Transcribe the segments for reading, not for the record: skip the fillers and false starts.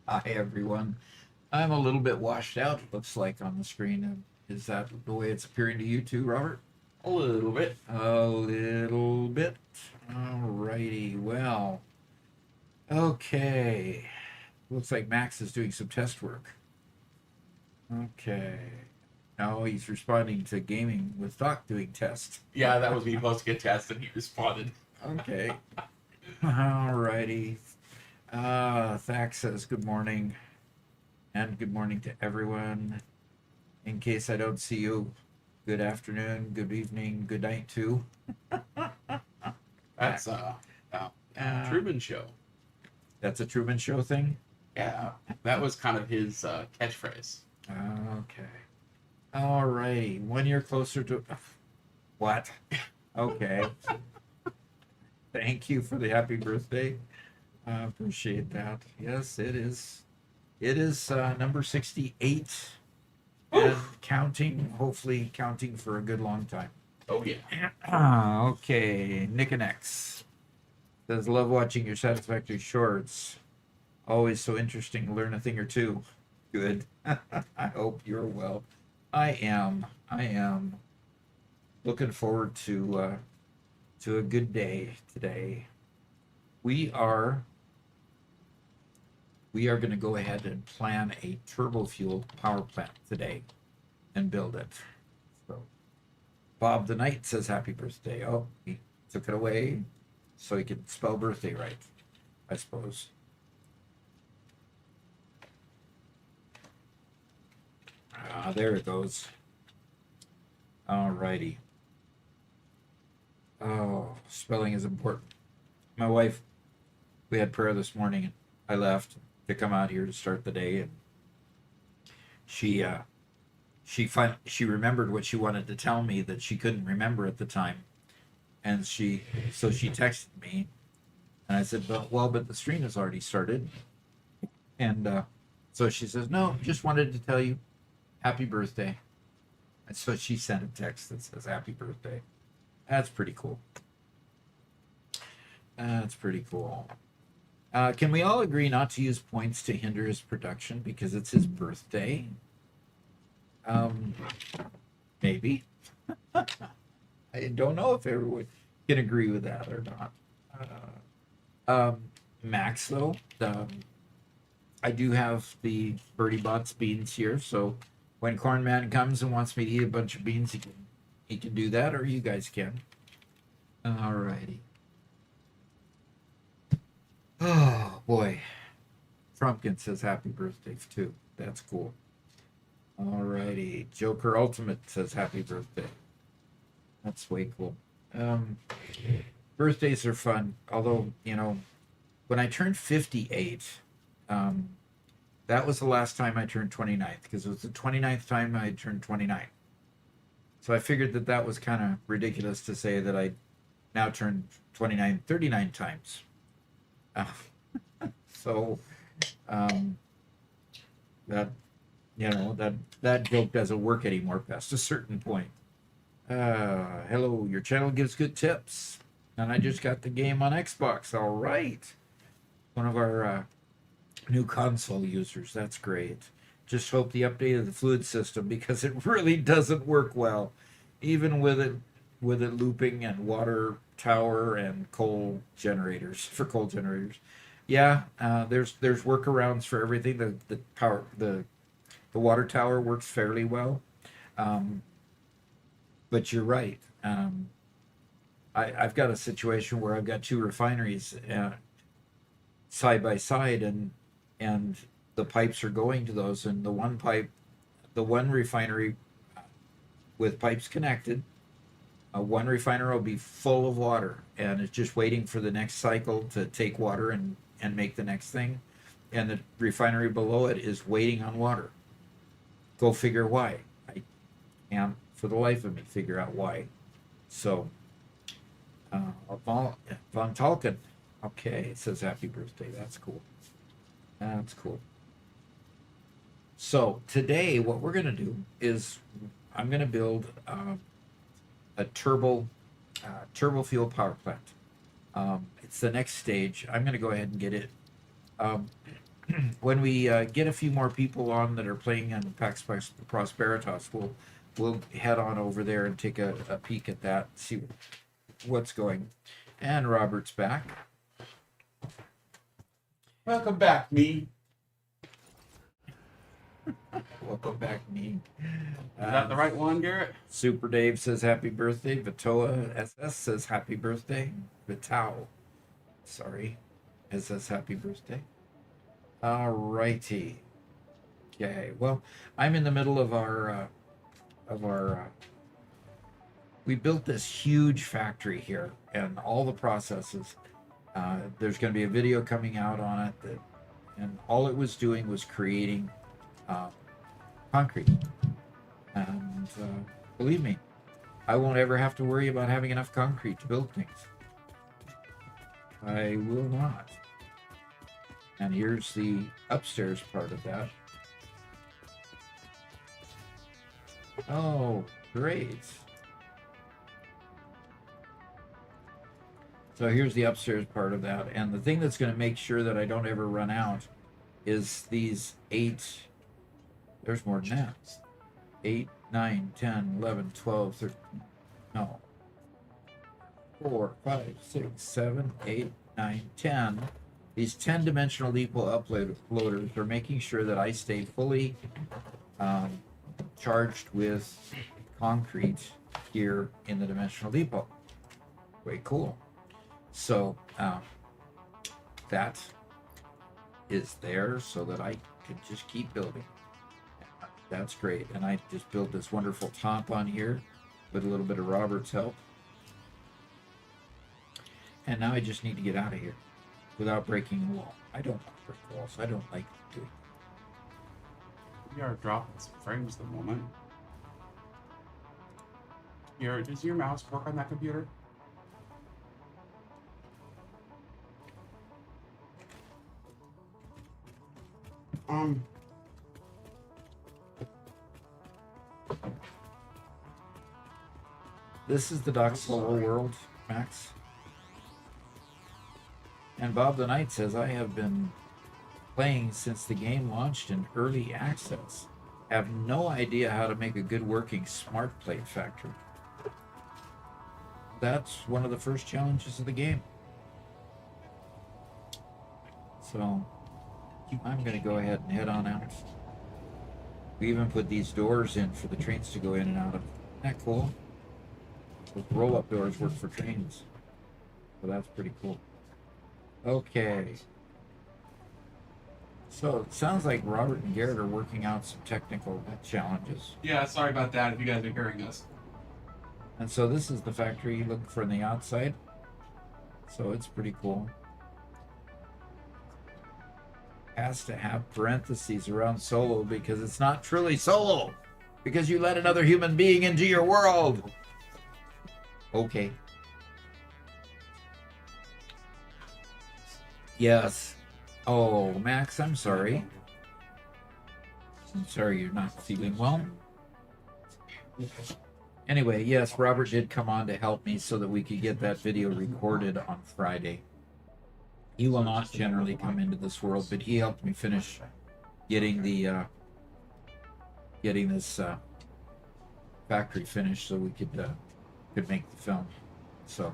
Hi, everyone. I'm a little bit washed out, it looks like on the screen. Is that the way it's appearing to you too, Robert? A little bit. A little bit. Alrighty, well. Okay. Looks like Max is doing some test work. Okay. Now he's responding to gaming with Doc doing tests. Yeah, that was me posting a test and he responded. Okay. Alrighty. Thax says good morning. And good morning to everyone. In case I don't see you, good afternoon, good evening, good night too. That's Truman Show. That's a Truman Show thing? Yeah, that was kind of his catchphrase. Okay. Alrighty. 1 year closer to... What? Okay. Thank you for the happy birthday. I appreciate that. Yes, it is. It is number 68 and counting, hopefully counting for a good long time. Oh yeah. Okay, Nick and X says, love watching your Satisfactory shorts. Always so interesting to learn a thing or two. Good. I hope you're well. I am. I am looking forward to a good day today. We are we are going to go ahead and plan a turbo fuel power plant today and build it. So Bob the Knight says happy birthday. Oh, he took it away so he could spell birthday right, I suppose. Ah, there it goes. Alrighty. Oh, spelling is important. My wife, we had prayer this morning, and I left to come out here to start the day, and she she remembered what she wanted to tell me that she couldn't remember at the time, and she texted me, and I said, but the stream has already started, and so she says, no, just wanted to tell you happy birthday, and so she sent a text that says happy birthday. That's pretty cool. That's pretty cool. Can we all agree not to use points to hinder his production because it's his birthday? Maybe. I don't know if everyone can agree with that or not. Max, though, I do have the Birdie Bots beans here, so when Cornman comes and wants me to eat a bunch of beans, he can do that, or you guys can. Alrighty. Oh boy. Trumpkin says happy birthday too. That's cool. Alrighty. Joker Ultimate says happy birthday. That's way cool. Birthdays are fun. Although, when I turned 58, that was the last time I turned 29th because it was the 29th time I turned 29. So I figured that was kind of ridiculous to say that I now turned 29 39 times. So that that joke doesn't work anymore past a certain point. Hello, your channel gives good tips, and I just got the game on Xbox. All right, one of our new console users. That's great. Just hope the update of the fluid system because it really doesn't work well, even with it looping and water tower and coal generators for coal generators. Yeah, there's workarounds for everything. The power the water tower works fairly well, but you're right. I've got a situation where I've got two refineries side by side, and the pipes are going to those, and the one refinery with pipes connected, one refiner will be full of water, and it's just waiting for the next cycle to take water and make the next thing, and the refinery below it is waiting on water. Go figure why. I can't for the life of me figure out why. So, Von Talken, okay, it says happy birthday. That's cool. That's cool. So today, what we're gonna do is I'm gonna build a turbo fuel power plant. It's the next stage. I'm gonna go ahead and get it. When we get a few more people on that are playing on Pax Prosperitas, we'll head on over there and take a peek at that, see what's going. And Robert's back. Welcome back, me. Welcome back, me. Is that the right one, Garrett? Super Dave says happy birthday. Vitoa SS says happy birthday. Vitao, sorry, it says happy birthday. All righty. Okay. Well, I'm in the middle of our we built this huge factory here, and all the processes. There's going to be a video coming out on it, and all it was doing was creating concrete. And believe me, I won't ever have to worry about having enough concrete to build things. I will not. And here's the upstairs part of that. Oh, great. So here's the upstairs part of that. And the thing that's going to make sure that I don't ever run out is these 8, there's more than that. 8, 9, 10, 11, 12, 13, no. 4, 5, 6, 7, 8, 9, 10. These 10-dimensional depot uploaders are making sure that I stay fully charged with concrete here in the dimensional depot. Way cool. So that is there so that I can just keep building. That's great. And I just built this wonderful top on here with a little bit of Robert's help. And now I just need to get out of here without breaking the wall. I don't want to break walls. I don't like doing that. We are dropping some frames at the moment. Does your mouse work on that computer? This is the Doc Solo world, Max. And Bob the Knight says, I have been playing since the game launched in early access. Have no idea how to make a good working smart plate factory. That's one of the first challenges of the game. So I'm going to go ahead and head on out. We even put these doors in for the trains to go in and out of. Isn't that cool? Those roll-up doors work for trains. So that's pretty cool. Okay. So it sounds like Robert and Garrett are working out some technical challenges. Yeah, sorry about that if you guys are hearing us. And so this is the factory you look for on the outside. So it's pretty cool. Has to have parentheses around solo because it's not truly solo. Because you let another human being into your world. Okay. Yes. Oh, Max, I'm sorry. I'm sorry you're not feeling well. Anyway, yes, Robert did come on to help me so that we could get that video recorded on Friday. He will not generally come into this world, but he helped me finish getting the getting this factory finished so we could make the film. So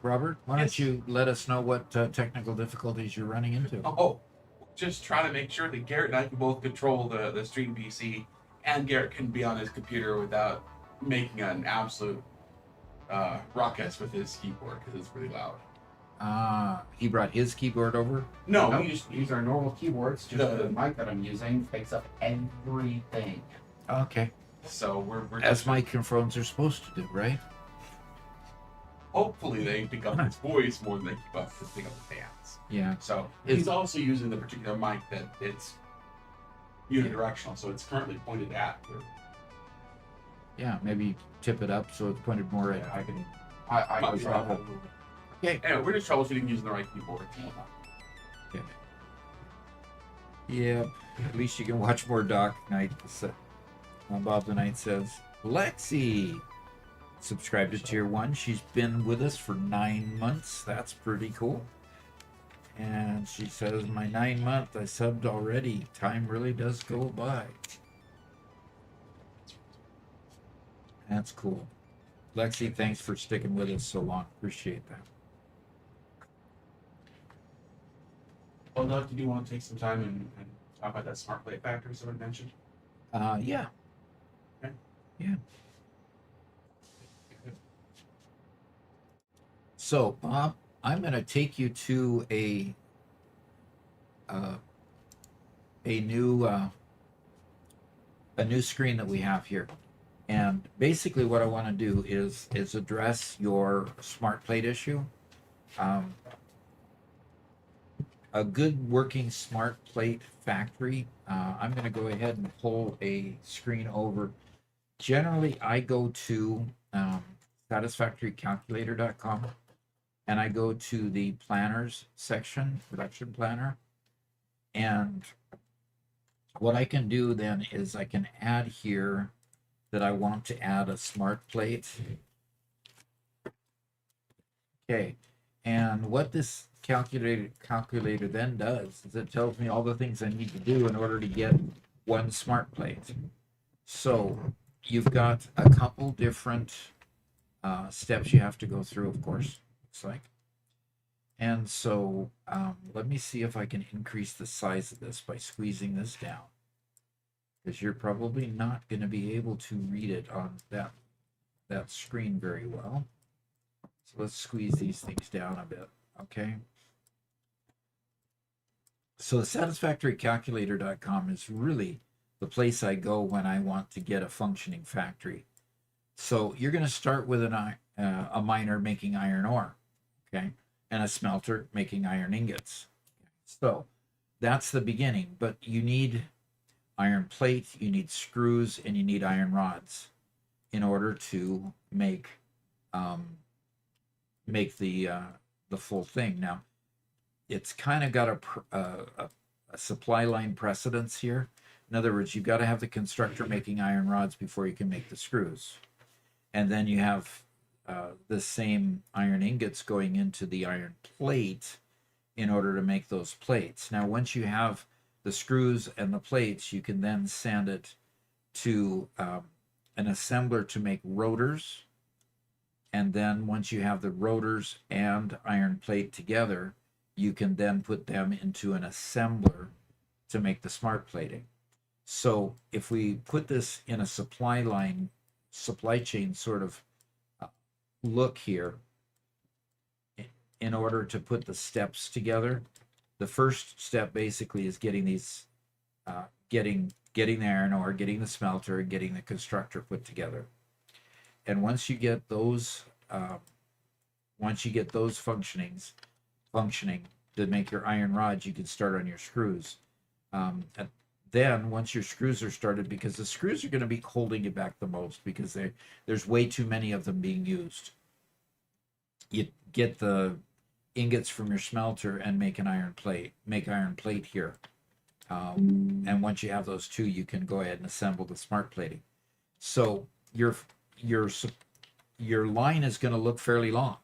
Robert, why don't you let us know what technical difficulties you're running into? Oh, just trying to make sure that Garrett and I can both control the stream PC, and Garrett can be on his computer without making an absolute ruckus with his keyboard because it's really loud. He brought his keyboard over? No, No, we we just use our normal keyboards. Just the mic that I'm using picks up everything. Okay. so we're As just, microphones are supposed to do, right? hopefully they pick up his voice more than they pick up the fans. Yeah. So Is- he's also using the particular mic that it's unidirectional, so it's currently pointed at the Yeah, maybe tip it up so it's pointed more at. I can. might I be can wrong. travel. Okay. Anyway, we're just troubleshooting using the right keyboard. Okay. Yep. At least you can watch more Doc Knight. Bob the Knight says, Lexi subscribed to Tier 1. She's been with us for 9 months. That's pretty cool. And she says, my 9 month, I subbed already. Time really does go by. That's cool. Lexi, thanks for sticking with us so long. Appreciate that. Well, Doug, did you want to take some time and talk about that smart plate factory someone mentioned? Yeah. Okay. Yeah. So, Bob, I'm going to take you to a new screen that we have here, and basically what I want to do is address your smart plate issue. A good working smart plate factory. I'm going to go ahead and pull a screen over. Generally, I go to satisfactorycalculator.com and I go to the planners section, production planner. And what I can do then is I can add here that I want to add a smart plate. Okay, and what this calculator then does is it tells me all the things I need to do in order to get one smart plate. So you've got a couple different steps you have to go through, of course, looks like. And so let me see if I can increase the size of this by squeezing this down, because you're probably not going to be able to read it on that screen very well. So let's squeeze these things down a bit, okay? So the satisfactorycalculator.com is really the place I go when I want to get a functioning factory. So you're going to start with a miner making iron ore, okay, and a smelter making iron ingots. So that's the beginning, but you need iron plate, you need screws, and you need iron rods in order to make the full thing. Now, it's kind of got a supply line precedence here. In other words, you've got to have the constructor making iron rods before you can make the screws. And then you have the same iron ingots going into the iron plate in order to make those plates. Now, once you have the screws and the plates, you can then send it to an assembler to make rotors. And then once you have the rotors and iron plate together, you can then put them into an assembler to make the smart plating. So if we put this in a supply chain sort of look here, in order to put the steps together, the first step basically is getting these, getting the iron ore, getting the smelter, and getting the constructor put together. And once you get those functioning to make your iron rods, you can start on your screws. And then once your screws are started, because the screws are going to be holding you back the most, because there's way too many of them being used. You get the ingots from your smelter and make iron plate here. And once you have those two, you can go ahead and assemble the smart plating. So your line is going to look fairly long.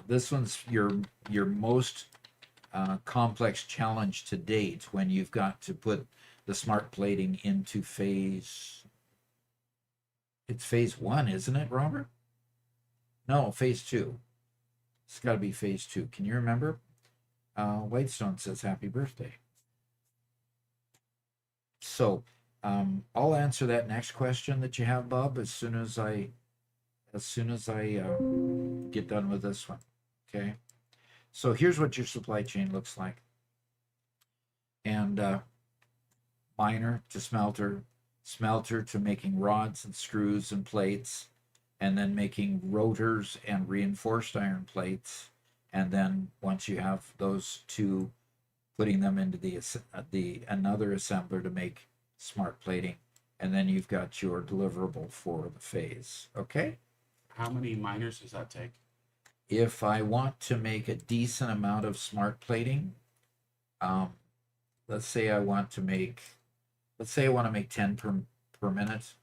This one's your most complex challenge to date, when you've got to put the smart plating into phase. It's phase 1, isn't it, Robert? No, phase 2. It's got to be phase 2. Can you remember? Whitestone says happy birthday. So I'll answer that next question that you have, Bob, as soon as I get done with this one. Okay. So here's what your supply chain looks like. And miner to smelter, smelter to making rods and screws and plates, and then making rotors and reinforced iron plates. And then once you have those two, putting them into the another assembler to make smart plating. And then you've got your deliverable for the phase. Okay? How many miners does that take? If I want to make a decent amount of smart plating, let's say I want to make 10 per minute.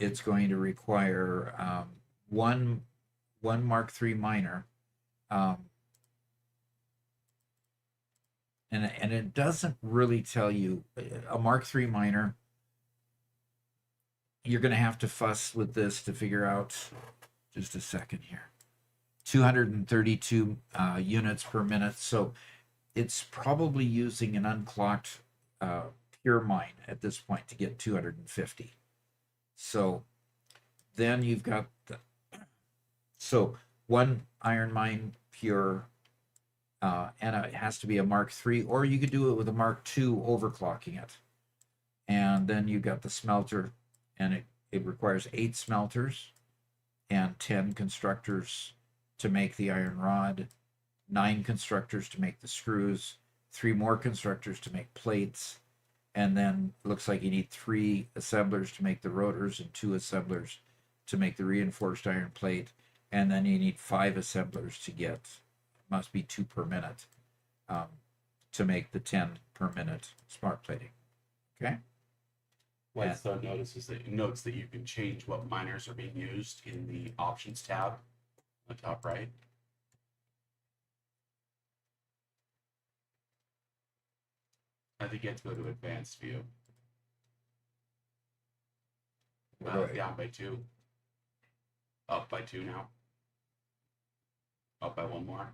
It's going to require one Mark III miner, and it doesn't really tell you a Mark III miner. You're going to have to fuss with this to figure out. Just a second here. 232 units per minute. So it's probably using an unclocked pure mine at this point to get 250. So then you've got one iron mine pure, and it has to be a Mark III, or you could do it with a Mark II overclocking it. And then you've got the smelter, and it requires 8 smelters and 10 constructors to make the iron rod, 9 constructors to make the screws, 3 more constructors to make plates, and then it looks like you need 3 assemblers to make the rotors and 2 assemblers to make the reinforced iron plate, and then you need 5 assemblers to get, must be 2 per minute, to make the 10 per minute smart plating. Okay? What's the notes that you can change what miners are being used in the options tab on the top right. I think you have to go to advanced view. Right. Down by 2. Up by 2 now. Up by 1 more.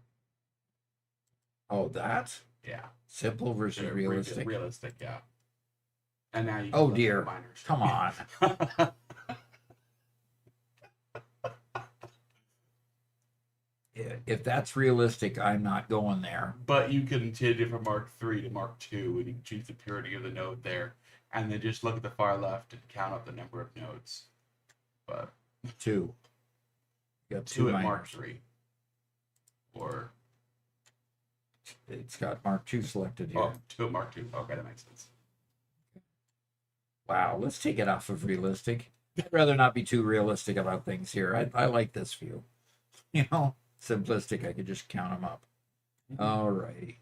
Oh, that? Yeah. Simple versus realistic. Realistic, yeah. And now you can Oh look at the dear. miners. Come on. If that's realistic, I'm not going there. But you can change it from Mark 3 to Mark 2, and you can choose the purity of the node there, and then just look at the far left and count up the number of nodes. But 2. You got 2 2 at Mark minors. 3. Or It's got Mark 2 selected here. 2 at Mark 2. Okay, that makes sense. Wow, let's take it off of realistic. I'd rather not be too realistic about things here. I like this view. You know, simplistic. I could just count them up. Alrighty.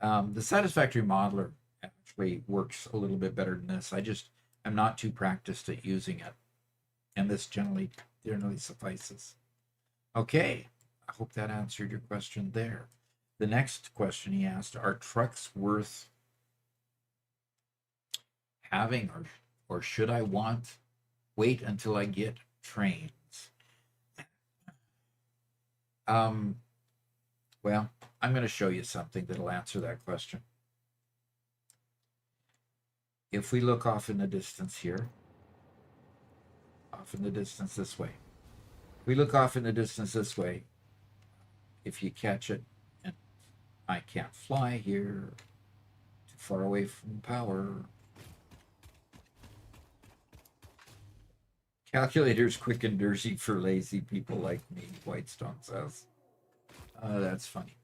The Satisfactory modeler actually works a little bit better than this. I'm not too practiced at using it. And this generally suffices. Okay. I hope that answered your question there. The next question he asked, are trucks worth having, or should I wait until I get trains? Well, I'm going to show you something that'll answer that question. If we look off in the distance here, off in the distance this way, if we look off in the distance this way, if you catch it, and I can't fly here, too far away from power. Calculator's quick and dirty for lazy people like me, Whitestone says. That's funny.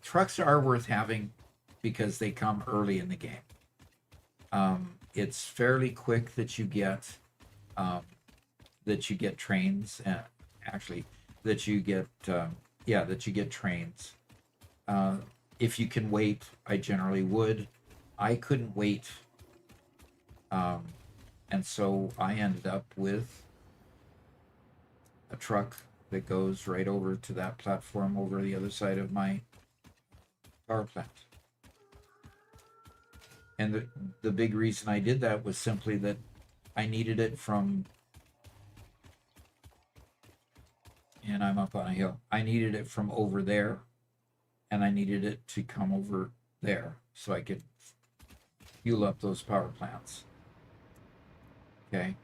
Trucks are worth having because they come early in the game. It's fairly quick that you get trains. Actually, that you get trains. If you can wait, I generally would. I couldn't wait. And so I ended up with a truck that goes right over to that platform over the other side of my power plant. And the big reason I did that was simply that I needed it from, and I'm up on a hill, I needed it from over there, and I needed it to come over there so I could fuel up those power plants. Okay,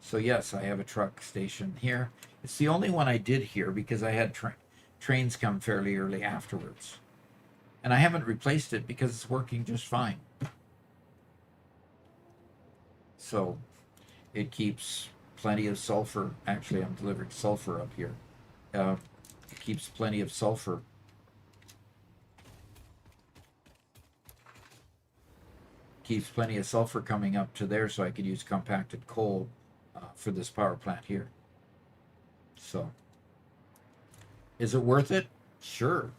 so yes, I have a truck station here. It's the only one I did here because I had trains come fairly early afterwards. And I haven't replaced it because it's working just fine. So it keeps plenty of sulfur. Actually, I'm delivering sulfur up here. It keeps plenty of sulfur. Keeps plenty of sulfur coming up to there so I could use compacted coal for this power plant here. So, is it worth it? Sure.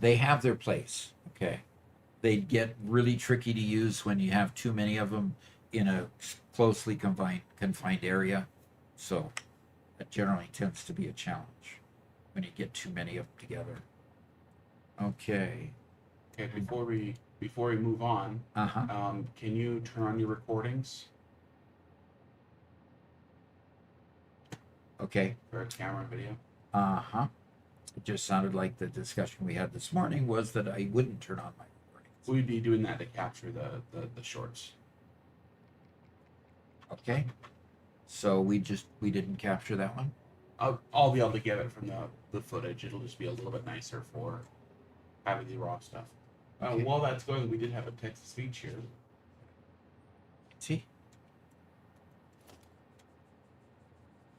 They have their place, okay? They get really tricky to use when you have too many of them in a closely confined area. So, that generally tends to be a challenge when you get too many of them together. Okay. Okay, before we move on, can you turn on your recordings Okay. for camera and video? It just sounded like the discussion we had this morning was that I wouldn't turn on my recordings. We'd be doing that to capture the shorts. Okay. So we didn't capture that one. I'll be able to get it from the footage. It'll just be a little bit nicer for having the raw stuff. Okay. While that's going, we did have a text to speech here. See?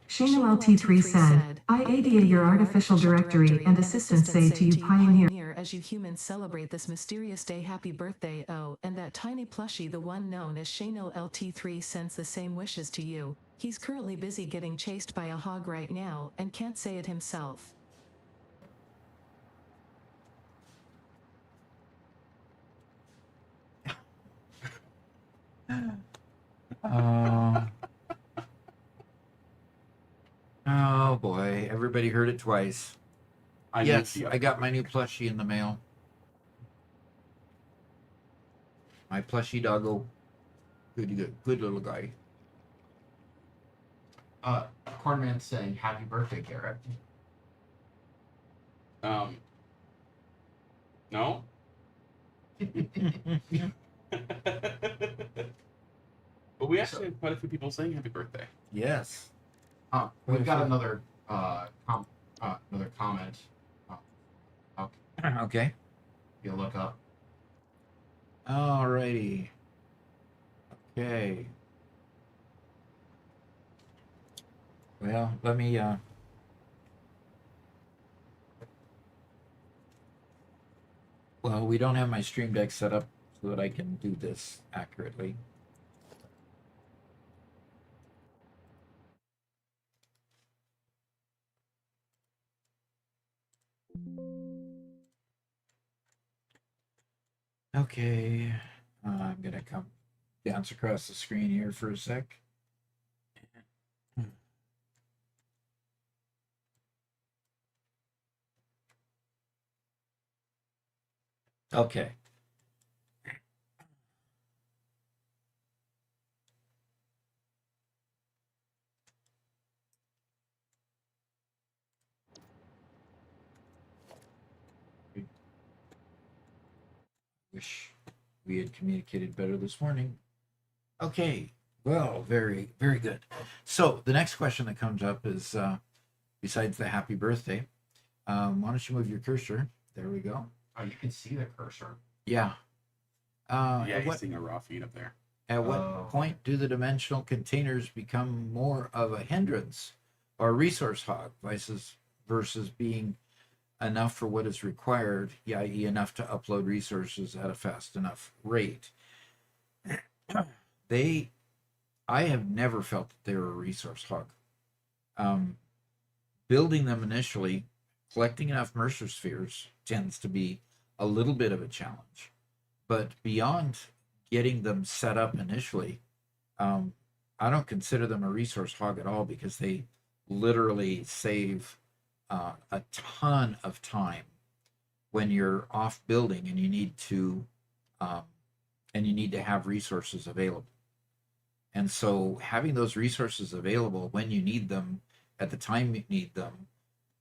Shano LT3 said, I ADA your artificial directory and assistant say to you pioneer as you humans celebrate this mysterious day happy birthday oh, and that tiny plushie the one known as Shano LT3 sends the same wishes to you. He's currently busy getting chased by a hog right now and can't say it himself. Everybody heard it twice. I Yes, moved the I got upper my new picture. plushie in the mail. My plushie doggo. Good little guy. Cornman saying happy birthday, Garrett. No. But we actually have quite a few people saying happy birthday. Yes. We've got another another comment. Okay. You'll look up. Alrighty. Okay. Well, let me well, we don't have my stream deck set up so that I can do this accurately. Okay. I'm gonna come bounce across the screen here for a sec. Okay. Wish we had communicated better this morning. Okay. Well, very, very good. So the next question that comes up is, besides the happy birthday, why don't you move your cursor? There we go. Oh, you can see the cursor. Yeah. Yeah, At he's what, seeing a raw feed up there. at what Oh. point do the dimensional containers become more of a hindrance or resource hog versus being enough for what is required, i.e., enough to upload resources at a fast enough rate? I have never felt that they were a resource hog. Building them initially, collecting enough Mercer spheres tends to be a little bit of a challenge. But beyond getting them set up initially, I don't consider them a resource hog at all because they literally save a ton of time when you're off building and you need to have resources available. And so having those resources available when you need them, at the time you need them,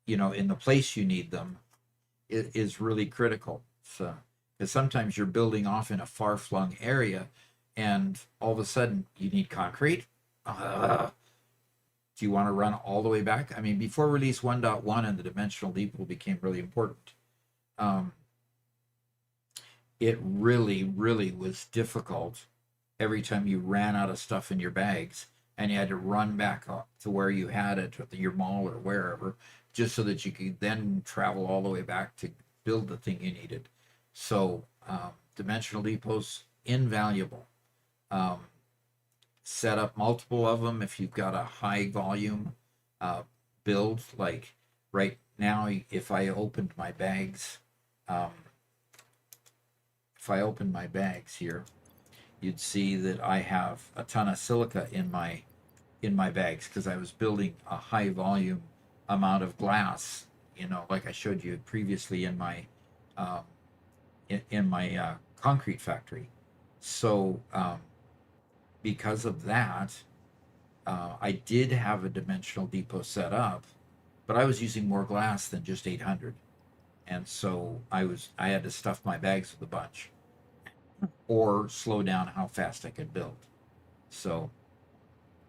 in the place you need them, is really critical. So, because sometimes you're building off in a far-flung area, and all of a sudden you need concrete. Do you want to run all the way back? I mean, before release 1.1 and the dimensional depot became really important, it really, really was difficult every time you ran out of stuff in your bags and you had to run back up to where you had it at your mall or wherever, just so that you could then travel all the way back to build the thing you needed. So dimensional depots, invaluable. Set up multiple of them if you've got a high volume build. Like right now, if I opened my bags, here, you'd see that I have a ton of silica in my bags because I was building a high volume amount of glass, like I showed you previously in my concrete factory. So because of that, I did have a dimensional depot set up, but I was using more glass than just 800, and so I had to stuff my bags with a bunch or slow down how fast I could build. So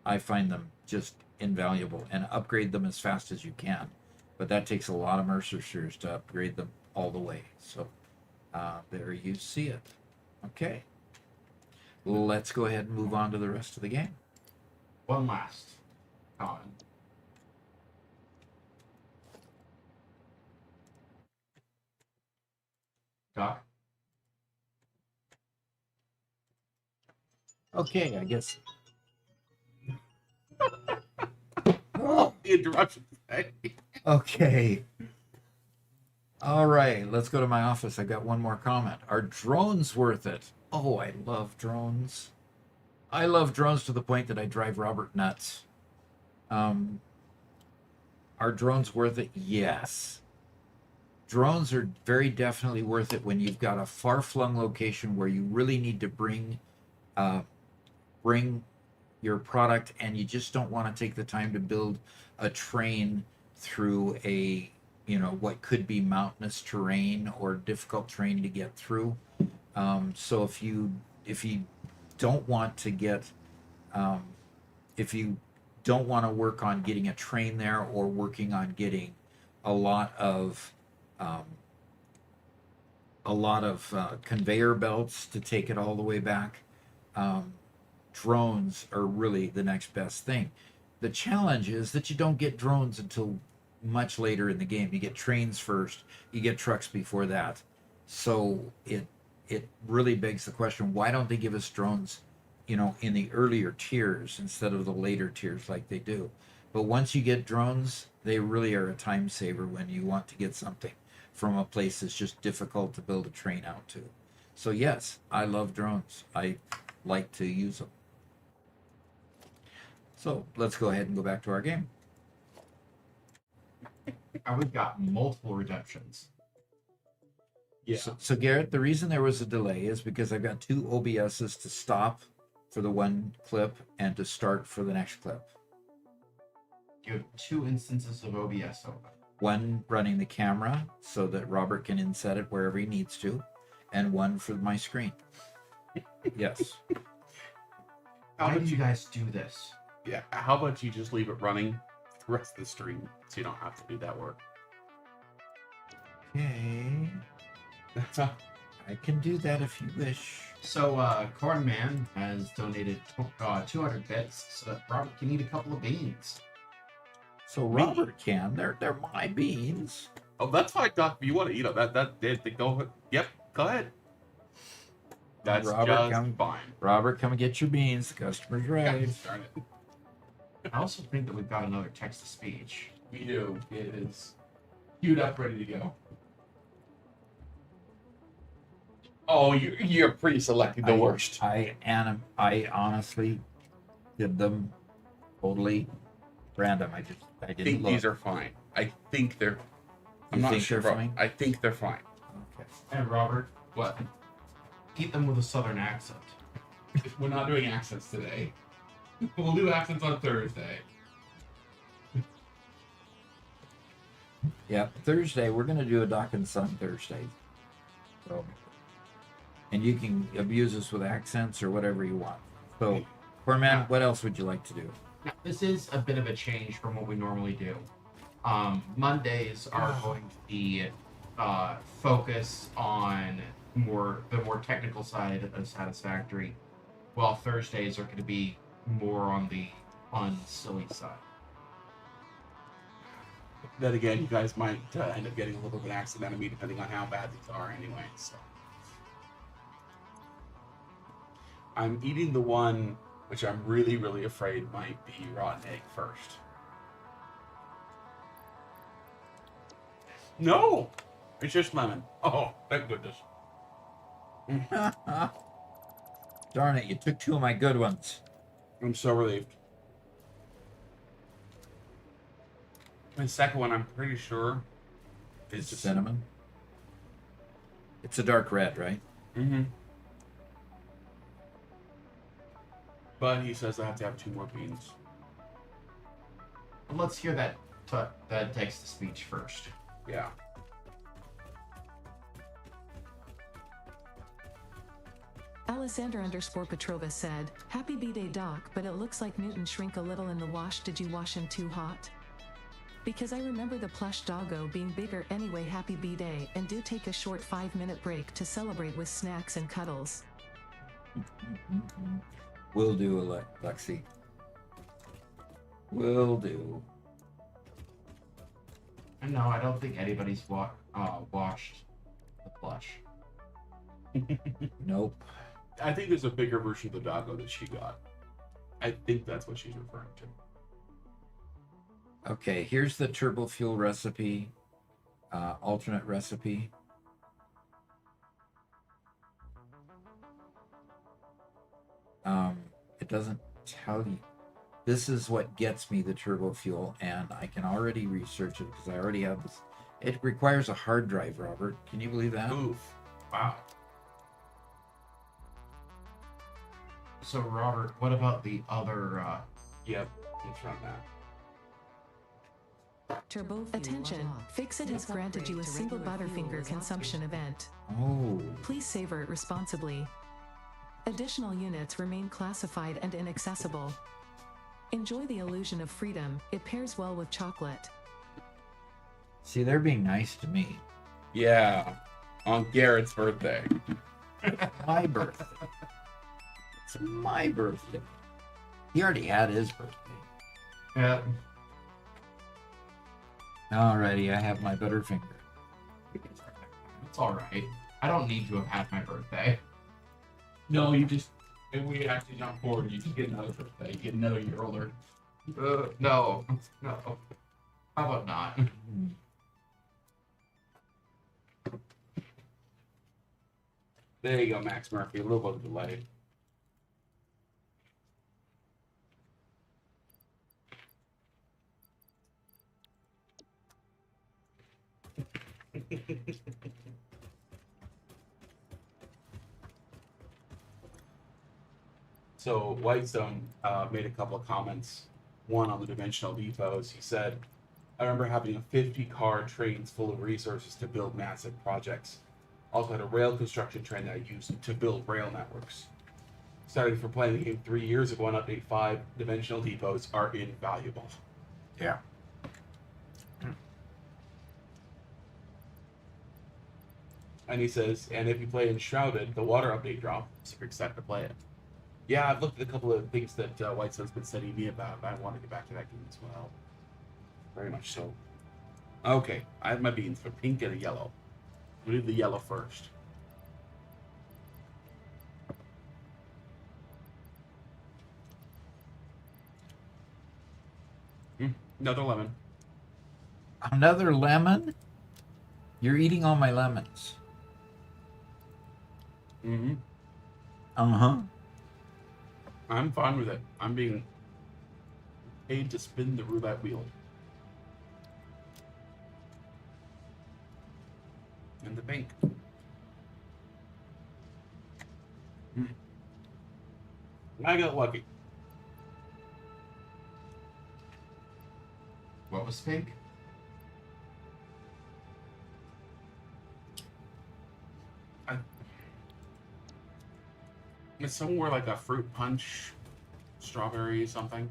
I find them just invaluable, and upgrade them as fast as you can, but that takes a lot of Mercer spheres to upgrade them all the way. So there you see it. Okay, let's go ahead and move on to the rest of the game. One last comment. Doc? Okay, I guess. Oh, the interruption. Okay. All right, let's go to my office. I got one more comment. Are drones worth it? Oh, I love drones. I love drones to the point that I drive Robert nuts. Are Are drones worth it? Yes. Drones are very definitely worth it when you've got a far-flung location where you really need to bring your product, and you just don't want to take the time to build a train through a, what could be mountainous terrain or difficult terrain to get through. So if you don't want to get if you don't want to work on getting a train there, or working on getting a lot of conveyor belts to take it all the way back, drones are really the next best thing. The challenge is that you don't get drones until much later in the game. You get trains first, you get trucks before that. So it really begs the question, why don't they give us drones, in the earlier tiers instead of the later tiers like they do? But once you get drones, they really are a time saver when you want to get something from a place that's just difficult to build a train out to. So yes, I love drones. I like to use them. So let's go ahead and go back to our game. And we've got multiple redemptions. Yeah. So Garrett, the reason there was a delay is because I've got two OBSs to stop for the one clip and to start for the next clip. You have 2 instances of OBS open. One running the camera so that Robert can inset it wherever he needs to, and one for my screen. Yes. How do you guys do this? Yeah. How about you just leave it running the rest of the stream so you don't have to do that work? Okay. I can do that if you wish. So, Cornman has donated 200 bits so that Robert can eat a couple of beans. So Robert can. They're my beans. Oh, that's fine, Doc. If you want to eat it, go. Yep, go ahead. That's just fine. Robert, come and get your beans. The customer's ready. Gosh, darn it. I also think that we've got another text-to-speech. We do. It is queued up, ready to go. Oh, you're pretty selecting the worst. I honestly did them totally random. I I didn't think look. these are fine. I think they're. I'm You not think sure. they're bro. fine? I think they're fine. Okay. And Robert, What? eat them with a southern accent. We're not doing accents today. We'll do accents on Thursday. Yeah, Thursday we're gonna do a Doc and Son Thursday. So, and you can abuse us with accents or whatever you want. So, Corman, what else would you like to do? Now, this is a bit of a change from what we normally do. Mondays are going to be focus on the more technical side of Satisfactory, while Thursdays are going to be more on the fun, silly side. Then again, you guys might end up getting a little bit of an accent out of me, depending on how bad these are, anyway. So, I'm eating the one which I'm really, really afraid might be rotten egg first. No, it's just lemon. Oh, thank goodness. Darn it, you took two of my good ones. I'm so relieved. The second one, I'm pretty sure, is just Cinnamon. It's a dark red, right? Mm-hmm. But he says I have to have 2 more beans. Let's hear that text-to-speech first. Yeah. Alessander_Petrova said, "Happy B-Day, Doc, but it looks like Newton shrink a little in the wash. Did you wash him too hot? Because I remember the plush doggo being bigger anyway. Happy B-Day, and do take a short 5-minute break to celebrate with snacks and cuddles." Will do, Lexi. Will do. And no, I don't think anybody's washed the plush. Nope. I think there's a bigger version of the doggo that she got. I think that's what she's referring to. Okay, here's the turbo fuel recipe, alternate recipe. It doesn't tell you. This is what gets me the turbo fuel, and I can already research it because I already have this. It requires a hard drive, Robert. Can you believe that? Oof. Wow. So, Robert, what about the other? Yep. Let's run that. Turbo Attention, Fixit has granted you a single Butterfinger consumption event. Oh, Please savor it responsibly. Additional units remain classified and inaccessible. Enjoy the illusion of freedom. It pairs well with chocolate. see, they're being nice to me. Yeah, on Garrett's birthday. My birthday. It's my birthday. He already had his birthday. Yeah. Alrighty, I have my Butterfinger. It's all right. I don't need to have had my birthday. No, you just, if we actually jump forward, you just get another birthday. You get another year older. No. How about not? There you go, Max Murphy. A little bit of delay. So Whitestone made a couple of comments. One on the dimensional depots. He said, "I remember having a 50-car trains full of resources to build massive projects. Also had a rail construction train that I used to build rail networks. Starting from playing the game 3 years ago on Update 5, dimensional depots are invaluable." Yeah. And he says, and if you play Enshrouded, the water update drop, super excited to play it. Yeah, I've looked at a couple of things that Whitestone's been sending me about, and I want to get back to that game as well. Very much so. Okay, I have my beans for pink and a yellow. We'll do the yellow first. Another lemon. Another lemon? You're eating all my lemons. Mm-hmm. Uh-huh. I'm fine with it. I'm being paid to spin the roulette wheel. And the pink. I got lucky. What was pink? It's somewhere like a fruit punch, strawberry something.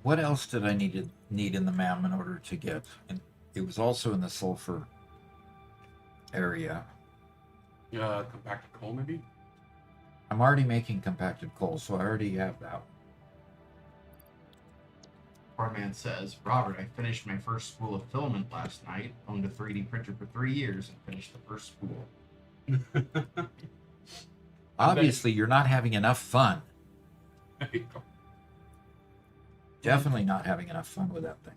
What else did I need in the MAM in order to get? And it was also in the sulfur area. Compacted coal maybe? I'm already making compacted coal, so I already have that. Barman says, Robert, I finished my first spool of filament last night, owned a 3D printer for 3 years, and finished the first spool. Obviously, you're not having enough fun. There you go. Definitely not having enough fun with that thing.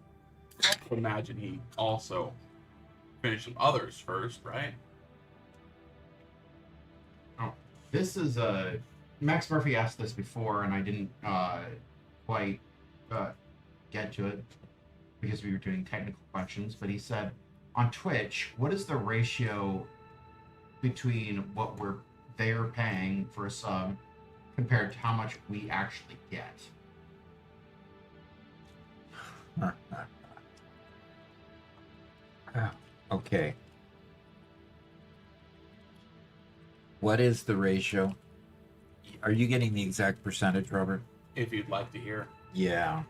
Imagine he also finished some others first, right? Oh, this is Max Murphy asked this before, and I didn't quite get to it because we were doing technical questions. But he said, on Twitch, what is the ratio between what they're paying for a sub compared to how much we actually get? Okay. What is the ratio? Are you getting the exact percentage, Robert? If you'd like to hear. Yeah.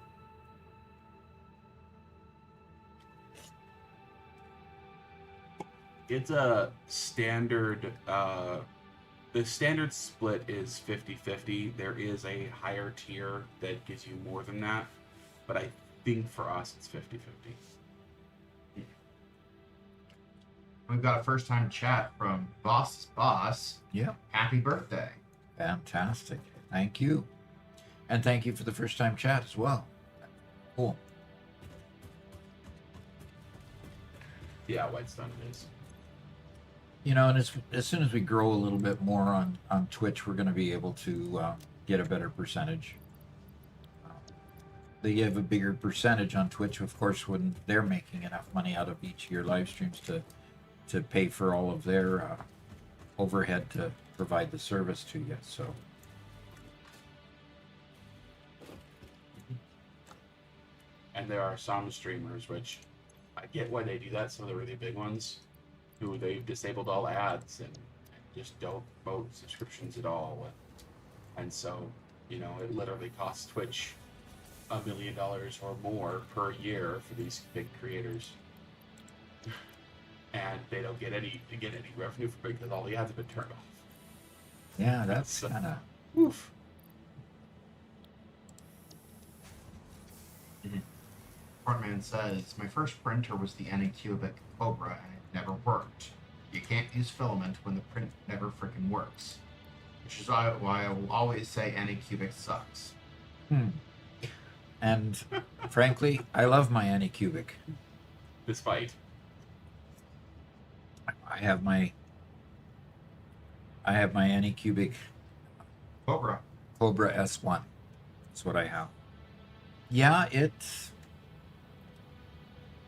It's a standard, the standard split is 50-50. There is a higher tier that gives you more than that, but I think for us it's 50-50. We've got a first-time chat from Boss's Boss. Yeah. Happy birthday. Fantastic. Thank you. And thank you for the first time chat as well. Cool. Yeah, Whitestone it is. You know, and as soon as we grow a little bit more on Twitch, we're going to be able to get a better percentage. they give a bigger percentage on Twitch, of course, when they're making enough money out of each of your live streams to pay for all of their overhead to provide the service to you. So And there are some streamers, which I get why they do that, some of the really big ones, who they've disabled all ads and just don't promote subscriptions at all. And so, you know, it literally costs Twitch $1 million or more per year for these big creators. And they don't get any revenue from it because all the ads have been turned off. yeah, that's kind of Oof. Frontman says, my first printer was the Anycubic Cobra and it never worked. You can't use filament when the print never freaking works. Which is why I will always say Anycubic sucks. And frankly, I love my Anycubic. Despite. I have my Anycubic Cobra. Cobra S1. That's what I have. Yeah,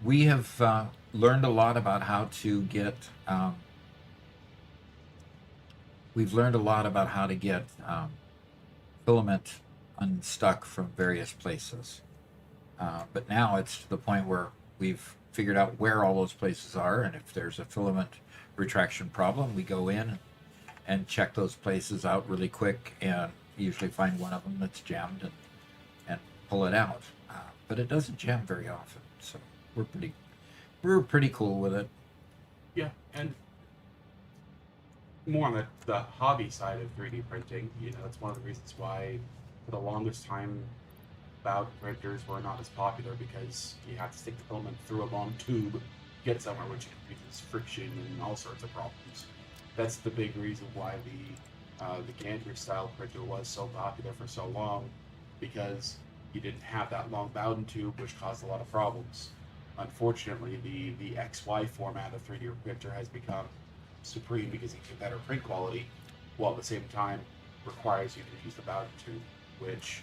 we have learned a lot about how to get. We've learned a lot about how to get filament unstuck from various places. But now it's to the point where we've figured out where all those places are, and if there's a filament retraction problem, we go in and check those places out really quick, and usually find one of them that's jammed and pull it out. But it doesn't jam very often, so we're pretty cool with it. Yeah, and more on the hobby side of 3D printing, you know, that's one of the reasons why for the longest time bowed printers were not as popular, because you had to stick the filament through a long tube to get somewhere, which increases friction and all sorts of problems. That's the big reason why the gantry style printer was so popular for so long, because you didn't have that long Bowden tube, which caused a lot of problems. Unfortunately, the XY format of 3D printer has become supreme because it gives better print quality, while at the same time requires you to use the Bowden tube, which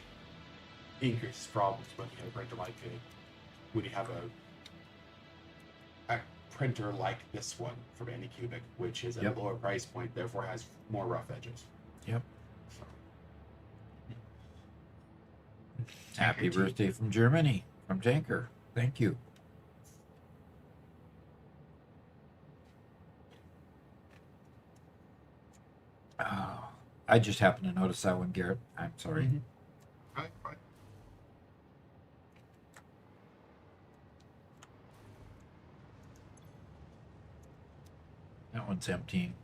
increases problems when you have a printer like when you have a printer like this one from Anycubic, which is at Yep. a lower price point, therefore has more rough edges. Yep. So, Happy birthday from Germany, from Tanker. Thank you. I just happened to notice that one, Garrett. I'm sorry. Mhm. Right. That one's empty.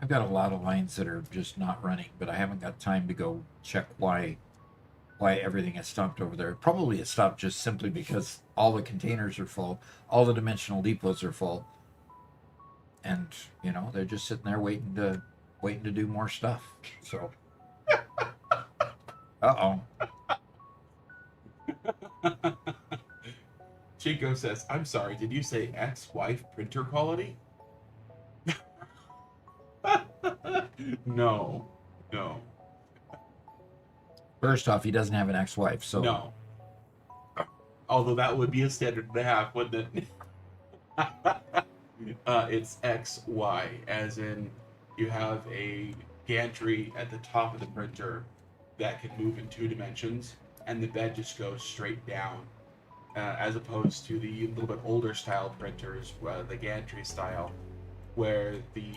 I've got a lot of lines that are just not running, but I haven't got time to go check why everything is stopped over there. Probably it's stopped just simply because all the containers are full, all the dimensional depots are full, and you know they're just sitting there waiting to do more stuff. So, Chico says, I'm sorry, did you say ex-wife printer quality? No. First off, he doesn't have an ex-wife, so No. Although that would be a standard and a half, wouldn't it? It's XY, as in you have a gantry at the top of the printer that can move in 2 dimensions, and the bed just goes straight down, as opposed to the little bit older style printers, the gantry style, where the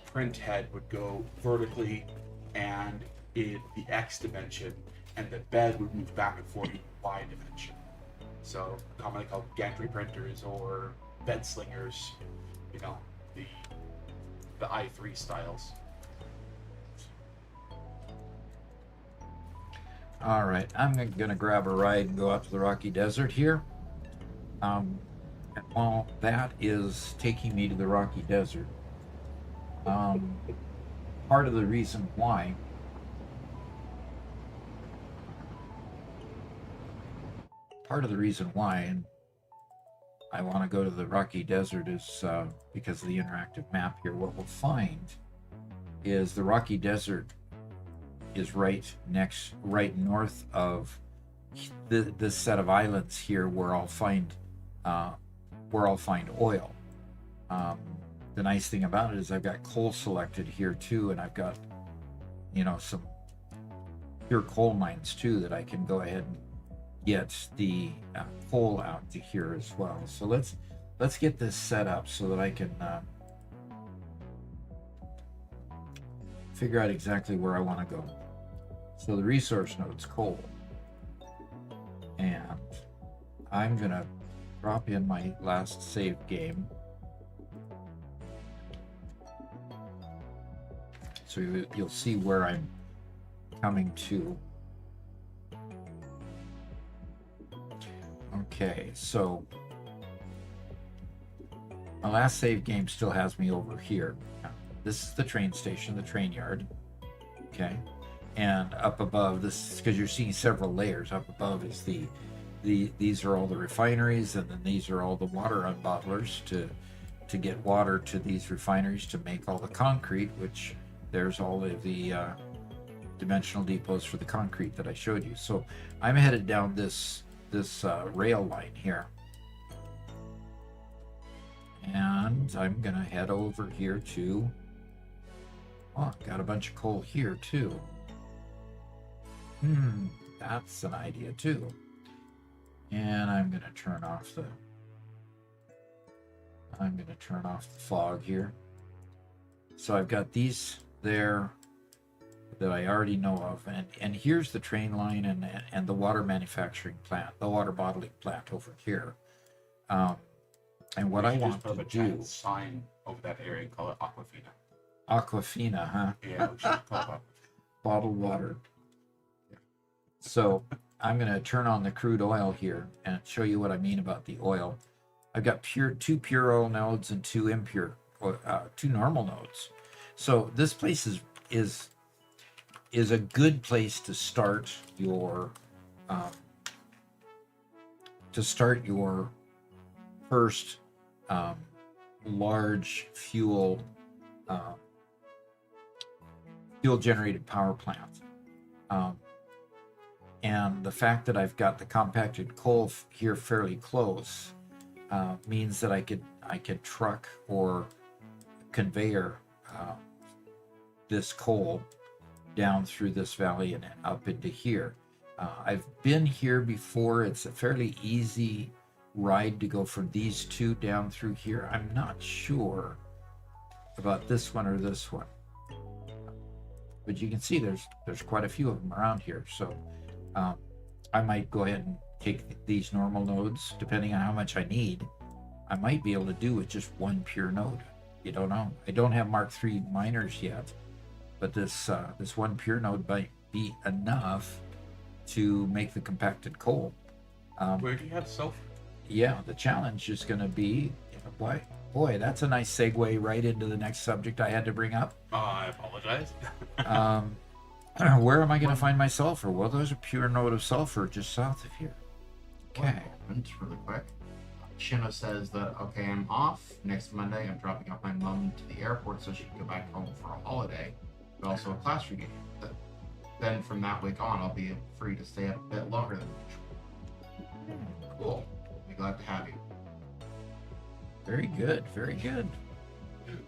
print head would go vertically and in the X dimension, and the bed would move back and forth in Y dimension. So commonly called gantry printers or bed slingers, you know, the i3 styles. all right. I'm gonna grab a ride and go out to the Rocky Desert here. And while that is taking me to the Rocky Desert, part of the reason why and I want to go to the Rocky Desert is because of the interactive map here. What we'll find is the Rocky Desert is right north of this set of islands here, where I'll find oil. The nice thing about it is I've got coal selected here too, and I've got, some pure coal mines too that I can go ahead and get the coal out to here as well. So let's get this set up so that I can figure out exactly where I want to go. So the resource node's coal, and I'm gonna drop in my last save game. So you'll see where I'm coming to. Okay, so my last save game still has me over here. This is the train station, the train yard. Okay, and up above this, because you're seeing several layers. Up above is these are all the refineries, and then these are all the water unbottlers to get water to these refineries to make all the concrete, which there's all of the dimensional depots for the concrete that I showed you. So I'm headed down this rail line here, and I'm gonna head over here to, got a bunch of coal here too. That's an idea too. And I'm gonna turn off the fog here. So I've got these there that I already know of, and here's the train line and the water manufacturing plant, the water bottling plant over here. And what I want to do, sign over that area and call it Aquafina. Aquafina, huh? Yeah, we should call it Bottled water. So I'm going to turn on the crude oil here and show you what I mean about the oil. I've got two pure oil nodes and two normal nodes. So this place is a good place to start your first large fuel generated power plant. And the fact that I've got the compacted coal here fairly close means that I could truck or conveyor this coal down through this valley and up into here. I've been here before. It's a fairly easy ride to go from these two down through here. I'm not sure about this one or this one, but you can see there's quite a few of them around here. So I might go ahead and take these normal nodes, depending on how much I need. I might be able to do with just one pure node. You don't know. I don't have Mark III miners yet, but this one pure node might be enough to make the compacted coal. Where do you have sulfur? Yeah, the challenge is going to be, boy, that's a nice segue right into the next subject I had to bring up. I apologize. Where am I going to find my sulfur? Well, there's a pure node of sulfur just south of here. Okay. Really quick. Shino says that, okay, I'm off. Next Monday, I'm dropping off my mom to the airport so she can go back home for a holiday, but also a class reunion. Then from that week on, I'll be free to stay up a bit longer than usual. Cool. We'll be glad to have you. Very good. Very good.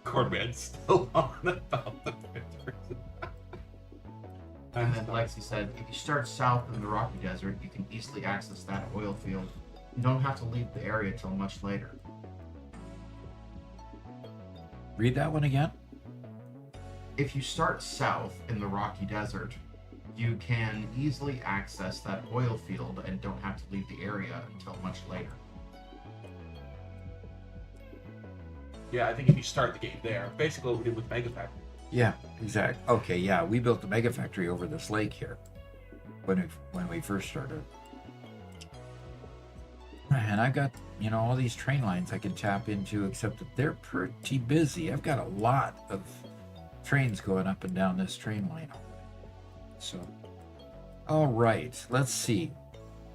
Cordman's still on about the pictures. And then Lexi said, if you start south in the Rocky Desert, you can easily access that oil field. You don't have to leave the area till much later. Read that one again. If you start south in the Rocky Desert, you can easily access that oil field and don't have to leave the area until much later. Yeah, I think if you start the game there, basically what we did with Mega Factory. Yeah, exactly. Okay, yeah, we built the mega factory over this lake here when we first started. And I've got, all these train lines I can tap into, except that they're pretty busy. I've got a lot of trains going up and down this train line. So, all right, let's see.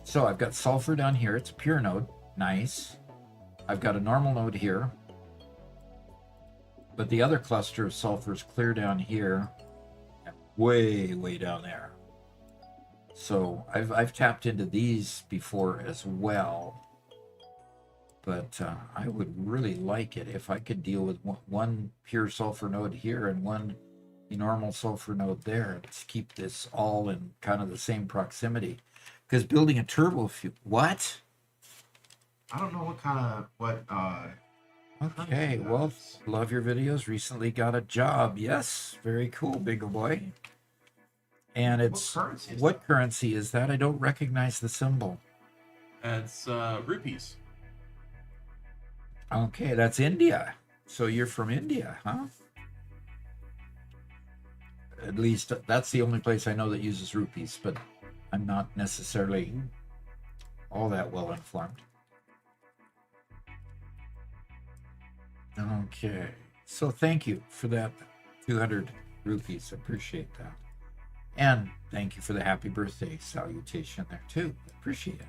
So I've got sulfur down here. It's a pure node. Nice. I've got a normal node here. But the other cluster of sulfur is clear down here. way down there. So I've tapped into these before as well, but I would really like it if I could deal with one pure sulfur node here and one normal sulfur node there. Let's keep this all in kind of the same proximity. Because building a turbo fuel, what? I don't know Okay, well, love your videos. Recently got a job. Yes, very cool, big boy. And it's what currency is that? I don't recognize the symbol. It's rupees. Okay, that's India. So you're from India, huh? At least that's the only place I know that uses rupees, but I'm not necessarily all that well informed. Okay, so thank you for that 200 rupees. Appreciate that. And thank you for the happy birthday salutation there too. Appreciate it.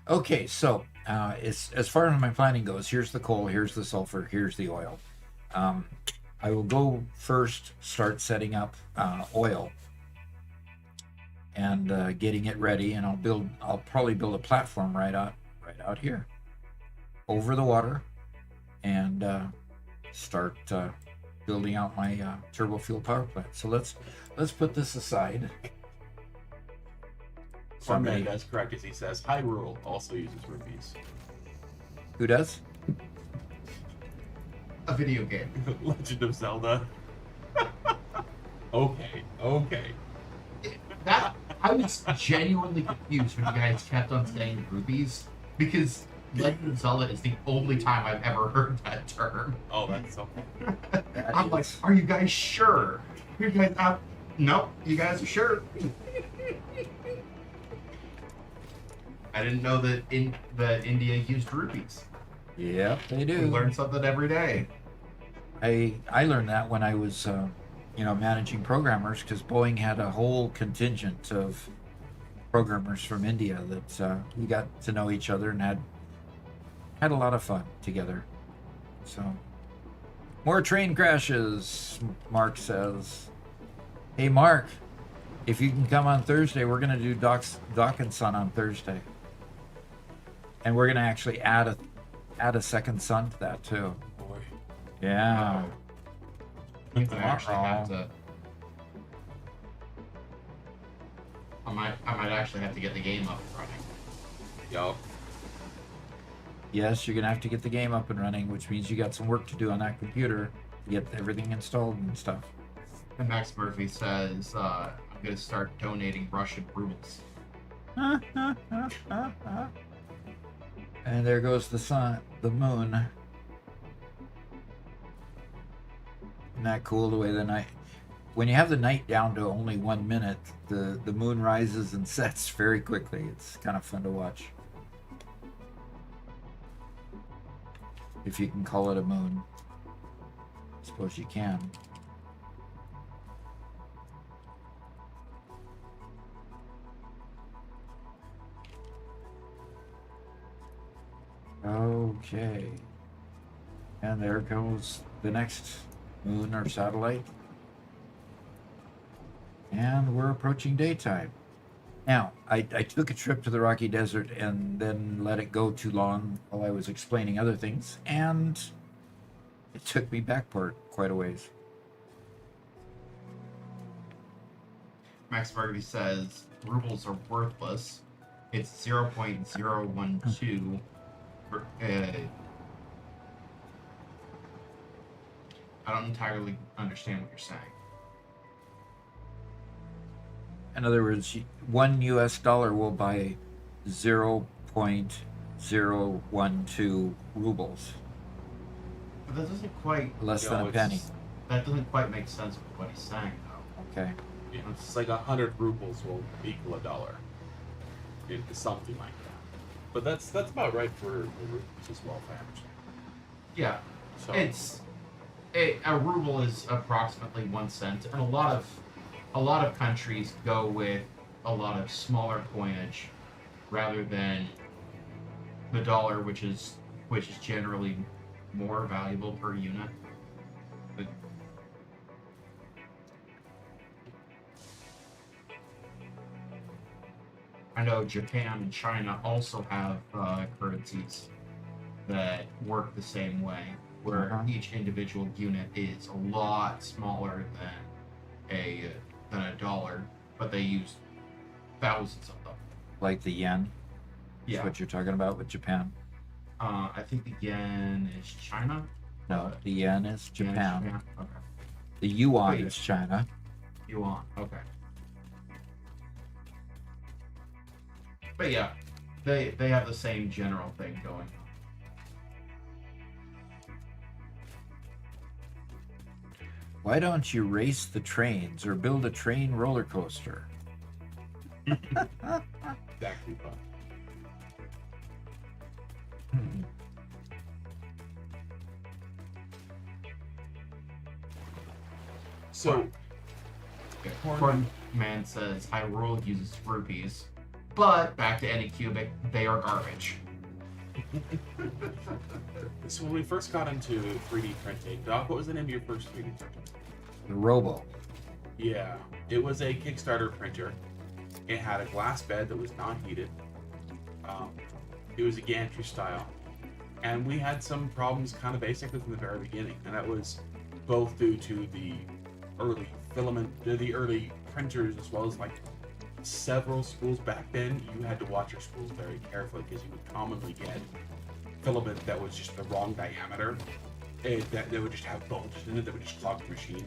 Okay, so as far as my planning goes, here's the coal, here's the sulfur, here's the oil. I will go first, start setting up oil and getting it ready, and I'll probably build a platform right out here over the water, and start building out my turbo fuel power plant. So let's put this aside. Somebody that's correct as he says. Hyrule also uses rupees. Who does? A video game. Legend of Zelda. Okay. That I was genuinely confused when you guys kept on saying rupees, because Legend of Zelda is the only time I've ever heard that term. Oh, that's so funny. I'm like, are you guys sure? You guys nope, you guys are sure. I didn't know that India used rupees. Yeah, they do. We learn something every day. I learned that when I was managing programmers, because Boeing had a whole contingent of programmers from India that we got to know each other and had a lot of fun together. So more train crashes, Mark says. Hey Mark, if you can come on Thursday, we're gonna do Doc and Son on Thursday, and we're gonna actually add a second son to that too. Boy. Yeah. I actually have to. I might actually have to get the game up and running. Yup. Yes, you're gonna have to get the game up and running, which means you got some work to do on that computer to get everything installed and stuff. And Max Murphy says, I'm going to start donating Russian rubles. And there goes the sun, the moon. Isn't that cool, the way the night... When you have the night down to only 1 minute, the moon rises and sets very quickly. It's kind of fun to watch. If you can call it a moon. I suppose you can. Okay. And there goes the next moon or satellite. And we're approaching daytime. Now, I took a trip to the Rocky Desert and then let it go too long while I was explaining other things, and it took me back quite a ways. Max Murphy says, rubles are worthless. It's 0.012. I don't entirely understand what you're saying. In other words, $1 US will buy 0.012 rubles. But that doesn't quite... Less than a penny. That doesn't quite make sense with what he's saying, though. Okay. Yeah, it's like 100 rubles will equal $1. It's something like that. But that's about right for rupees as well, if I understand. Yeah. So A ruble is approximately 1 cent, and a lot of countries go with a lot of smaller coinage rather than the dollar, which is generally more valuable per unit. I know Japan and China also have currencies that work the same way, where Uh-huh. each individual unit is a lot smaller than a dollar, but they use thousands of them. Like the yen. Is Yeah. what you're talking about with Japan. I think the yen is China. No, the yen is Yen is Japan. Okay. The yuan Wait. is China. Yuan. Okay. But yeah, they have the same general thing going on. Why don't you race the trains or build a train roller coaster? Exactly fun. Hmm. So, Corn Man says Hyrule uses rupees, but back to Anycubic, they are garbage. so when we first got into 3D printing, Doc, what was the name of your first 3D printer? The Robo. Yeah, it was a Kickstarter printer. It had a glass bed that was not heated. It was a gantry style. And we had some problems kind of basically from the very beginning. And that was both due to the early the early printers, as well as like several spools back then. You had to watch your spools very carefully because you would commonly get filament that was just the wrong diameter. That would just have bulges in it that would just clog the machine.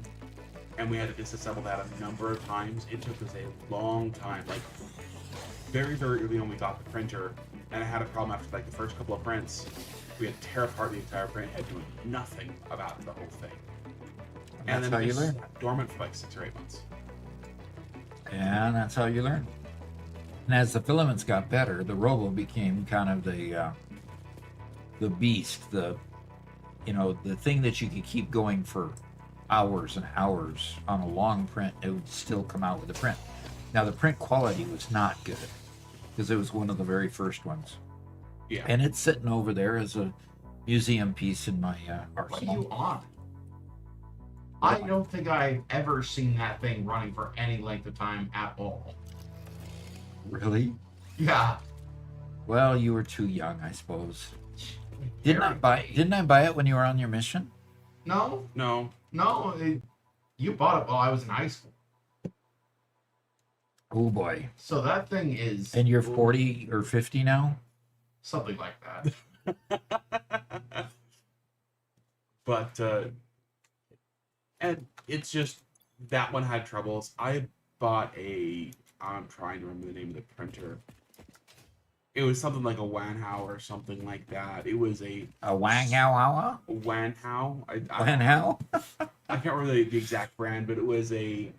And we had to disassemble that a number of times. It took us a long time. Like very, very early on, we got the printer, and I had a problem after like the first couple of prints. We had to tear apart the entire print, had doing nothing about the whole thing. And That's then how it you just learn. sat dormant for like 6 or 8 months. And that's how you learn. And as the filaments got better, the Robo became kind of the beast, the thing that you could keep going for hours and hours on a long print. It would still come out with a print. Now the print quality was not good because it was one of the very first ones, Yeah. and it's sitting over there as a museum piece in my What are arsenal. you on? I don't think I've ever seen that thing running for any length of time at all. Really? Yeah. Well, you were too young, I suppose. Didn't I buy it when you were on your mission? No, No. you bought it while I was in high school. Oh boy. So that thing is And you're 40 or 50 now? something like that. But and it's just that one had troubles. I bought I'm trying to remember the name of the printer. It was something like a Wanhao or something like that. It was a Wang Hao Wanhao. Hao? I can't remember the exact brand, but it was a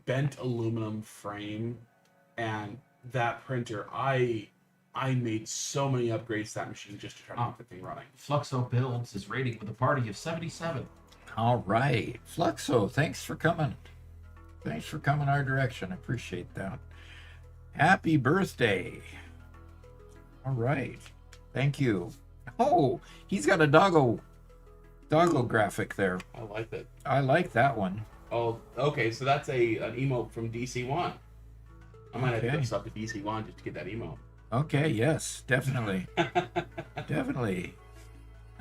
bent aluminum frame, and that printer, I made so many upgrades to that machine just to try to get the thing running. Fluxo Builds is rating with a party of 77. All right. Fluxo, thanks for coming. Thanks for coming our direction. I appreciate that. Happy birthday. All right. Thank you. Oh, he's got a doggo graphic there. I like that. I like that one. Oh, okay. So that's an emote from DC1. I might have to Okay. go sub to DC1 just to get that emote. Okay, yes, definitely. Definitely.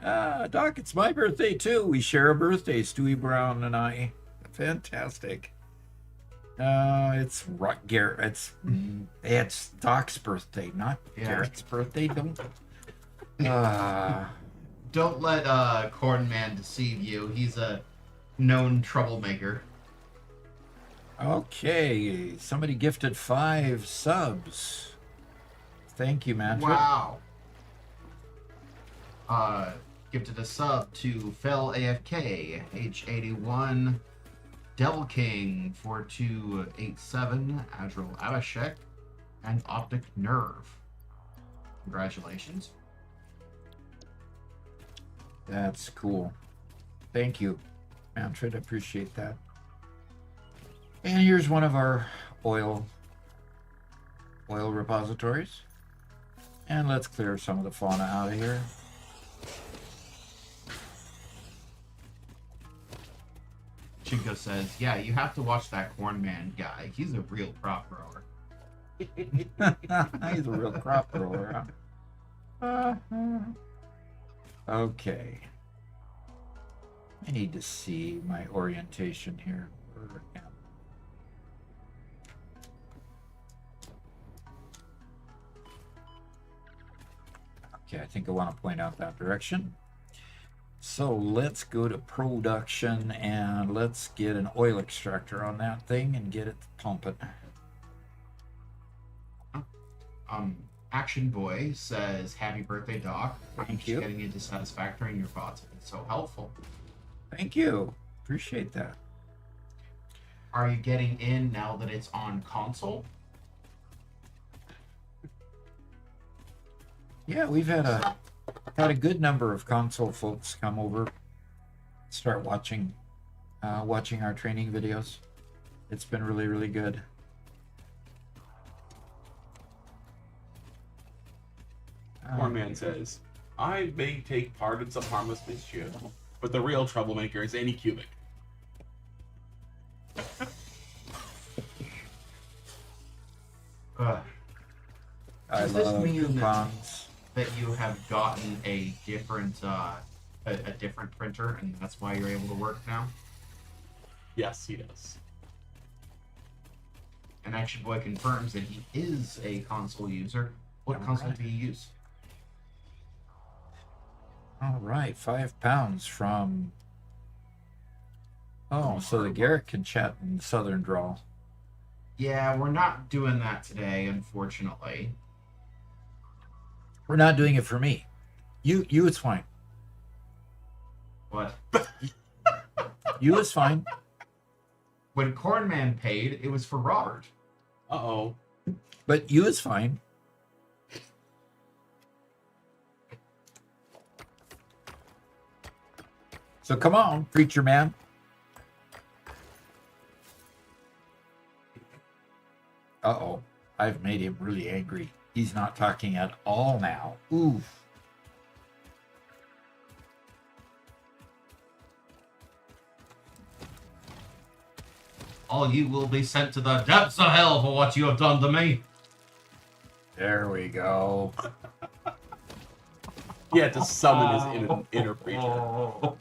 Doc, it's my birthday too. We share a birthday, Stewie Brown and I. Fantastic. It's Garrett. It's Doc's birthday, not Yeah. Garrett's birthday. Don't. Don't let Corn Man deceive you. He's a known troublemaker. Okay, somebody gifted 5 subs. Thank you, man. Wow. Gifted a sub to Fell AFK, H81, Devil King 4287, Adral Abhishek, and Optic Nerve. Congratulations. That's cool. Thank you, Manfred. I appreciate that. And here's one of our oil repositories. And let's clear some of the fauna out of here. Chinko says, yeah, you have to watch that Corn Man guy. He's a real prop grower. He's a real crop grower, huh? Okay. I need to see my orientation here. Where am Okay, I think I want to point out that direction. So let's go to production and let's get an oil extractor on that thing and get it pumping. Action Boy says, "Happy birthday, Doc. Thank I'm just you. getting into Satisfactory and your thoughts have been so helpful. Thank you. Appreciate that. Are you getting in now that it's on console?" Yeah, we've had a good number of console folks come over, start watching our training videos. It's been really, really good. Cornman says, I may take part in some harmless mischief, but the real troublemaker is any cubic. Ugh. I Does this love mean coupons. that you have gotten a different a different printer and that's why you're able to work now? Yes, he does. And Action Boy confirms that he is a console user. What console Alright. do you use? All right, 5 pounds from. Oh, so the Garrett can chat in Southern drawl. Yeah, we're not doing that today, unfortunately. We're not doing it for me. You it's fine. But You is fine. when Cornman paid, it was for Robert. Uh-oh. But you is fine. So come on, preacher man. Uh-oh. I've made him really angry. He's not talking at all now. Oof. All you will be sent to the depths of hell for what you have done to me. There we go. He had to summon his inner preacher.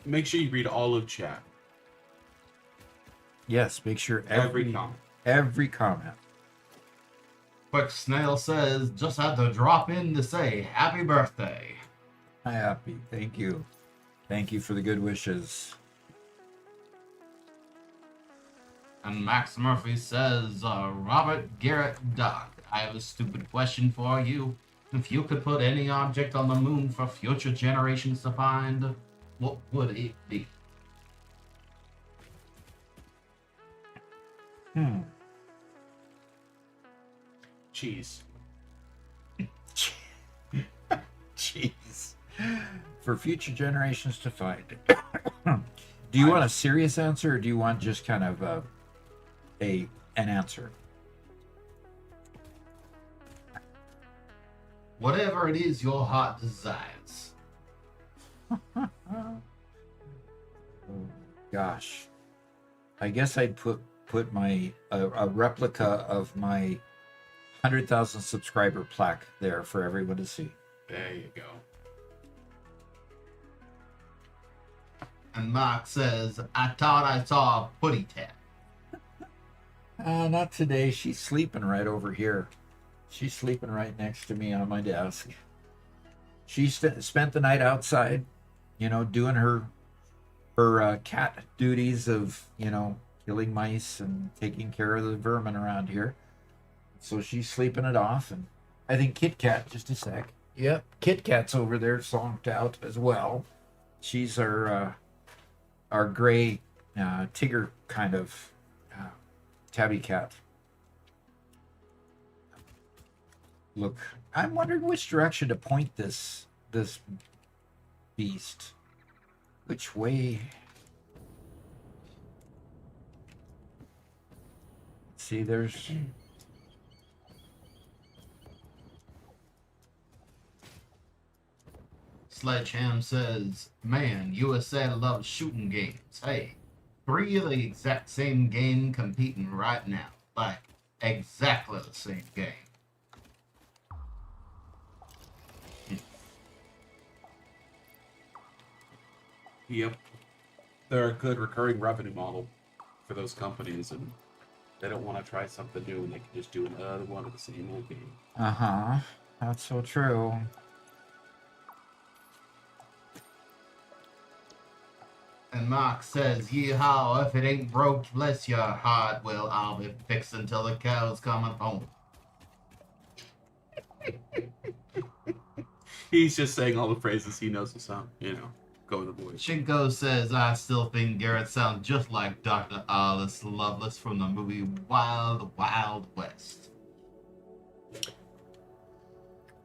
Make sure you read all of chat. Yes, make sure Every comment. every comment. Quick Snail says, just had to drop in to say happy birthday. Happy. Thank you. Thank you for the good wishes. And Max Murphy says, Robert Garrett Doc, I have a stupid question for you. If you could put any object on the moon for future generations to find, what would it be? Cheese. Jeez. For future generations to find. Do you want a serious answer or do you want just kind of an answer? Whatever it is your heart desires. Gosh. I guess I'd put my a replica of my 100,000 subscriber plaque there for everyone to see. There you go. And Mark says, I thought I saw a putty tap. Not today. She's sleeping right over here. She's sleeping right next to me on my desk. She spent the night outside, doing her cat duties of, killing mice and taking care of the vermin around here. So she's sleeping it off. And I think Kit Kat, just a sec. Yep, Kit Kat's over there zonked out as well. She's our gray Tigger kind of tabby cat. Look, I'm wondering which direction to point this beast. Which way? See, there's... Sledgeham says, man, USA loves shooting games. Hey, 3 of the exact same game competing right now. Like, exactly the same game. Yep. They're a good recurring revenue model for those companies, and they don't want to try something new, and they can just do another one of the same old game. Uh-huh. That's so true. And Mark says, yeehaw, if it ain't broke, bless your heart. Well, I'll be fixing till the cows coming home. He's just saying all the phrases he knows the song, go with the voice. Shinko says, I still think Garrett sounds just like Dr. Alice Lovelace from the movie Wild Wild West.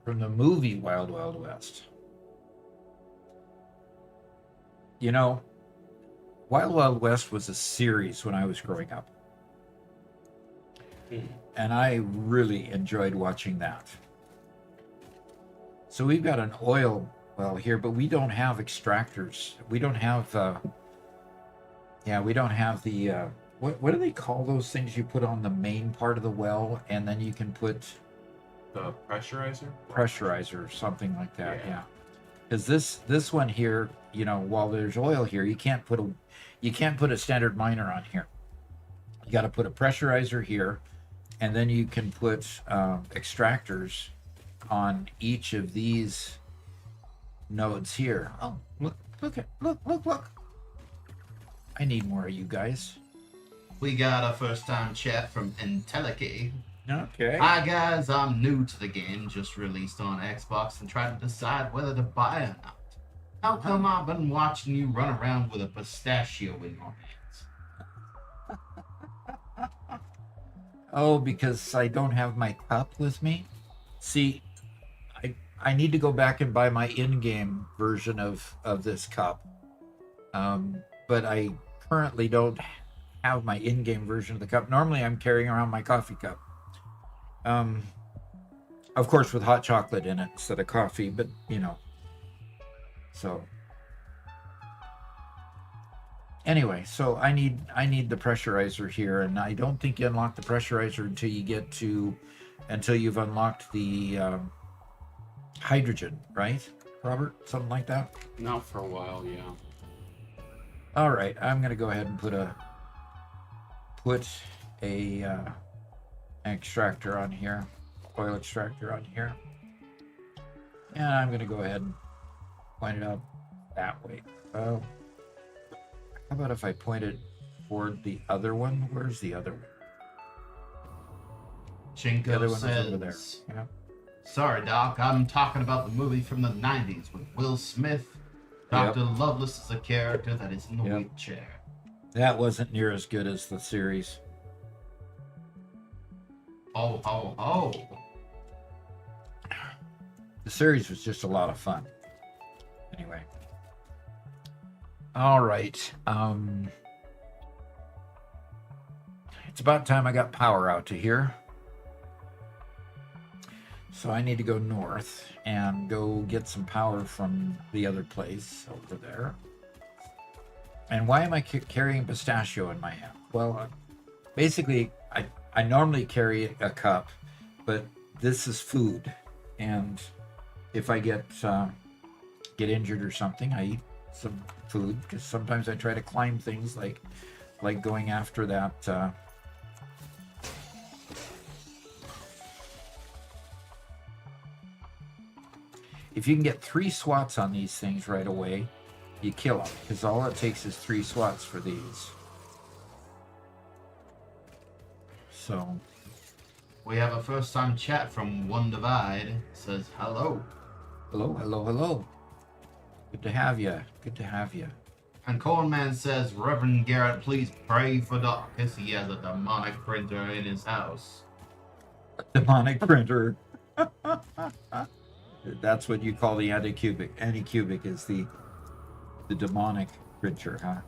From the movie Wild Wild West. You know, Wild Wild West was a series when I was growing up. And I really enjoyed watching that. So we've got an oil well here, but we don't have extractors. We don't have we don't have the what do they call those things you put on the main part of the well, and then you can put The pressurizer? pressurizer or something like that. Yeah. Because this one here, while there's oil here, you can't put a standard miner on here. You got to put a pressurizer here, and then you can put extractors on each of these nodes here. Oh, look. I need more of you guys. We got a first time chat from Intellica. Okay. Hi guys, I'm new to the game, just released on Xbox and trying to decide whether to buy or not. How come I've been watching you run around with a pistachio in your hands? Oh, because I don't have my cup with me? See, I need to go back and buy my in-game version of this cup. But I currently don't have my in-game version of the cup. Normally I'm carrying around my coffee cup. Of course with hot chocolate in it instead of coffee, but so anyway, so I need the pressurizer here, and I don't think you unlock the pressurizer until you've unlocked the hydrogen, right, Robert? Something like that? Not for a while, yeah. All right, I'm gonna go ahead and put a extractor on here, oil extractor on here, and I'm gonna go ahead and point it out that way. How about if I point it toward the other one? Where's the other one? Shinko The other one says, is over there. Yeah. Sorry, Doc, I'm talking about the movie from the 90s with Will Smith. Dr. Lovelace is a character that is in the wheelchair. That wasn't near as good as the series. Oh. The series was just a lot of fun. Anyway. All right. It's about time I got power out to here. So I need to go north and go get some power from the other place over there. And why am I carrying pistachio in my hand? Well, basically, I normally carry a cup, but this is food. And if I get injured or something, I eat some food, because sometimes I try to climb things like going after that if you can get 3 swats on these things right away, you kill them, because all it takes is 3 swats for these. So We have a first time chat from One Divide. It says hello. hello. Good to have you. And Cornman says, Reverend Garrett, please pray for Doc, because he has a demonic printer in his house. Demonic printer. That's what you call the anti-cubic. Anti-cubic is the demonic printer, huh?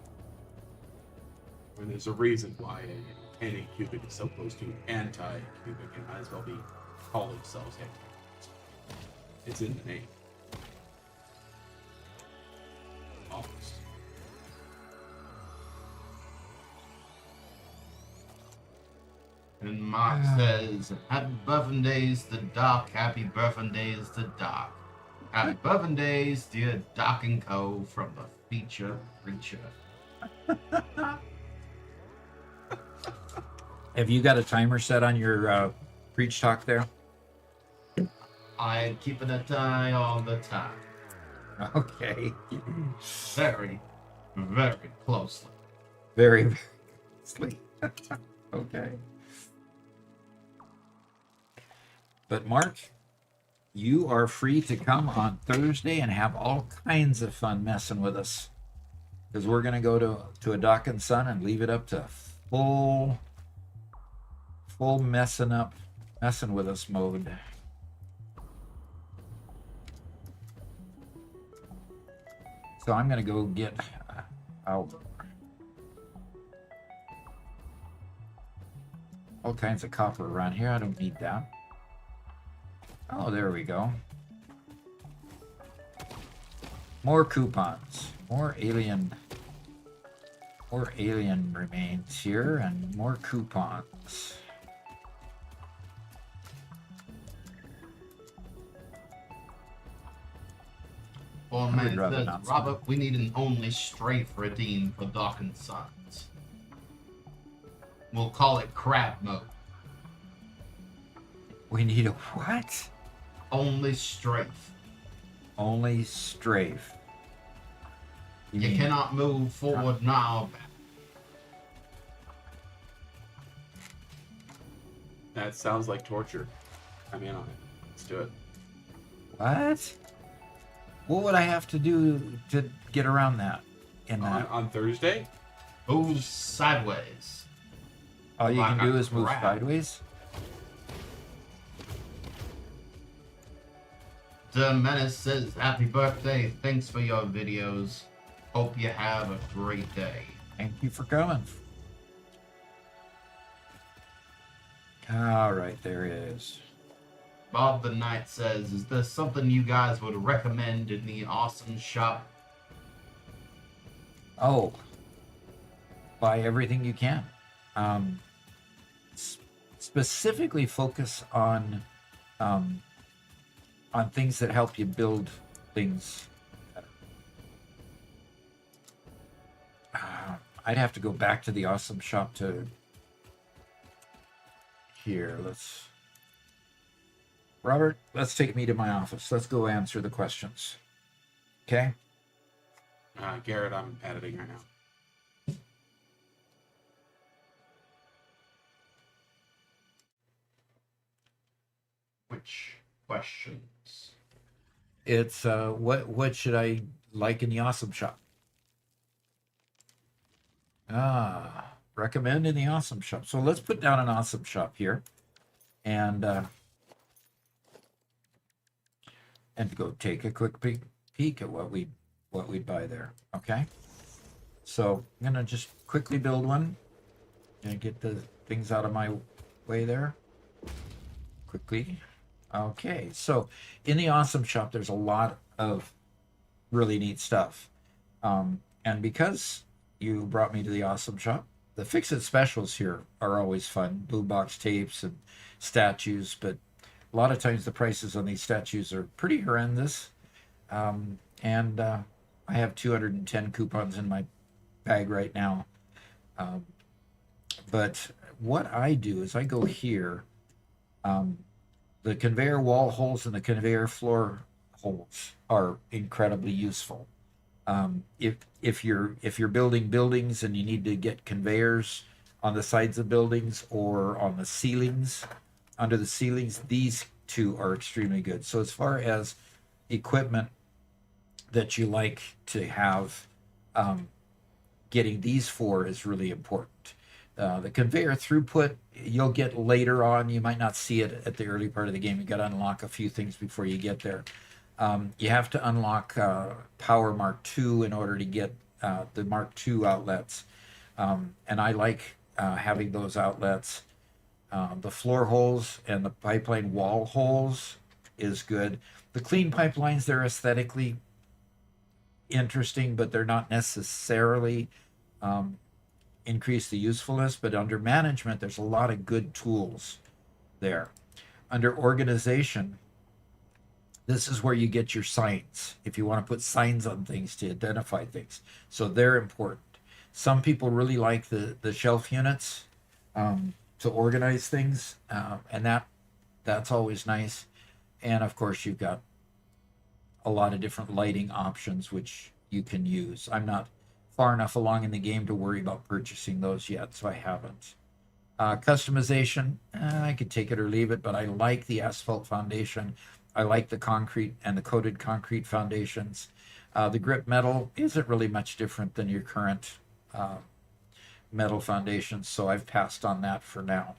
And there's a reason why anti-cubic is so close to anti-cubic. It might as well be call themselves anti-cubic. It's in the name. Almost. And Mark says, happy birthdays to Doc, happy birthdays to Doc. Happy birthdays, dear Doc and Co. from the feature preacher. Have you got a timer set on your preach talk there? I'm keeping an eye on the time. Okay. Very, very closely. Very, very closely. Okay. But Mark, you are free to come on Thursday and have all kinds of fun messing with us. Because we're going to go to a Doc and Son and leave it up to full messing with us mode. So I'm going to go get out all kinds of copper around here. I don't need that. Oh, there we go. More coupons. More alien remains here, and more coupons. Well, I would man rather says, not Robert, we need an only strafe redeemed for Doc and Sons. We'll call it crab mode. We need a what? Only strafe. Only strafe. You mean- cannot move forward now. That sounds like torture. I'm in on it. Let's do it. What? What would I have to do to get around that? In that, On Thursday? Move sideways. all you like can a do is move crab. sideways. The Menace says, happy birthday. Thanks for your videos. Hope you have a great day. Thank you for coming. All right, there it is. Bob the Knight says, is there something you guys would recommend in the awesome shop? Oh, buy everything you can. Specifically focus on things that help you build things better. I'd have to go back to the awesome shop to here. Robert, let's take me to my office. Let's go answer the questions. Okay? Garrett, I'm editing right now. Which questions? It's what should I like in the awesome shop? Recommend in the awesome shop. So let's put down an awesome shop here and go take a quick peek at what we'd buy there. Okay. So I'm gonna just quickly build one and get the things out of my way there quickly. Okay, so in the awesome shop there's a lot of really neat stuff, and because you brought me to the awesome shop, the fix-it specials here are always fun. Boombox tapes and statues, but a lot of times the prices on these statues are pretty horrendous. And I have 210 coupons in my bag right now. But what I do is I go here. The conveyor wall holes and the conveyor floor holes are incredibly useful. If you're building buildings and you need to get conveyors on the sides of buildings or on the ceilings, under the ceilings, these two are extremely good. So as far as equipment that you like to have, getting these for is really important. The conveyor throughput you'll get later on. You might not see it at the early part of the game. You got to unlock a few things before you get there. You have to unlock Power Mark II in order to get the Mark II outlets. And I like having those outlets. The floor holes and the pipeline wall holes is good. The clean pipelines, they're aesthetically interesting, but they're not necessarily increase the usefulness, but under management, there's a lot of good tools there. Under organization, this is where you get your signs. If you want to put signs on things to identify things. So they're important. Some people really like the shelf units to organize things, and that's always nice. And of course, you've got a lot of different lighting options which you can use. I'm not far enough along in the game to worry about purchasing those yet, so I haven't. Customization, I could take it or leave it, but I like the asphalt foundation. I like the concrete and the coated concrete foundations. The grip metal isn't really much different than your current metal foundations, so I've passed on that for now.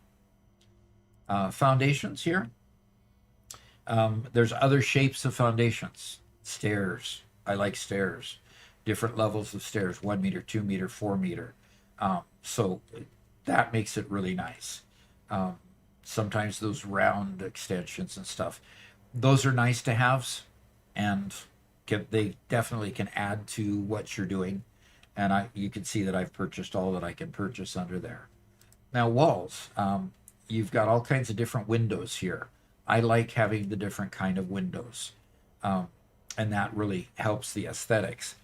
Foundations here. There's other shapes of foundations. Stairs. I like stairs. Different levels of stairs. 1 meter, 2 meter, 4 meter. So that makes it really nice. Sometimes those round extensions and stuff. Those are nice to haves, and they definitely can add to what you're doing. And you can see that I've purchased all that I can purchase under there. Now walls. You've got all kinds of different windows here. I like having the different kind of windows, and that really helps the aesthetics.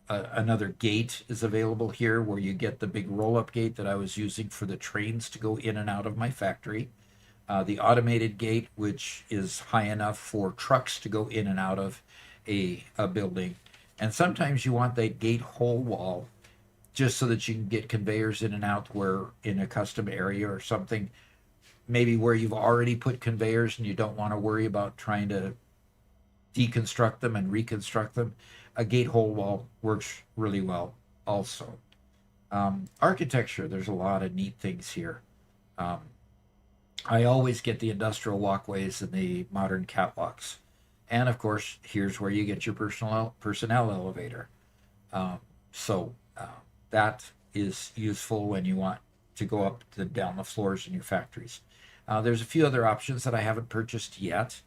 Another gate is available here where you get the big roll-up gate that I was using for the trains to go in and out of my factory. The automated gate, which is high enough for trucks to go in and out of a building. And sometimes you want that gate hole wall just so that you can get conveyors in and out where in a custom area or something, maybe where you've already put conveyors and you don't want to worry about trying to deconstruct them and reconstruct them. A gate hole wall works really well also. Architecture, there's a lot of neat things here. I always get the industrial walkways and the modern catwalks. And of course, here's where you get your personnel elevator. That is useful when you want to go up and down the floors in your factories. There's a few other options that I haven't purchased yet.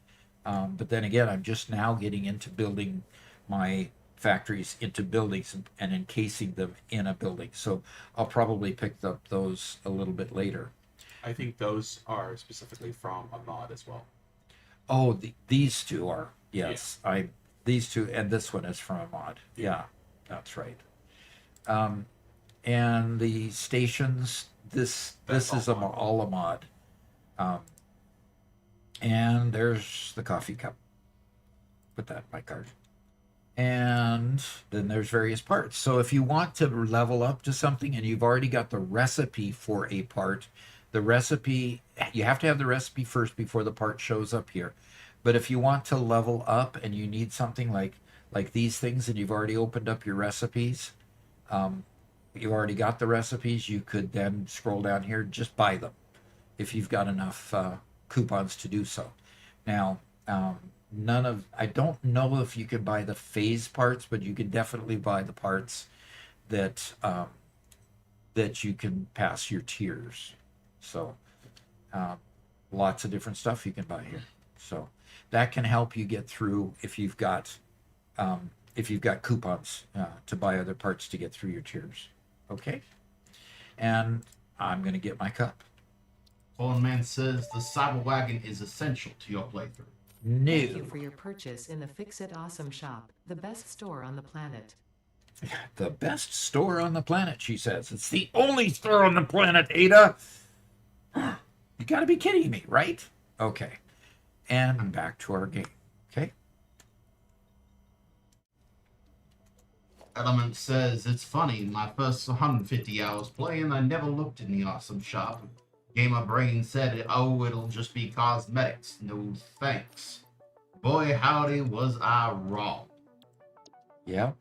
But then again, I'm just now getting into building my factories into buildings and encasing them in a building. So I'll probably pick up those a little bit later. I think those are specifically from a mod as well. Oh, these two are, yes. Yeah. These two, and this one is from a mod. Yeah, that's right. And the stations, this is all a mod. And there's the coffee cup. Put that in my cart. And then there's various parts. So if you want to level up to something and you've already got the recipe for a part, the recipe, you have to have the recipe first before the part shows up here. But if you want to level up and you need something like these things and you've already opened up your recipes, you've already got the recipes, you could then scroll down here, just buy them if you've got enough coupons to do so. Now, I don't know if you can buy the phase parts, but you can definitely buy the parts that you can pass your tiers. So lots of different stuff you can buy here. So that can help you get through if you've got coupons to buy other parts to get through your tiers. Okay, and I'm going to get my cup. Fallen Man says the Cyber Wagon is essential to your playthrough. No. Thank you for your purchase in the Fix It Awesome shop, the best store on the planet. The best store on the planet, she says. It's the only store on the planet, Ada. You gotta be kidding me, right? Okay. And back to our game. Okay. Element says, it's funny, my first 150 hours playing, I never looked in the awesome shop. Gamer Brain said, oh, it'll just be cosmetics. No thanks. Boy, howdy, was I wrong. Yeah.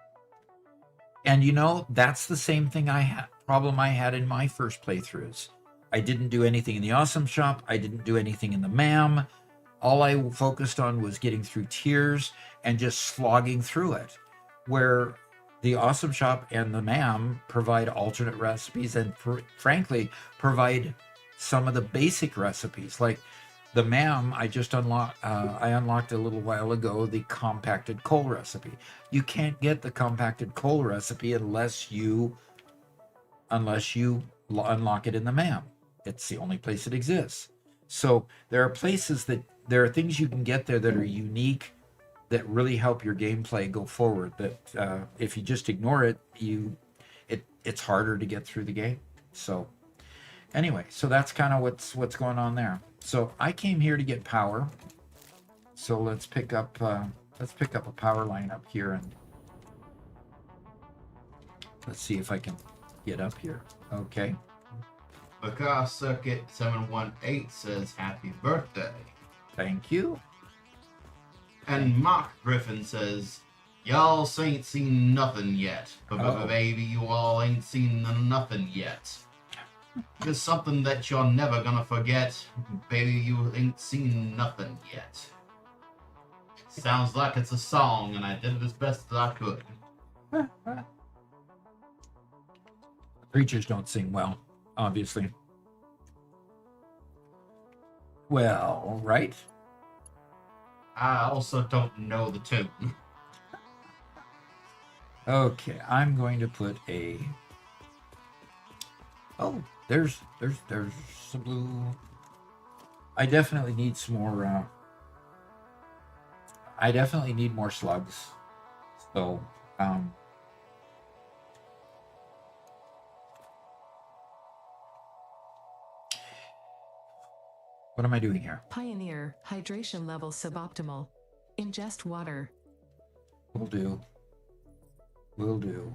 And you know, that's the same thing problem I had in my first playthroughs. I didn't do anything in the awesome shop. I didn't do anything in the MAM. All I focused on was getting through tiers and just slogging through it. Where the awesome shop and the MAM provide alternate recipes and frankly provide some of the basic recipes. Like the MAM, I unlocked a little while ago the compacted coal recipe. You can't get the compacted coal recipe unless you unless you unlock it in the map. It's the only place it exists. So there are things you can get there that are unique, that really help your gameplay go forward. That if you just ignore it, it's harder to get through the game. So anyway, so that's kind of what's going on there. So I came here to get power. So let's pick up a power line up here, and let's see if I can get up here. Okay. The Car Circuit 718 says happy birthday. Thank you. And Mark Griffin says, y'all ain't seen nothing yet. Uh-oh. Baby, you all ain't seen nothing yet. There's something that you're never gonna forget. Baby, you ain't seen nothing yet. Sounds like it's a song, and I did it as best as I could. Preachers don't sing well, obviously. Well, right? I also don't know the tune. Okay, I'm going to put a... Oh, there's some blue... I definitely need some more... I definitely need more slugs. So, what am I doing here? Pioneer, hydration level suboptimal. Ingest water. Will do. Will do.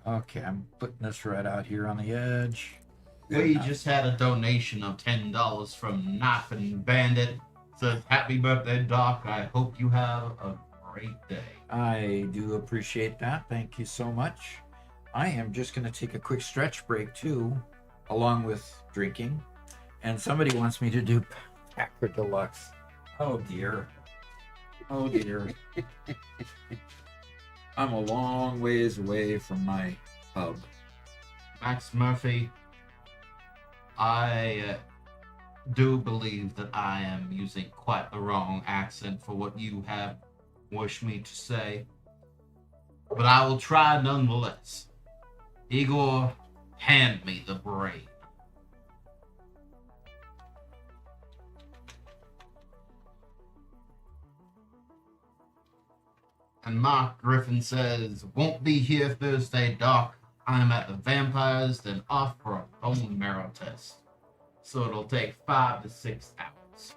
Okay, I'm putting this right out here on the edge. We just had a donation of $10 from Knife and Bandit. Says, happy birthday, Doc. I hope you have a great day. I do appreciate that. Thank you so much. I am just going to take a quick stretch break too, along with drinking. And somebody wants me to do Packer Deluxe. Oh dear. Oh dear. I'm a long ways away from my pub. Max Murphy, I do believe that I am using quite the wrong accent for what you have wished me to say, but I will try nonetheless. Igor, hand me the brain. And Mark Griffin says, won't be here Thursday, Doc. I'm at the Vampires, then off for a bone marrow test. So it'll take 5 to 6 hours.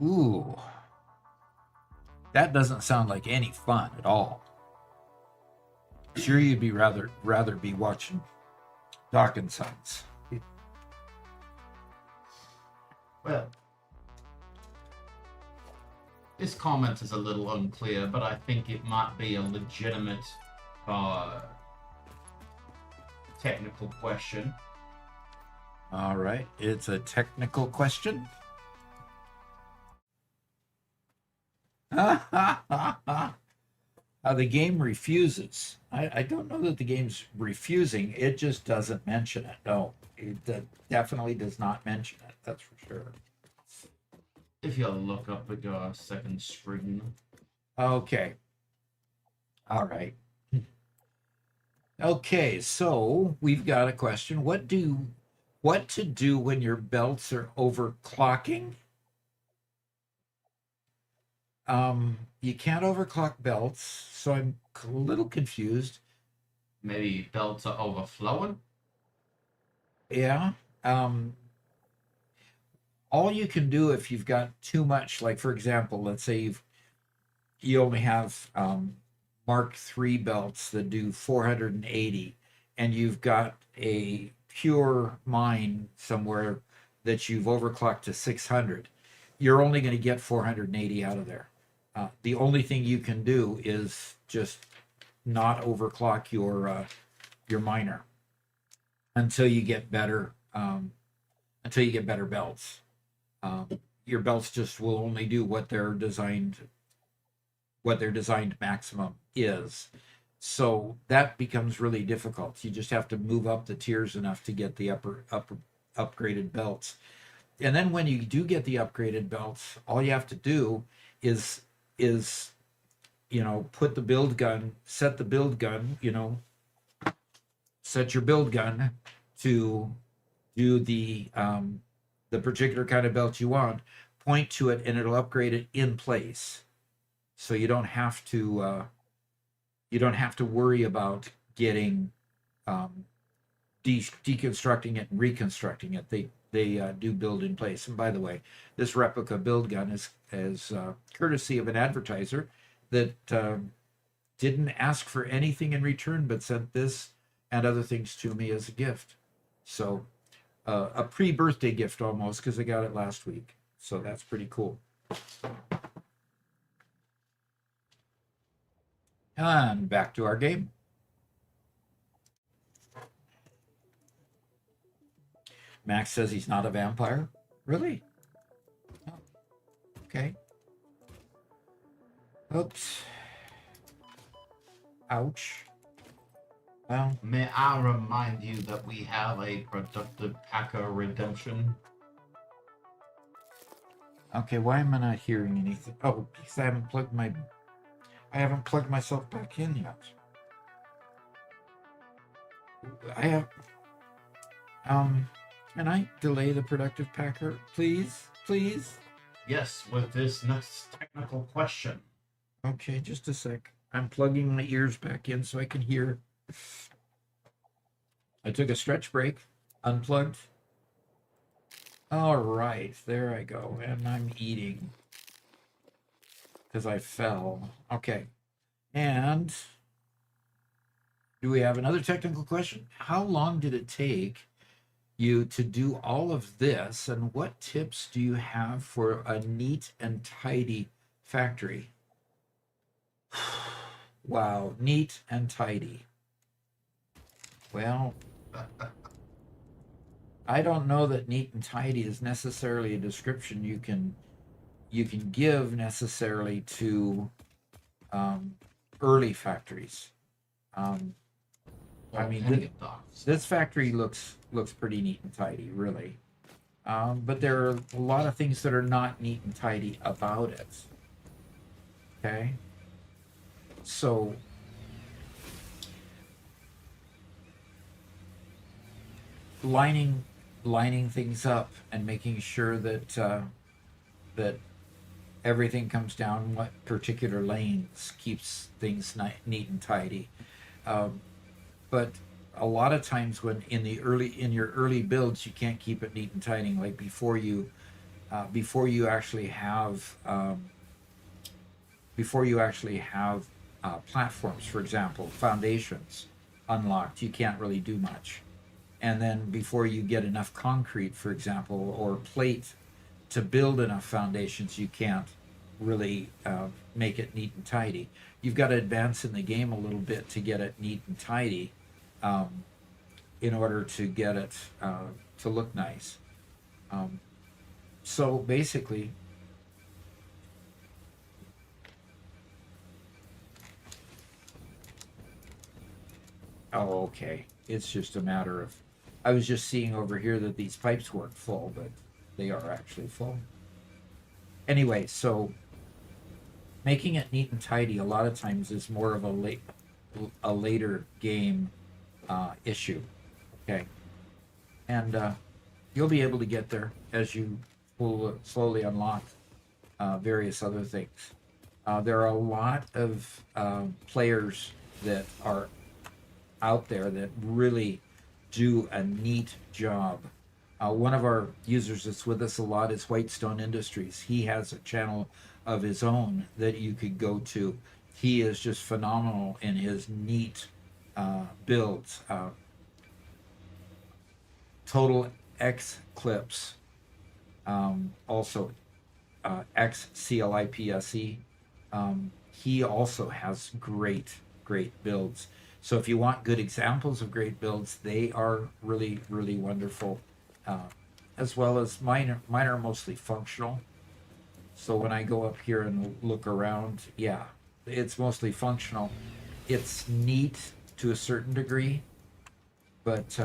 Ooh. That doesn't sound like any fun at all. Sure, you'd be rather be watching Doc and Sons. Well, this comment is a little unclear, but I think it might be a legitimate technical question. All right, it's a technical question. The game refuses. I don't know that the game's refusing. It just doesn't mention it. No, it definitely does not mention it. That's for sure. If you'll look up at your second screen. Okay. All right. Okay, so we've got a question. What to do when your belts are overclocking? You can't overclock belts, so I'm a little confused. Maybe belts are overflowing? Yeah. All you can do if you've got too much, like for example, let's say you only have Mark III belts that do 480, and you've got a pure mine somewhere that you've overclocked to 600. You're only going to get 480 out of there. The only thing you can do is just not overclock your miner until you get better belts. Your belts just will only do what their designed maximum is. So that becomes really difficult. You just have to move up the tiers enough to get the upper upgraded belts. And then when you do get the upgraded belts, all you have to do is put the build gun, set the build gun, set your build gun to do the particular kind of belt you want, point to it, and it'll upgrade it in place. So you don't have to worry about getting deconstructing it and reconstructing it. They do build in place. And by the way, this replica build gun is courtesy of an advertiser that didn't ask for anything in return, but sent this and other things to me as a gift. So a pre-birthday gift almost, because I got it last week. So that's pretty cool. And back to our game. Max says he's not a vampire. Really? Oh, okay. Oops. Ouch. Well, May I remind you that we have a productive Packer redemption? okay, why am I not hearing anything? Oh, because I haven't plugged myself back in yet. I have can I delay the productive Packer, please? Please? Yes, with this next technical question. Okay, just a sec. I'm plugging my ears back in so I can hear. I took a stretch break, unplugged. All right, there I go. And I'm eating because I fell. Okay. And do we have another technical question? How long did it take you to do all of this? And what tips do you have for a neat and tidy factory? Wow, neat and tidy. Well, I don't know that neat and tidy is necessarily a description you can give necessarily to early factories. I mean, this factory looks pretty neat and tidy, really. But there are a lot of things that are not neat and tidy about it. Okay. So lining things up and making sure that that everything comes down what particular lanes keeps things neat and tidy. But a lot of times when in your early builds, you can't keep it neat and tidy. Like before you actually have platforms, for example, foundations unlocked, you can't really do much. And then before you get enough concrete, for example, or plate to build enough foundations, you can't really make it neat and tidy. You've got to advance in the game a little bit to get it neat and tidy in order to get it to look nice. So basically, oh, okay. It's just a matter of, I was just seeing over here that these pipes weren't full, but they are actually full. Anyway, so making it neat and tidy a lot of times is more of a later game issue. Okay. And you'll be able to get there as you will slowly unlock various other things. There are a lot of players that are out there that really do a neat job. One of our users that's with us a lot is Whitestone Industries. He has a channel of his own that you could go to. He is just phenomenal in his neat builds. Total X Clips, also XCLIPSE. He also has great builds. So if you want good examples of great builds, they are really, really wonderful. As well as mine are mostly functional. So when I go up here and look around, yeah, it's mostly functional. It's neat to a certain degree, but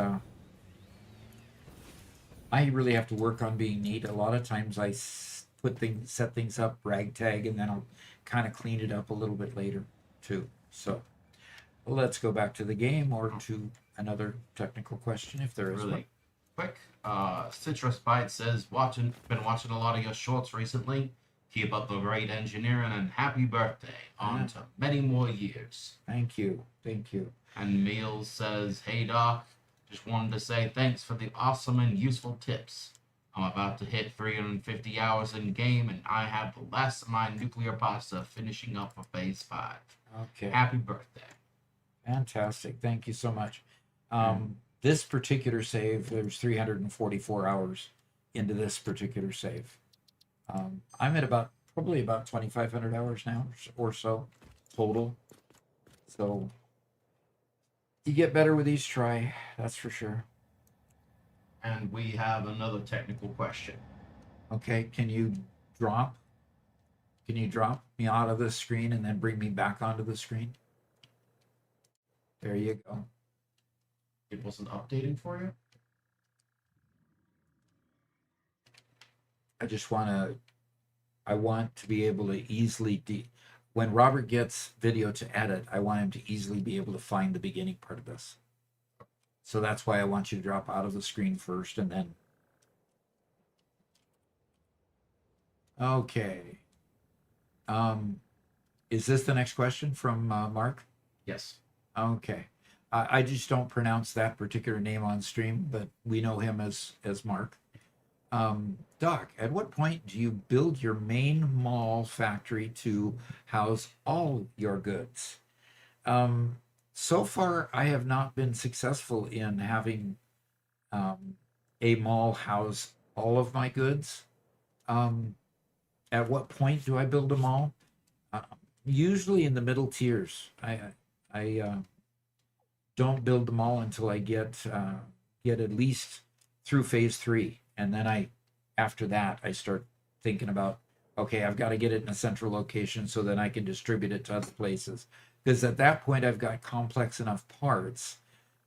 I really have to work on being neat. A lot of times I set things up ragtag, and then I'll kind of clean it up a little bit later too. So let's go back to the game or to another technical question if there is one. Really quick. Citrus Bite says, been watching a lot of your shorts recently. Keep up the great engineering and happy birthday. On to many more years. Thank you. Thank you. And Meals says, hey Doc, just wanted to say thanks for the awesome and useful tips. I'm about to hit 350 hours in game and I have the last of my nuclear pasta finishing up for phase 5. Okay. Happy birthday. Fantastic. Thank you so much. This particular save, there's 344 hours into this particular save. I'm at probably about 2,500 hours now or so total. So you get better with each try, that's for sure. And we have another technical question. Okay, can you drop me out of the screen and then bring me back onto the screen? There you go. It wasn't updating for you? I want to be able to easily when Robert gets video to edit, I want him to easily be able to find the beginning part of this. So that's why I want you to drop out of the screen first and then. Okay. Is this the next question from Mark? Yes. Okay. I just don't pronounce that particular name on stream, but we know him as Mark. Doc, at what point do you build your main mall factory to house all your goods? So far, I have not been successful in having a mall house all of my goods. At what point do I build a mall? Usually in the middle tiers. I don't build the mall until I get at least through phase 3, and then after that I start thinking about, okay, I've got to get it in a central location so then I can distribute it to other places. Because at that point I've got complex enough parts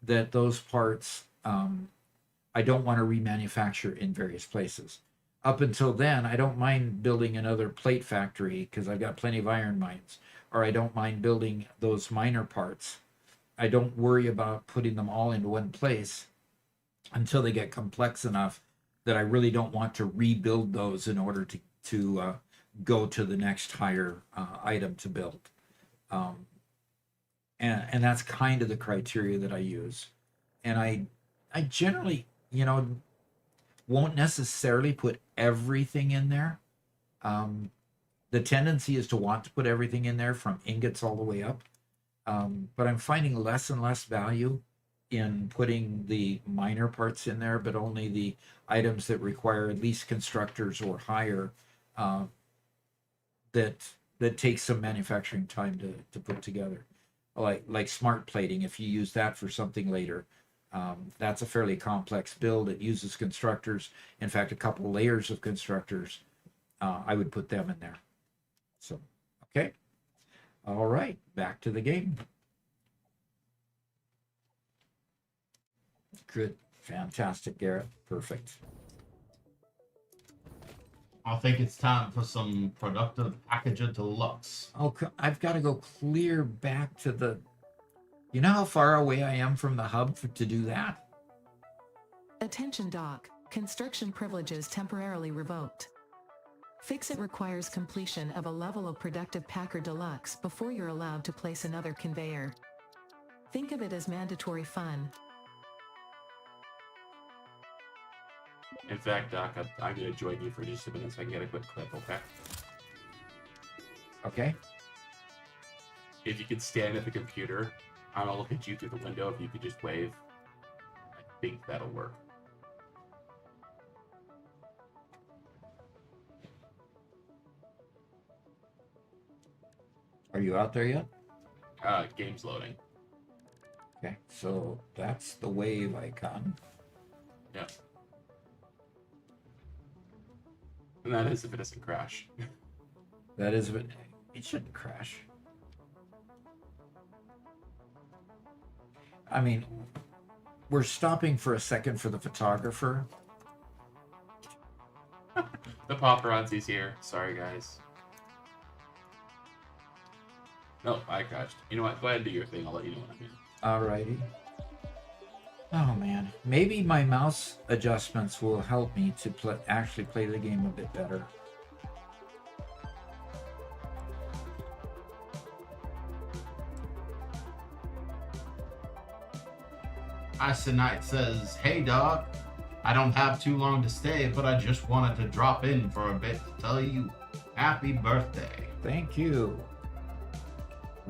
that those parts I don't want to remanufacture in various places. Up until then, I don't mind building another plate factory because I've got plenty of iron mines, or I don't mind building those minor parts. I don't worry about putting them all into one place until they get complex enough that I really don't want to rebuild those in order to go to the next higher item to build. And that's kind of the criteria that I use. And I generally, won't necessarily put everything in there. The tendency is to want to put everything in there from ingots all the way up. But I'm finding less and less value in putting the minor parts in there, but only the items that require at least constructors or higher that takes some manufacturing time to put together. Like smart plating, if you use that for something later, that's a fairly complex build. It uses constructors. In fact, a couple layers of constructors. I would put them in there. So, okay. All right, back to the game. Good. Fantastic, Garrett. Perfect. I think it's time for some productive packager deluxe. Okay, I've got to go clear back to the... You know how far away I am from the hub to do that? Attention Doc, construction privileges temporarily revoked. Fix-It requires completion of a level of Productive Packer Deluxe before you're allowed to place another conveyor. Think of it as mandatory fun. In fact, Doc, I'm going to join you for just a minute so I can get a quick clip, okay? Okay. If you could stand at the computer, I'm going to look at you through the window. If you could just wave, I think that'll work. Are you out there yet? Game's loading. Okay, so that's the wave icon. Yeah. And that is if it doesn't crash. That is, it shouldn't crash. I mean, we're stopping for a second for the photographer. The paparazzi's here. Sorry, guys. No, I crashed. You know what? Go ahead and do your thing. I'll let you know when I'm in. Alrighty. Oh man, maybe my mouse adjustments will help me to actually play the game a bit better. Icy Knight says, "Hey dog, I don't have too long to stay, but I just wanted to drop in for a bit to tell you happy birthday. Thank you.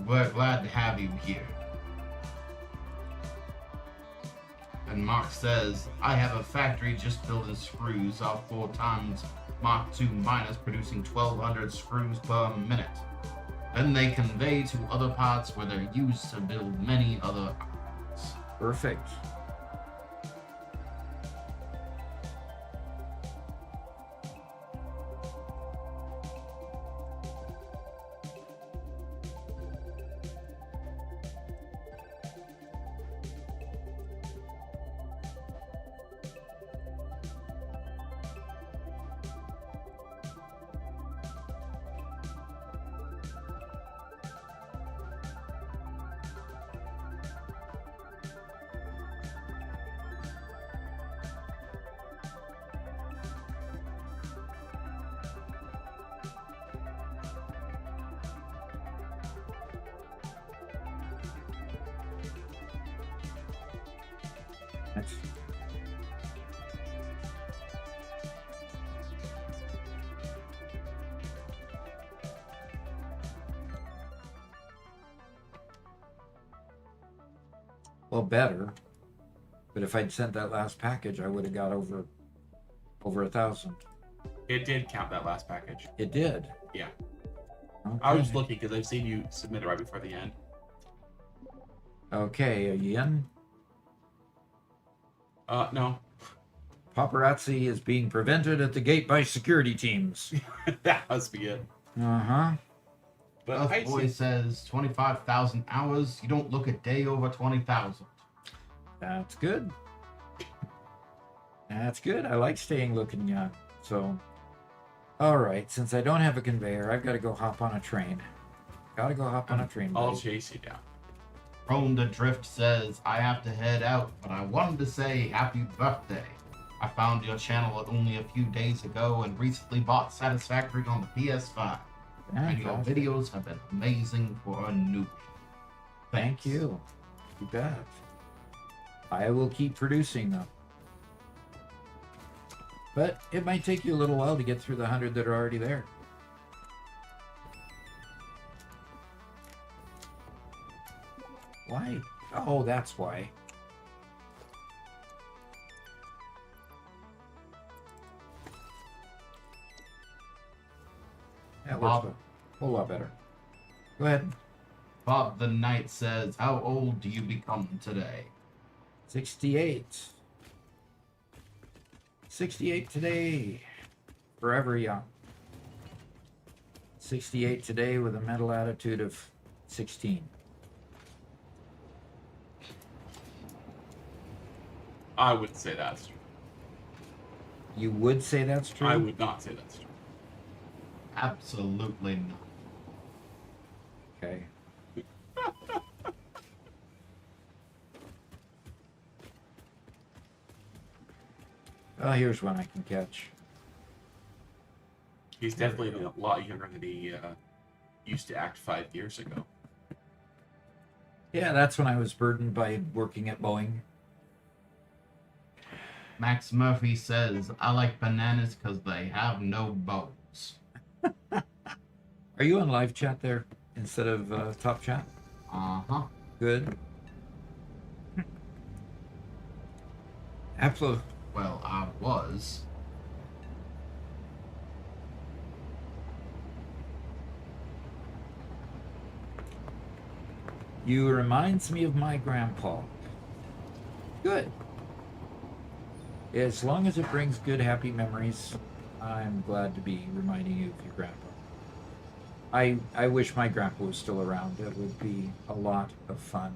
We're glad to have you here." And Mark says, "I have a factory just building screws off 4 times Mark II miners producing 1,200 screws per minute. Then they convey to other parts where they're used to build many other parts." Perfect. That's well, better. But if I'd sent that last package, I would have got over 1,000. It did count that last package. It did. Yeah. Okay. I was looking because I've seen you submit it right before the end. Okay, are you in? No. Paparazzi is being prevented at the gate by security teams. That must be it. Uh-huh. But Earth I Boy says 25,000 hours. You don't look a day over 20,000. That's good. That's good. I like staying looking young. So, all right. Since I don't have a conveyor, I've got to go hop on a train. Gotta go hop on a train. I'll buddy. chase you down. Prone to Drift says, "I have to head out, but I wanted to say happy birthday. I found your channel only a few days ago and recently bought Satisfactory on the PS5. And your Fantastic. videos have been amazing for a newbie. Thank you. You bet. I will keep producing them. But it might take you a little while to get through the 100 that are already there. Why? Oh, that's why. That works a whole lot better. Go ahead. Bob the Knight says, "How old do you become today?" 68. 68 today. Forever young. 68 today with a mental attitude of 16. I wouldn't say that's true. You would say that's true? I would not say that's true. Absolutely not. Okay. Well, here's one I can catch. He's definitely a lot younger than he used to act 5 years ago. Yeah, that's when I was burdened by working at Boeing. Max Murphy says, "I like bananas because they have no bones." Are you on live chat there instead of top chat? Uh-huh. Good. Absolutely. Well, I was. You reminds me of my grandpa. Good. As long as it brings good, happy memories, I'm glad to be reminding you of your grandpa. I wish my grandpa was still around. It would be a lot of fun.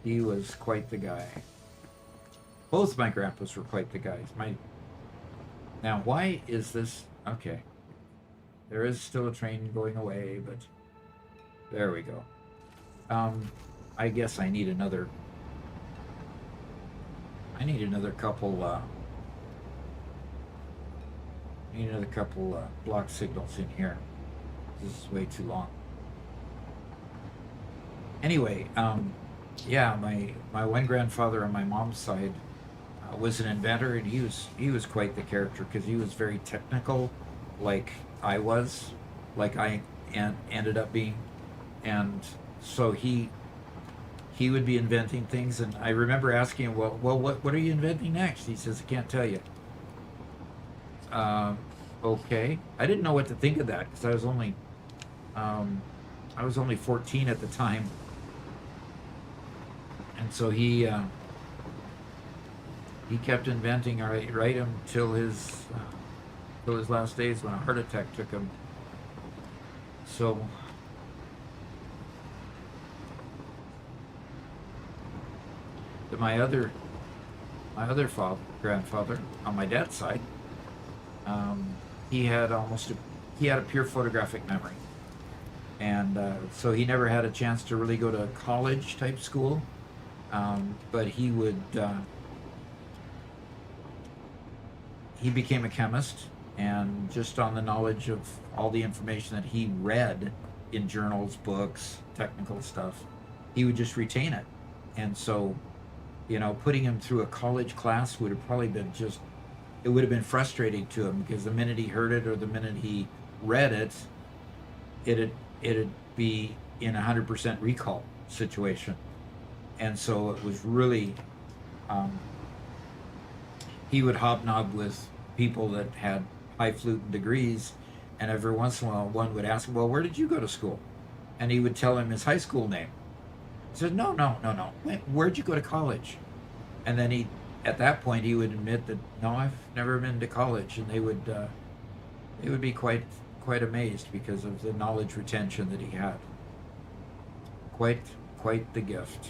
He was quite the guy. Both my grandpas were quite the guys. Now, why is this? Okay. There is still a train going away, but there we go. I guess I need another couple. Need another couple block signals in here. This is way too long. Anyway, yeah, my one grandfather on my mom's side was an inventor, and he was quite the character because he was very technical, like I was, like I ended up being, and so he would be inventing things, and I remember asking him, well, what are you inventing next? He says, I can't tell you. Okay. I didn't know what to think of that because I was only 14 at the time, and so he kept inventing right until his last days when a heart attack took him. So my other grandfather on my dad's side, he had a pure photographic memory, and so he never had a chance to really go to college type school, but he became a chemist, and just on the knowledge of all the information that he read in journals, books, technical stuff, he would just retain it. And so, putting him through a college class would have probably been it would have been frustrating to him, because the minute he heard it or the minute he read it, it'd be in 100% recall situation. And so it was really, he would hobnob with people that had highfalutin degrees, and every once in a while one would ask him, well, where did you go to school? And he would tell him his high school name. He said, no. Where'd you go to college? And then at that point he would admit that, no, I've never been to college. And they would be quite amazed because of the knowledge retention that he had. Quite the gift.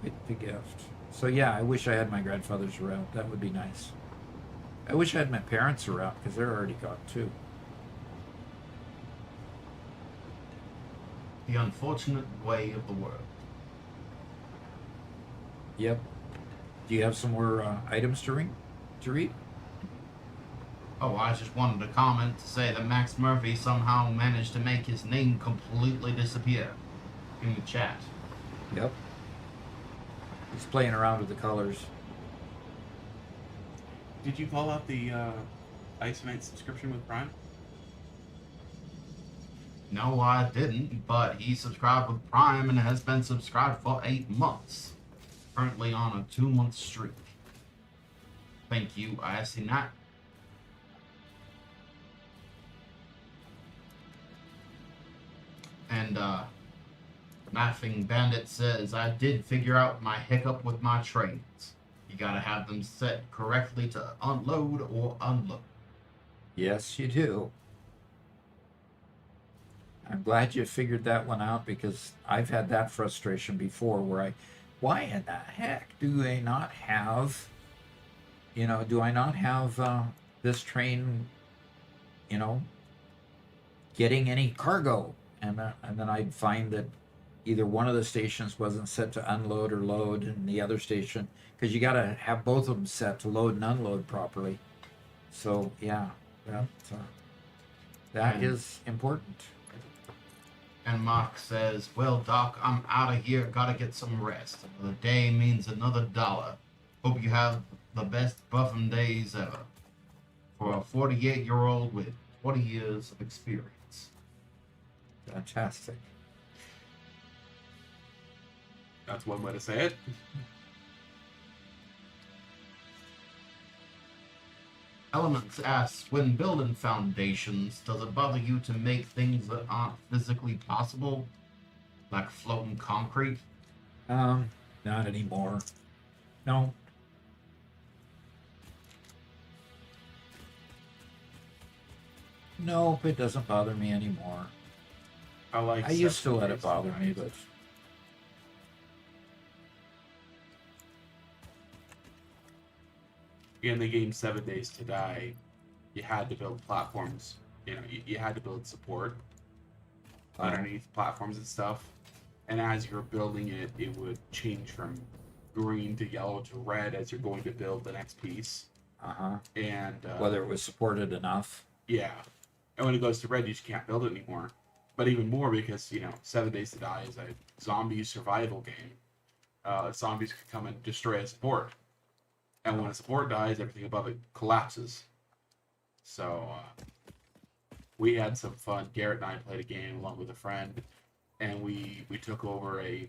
Quite the gift. So yeah, I wish I had my grandfathers around. That would be nice. I wish I had my parents around because they're already gone too. The unfortunate way of the world. Yep. Do you have some more items to read? Oh, I just wanted to comment to say that Max Murphy somehow managed to make his name completely disappear in the chat. Yep. He's playing around with the colors. Did you call out the Ice Knight subscription with Prime? No, I didn't, but he subscribed with Prime and has been subscribed for 8 months. Currently on a 2-month streak. Thank you, Icy Knight. And Laughing Bandit says, I did figure out my hiccup with my trains. You gotta have them set correctly to unload or unload. Yes, you do. I'm glad you figured that one out, because I've had that frustration before where why in the heck do I not have this train, getting any cargo? And then I'd find that either one of the stations wasn't set to unload or load, and the other station, because you got to have both of them set to load and unload properly. So yeah, that is important. And Mark says, well, Doc, I'm out of here. Gotta get some rest. Another day means another $1. Hope you have the best buffing days ever. For a 48-year-old with 20 years of experience. Fantastic. That's one way to say it. Elements asks, when building foundations, does it bother you to make things that aren't physically possible? Like floating concrete? Not anymore. No. Nope, it doesn't bother me anymore. I used to let it bother me, but in the game 7 Days to Die, you had to build platforms. You had to build support underneath platforms and stuff. And as you're building it, it would change from green to yellow to red as you're going to build the next piece. And whether it was supported enough. yeah, and when it goes to red, you just can't build it anymore. But even more because 7 Days to Die is a zombie survival game. Zombies could come and destroy a support, and when a support dies, everything above it collapses. So we had some fun. Garrett and I played a game along with a friend, and we took over a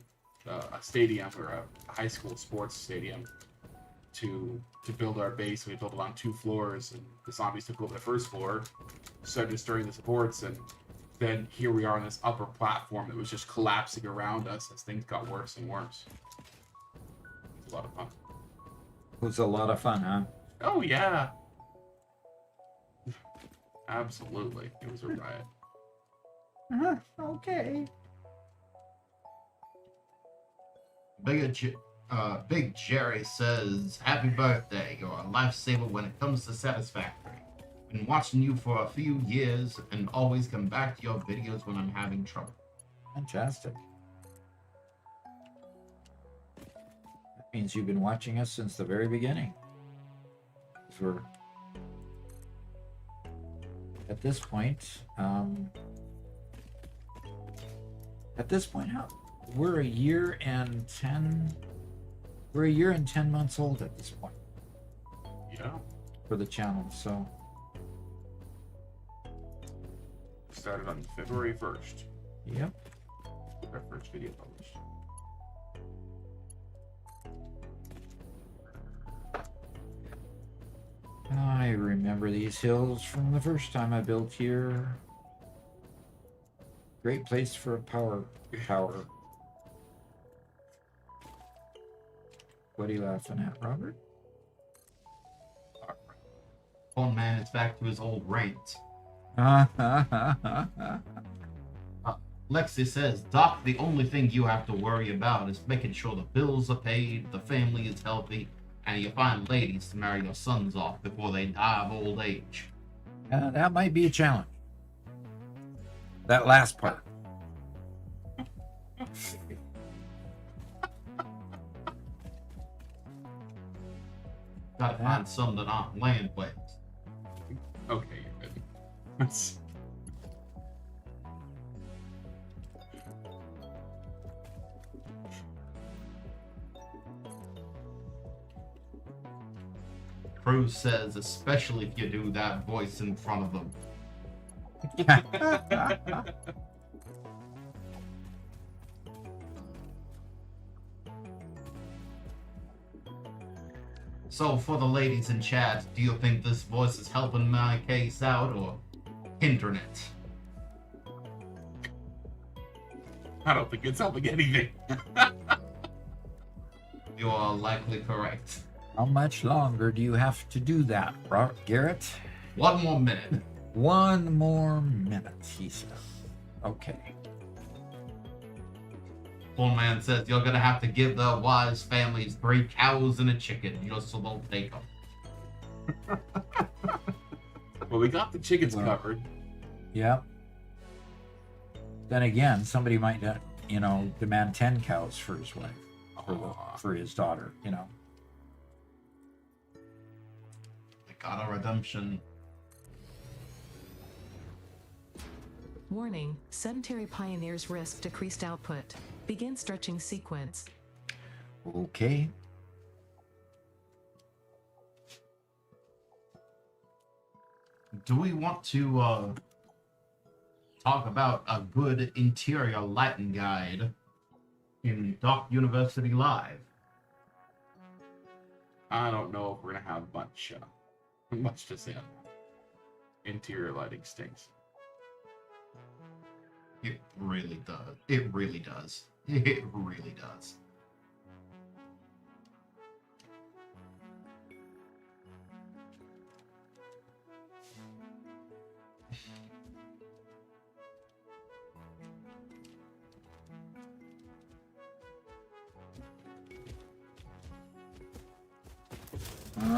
stadium, or a high school sports stadium, to build our base. We built it on 2 floors, and the zombies took over the first floor, started destroying the supports, and then here we are on this upper platform that was just collapsing around us as things got worse and worse. It was a lot of fun. It was a lot of fun, huh? Oh yeah, absolutely. It was a riot. Okay. Big Jerry says, "Happy birthday! You're a lifesaver when it comes to Satisfactory. Been watching you for a few years and always come back to your videos when I'm having trouble." Fantastic. That means you've been watching us since the very beginning. For at this point, we're a year and 10 months old at this point Yeah. for the channel. So Started on February 1st. yep. Our first video published. I remember these hills from the first time I built here. Great place for a power tower. What are you laughing at, Robert? Phone man is back to his old rant. Lexi says, "Doc, the only thing you have to worry about is making sure the bills are paid, the family is healthy, and you find ladies to marry your sons off before they die of old age." That might be a challenge. That last part. Gotta find some that aren't land webs. Okay, you're good. That's- Cruz says, especially if you do that voice in front of them. So, for the ladies in chat, do you think this voice is helping my case out or hindering it? I don't think it's helping anything. You are likely correct. How much longer do you have to do that, Garrett? 1 more minute. 1 more minute, he says. Okay. Poor man says you're gonna have to give the wise families 3 cows and a chicken just so they'll take them. Well, we got the chickens Well. covered. Yep. Then again, somebody might, demand 10 cows for his wife, for his daughter, They got a redemption. Warning, sedentary pioneers risk decreased output. Begin stretching sequence. Okay. Do we want to talk about a good interior lighting guide in Doc University Live? I don't know if we're gonna have much to say on that. Interior lighting stinks. It really does. It really does. It really does.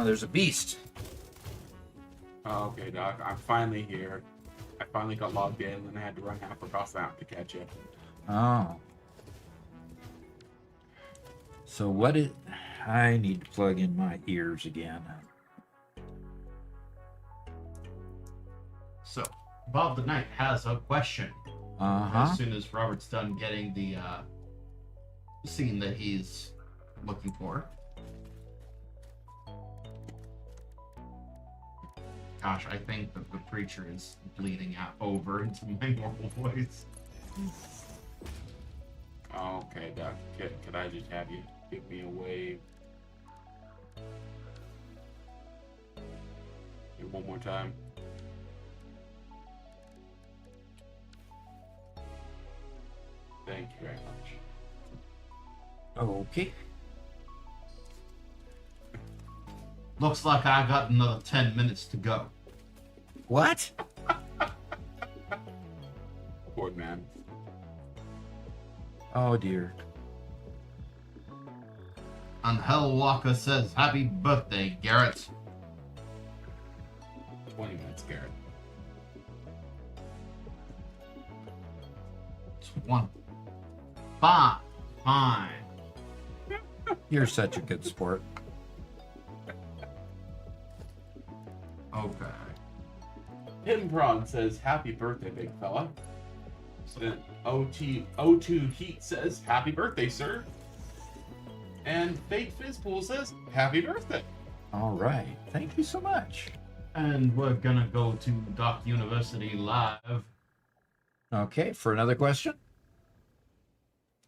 There's a beast. Oh, okay, Doc. I'm finally here. I finally got logged in, and I had to run half across the map to catch you. Oh. So what is... I need to plug in my ears again. So, Bob the Knight has a question. Uh-huh. As soon as Robert's done getting the scene that he's looking for. Gosh, I think that the preacher is bleeding out over into my normal voice. Okay, Doc. Could I just have you give me a wave? One more time. Thank you very much. Okay. Looks like I got another 10 minutes to go. What? Poor man. Oh, dear. And Hell Walker says, "Happy birthday, Garrett." 20 minutes, Garrett. 1. Fine. You're such a good sport. Okay. Tim Prawn says, "Happy birthday, big fella." Then O2 Heat says, "Happy birthday, sir." And Fake Fizzpool says, "Happy birthday." All right. Thank you so much. And we're gonna go to Doc University Live. Okay, for another question?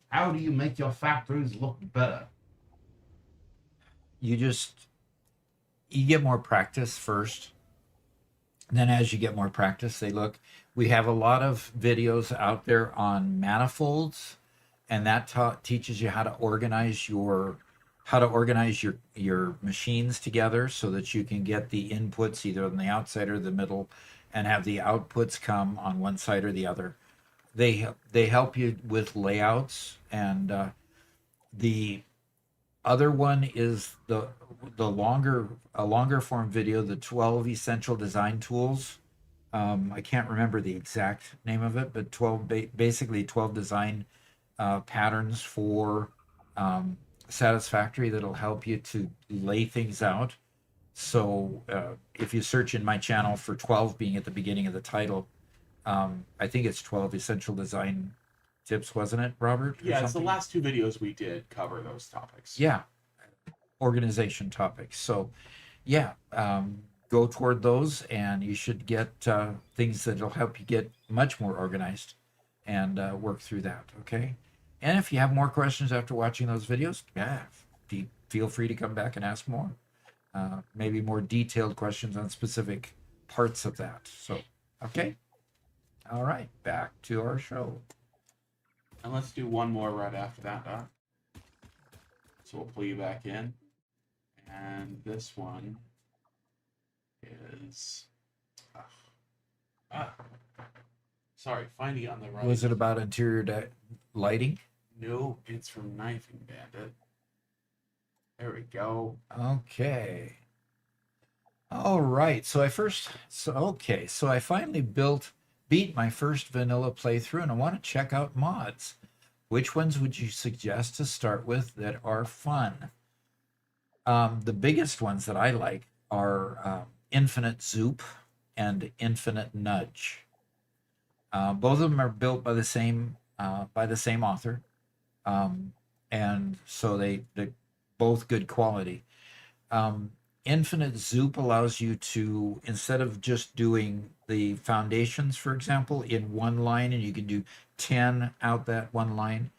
How do you make your factories look better? You get more practice first. Then as you get more practice, we have a lot of videos out there on manifolds, and that teaches you how to organize your machines together so that you can get the inputs either on the outside or the middle and have the outputs come on one side or the other. They help you with layouts, and the other one is a longer form video, the 12 essential design tools. I can't remember the exact name of it, but basically 12 design patterns for Satisfactory that'll help you to lay things out. So if you search in my channel for 12 being at the beginning of the title, I think it's 12 essential design tips, wasn't it, Robert? Yeah, it's the last 2 videos we did cover those topics. Yeah, organization topics. So yeah, go toward those and you should get things that'll help you get much more organized and work through that. Okay. And if you have more questions after watching those videos, feel free to come back and ask more. Maybe more detailed questions on specific parts of that. So, okay. All right, back to our show. And let's do one more right after that, Doc. So we'll pull you back in. And this one is... sorry, finding it on the right. Was it about interior lighting? No, it's from Knifing Bandit. There we go. Okay. All right. So I finally beat my first vanilla playthrough, and I want to check out mods. Which ones would you suggest to start with that are fun? The biggest ones that I like are Infinite Zoop and Infinite Nudge. Both of them are built by the same author, and so they're both good quality. Infinite Zoop allows you to, instead of just doing the foundations, for example, in one line, and you can do 10 out that one line,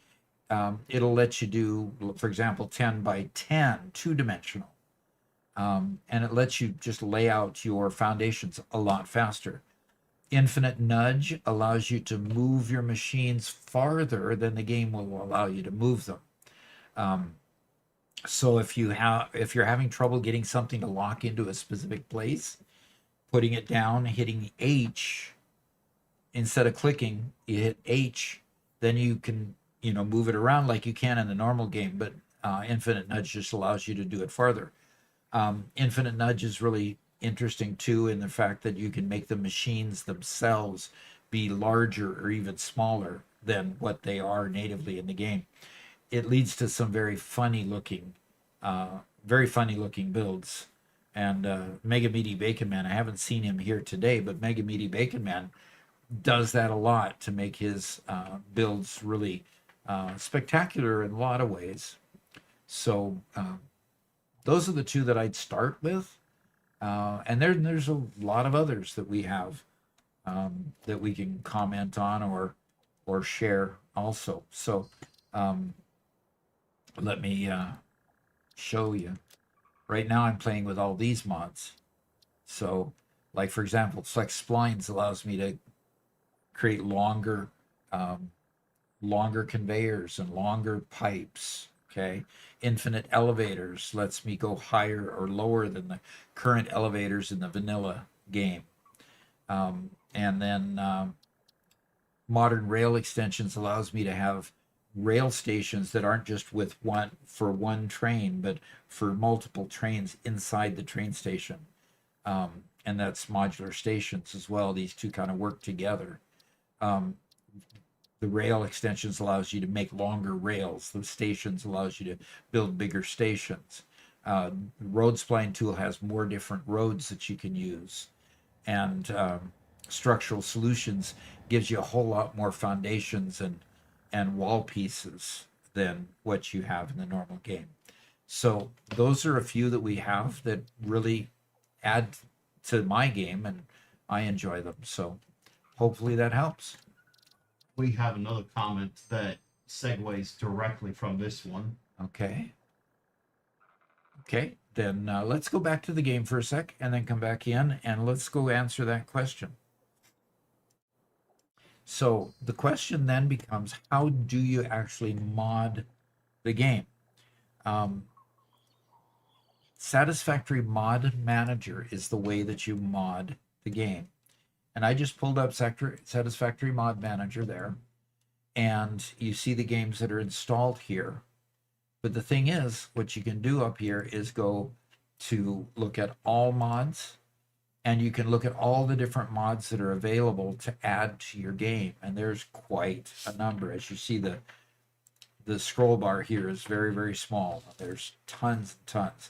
it'll let you do, for example, 10 by 10, two-dimensional. And it lets you just lay out your foundations a lot faster. Infinite Nudge allows you to move your machines farther than the game will allow you to move them. So if you're having trouble getting something to lock into a specific place, putting it down, hitting H, instead of clicking, you hit H, then you can, move it around like you can in the normal game, but Infinite Nudge just allows you to do it farther. Infinite Nudge is really interesting too in the fact that you can make the machines themselves be larger or even smaller than what they are natively in the game. It leads to some very funny looking builds. And Mega Meaty Bacon Man, I haven't seen him here today, but Mega Meaty Bacon Man does that a lot to make his builds really spectacular in a lot of ways. So those are the two that I'd start with. And there's a lot of others that we have that we can comment on or share also. So let me show you. Right now I'm playing with all these mods. So like for example, Flex Splines allows me to create longer conveyors and longer pipes. Okay. Infinite elevators lets me go higher or lower than the current elevators in the vanilla game. And then modern rail extensions allows me to have rail stations that aren't just with one train, but for multiple trains inside the train station. And that's modular stations as well. These two kind of work together. The rail extensions allows you to make longer rails. The stations allows you to build bigger stations. Road spline tool has more different roads that you can use. And structural solutions gives you a whole lot more foundations and wall pieces than what you have in the normal game. So those are a few that we have that really add to my game, and I enjoy them. So hopefully that helps. We have another comment that segues directly from this one. Okay, then let's go back to the game for a sec and then come back in and let's go answer that question. So the question then becomes, how do you actually mod the game? Satisfactory Mod Manager is the way that you mod the game. And I just pulled up Satisfactory Mod Manager there. And you see the games that are installed here. But the thing is, what you can do up here is go to look at all mods. And you can look at all the different mods that are available to add to your game. And there's quite a number. As you see, the scroll bar here is very, very small. There's tons and tons.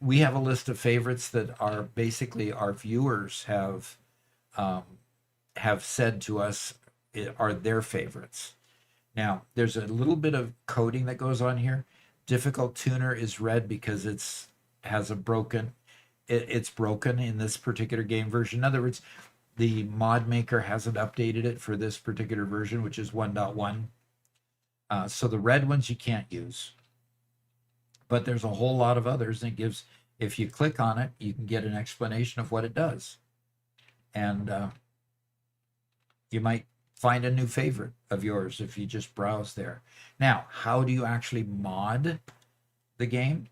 We have a list of favorites that are basically our viewers have said to us are their favorites. Now, there's a little bit of coding that goes on here. Difficult tuner is red because it's broken in this particular game version. In other words, the mod maker hasn't updated it for this particular version, which is 1.1. So the red ones you can't use. But there's a whole lot of others, and it gives, if you click on it, you can get an explanation of what it does. And you might find a new favorite of yours if you just browse there. Now, how do you actually mod the game?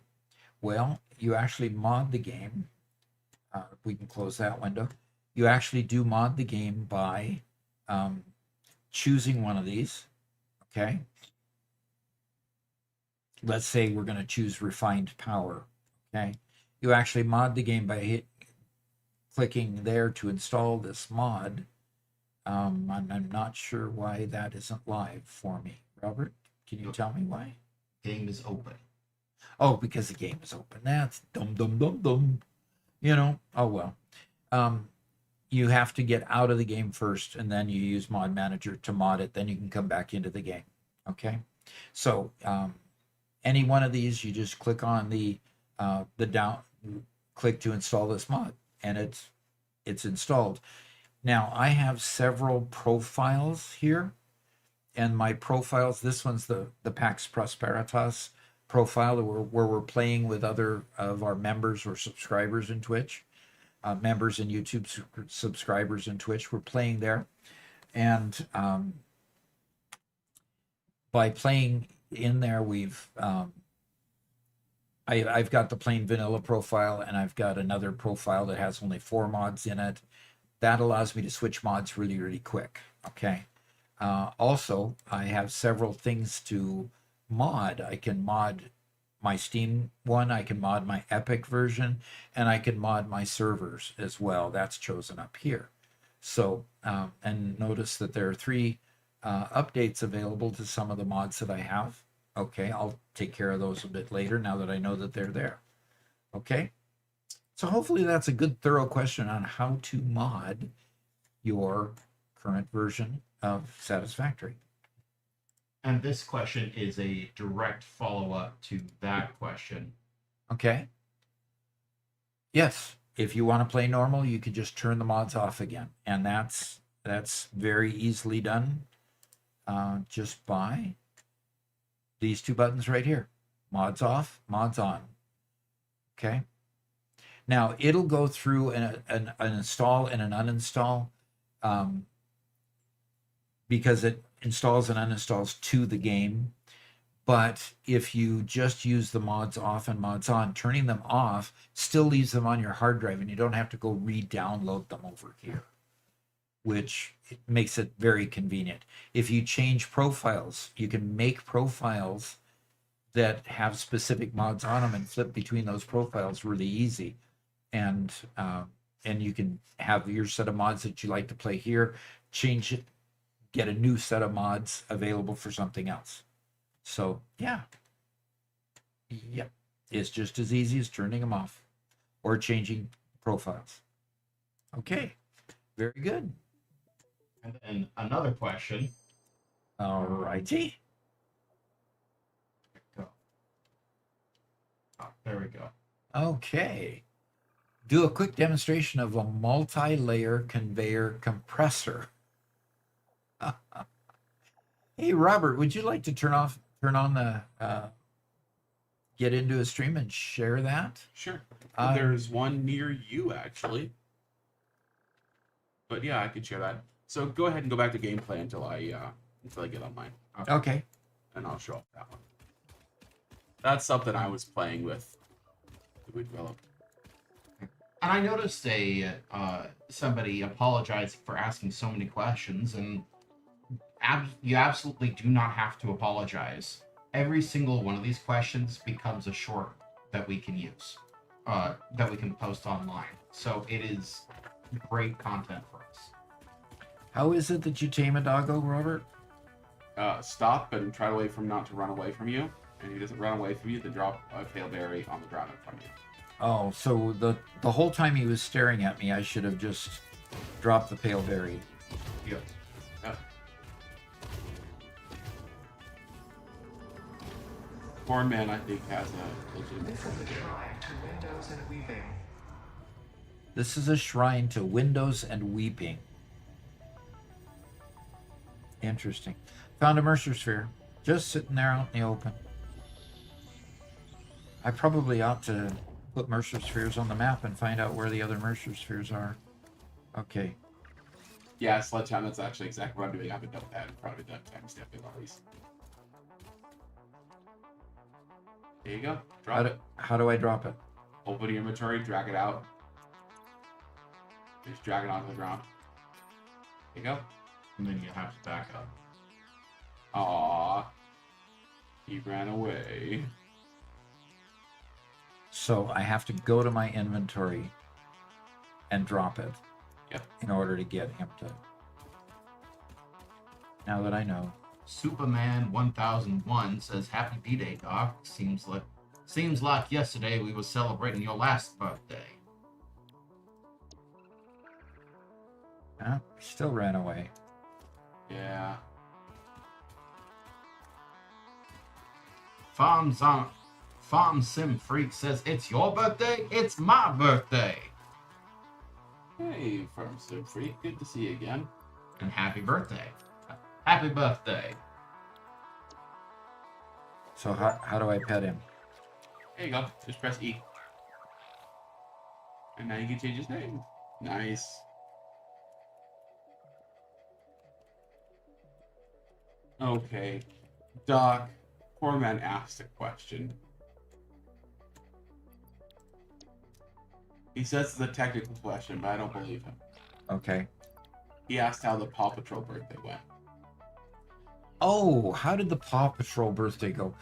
Well, you actually mod the game. We can close that window. You actually do mod the game by choosing one of these. Okay. Let's say we're going to choose Refined Power. Okay. You actually mod the game by clicking there to install this mod. I'm not sure why that isn't live for me. Robert, can you tell me why? Game is open. Oh, because the game is open. That's dumb. You know, oh well. You have to get out of the game first, and then you use Mod Manager to mod it. Then you can come back into the game. Okay. So any one of these, you just click on the click to install this mod, and it's installed. Now, I have several profiles here, and my profiles, this one's the Pax Prosperitas profile where we're playing with other of our members or subscribers in Twitch, members in YouTube, subscribers in Twitch. We're playing there. And by playing in there, I've got the plain vanilla profile, and I've got another profile that has only 4 mods in it. That allows me to switch mods really, really quick. Okay. Also, I have several things to mod. I can mod my Steam one, I can mod my Epic version, and I can mod my servers as well. That's chosen up here. So, and notice that there are 3 updates available to some of the mods that I have. Okay, I'll take care of those a bit later now that I know that they're there. Okay, so hopefully that's a good thorough question on how to mod your current version of Satisfactory. And this question is a direct follow-up to that question. Okay. Yes, if you want to play normal, you could just turn the mods off again, and that's very easily done, just by these 2 buttons right here: mods off, mods on. Okay. Now it'll go through an install and an uninstall, because it installs and uninstalls to the game. But if you just use the mods off and mods on, turning them off still leaves them on your hard drive, and you don't have to go re-download them over here, which makes it very convenient. If you change profiles, you can make profiles that have specific mods on them and flip between those profiles really easy. And you can have your set of mods that you like to play here, change it, get a new set of mods available for something else. So yeah, it's just as easy as turning them off or changing profiles. Okay, very good. And then another question. All righty. Go. Oh, there we go. Okay. Do a quick demonstration of a multi-layer conveyor compressor. Hey, Robert, would you like to turn on the, get into a stream and share that? Sure. There's one near you, actually. But yeah, I could share that. So go ahead and go back to gameplay until I get on mine. Okay. And I'll show off that one. That's something I was playing with that we developed. And I noticed somebody apologized for asking so many questions, and you absolutely do not have to apologize. Every single one of these questions becomes a short that we can use, that we can post online. So it is great content for us. How is it that you tame a doggo, Robert? Stop and try to wait for him not to run away from you. And if he doesn't run away from you, then drop a paleberry on the ground in front of you. Oh, so the whole time he was staring at me, I should have just dropped the paleberry. Yep. Corn Man, I think, has a legitimate This is a shrine to windows and weaving. This is a shrine to windows and weeping. Interesting. Found a Mercer sphere. Just sitting there out in the open. I probably ought to put Mercer spheres on the map and find out where the other Mercer spheres are. Okay. Yeah, Sledgehammer, that's actually exactly what I'm doing. I have a dump pad in front of it that time stepping on these. There you go. Drop it. How do I drop it? Open your inventory, drag it out. Just drag it onto the ground. There you go. And then you have to back up. Aww. He ran away. So I have to go to my inventory and drop it. Yep. In order to get him to. Now that I know. Superman 1001 says, "Happy B-Day, Doc. Seems like yesterday we were celebrating your last birthday." He still ran away. Yeah. Farm Sim Freak says, "It's your birthday. It's my birthday." Hey, Farm Sim Freak. Good to see you again. And happy birthday. Happy birthday. So how do I pet him? There you go. Just press E. And now you can change his name. Nice. Okay. Doc, poor man asked a question. He says it's a technical question, but I don't believe him. Okay. He asked how the Paw Patrol birthday went. Oh, how did the Paw Patrol birthday go?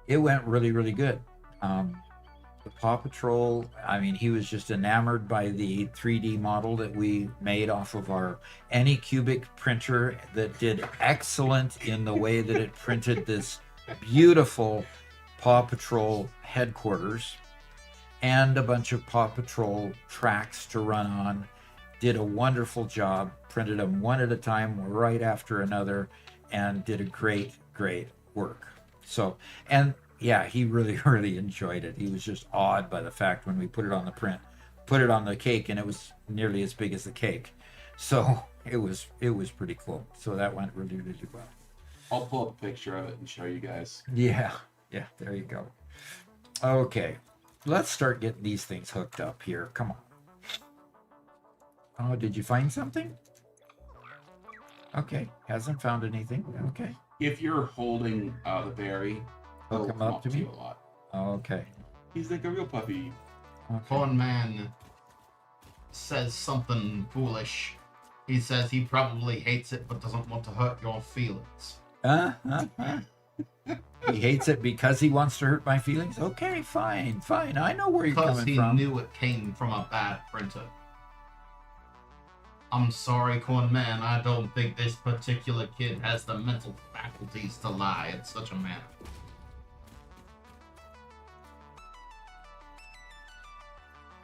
It went really, really good. The Paw Patrol, I mean, he was just enamored by the 3D model that we made off of our Anycubic printer that did excellent in the way that it printed this beautiful Paw Patrol headquarters and a bunch of Paw Patrol tracks to run on. Did a wonderful job, printed them one at a time, right after another, and did a great, great work. So, and yeah, he really, really enjoyed it. He was just awed by the fact when we put it on the print, put it on the cake, and it was nearly as big as the cake. So it was pretty cool. So that went really, really well. I'll pull up a picture of it and show you guys. Yeah, there you go. Okay, let's start getting these things hooked up here. Come on. Oh, did you find something? Okay, hasn't found anything. Okay. If you're holding the berry, He'll he'll come up to me? you a lot. Okay. He's like a real puppy. Okay. Corn Man says something foolish. He says he probably hates it but doesn't want to hurt your feelings. He hates it because he wants to hurt my feelings? Okay, fine. I know where you're Because coming he from. knew it came from a bad printer. I'm sorry, Corn Man, I don't think this particular kid has the mental faculties to lie in such a manner.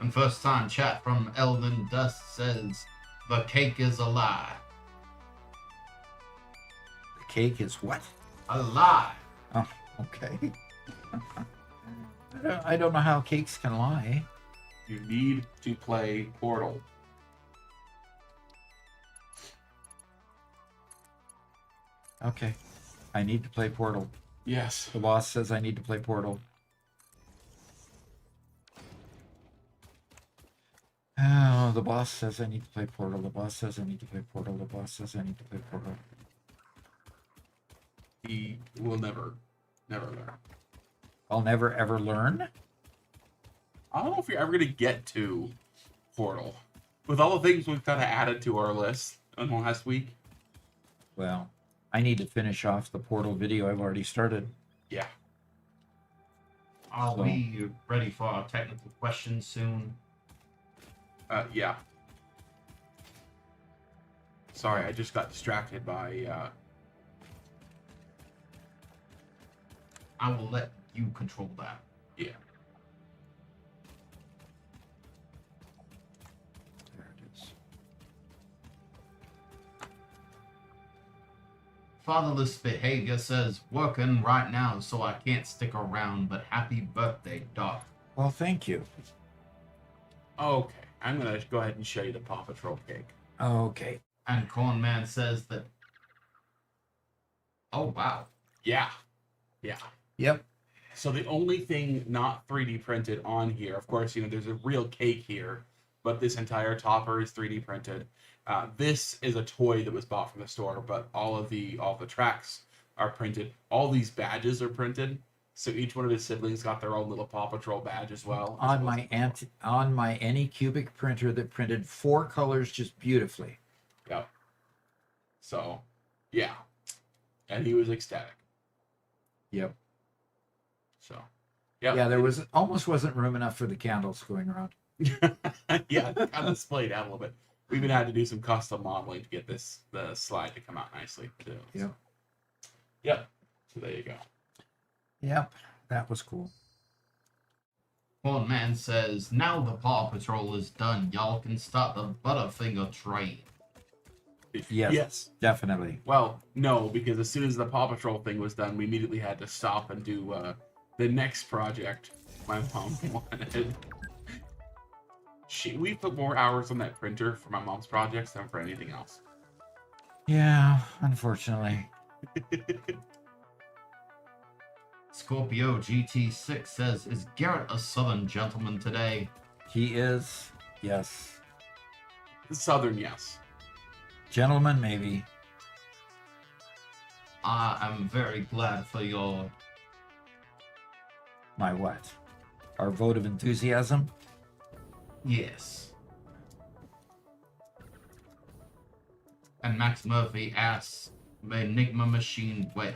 And first time chat from Elden Dust says, the cake is a lie. The cake is what? A lie. Oh, okay. I don't know how cakes can lie. You need to play Portal. Okay. I need to play Portal. Yes. The boss says I need to play Portal. Oh, the boss says I need to play Portal. The boss says I need to play Portal. The boss says I need to play Portal. He will never learn. I'll never ever learn? I don't know if you're ever gonna get to Portal. With all the things we've kind of added to our list in the last week. Well, I need to finish off the Portal video I've already started. Yeah. Are we ready for our technical questions soon? Yeah. Sorry, I just got distracted by I will let you control that. yeah. There it is. Fatherless Behavior says, working right now so I can't stick around, but happy birthday, Doc. Well, thank you. Okay. I'm gonna go ahead and show you the Paw Patrol cake. Okay. And Corn Man says that. Oh, wow. Yeah. Yeah. Yep. So the only thing not 3D printed on here, of course, there's a real cake here, but this entire topper is 3D printed. This is a toy that was bought from the store, but all the tracks are printed. All these badges are printed, so each one of his siblings got their own little Paw Patrol badge as well. On my Anycubic printer that printed 4 colors just beautifully. Yep. So, yeah, and he was ecstatic. Yep. So, yeah. Yeah, there was almost wasn't room enough for the candles going around. Yeah, kind of displayed out a little bit. We even had to do some custom modeling to get the slide to come out nicely too. Yep. Yep. So there you go. Yep. That was cool. Corn Man says, now the Paw Patrol is done, y'all can start the Butterfinger trade. Yes. Definitely. Well, no, because as soon as the Paw Patrol thing was done, we immediately had to stop and do the next project my mom wanted. We put more hours on that printer for my mom's projects than for anything else. Yeah, unfortunately. Scorpio GT6 says, is Garrett a Southern gentleman today? He is. Yes. Southern, yes. Gentleman, maybe. I am very glad for your... My what? Our vote of enthusiasm? Yes. And Max Murphy asks, the Enigma machine where?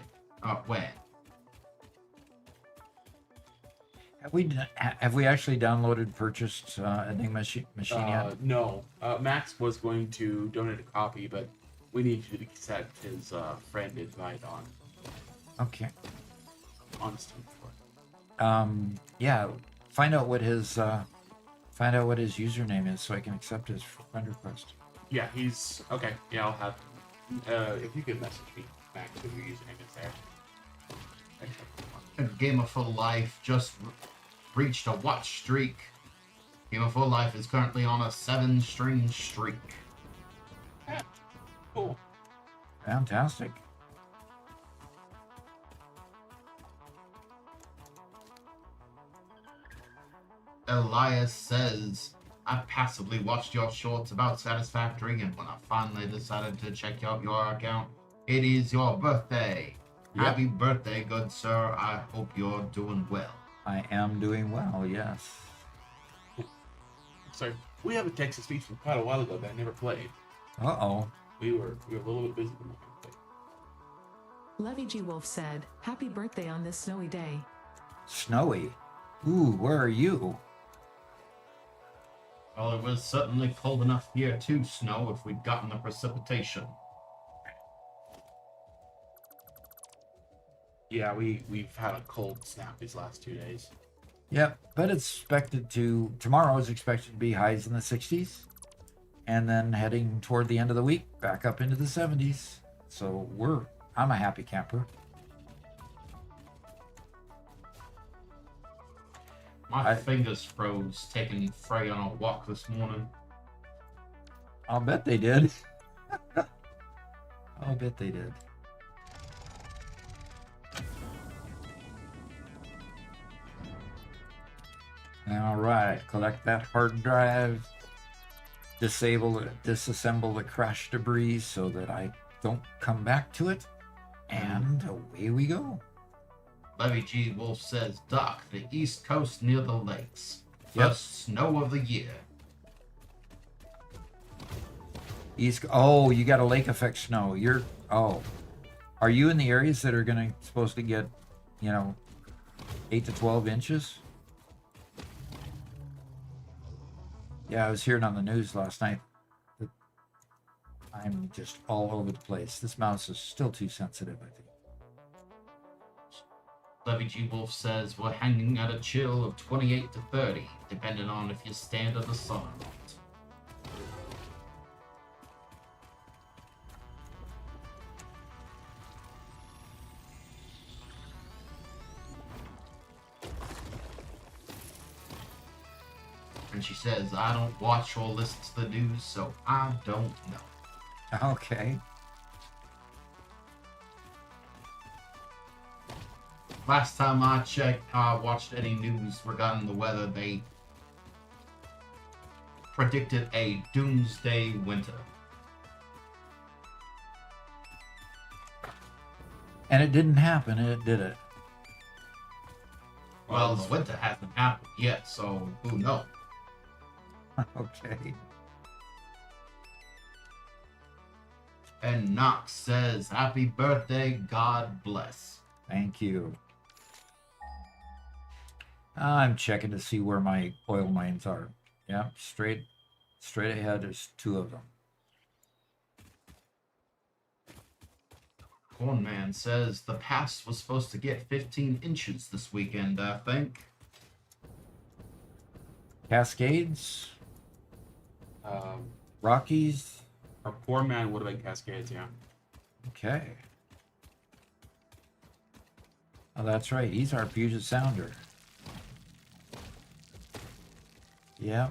Have we actually downloaded, purchased Enigma machine yet? No. Max was going to donate a copy, but we need you to set his friend invite Okay. on Steam for it. Yeah. Find out what his username is so I can accept his friend request. Yeah, he's okay. Yeah, I'll have. If you could message me, Max, if your username is there. Gamer for Life just reached a watch streak. Gamer for Life is currently on a 7-string streak. Yeah, cool. Fantastic. Elias says, I passively watched your shorts about Satisfactory, and when I finally decided to check out your account, it is your birthday. Yep. Happy birthday, good sir. I hope you're doing well. I am doing well, yes. Sorry, we have a text to speech from quite a while ago that I never played. Uh-oh. We were a little bit busy. Levy G. Wolf said, happy birthday on this snowy day. Snowy. Ooh, where are you? Well, it was certainly cold enough here to snow if we'd gotten the precipitation. Yeah, we've had a cold snap these last 2 days. Yep, but it's tomorrow is expected to be highs in the 60s. And then heading toward the end of the week, back up into the 70s. So I'm a happy camper. My fingers froze taking Frey on a walk this morning. I'll bet they did. I'll bet they did. All right, collect that hard drive. Disassemble the crash debris so that I don't come back to it. And away we go. Levy G. Wolf says, Doc, the East Coast near the lakes. Yep. First snow of the year. Oh, you got a lake effect snow. Are you in the areas that are supposed to get, 8 to 12 inches? Yeah, I was hearing on the news last night that I'm just all over the place. This mouse is still too sensitive, I think. Levy G. Wolf says, we're hanging at a chill of 28 to 30, depending on if you stand in the sun or not. And she says, I don't watch or listen to the news, so I don't know. Okay. Last time I checked, watched any news regarding the weather, they predicted a doomsday winter. And it didn't happen, did it? Well, the winter hasn't happened yet, so who knows? Okay. And Knox says, happy birthday, God bless. Thank you. I'm checking to see where my oil mines are. Yeah, straight ahead. There's 2 of them. Cornman says, the pass was supposed to get 15 inches this weekend, I think. Cascades, Rockies. Our poor man would have been Cascades, yeah. Okay. Oh, that's right. He's our Puget Sounder. Yeah.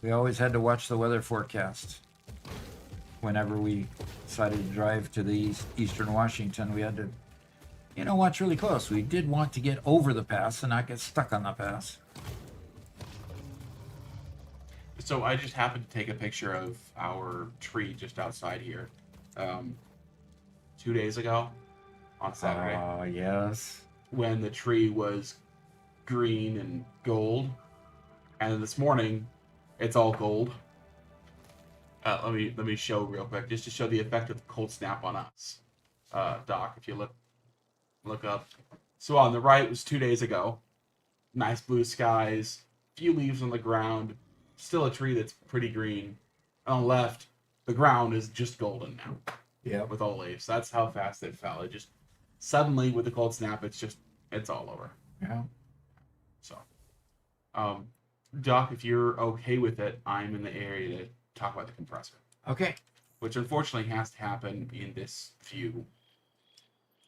We always had to watch the weather forecast. Whenever we decided to drive to the eastern Washington, we had to, watch really close. We did want to get over the pass and not get stuck on the pass. So I just happened to take a picture of our tree just outside here 2 days ago on Saturday. Yes. When the tree was green and gold. And then this morning, it's all gold. Let me show real quick, just to show the effect of the cold snap on us. Doc, if you look up. So on the right was 2 days ago. nice blue skies, few leaves on the ground, still a tree that's pretty green. On the left, the ground is just golden now Yeah. with all leaves. That's how fast it fell. It just suddenly with the cold snap, it's all over. Yeah. So, Doc, if you're okay with it, I'm in the area to talk about the compressor, Okay. which unfortunately has to happen in this view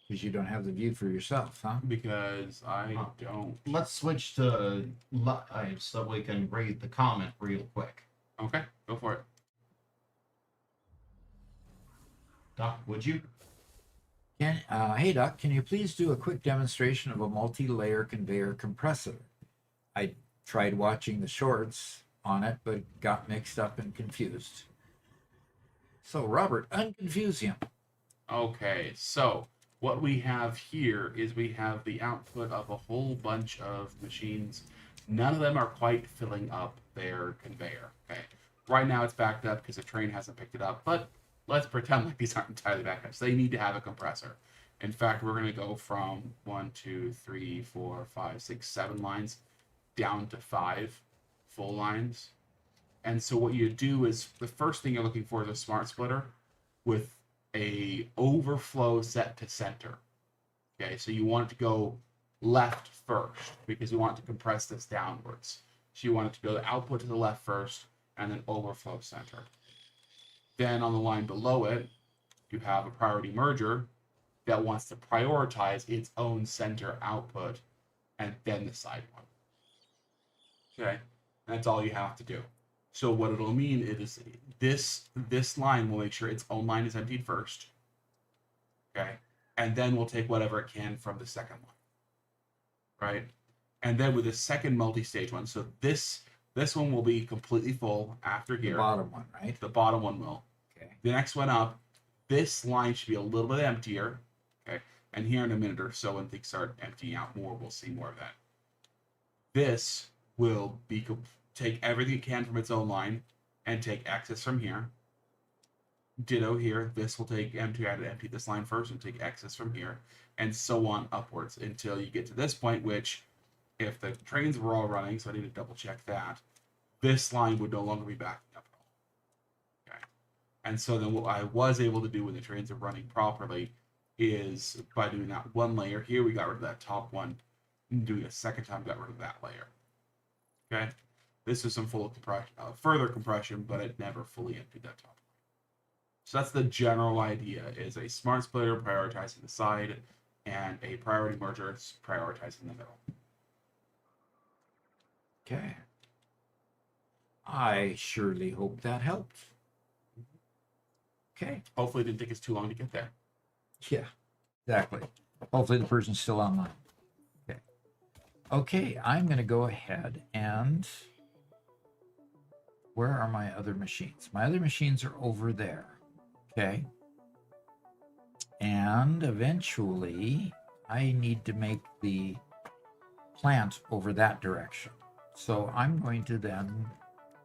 Because you don't have the view for yourself, huh? because I don't. Let's switch to live so we can read the comment real quick. Okay, go for it. Doc, would you? Hey, Doc, can you please do a quick demonstration of a multi-layer conveyor compressor? I tried watching the shorts on it, but got mixed up and confused. So, Robert, unconfuse him. Okay, so what we have here is we have the output of a whole bunch of machines. None of them are quite filling up their conveyor. Okay, right now it's backed up because the train hasn't picked it up, but let's pretend like these aren't entirely backed up. So they need to have a compressor. In fact, we're going to go from 1, 2, 3, 4, 5, 6, 7 lines down to 5 full lines. And so what you do is the first thing you're looking for is a smart splitter with a overflow set to center. Okay, so you want it to go left first because you want to compress this downwards. So you want it to go the output to the left first and then overflow center. Then on the line below it, you have a priority merger that wants to prioritize its own center output and then the side one. Okay, that's all you have to do. So what it'll mean is this line will make sure its own line is emptied first. Okay, and then we'll take whatever it can from the second line. Right, and then with the second multi-stage one, so this one will be completely full after here. The bottom one, right? The bottom one will. Okay. The next one up, this line should be a little bit emptier. Okay, and here in a minute or so when things start emptying out more, we'll see more of that. This will be take everything it can from its own line and take excess from here. Ditto here. This will take empty out and empty this line first and take excess from here, and so on upwards until you get to this point, which if the trains were all running, so I need to double check that, this line would no longer be backing up at all. Okay. And so then what I was able to do when the trains are running properly is by doing that one layer here, we got rid of that top one, and doing a second time, got rid of that layer. Okay. This is some full compression, further compression, but it never fully emptied that top. So that's the general idea: is a smart splitter prioritizing the side, and a priority merger prioritizing the middle. Okay. I surely hope that helped. Okay. Hopefully, it didn't take us too long to get there. Yeah, exactly. Hopefully the person's still online. Okay. Okay, I'm going to go ahead and... Where are my other machines? My other machines are over there. Okay. And eventually, I need to make the plant over that direction. So I'm going to then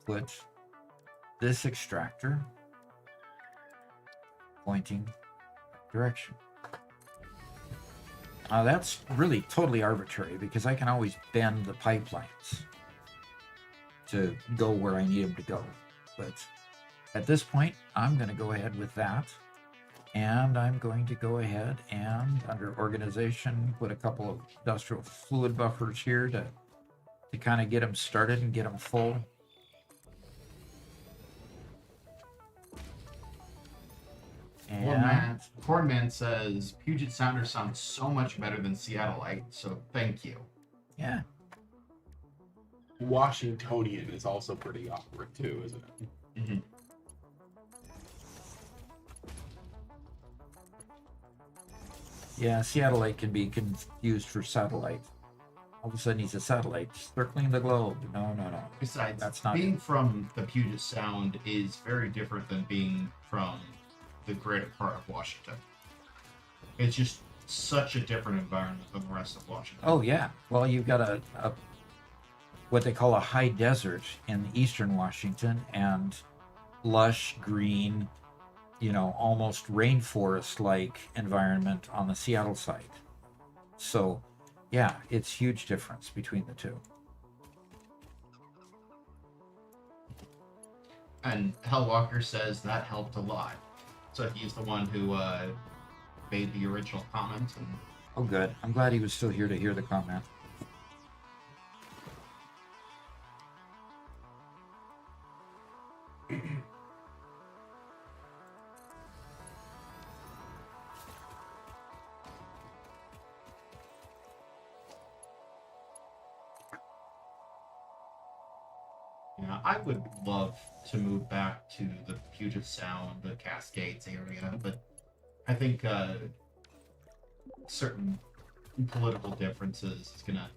put this extractor pointing that direction. Now that's really totally arbitrary because I can always bend the pipelines to go where I need them to go. But at this point, I'm going to go ahead with that. And I'm going to go ahead and under organization, put a couple of industrial fluid buffers here to kind of get them started and get them full. And Cornman says Puget Sounder sounds so much better than Seattleite, so thank you. yeah, Washingtonian is also pretty awkward too, isn't it? Mm-hmm. yeah, Seattleite can be confused for satellite. All of a sudden he's a satellite circling the globe. No. Besides, That's not being from the Puget Sound is very different than being from the greater part of Washington. It's just such a different environment than the rest of Washington. Oh yeah. Well, you've got a what they call a high desert in eastern Washington and lush green, almost rainforest-like environment on the Seattle side. So Yeah, it's huge difference between the two. And Hellwalker says that helped a lot. So he's the one who made the original comment. And Oh, good. I'm glad he was still here to hear the comment. yeah, I would love to move back to the Puget Sound, the Cascades area, but I think certain political differences is gonna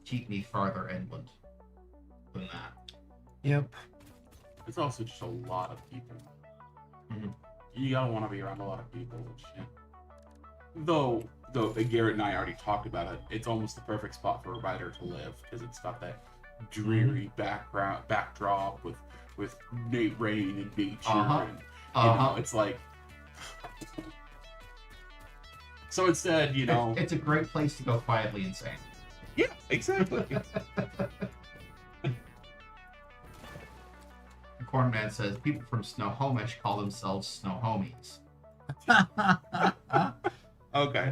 keep me farther inland than that. Yep. It's also just a lot of people. Mhm. You gotta want to be around a lot of people, which, yeah. Though Garrett and I already talked about it, it's almost the perfect spot for a writer to live because it's got that dreary backdrop with rain and nature, and it's like. So instead, It's a great place to go quietly insane. Yeah, exactly. Cornman says people from Snohomish call themselves Snohomies. Okay.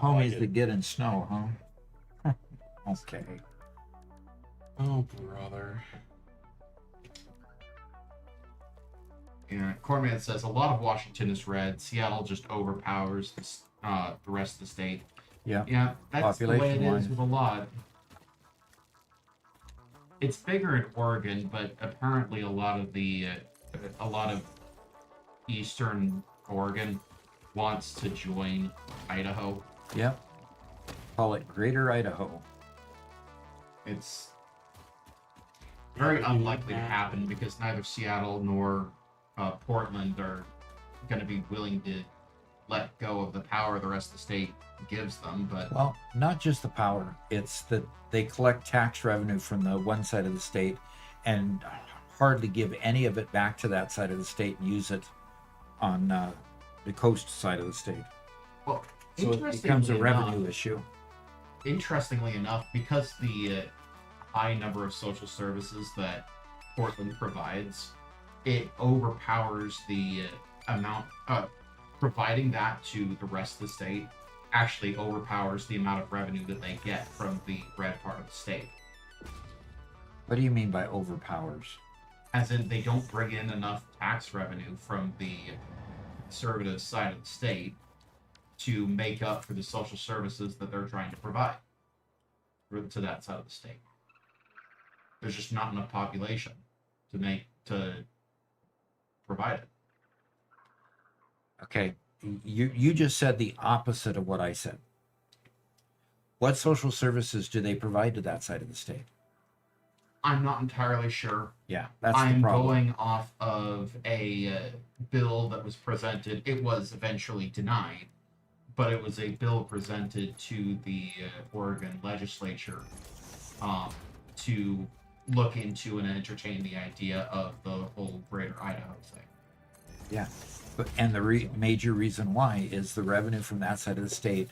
Homies that get in snow, huh? Okay. Oh, brother. Yeah, Cornman says a lot of Washington is red. Seattle just overpowers the rest of the state. Yeah. Yeah, that's the way it Population-wise. is with a lot. It's bigger in Oregon, but apparently a lot of eastern Oregon wants to join Idaho. Yep. Call it Greater Idaho. It's very unlikely to happen because neither Seattle nor Portland are going to be willing to let go of the power the rest of the state gives them. But Well, not just the power. It's that they collect tax revenue from the one side of the state and hardly give any of it back to that side of the state and use it on the coast side of the state. well, So it becomes a interestingly revenue enough- issue. Interestingly enough, because the high number of social services that Portland provides, it overpowers the amount. Providing that to the rest of the state actually overpowers the amount of revenue that they get from the red part of the state. What do you mean by overpowers? As in, they don't bring in enough tax revenue from the conservative side of the state to make up for the social services that they're trying to provide to that side of the state. There's just not enough population to provide it. Okay, you just said the opposite of what I said. What social services do they provide to that side of the state? I'm not entirely sure. Yeah, that's I'm the problem. going off of a bill that was presented. It was eventually denied, but it was a bill presented to the Oregon legislature to look into and entertain the idea of the whole Greater Idaho thing. Yeah, and the major reason why is the revenue from that side of the state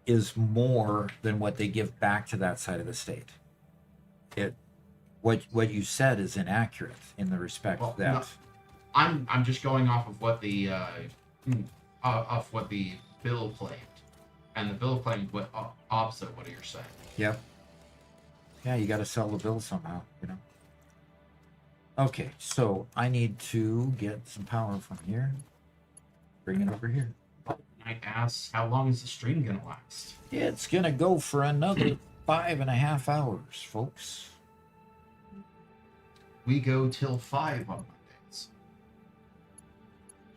is more than what they give back to that side of the state. What you said is inaccurate in the respect Well, that no. I'm just going off of what the bill claimed, and the bill claimed what opposite of what you're saying. Yep. Yeah, you got to sell the bill somehow, Okay, so I need to get some power from here. Bring it over here. I ask, how long is the stream gonna last? It's gonna go for another 5.5 hours, folks. We go till 5 on Mondays.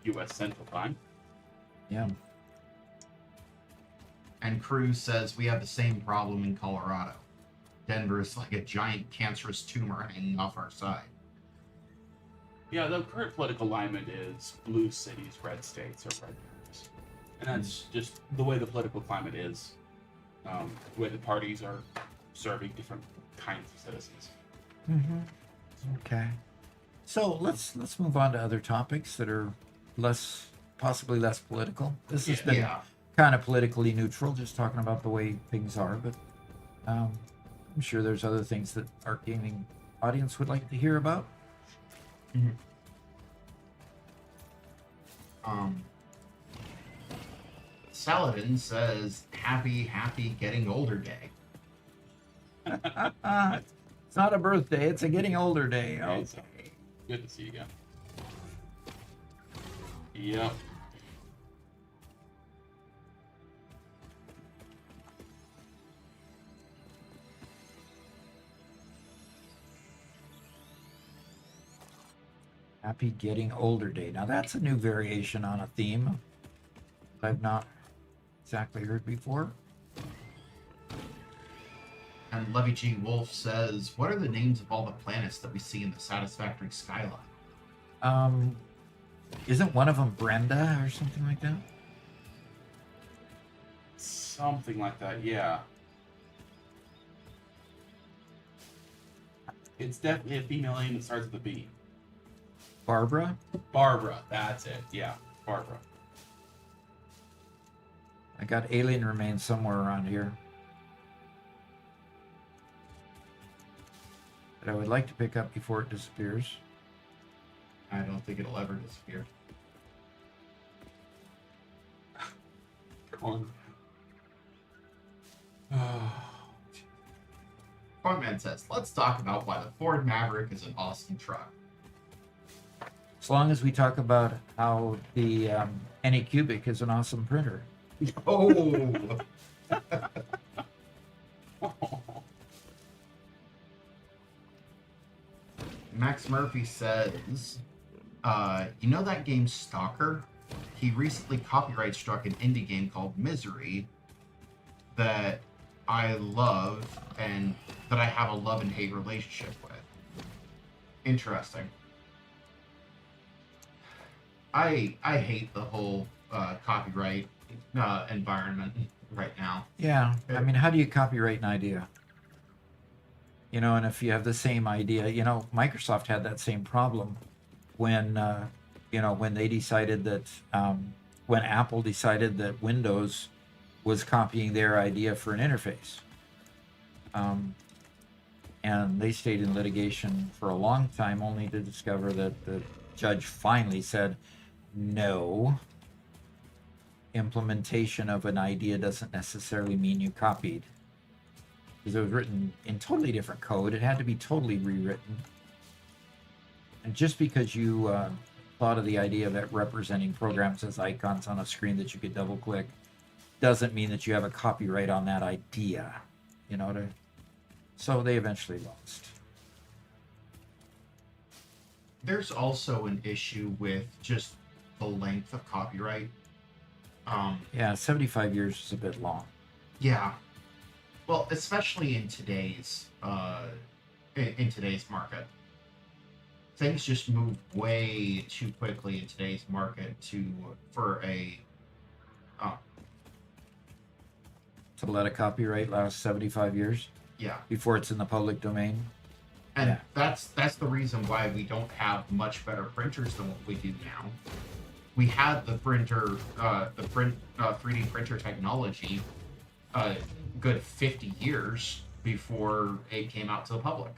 U.S. Central Time. Yeah. And Cruz says we have the same problem in Colorado. Denver is like a giant cancerous tumor hanging off our side. Yeah, the current political alignment is blue cities, red states, or red areas. And that's just the way the political climate is. The way the parties are serving different kinds of citizens. Mm-hmm. Okay. So let's move on to other topics that are possibly less political. This has been Yeah. kind of politically neutral, just talking about the way things are. But I'm sure there's other things that our gaming audience would like to hear about. Saladin says, happy getting older day. It's not a birthday; it's a getting older day. Okay. Good to see you again. Yep. Happy getting older day. Now that's a new variation on a theme I've not exactly heard before. And Levy G. Wolf says, what are the names of all the planets that we see in the Satisfactory skyline? Isn't one of them Brenda or something like that? Something like that, yeah. It's definitely a female name that starts with a B. Barbara? Barbara, that's it. Yeah, Barbara. I got alien remains somewhere around here. That I would like to pick up before it disappears. I don't think it'll ever disappear. Corn. Cornman says, let's talk about why the Ford Maverick is an awesome truck. As long as we talk about how the Anycubic is an awesome printer. Oh! Max Murphy says, you know that game Stalker? He recently copyright struck an indie game called Misery that I love and that I have a love and hate relationship with. Interesting. I hate the whole copyright environment right now. Yeah, I mean, how do you copyright an idea? You know, and if you have the same idea, you know, Microsoft had that same problem when, you know, when they decided that, when Apple decided that Windows was copying their idea for an interface. And they stayed in litigation for a long time only to discover that the judge finally said, no, implementation of an idea doesn't necessarily mean you copied. Because it was written in totally different code. It had to be totally rewritten. And just because you thought of the idea of it representing programs as icons on a screen that you could double click doesn't mean that you have a copyright on that idea. You know, so they eventually lost. There's also an issue with just the length of copyright. Yeah, 75 years is a bit long. Yeah. Well, especially in today's market. Things just move way too quickly in today's market for a To let a copyright last 75 years yeah. before it's in the public domain. And Yeah. that's the reason why we don't have much better printers than what we do now. We had the 3D printer technology good 50 years before it came out to the public.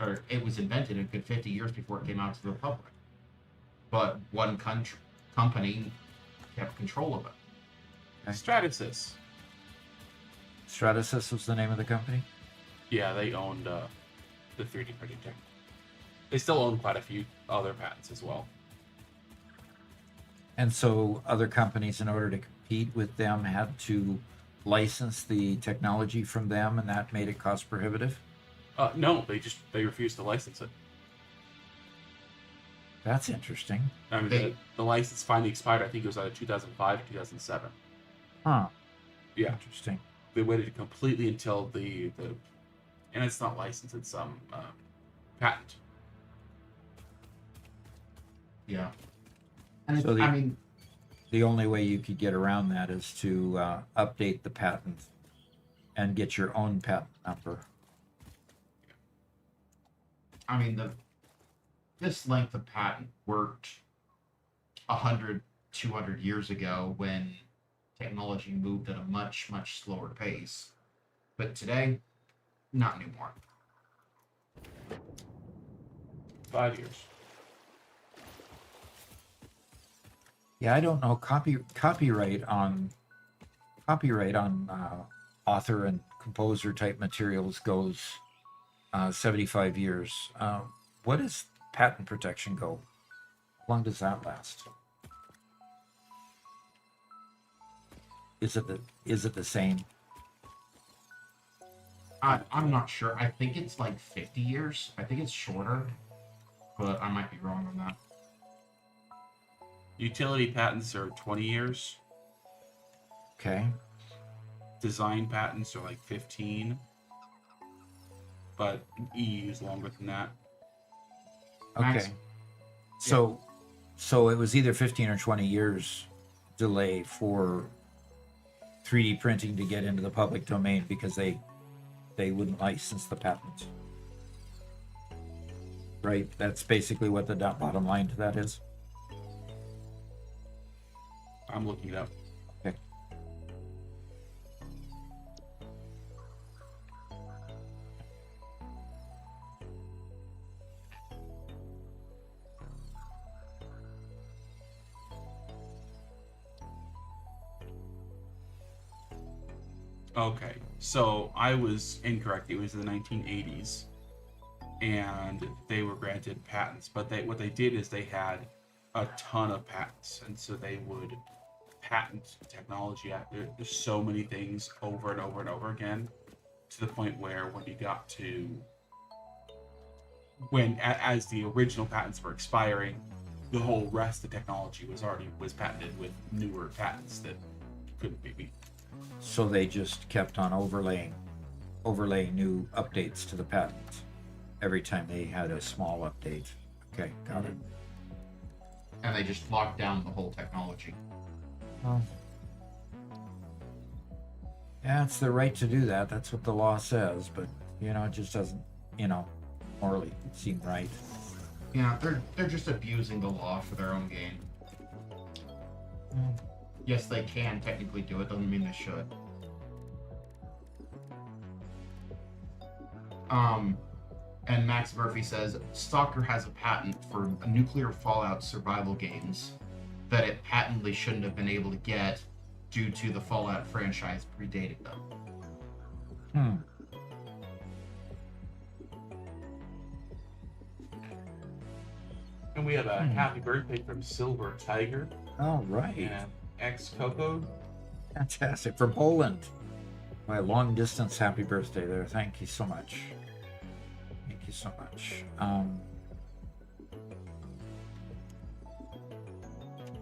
Or it was invented a good 50 years before it came out to the public. But one company kept control of it. Stratasys. Stratasys was the name of the company? Yeah, they owned the 3D printing tech. They still own quite a few other patents as well. And so other companies, in order to compete with them, had to license the technology from them, and that made it cost prohibitive? No, they refused to license it. That's interesting. I mean, the license finally expired. I think it was either 2005 or 2007. Huh. Yeah, Interesting. they waited completely until and it's not licensed; it's patent. Yeah. And So I mean, The only way you could get around that is to update the patent and get your own patent number. This length of patent worked 100, 200 years ago when technology moved at a much, much slower pace. But today, not anymore. 5 years. Yeah, I don't know. Copyright on author and composer type materials goes 75 years. What does patent protection go? How long does that last? Is it the same? I'm not sure. I think it's like 50 years. I think it's shorter, but I might be wrong on that. Utility patents are 20 years. Okay. Design patents are like 15. But EU is longer than that. Okay. Max- So it was either 15 or 20 years delay for 3D printing to get into the public domain because they wouldn't license the patent. Right? That's basically what the bottom line to that is. I'm looking it up. Okay. Okay, so I was incorrect. It was the 1980s, and they were granted patents. But what they did is they had a ton of patents, and so they would patent technology. There's so many things over and over and over again, to the point where when you got to as the original patents were expiring, the whole rest of the technology was patented with newer patents that couldn't be beat. So they just kept on overlaying new updates to the patent every time they had a small update. Okay, got it. And they just locked down the whole technology. Well, yeah, it's their right to do that. That's what the law says, but it just doesn't, morally seem right. Yeah, they're just abusing the law for their own gain. Yes, they can technically do it, doesn't mean they should. And Max Murphy says, Stalker has a patent for nuclear fallout survival games that it patently shouldn't have been able to get due to the Fallout franchise predating them. And we have a happy birthday from Silver Tiger All right. and X Coco. Fantastic. From Poland. My long distance happy birthday there. Thank you so much. Thank you so much.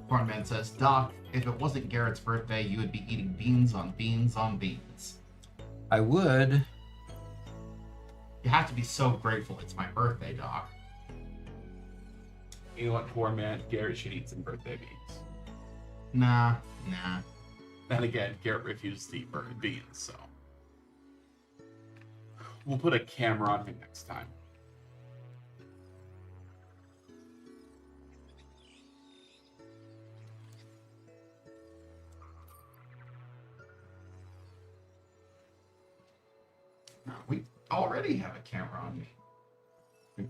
Cornman says, Doc, if it wasn't Garrett's birthday, you would be eating beans on beans on beans. I would. You have to be so grateful it's my birthday, Doc. You know what, poor man, Garrett should eat some birthday beans. Nah. Then again, Garrett refused to eat birthday beans, so we'll put a camera on him next time. No, we already have a camera on me.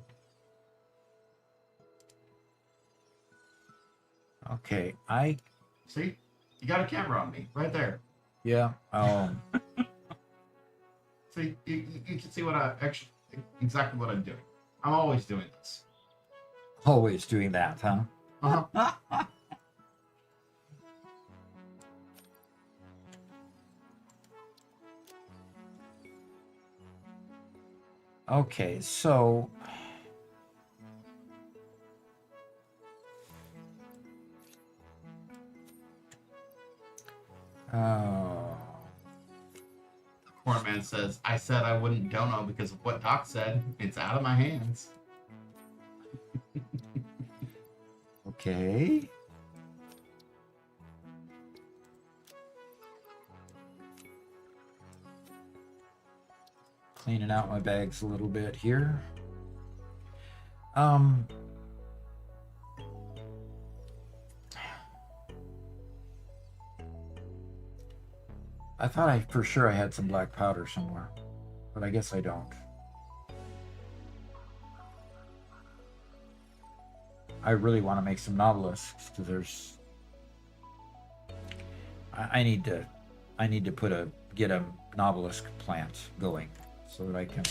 Okay. See? You got a camera on me, right there. Yeah. See, you can see exactly what I'm doing. I'm always doing this. Always doing that, huh? Uh-huh. Okay, so Cornman says, I said I wouldn't dono because of what Doc said. It's out of my hands. okay. Cleaning out my bags a little bit here. I thought I for sure I had some black powder somewhere, but I guess I don't. I really want to make some Nautilusks because there's. I need to get a Nautilus plant going so that I can.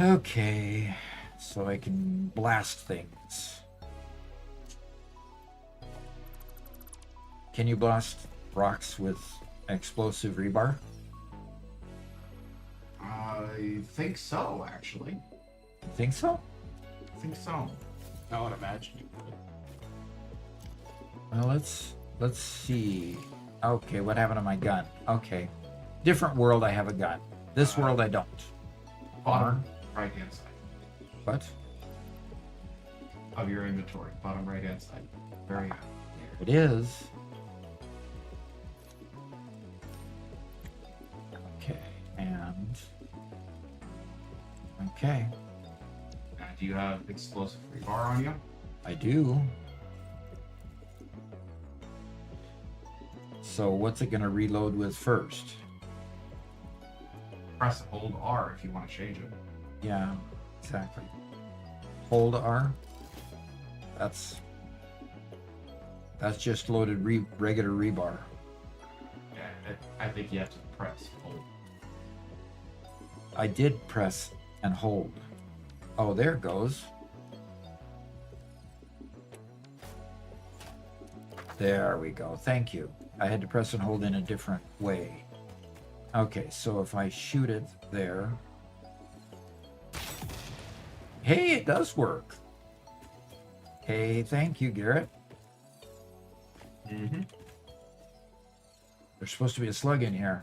Okay, so I can blast things. Can you blast rocks with explosive rebar? I think so, actually. You think so? I think so. I would imagine you would. Well, let's see. Okay, what happened to my gun? Okay, different world. I have a gun. This world I don't. Bottom right hand side What? of your inventory. Bottom right hand side. Very good. There it is. Okay, and okay, Do you have explosive rebar on you? I do. So what's it gonna reload with first? Press and hold R if you want to change it. Yeah, exactly. Hold R. That's just loaded regular rebar. Yeah, I think you have to press hold. I did press and hold. Oh, there it goes. There we go. Thank you. I had to press and hold in a different way. Okay, so if I shoot it there. Hey, it does work. Hey, thank you, Garrett. Mm-hmm. There's supposed to be a slug in here.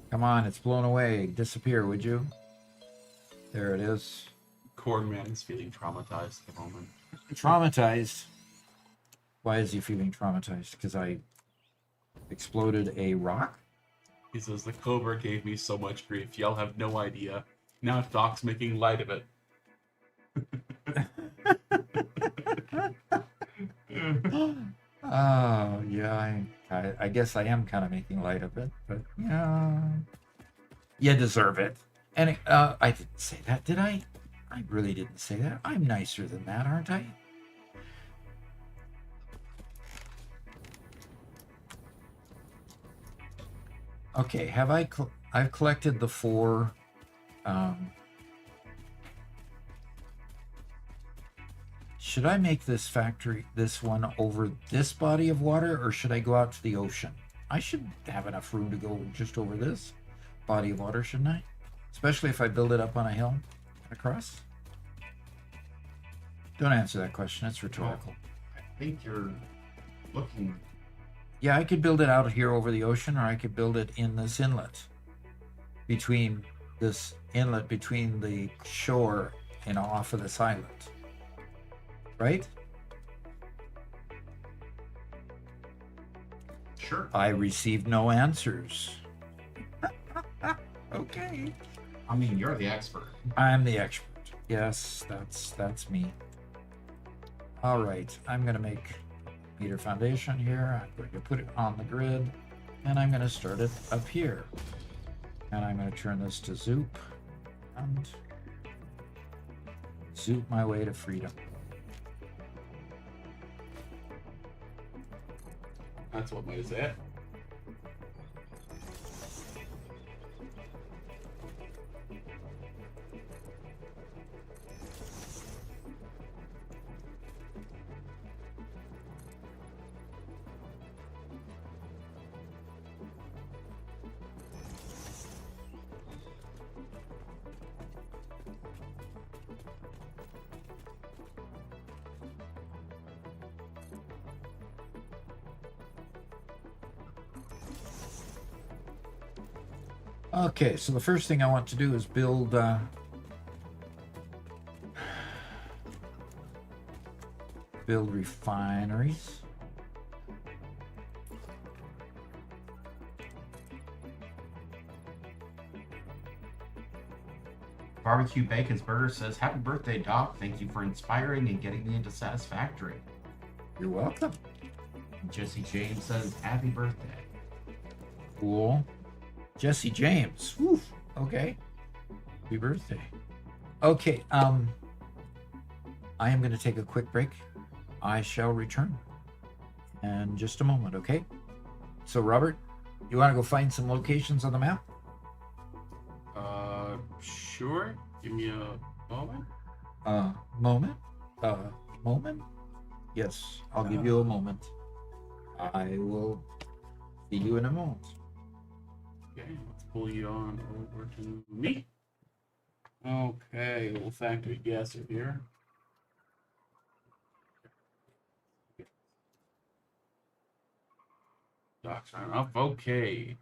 Come on, it's blown away. Disappear, would you? There it is. Cornman is feeling traumatized at the moment. Traumatized. Why is he feeling traumatized? Because I exploded a rock? He says, the Cobra gave me so much grief, y'all have no idea. Now Doc's making light of it. Oh, yeah, I guess I am kind of making light of it, but yeah, you deserve it. And I didn't say that, did I? I really didn't say that. I'm nicer than that, aren't I? Okay, have I've collected the 4 should I make this one over this body of water, or should I go out to the ocean? I should have enough room to go just over this body of water, shouldn't I? Especially if I build it up on a hill across. Don't answer that question, it's rhetorical. I think you're looking. Yeah, I could build it out here over the ocean, or I could build it in this inlet. Between the shore and off of this island. Right? Sure. I received no answers. Okay. I mean, you're the expert. I'm the expert. Yes, that's me. All right, I'm gonna make meter foundation here. I'm going to put it on the grid, and I'm gonna start it up here. And I'm gonna turn this to Zoop and zoop my way to freedom. That's one way to say it. Okay, so the first thing I want to do is build refineries. Barbecue Bacon's Burger says, "Happy birthday, Doc. Thank you for inspiring and getting me into Satisfactory." You're welcome. Jesse James says, "Happy birthday." Cool. Jesse James. Woof. Okay. Happy birthday. Okay. I am going to take a quick break. I shall return in just a moment. Okay. So, Robert, you want to go find some locations on the map? Sure. Give me a moment. Moment. Moment. Yes, I'll give you a moment. I will see you in a moment. Okay, let's pull you on over to me. Okay, little factory guesser here. Docs right off. Okay,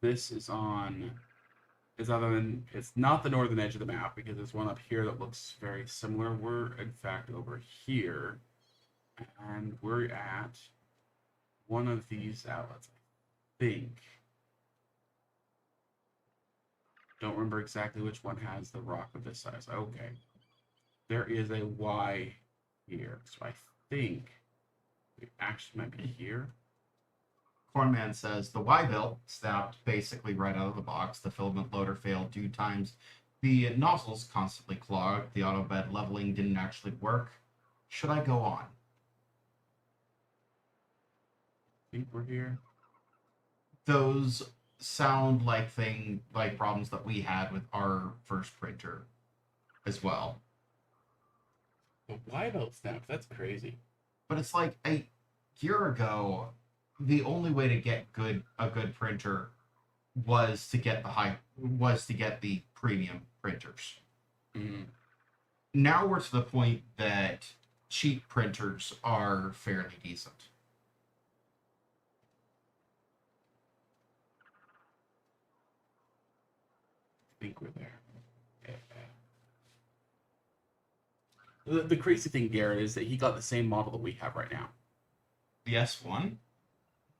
this is on. It's not the northern edge of the map because there's one up here that looks very similar. We're in fact over here, and we're at one of these outlets. I think. Don't remember exactly which one has the rock of this size. Okay. There is a Y here. So I think it actually might be here. Cornman says, "The Y-belt snapped basically right out of the box. The filament loader failed 2 times. The nozzles constantly clogged. The auto bed leveling didn't actually work. Should I go on?" I think we're here. Those sound like problems that we had with our first printer as well. The Y belt snapped. That's crazy. But it's like a year ago, the only way to get a good printer was to get the premium printers. Mm. Now we're to the point that cheap printers are fairly decent. I think we're there. The crazy thing, Garrett, is that he got the same model that we have right now. The S1?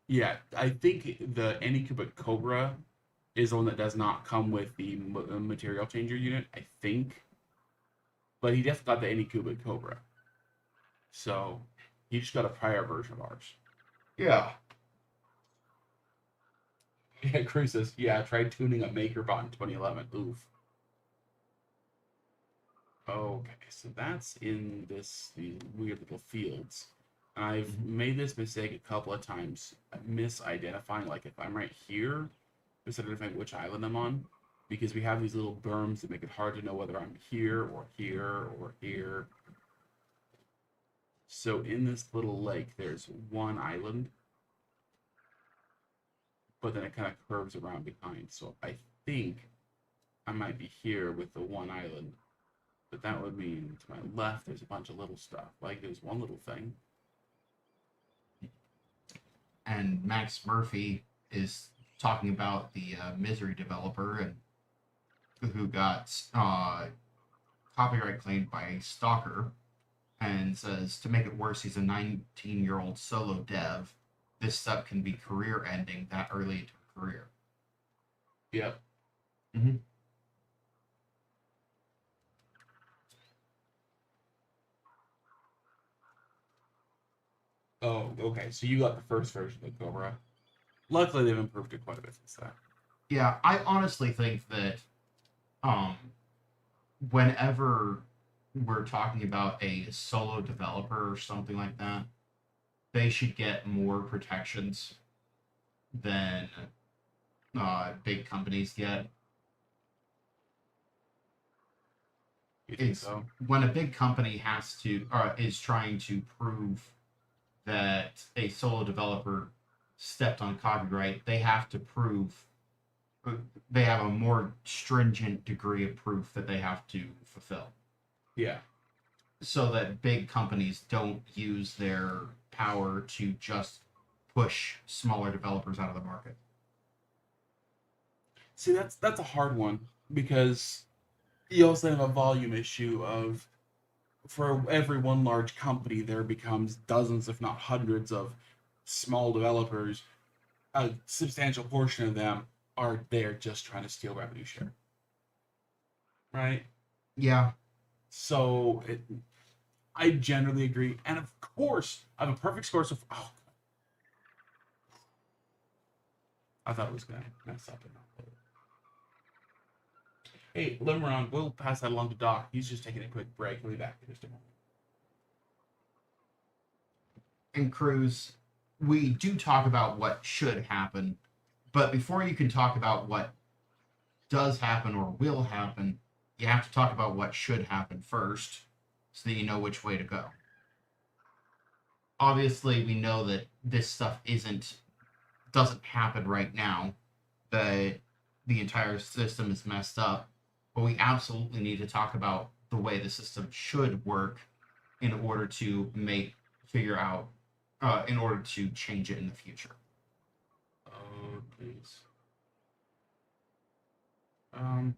Yeah, I think the Anycubic Cobra is the one that does not come with the material changer unit, I think. But he definitely got the Anycubic Cobra. So he just got a prior version of ours. Yeah. Yeah, Cruz says, yeah, I tried tuning up MakerBot in 2011. Oof. Okay, so that's in these weird little fields. I've made this mistake a couple of times, misidentifying, like if I'm right here, misidentifying which island I'm on, because we have these little berms that make it hard to know whether I'm here or here or here. So in this little lake, there's one island, but then it kind of curves around behind. So I think I might be here with the one island. But that would mean to my left, there's a bunch of little stuff. Like there's one little thing. And Max Murphy is talking about the Misery developer and who got copyright claimed by a stalker, and says, to make it worse, he's a 19-year-old solo dev. This step can be career-ending that early into a career. Yep. Mm-hmm. Oh, okay. So you got the first version of Cobra. Luckily, they've improved it quite a bit since then. Yeah, I honestly think that whenever we're talking about a solo developer or something like that, they should get more protections than big companies get. You think It's so? when a big company has to is trying to prove that a solo developer stepped on copyright, they have to prove they have a more stringent degree of proof that they have to fulfill, Yeah. so that big companies don't use their power to just push smaller developers out of the market. See, that's a hard one because you also have a volume issue of for every one large company there becomes dozens, if not hundreds, of small developers. A substantial portion of them are there just trying to steal revenue share. Right? Yeah. So I generally agree. And of course, I have a perfect score. So, I thought it was gonna mess up. Hey, Limeron, we'll pass that along to Doc. He's just taking a quick break. He'll be back in just a moment. And Cruz, we do talk about what should happen, but before you can talk about what does happen or will happen, you have to talk about what should happen first, so that you know which way to go. Obviously, we know that this stuff doesn't happen right now, that the entire system is messed up, but we absolutely need to talk about the way the system should work in order to in order to change it in the future. Oh, please. I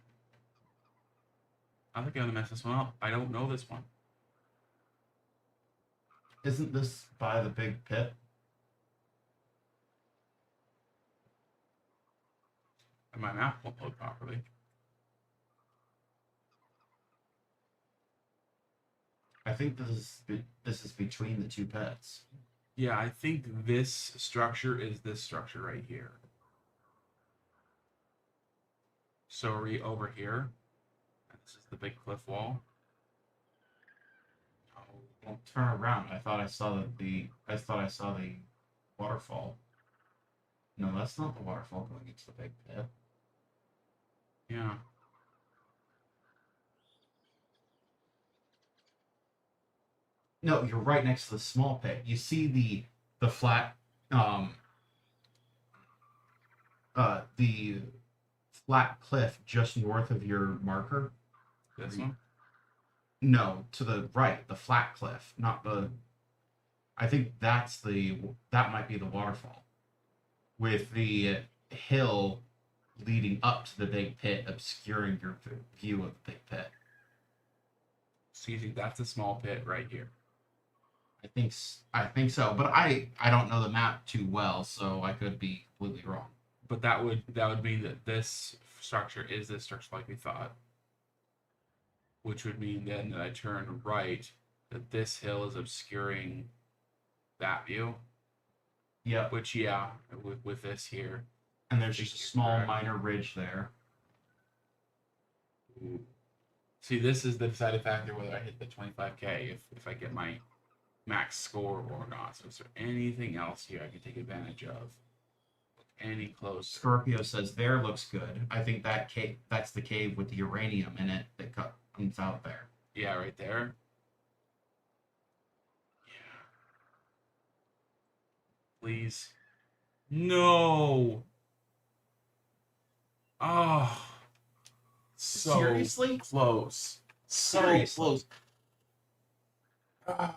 think I'm gonna mess this one up. I don't know this one. Isn't this by the big pit? And my map won't load properly. I think this is between the two pits. Yeah, I think this structure is this structure right here. So are we over here? And this is the big cliff wall. Oh, well, turn around. I thought I saw the waterfall. No, that's not the waterfall going into the big pit. Yeah. No, you're right next to the small pit. You see the flat the flat cliff just north of your marker. This one? No, to the right, the flat cliff, not the. I think that might be the waterfall, with the hill leading up to the big pit obscuring your view of the big pit. So you think that's a small pit right here? I think so, but I don't know the map too well, so I could be completely wrong. But that would mean that this structure is this structure like we thought. Which would mean then that I turn right, that this hill is obscuring that view. Yep. Which, yeah, with this here. And there's just a small minor ridge there. Ooh. See, this is the decided factor whether I hit the 25k if I get my max score or not. So is there anything else here I can take advantage of? Any close? Scorpio says there looks good. I think that's the cave with the uranium in it that comes out there. Yeah, right there. Yeah. Please. No. Oh. So Seriously? close. So Seriously? close. Ah.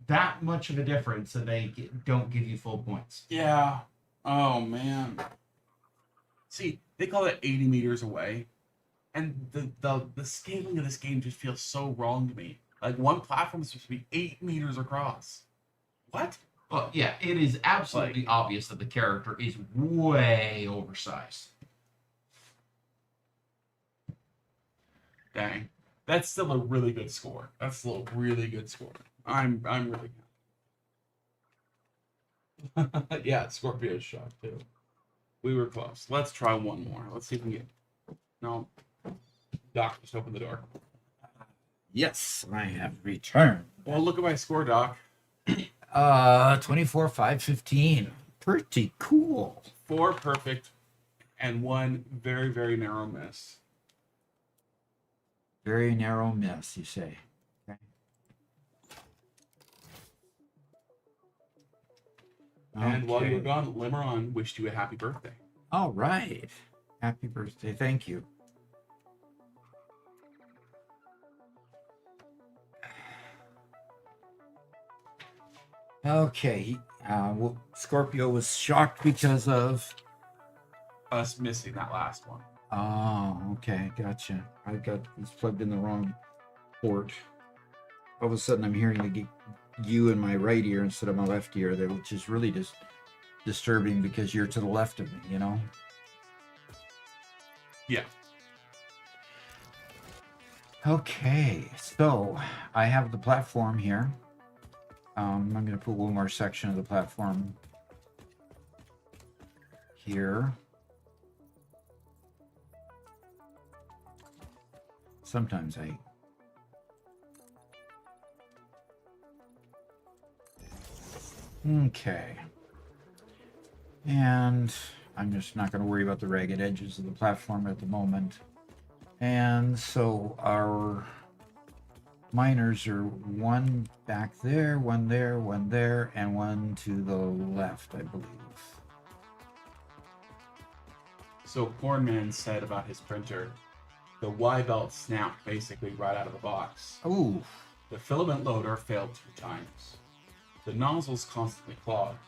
That much of a difference, and they don't give you full points. Yeah. Oh man. See, they call it 80 meters away, and the scaling of this game just feels so wrong to me. Like one platform is supposed to be 8 meters across. What? Well, yeah, it is absolutely obvious that the character is way oversized. Dang. That's still a really good score. That's still a really good score. I'm really happy. Yeah, Scorpio's shocked too. We were close. Let's try one more. Let's see if we can get. No. Doc, just open the door. Yes, I have returned. Well, look at my score, Doc. 24, 5, 15. Pretty cool. 4 perfect and 1 very, very narrow miss. Very narrow miss, you say. Okay. And while you were Okay. gone, Limeron wished you a happy birthday. All right. Happy birthday. Thank you. Okay. Well, Scorpio was shocked because of. Us missing that last one. Oh, okay. Gotcha. It's plugged in the wrong port. All of a sudden, I'm hearing you in my right ear instead of my left ear, there, which is really just disturbing because you're to the left of me, you know? Yeah. Okay, so I have the platform here. I'm going to put one more section of the platform here. Sometimes I... Okay. And I'm just not going to worry about the ragged edges of the platform at the moment. And so our miners are one back there, one there, and one to the left, I believe. So Cornman said about his printer, the Y belt snapped basically right out of the box. Ooh. The filament loader failed 2 times. The nozzles constantly clogged.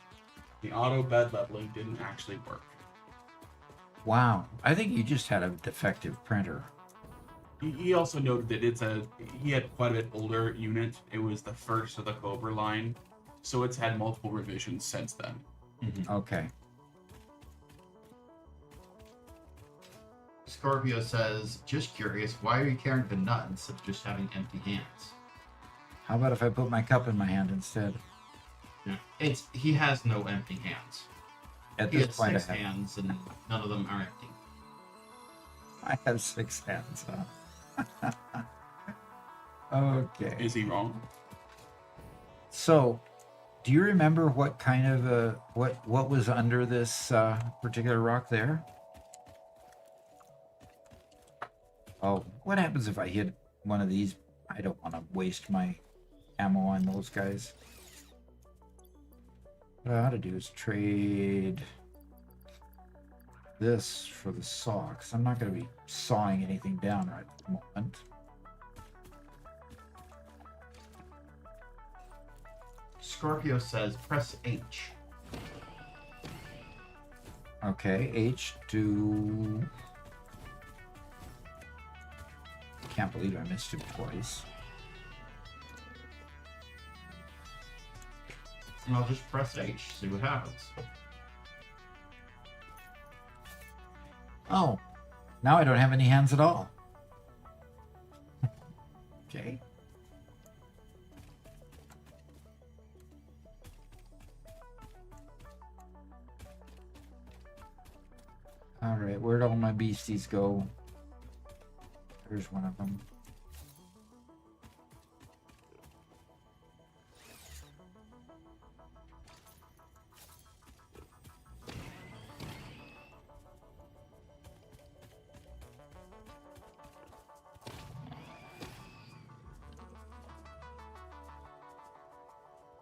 The auto bed leveling didn't actually work. Wow. I think you just had a defective printer. He also noted that he had quite a bit older unit. It was the first of the Cobra line, so it's had multiple revisions since then. Okay. Scorpio says, just curious, why are you carrying the nut instead of just having empty hands? How about if I put my cup in my hand instead? He has no empty hands. At He this has point, 6 hands, and none of them are empty. I have 6 hands, huh? Okay. Is he wrong? So, do you remember what kind of what was under this particular rock there? Oh, what happens if I hit one of these? I don't want to waste my ammo on those guys. What I ought to do is trade this for the saw, because I'm not going to be sawing anything down right at the moment. Scorpio says, press H. Okay, H to... Can't believe I missed him twice. And I'll just press H, see what happens. Oh, now I don't have any hands at all. Okay. All right, where'd all my beasties go? There's one of them.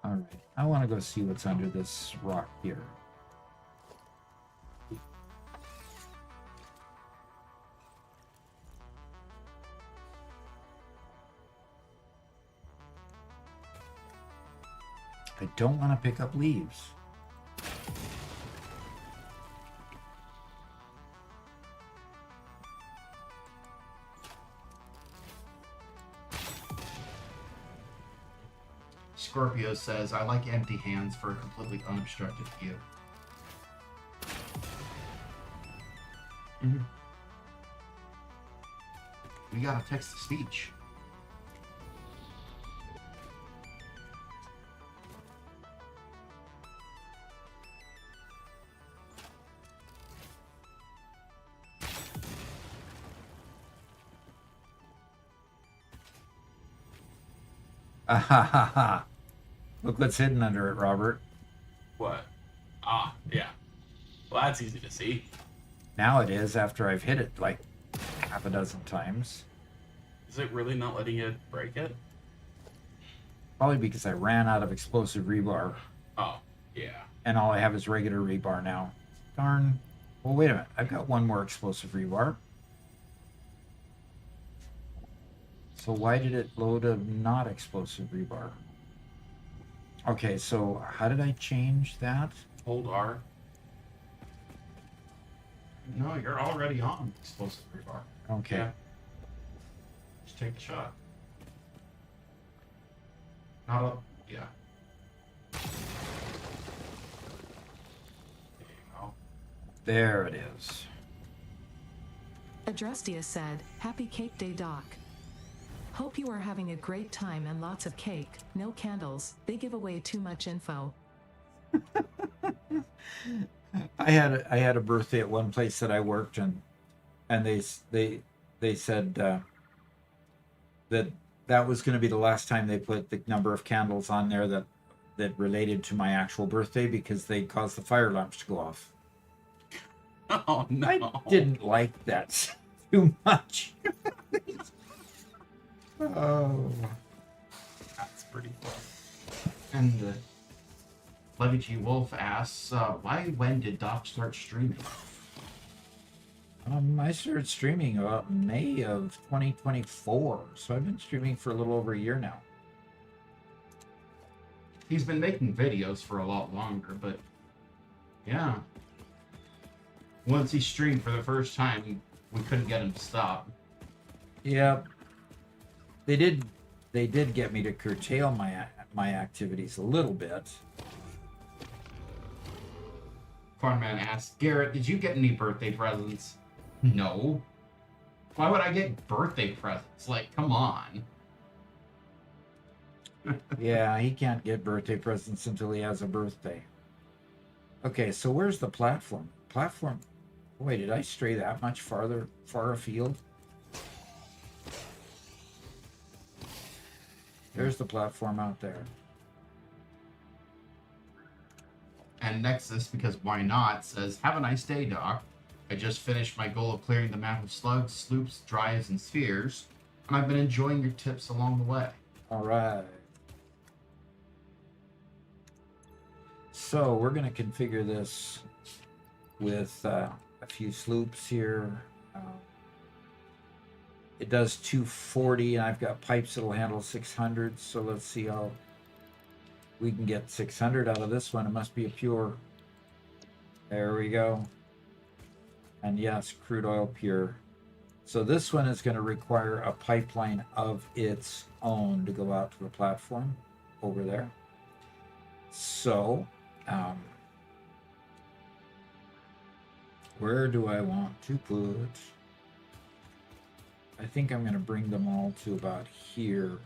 All right, I want to go see what's under this rock here. I don't want to pick up leaves. Scorpio says, I like empty hands for a completely unobstructed view. We got a text to speech. Ah ha ha ha. Look what's hidden under it, Robert. What? Ah, yeah. Well, that's easy to see. Now it is, after I've hit it like half a dozen times. Is it really not letting you break it? Probably because I ran out of explosive rebar, Oh, yeah. and all I have is regular rebar now. Darn. Well, wait a minute. I've got one more explosive rebar. So why did it load a not explosive rebar? Okay, so how did I change that? Hold R. No, you're already on explosive rebar. Okay. Yeah. Just take the shot. Not up. Yeah. There you go. There it is. Adrestia said, Happy Cake Day, Doc. Hope you are having a great time and lots of cake, no candles. They give away too much info. I had a birthday at one place that I worked, and they said that that was going to be the last time they put the number of candles on there that related to my actual birthday, because they caused the fire alarms to go off. Oh no! I didn't like that too much. Oh, That's pretty fun. And Levy G Wolf asks, when did Doc start streaming? I started streaming about May of 2024, so I've been streaming for a little over a year now. He's been making videos for a lot longer, but yeah. Once he streamed for the first time, we couldn't get him to stop. Yeah, they did get me to curtail my activities a little bit. Farnman asks, Garrett, did you get any birthday presents? No. Why would I get birthday presents? Like, come on. Yeah, he can't get birthday presents until he has a birthday. Okay, so where's the platform? Platform. Boy, did I stray that much far afield? There's the platform out there. And Nexus, because why not, says, have a nice day, Doc. I just finished my goal of clearing the map of slugs, sloops, drives, and spheres, and I've been enjoying your tips along the way. All right. So we're going to configure this with a few sloops here. It does 240, and I've got pipes that'll handle 600. So let's see how we can get 600 out of this one. It must be a pure. There we go. And yes, crude oil pure. So this one is going to require a pipeline of its own to go out to the platform over there. So, where do I want to put? I think I'm going to bring them all to about here.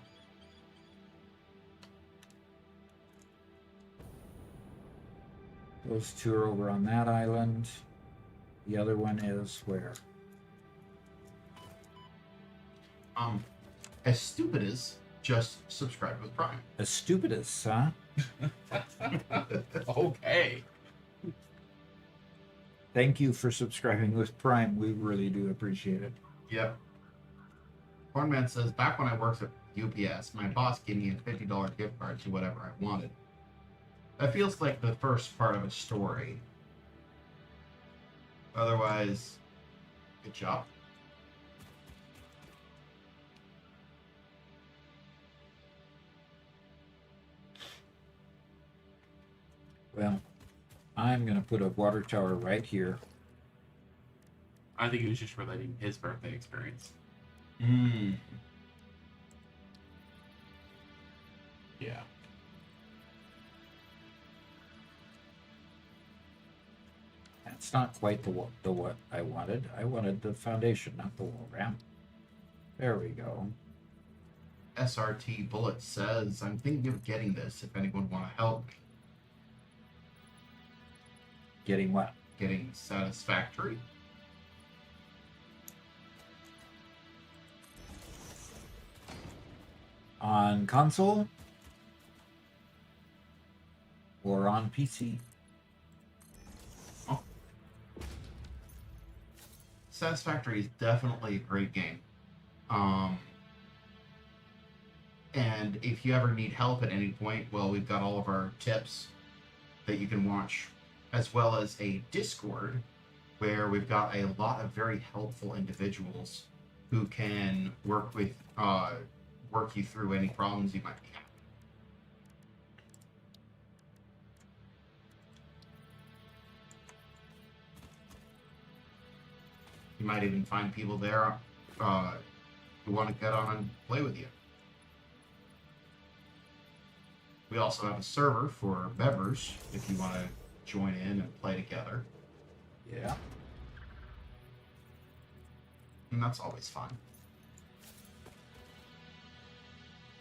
Those two are over on that island. The other one is where? As stupid as just subscribe with Prime. As stupid as, huh? Okay. Thank you for subscribing with Prime. We really do appreciate it. Yep. Cornman says, back when I worked at UPS, my boss gave me a $50 gift card to whatever I wanted. That feels like the first part of a story. Otherwise, good job. Well, I'm going to put a water tower right here. I think he was just relating his birthday experience. Yeah. That's not quite the what I wanted. I wanted the foundation, not the wall ramp. There we go. SRT Bullet says, I'm thinking of getting this if anyone want to help me. Getting what? Getting Satisfactory. On console? Or on PC? Satisfactory is definitely a great game. And if you ever need help at any point, well, we've got all of our tips that you can watch, as well as a Discord where we've got a lot of very helpful individuals who can work you through any problems you might be having. You might even find people there who want to get on and play with you. We also have a server for members if you want to join in and play together. Yeah. And that's always fun.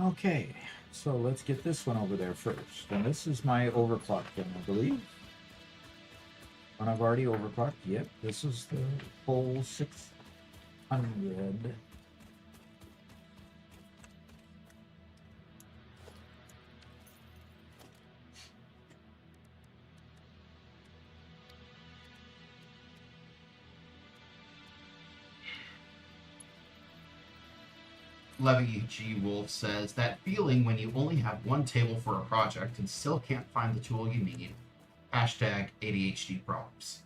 Okay, so let's get this one over there first. And this is my overclock thing, I believe. When I've already overclocked. Yep, this is the whole 600. Levy G. Wolf says, that feeling when you only have one table for a project and still can't find the tool you need. Hashtag ADHD problems.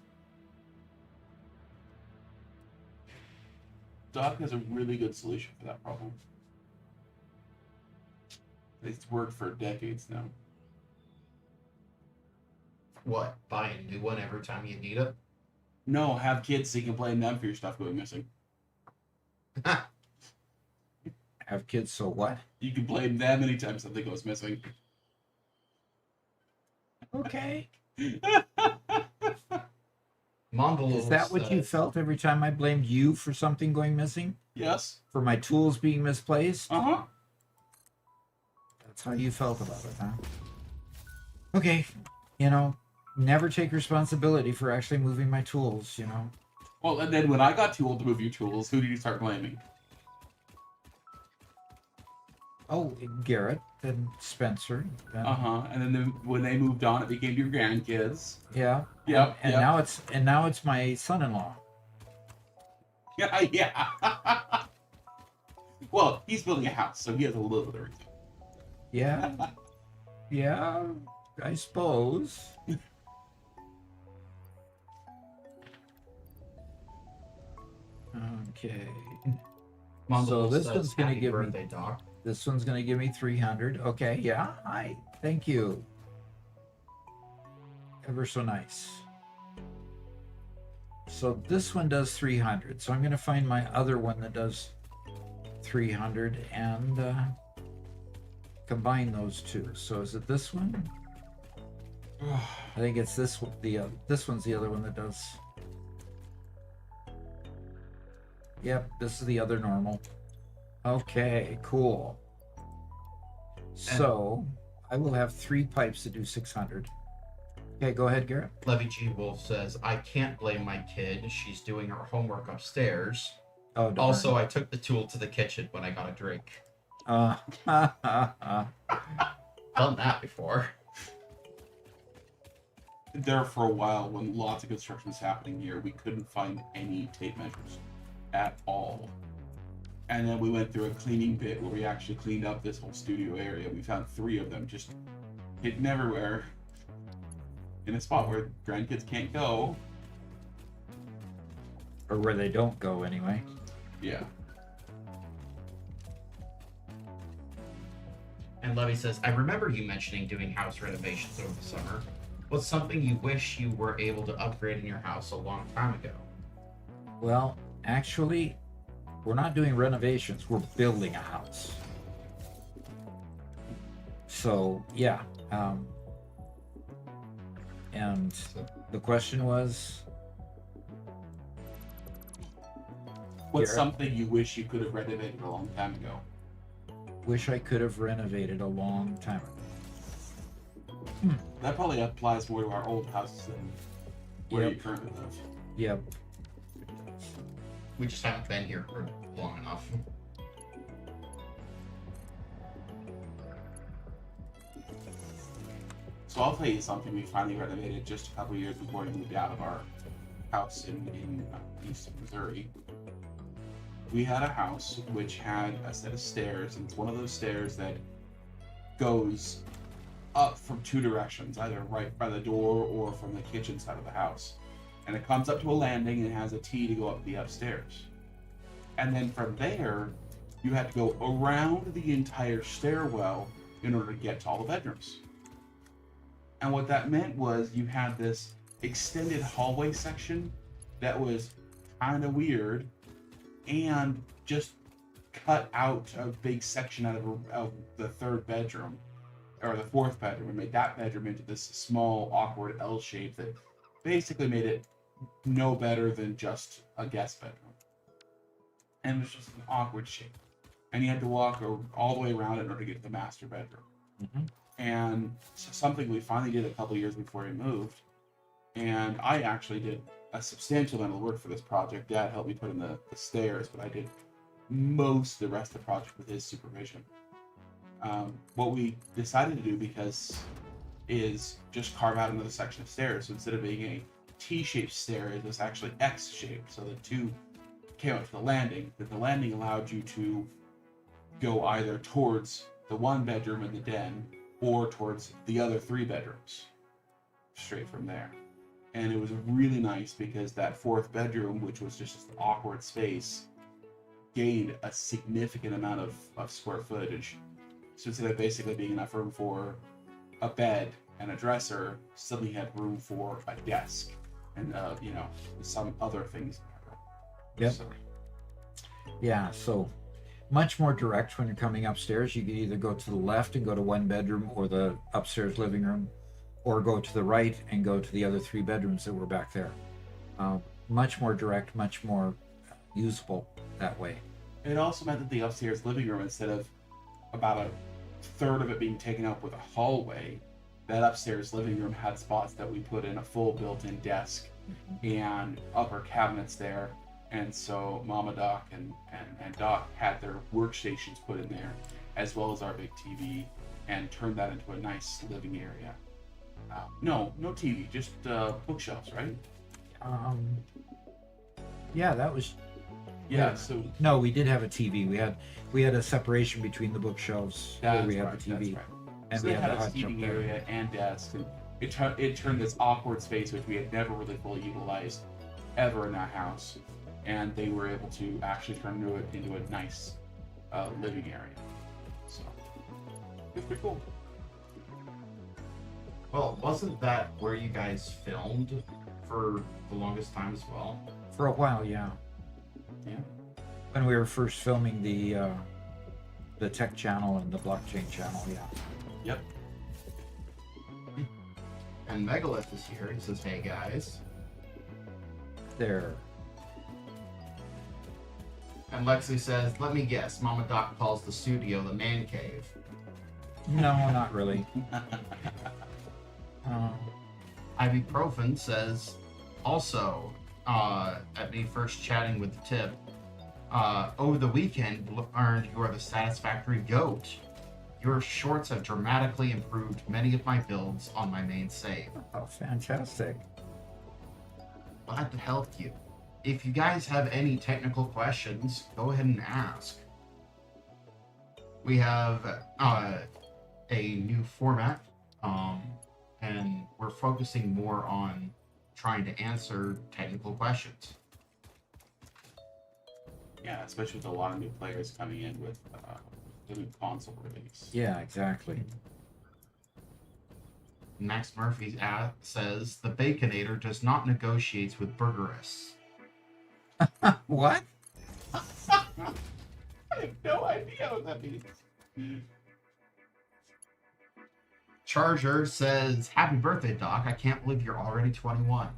Doc has a really good solution for that problem. It's worked for decades now. What? Buy a new one every time you need it? No, have kids so you can blame them for your stuff going missing. Have kids, so what? You can blame them anytime something goes missing. Okay. Mongol Is that what you felt every time I blamed you for something going missing? Yes. For my tools being misplaced? Uh-huh. That's how you felt about it, huh? Okay. You know, never take responsibility for actually moving my tools, you know? Well, and then when I got too old to move your tools, who did you start blaming? Oh, Garrett and Spencer. And, Uh-huh. And then when they moved on, it became your grandkids. Yeah. Yep. And now it's my son-in-law. Yeah, yeah. Well, he's building a house, so he has a little bit of everything. Yeah. Yeah, I suppose. Okay. Mongol this says, one's gonna happy give me- birthday, Doc. This one's going to give me 300. Okay, yeah. Hi. Thank you. Ever so nice. So this one does 300. So I'm going to find my other one that does 300 and combine those two. So is it this one? I think it's this one. This one's the other one that does. Yep, this is the other normal. Okay, cool. So I will have 3 pipes to do 600. Okay, go ahead, Garrett. Levy G. Wolf says, I can't blame my kid. She's doing her homework upstairs. Oh, darn. Also, I took the tool to the kitchen when I got a drink. Uh, Done that before. There for a while, when lots of construction was happening here, we couldn't find any tape measures at all. And then we went through a cleaning bit where we actually cleaned up this whole studio area. We found 3 of them just hidden everywhere in a spot where grandkids can't go. or where they don't go anyway. Yeah. And Levy says, I remember you mentioning doing house renovations over the summer. What's something you wish you were able to upgrade in your house a long time ago? Well, actually, we're not doing renovations. We're building a house. So, yeah. And the question was, What's Garrett? something you wish you could have renovated a long time ago? wish I could have renovated a long time ago. That probably applies more to our old houses than where Yep. you currently live. Yep. We just haven't been here for long enough. So I'll tell you something we finally renovated just a couple years before we moved out of our house in East Missouri. We had a house which had a set of stairs, and it's one of those stairs that goes up from 2 directions, either right by the door or from the kitchen side of the house. And it comes up to a landing and has a T to go up the upstairs. And then from there, you had to go around the entire stairwell in order to get to all the bedrooms. And what that meant was you had this extended hallway section that was kind of weird and just cut out a big section out of the 3rd bedroom or the 4th bedroom and made that bedroom into this small, awkward L shape that basically made it no better than just a guest bedroom. And it was just an awkward shape. And you had to walk all the way around it in order to get to the master bedroom. Mm-hmm. And so something we finally did a couple years before we moved And I actually did a substantial amount of work for this project. Dad helped me put in the stairs, but I did most of the rest of the project with his supervision. What we decided to do is just carve out another section of stairs. So instead of being a T-shaped stair, it was actually X-shaped. So the two came up to the landing. That the landing allowed you to go either towards the one bedroom in the den or towards the other 3 bedrooms, straight from there. And it was really nice because that 4th bedroom, which was just an awkward space, gained a significant amount of square footage. So instead of basically being enough room for a bed and a dresser, suddenly had room for a desk and some other things. Yep. So, Yeah, so much more direct when you're coming upstairs. You could either go to the left and go to one bedroom or the upstairs living room, or go to the right and go to the other 3 bedrooms that were back there. Much more direct, much more usable that way. it also meant that the upstairs living room, instead of about a third of it being taken up with a hallway, that upstairs living room had spots that we put in a full built-in desk and upper cabinets there. And so Mama Doc and Doc had their workstations put in there, as well as our big TV, and turned that into a nice living area. No TV, just bookshelves, right? Yeah, that was. Yeah. So No, we did have a TV. We had a separation between the bookshelves where that's we had right, the TV, that's right. and So we they had had the a hot tub seating there. area and desk, and it turned this awkward space, which we had never really fully utilized ever in our house, and they were able to actually turn it into a nice living area. So it's pretty cool. Well, wasn't that where you guys filmed for the longest time as well? For a while, yeah. Yeah. When we were first filming the tech channel and the blockchain channel, yeah. Yep. And Megalith is here. He says, "Hey guys." There. And Lexi says, "Let me guess. Mama Doc calls the studio the man cave." No, not really. Ibuprofen says, also, at me first chatting with the tip, over the weekend learned you are the Satisfactory GOAT. Your shorts have dramatically improved many of my builds on my main save. Oh, fantastic. Glad to help you. If you guys have any technical questions, go ahead and ask. We have a new format, and we're focusing more on trying to answer technical questions. Yeah, especially with a lot of new players coming in with the new console release. Yeah, exactly. Max Murphy says, "The Baconator does not negotiate with burgerists." What? I have no idea what that means. Charger says, "Happy birthday, Doc. I can't believe you're already 21.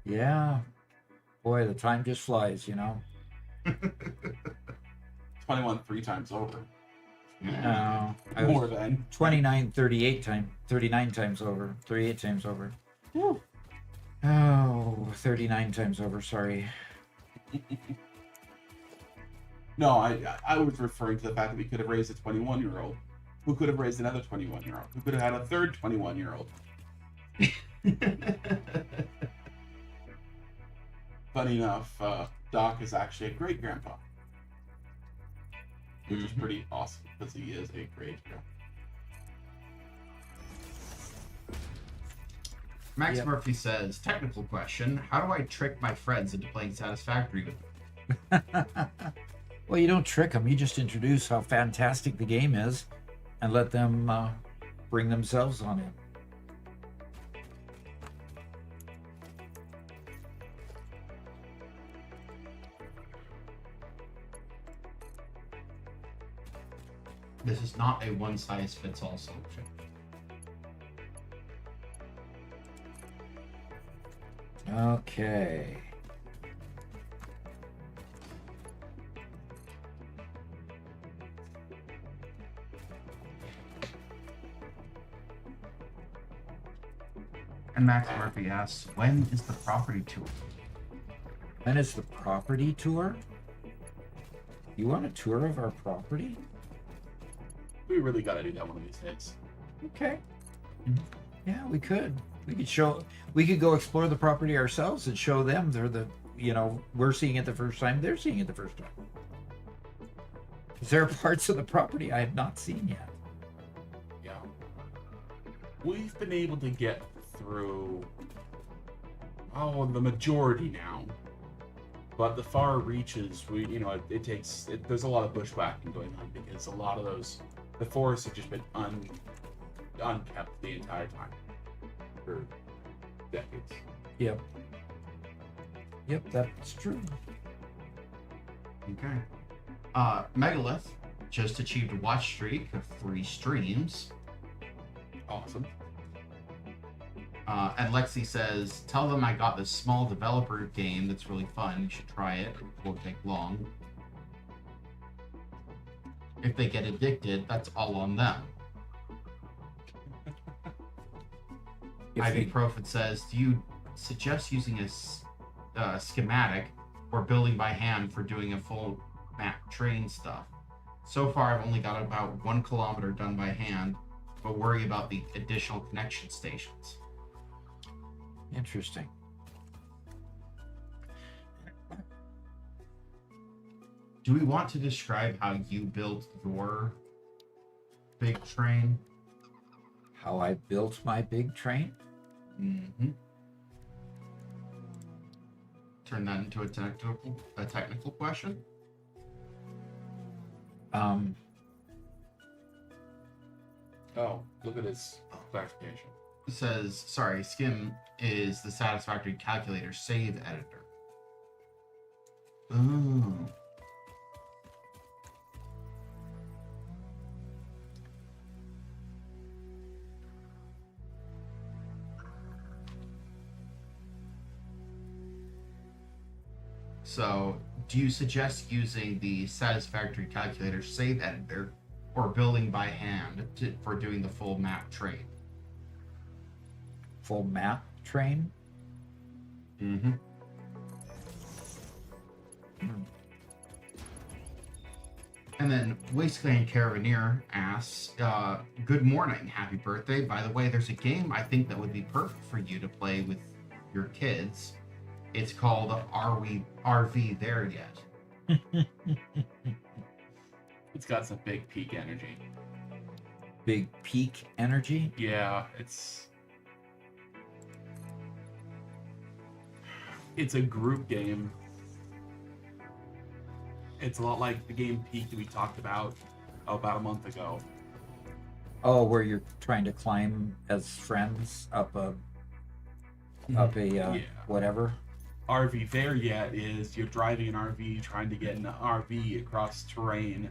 Yeah. Boy, the time just flies, you know. 21 3 times over. No, I More was than 29, 39 times over, 38 times over. Woo. Oh, 39 times over, sorry. No, I was referring to the fact that we could have raised a 21-year-old, who could have raised another 21-year-old, who could have had a third 21-year-old. Funny enough, Doc is actually a great grandpa, which is pretty awesome because he is a great grandpa. Max Yep. Murphy says, "Technical question. How do I trick my friends into playing Satisfactory with me?" Well, you don't trick them. You just introduce how fantastic the game is and let them bring themselves on in. This is not a one-size-fits-all solution. Okay. And Max Murphy asks, when is the property tour? When is the property tour? You want a tour of our property? We really got to do that one of these days. Okay. Yeah, we could. We could show. We could go explore the property ourselves and show them. They're the. We're seeing it the first time. They're seeing it the first time. Because there are parts of the property I have not seen yet. Yeah. We've been able to get through the majority now. But the far reaches, there's a lot of bushwhacking going on because a lot of the forests have just been unkept the entire time for decades. Yep. Yep, that's true. Okay. Megalith just achieved a watch streak of 3 streams. Awesome. And Lexi says, tell them I got this small developer game that's really fun. You should try it. It won't take long. If they get addicted, that's all on them. Ibuprofen says, do you suggest using a schematic or building by hand for doing a full map train stuff? So far, I've only got about 1 kilometer done by hand, but worry about the additional connection stations. Interesting. Do we want to describe how you built your big train? How I built my big train? Mm-hmm. Turn that into a technical question. Oh, look at his clarification. It says, sorry, Skim is the Satisfactory calculator save editor. Ooh. So, do you suggest using the Satisfactory calculator save editor or building by hand for doing the full map train? Full map train? Mm-hmm. And then Wasteland Caravaneer asks, good morning, happy birthday. By the way, there's a game I think that would be perfect for you to play with your kids. It's called RV There Yet? It's got some big peak energy. Big peak energy? Yeah, it's a group game. It's a lot like the game Peak that we talked about a month ago. Oh, where you're trying to climb as friends up a whatever. RV There Yet is you're driving an RV trying to get an RV across terrain,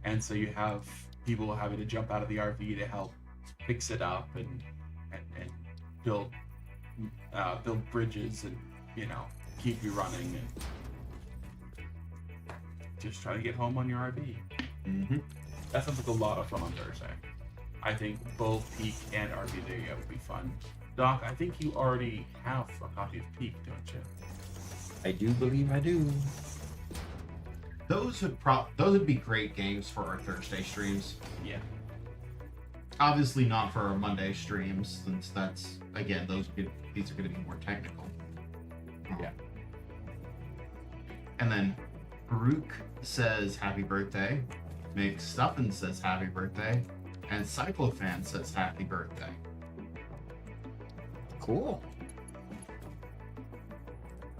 and so you have people having to jump out of the RV to help fix it up and build bridges and keep you running and just try to get home on your RV. Mm-hmm. That sounds like a lot of fun on Thursday. I think both Peak and RV There Yet would be fun. Doc, I think you already have a copy of Peak, don't you? I do believe I do. Those would be great games for our Thursday streams. Yeah. Obviously not for our Monday streams, since that's, again, these are going to be more technical. Yeah. And then Baruch says happy birthday. McStuffin says happy birthday. And Cyclofan says happy birthday. Cool.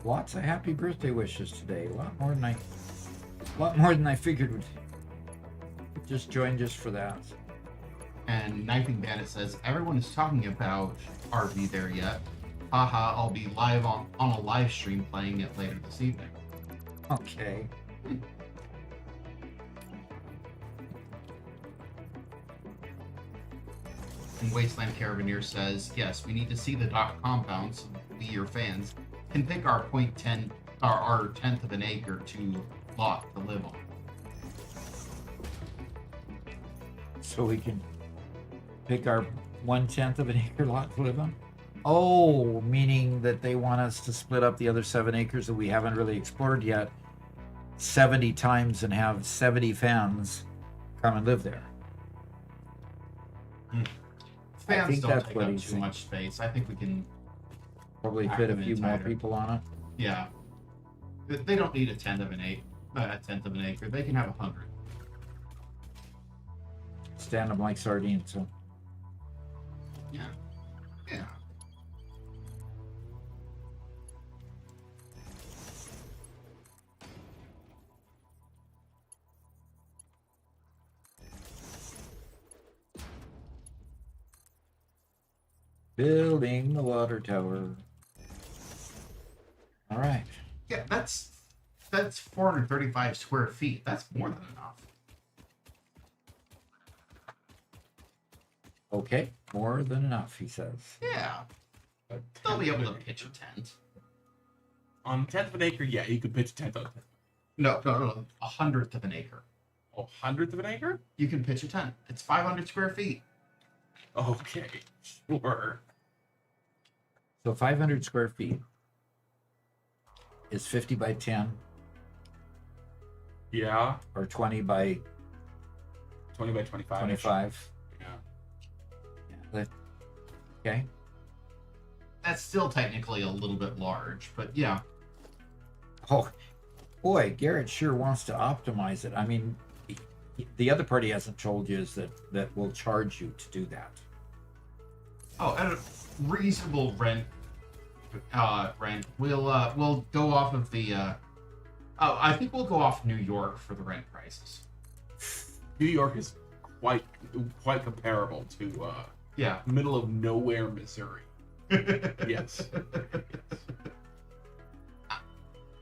Lots of happy birthday wishes today. A lot more than I figured would just join just for that. And Knifing Bandit says everyone is talking about RV There Yet. Haha, I'll be live on a live stream playing it later this evening. Okay. And Wasteland Caravaneer says, yes, we need to see the dock compound so we, your fans, can pick our our tenth of an acre to lot to live on. So we can pick our 1/10 of an acre lot to live on? Oh, meaning that they want us to split up the other 7 acres that we haven't really explored yet 70 times and have 70 fans come and live there. I Fans think don't that's take what up he's too saying. much space. I think we can, Probably Pack fit a them in few more tighter. people on it. yeah. They don't need a tenth of an acre. They can have 100. Stand them like sardines. So Yeah. Yeah. building the water tower. All right. Yeah, that's 435 square feet. That's more than enough. Okay. More than enough, he says. Yeah. They'll be able to pitch a tent. On 1/10 of an acre, yeah, you could pitch a tent on it. No, 100th of an acre. Oh, 100th of an acre? You can pitch a tent. It's 500 square feet. Okay, sure. So 500 square feet is 50 by 10 Yeah, or 20 by 20 by 25. 25. Yeah. Okay. That's still technically a little bit large, but yeah. Oh, boy, Garrett sure wants to optimize it. I mean, the other party hasn't told you is that we'll charge you to do that. Oh, at a reasonable rent. We'll go off of the. I think we'll go off New York for the rent prices. New York is quite comparable to Yeah. middle of nowhere, Missouri. Yes.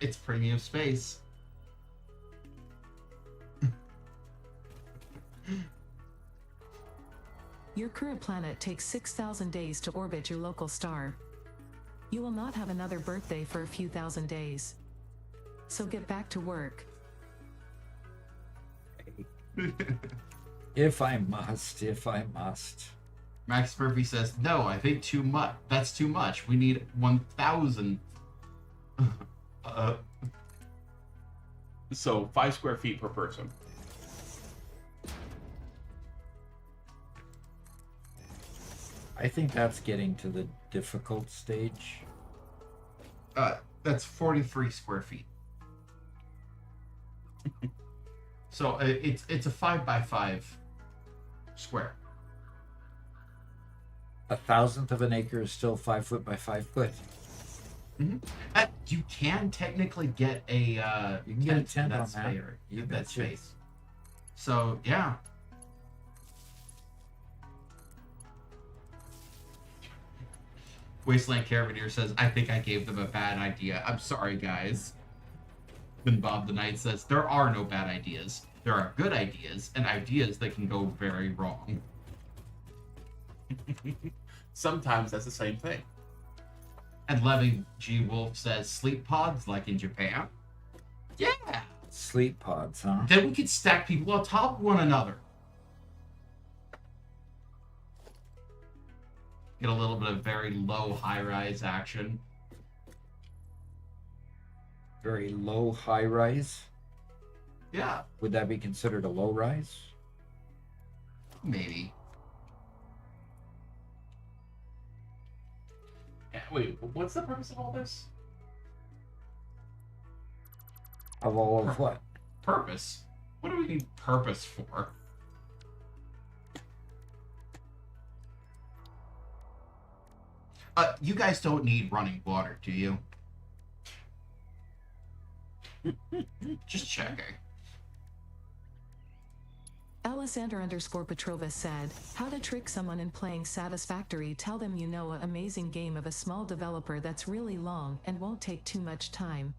It's premium space. Your current planet takes 6,000 days to orbit your local star. You will not have another birthday for a few thousand days. So get back to work. If I must. Max Murphy says, "No, I think too much. That's too much. We need 1,000." So 5 square feet per person. I think that's getting to the difficult stage. That's 43 square feet. So it's a 5 by 5 square. 1,000th of an acre is still 5 foot by 5 foot. You can technically get a You can get a tent in on that that. space. You in that betcha. space. So yeah. Wasteland Caravaneer says, "I think I gave them a bad idea. I'm sorry, guys." Then Bob the Knight says, "There are no bad ideas. There are good ideas and ideas that can go very wrong." Sometimes that's the same thing. And Levy G. Wolf says, "Sleep pods like in Japan?" Yeah. Sleep pods, huh? Then we could stack people on top of one another. Get a little bit of very low high-rise action. Very low high rise. Yeah, Would that be considered a low rise? maybe. Wait, what's the purpose of all this? Of all of what? Purpose? What do we need purpose for? You guys don't need running water, do you? Just checking. Alessander_Petrova said, "How to trick someone in playing Satisfactory? Tell them you know an amazing game of a small developer that's really long and won't take too much time.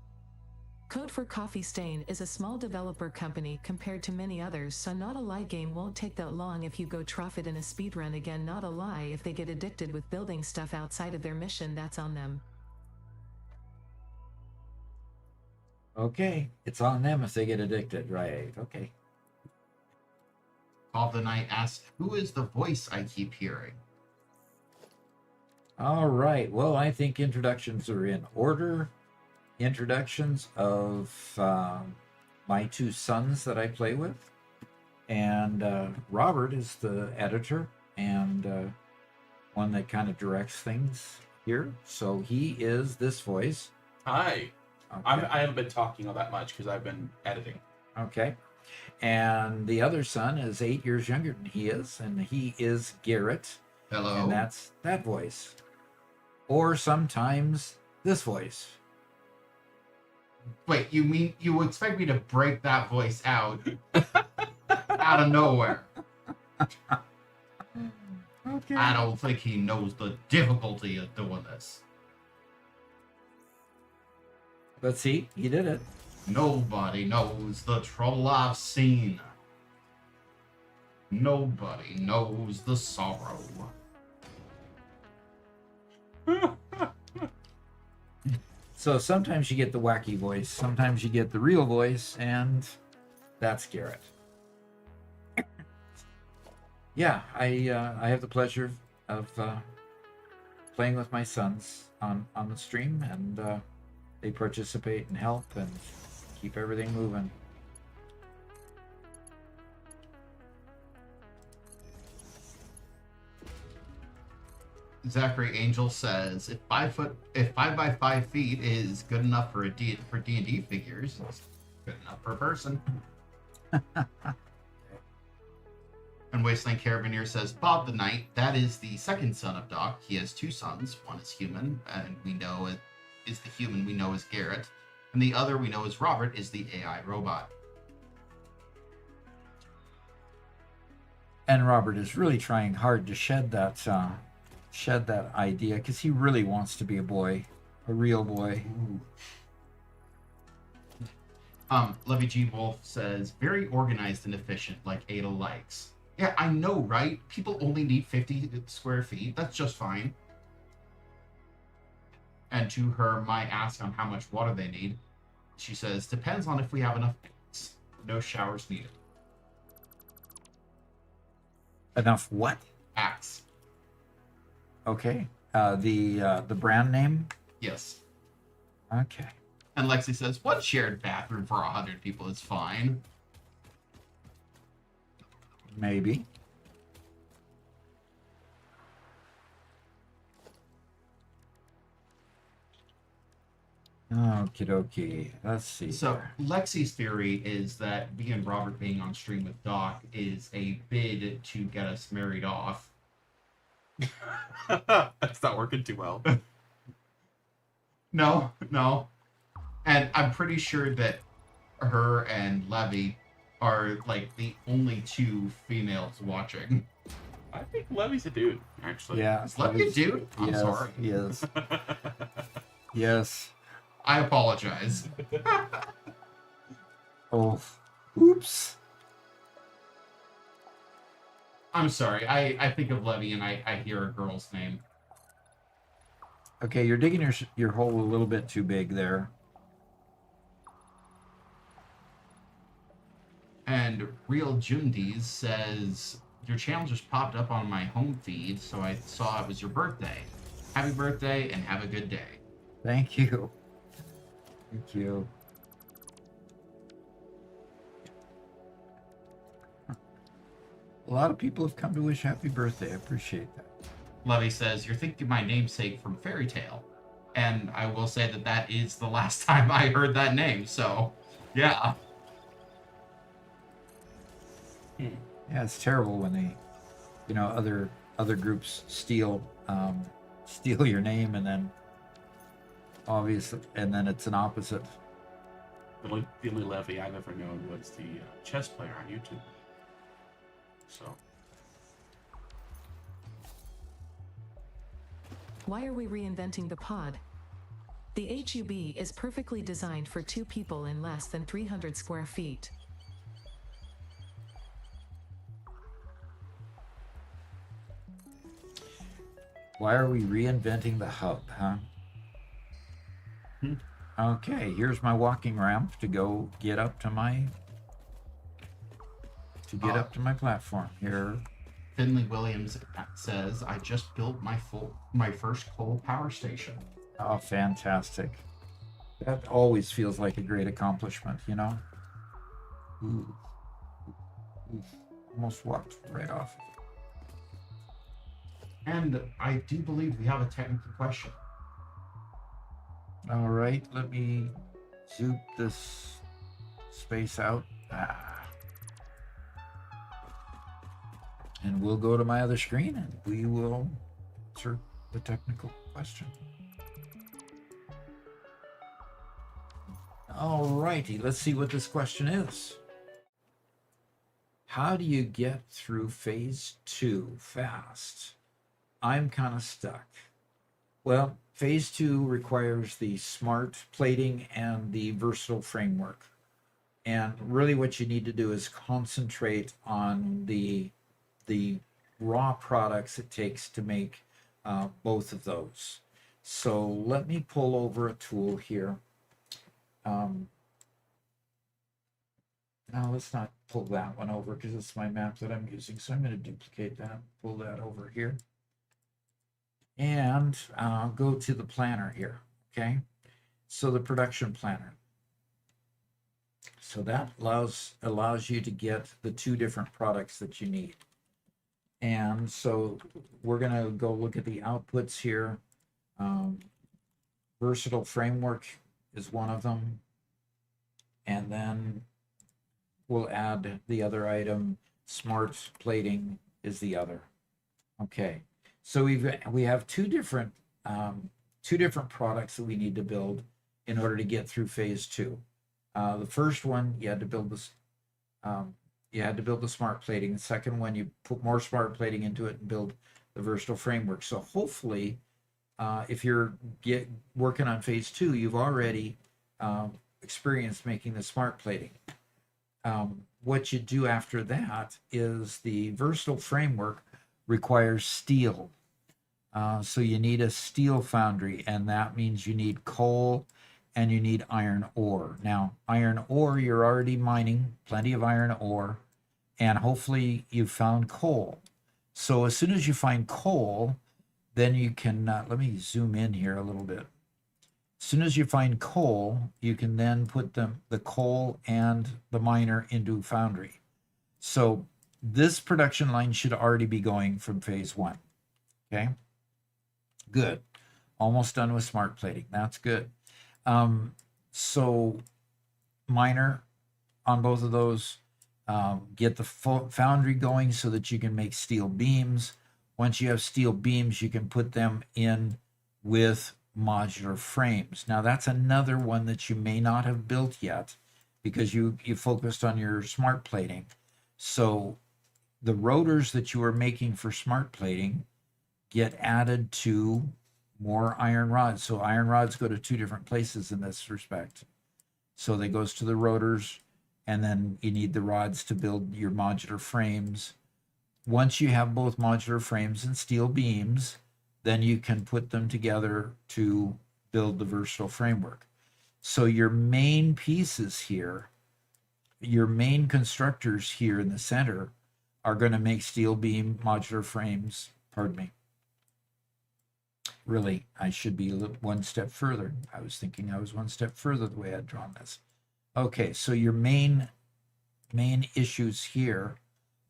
Code for Coffee Stain is a small developer company compared to many others, so not a lie game won't take that long if you go trough it in a speedrun. Again, not a lie if they get addicted with building stuff outside of their mission, that's on them." Okay. It's on them if they get addicted, right? Okay. Bob the Knight asks, "Who is the voice I keep hearing?" All right. Well, I think introductions are in order. Introductions of my two sons that I play with. And Robert is the editor and one that kind of directs things here. So he is this voice. Hi. Okay. I haven't been talking all that much because I've been editing. Okay. And the other son is 8 years younger than he is, and he is Garrett. Hello. And that's that voice. Or sometimes this voice. Wait, you mean you expect me to break that voice out out of nowhere? Okay. I don't think he knows the difficulty of doing this. But see, he did it. Nobody knows the trouble I've seen. Nobody knows the sorrow. So sometimes you get the wacky voice, sometimes you get the real voice, and that's Garrett. Yeah, I have the pleasure of playing with my sons on the stream, and they participate and help and keep everything moving. Zachary Angel says, if 5 by 5 feet is good enough for D&D figures, it's good enough per person. And Wasteland Carabineer says, Bob the Knight, that is the second son of Doc. He has two sons. One is human, and we know is the human we know as Garrett, and the other we know as Robert is the AI robot. And Robert is really trying hard to shed that idea because he really wants to be a boy, a real boy. Levy G. Wolf says, very organized and efficient, like Ada likes. Yeah, I know, right? People only need 50 square feet. That's just fine. And to her, my ask on how much water they need, she says, depends on if we have enough. No showers needed. Enough what? Axe. Okay. The brand name? Yes. Okay. And Lexi says, one shared bathroom for 100 people is fine. Maybe. Okie dokie. Let's see. So here. Lexi's theory is that me and Robert being on stream with Doc is a bid to get us married off. That's not working too well. No. And I'm pretty sure that her and Levy are like the only two females watching. I think Levy's a dude, actually. Yeah. Is Levy a dude? I'm yes, sorry. Yes. Yes. I apologize. Oh. Oops. I'm sorry. I think of Levy and I hear a girl's name. Okay, you're digging your hole a little bit too big there. And Real Jundies says, your channel just popped up on my home feed, so I saw it was your birthday. Happy birthday and have a good day. Thank you. Thank you. A lot of people have come to wish happy birthday. I appreciate that. Levy says, you're thinking my namesake from Fairy Tale. And I will say that that is the last time I heard that name, so yeah. Yeah, it's terrible when they, other groups steal your name and then it's an opposite. The only Levy I've ever known was the chess player on YouTube. So. Why are we reinventing the pod? The HUB is perfectly designed for 2 people in less than 300 square feet. Why are we reinventing the hub, huh? Okay, here's my walking ramp to go get up to my platform here. Finley Williams says, "I just built my first coal power station." Oh, fantastic. That always feels like a great accomplishment, you know? Ooh. Ooh. Almost walked right off. And I do believe we have a technical question. All right, let me zoom this space out. And we'll go to my other screen and we will answer the technical question. All righty, let's see what this question is. How do you get through phase 2 fast? I'm kind of stuck. Well, phase 2 requires the smart plating and the versatile framework. And really what you need to do is concentrate on the raw products it takes to make both of those. So let me pull over a tool here. Now let's not pull that one over because it's my map that I'm using. So I'm going to duplicate that, pull that over here. And go to the planner here, okay? So the production planner. So that allows you to get the two different products that you need. And so we're going to go look at the outputs here. Versatile framework is one of them. And then we'll add the other item, smart plating is the other. Okay, so we have two different products that we need to build in order to get through phase 2. The first one you had to build this. You had to build the smart plating. The second one, you put more smart plating into it and build the versatile framework. So hopefully, if you're working on phase 2, you've already experienced making the smart plating. What you do after that is the versatile framework requires steel. So you need a steel foundry, and that means you need coal and you need iron ore. Now, iron ore, you're already mining plenty of iron ore, and hopefully you found coal. So as soon as you find coal, then you can, let me zoom in here a little bit. As soon as you find coal, you can then put the coal and the miner into foundry. So this production line should already be going from phase 1. Okay, good. Almost done with smart plating. That's good. So miner on both of those, get the foundry going so that you can make steel beams. Once you have steel beams, you can put them in with modular frames. Now that's another one that you may not have built yet because you focused on your smart plating. So the rotors that you are making for smart plating get added to more iron rods. So iron rods go to two different places in this respect. So they goes to the rotors, and then you need the rods to build your modular frames. Once you have both modular frames and steel beams, then you can put them together to build the versatile framework. So your main pieces here, your main constructors here in the center are going to make steel beam modular frames. Pardon me. Really, I should be one step further. I was thinking I was one step further the way I'd drawn this. Okay, so your main issues here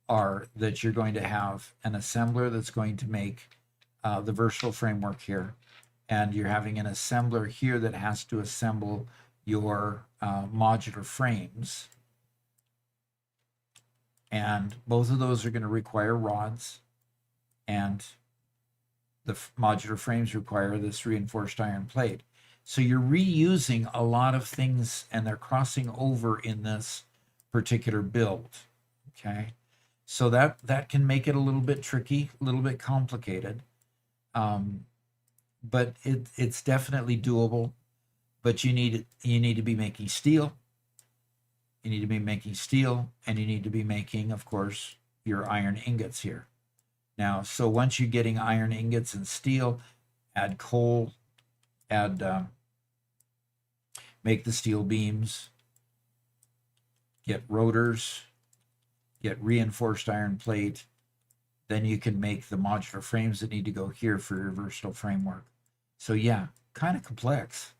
are that you're going to have an assembler that's going to make the versatile framework here, and you're having an assembler here that has to assemble your modular frames, and both of those are going to require rods, and the modular frames require this reinforced iron plate. So you're reusing a lot of things, and they're crossing over in this particular build. Okay, so that can make it a little bit tricky, a little bit complicated. But it's definitely doable. But you need to be making steel. You need to be making steel, and you need to be making, of course, your iron ingots here. Now, so once you're getting iron ingots and steel, add coal, make the steel beams, get rotors, get reinforced iron plate, then you can make the modular frames that need to go here for your versatile framework. So yeah, kind of complex.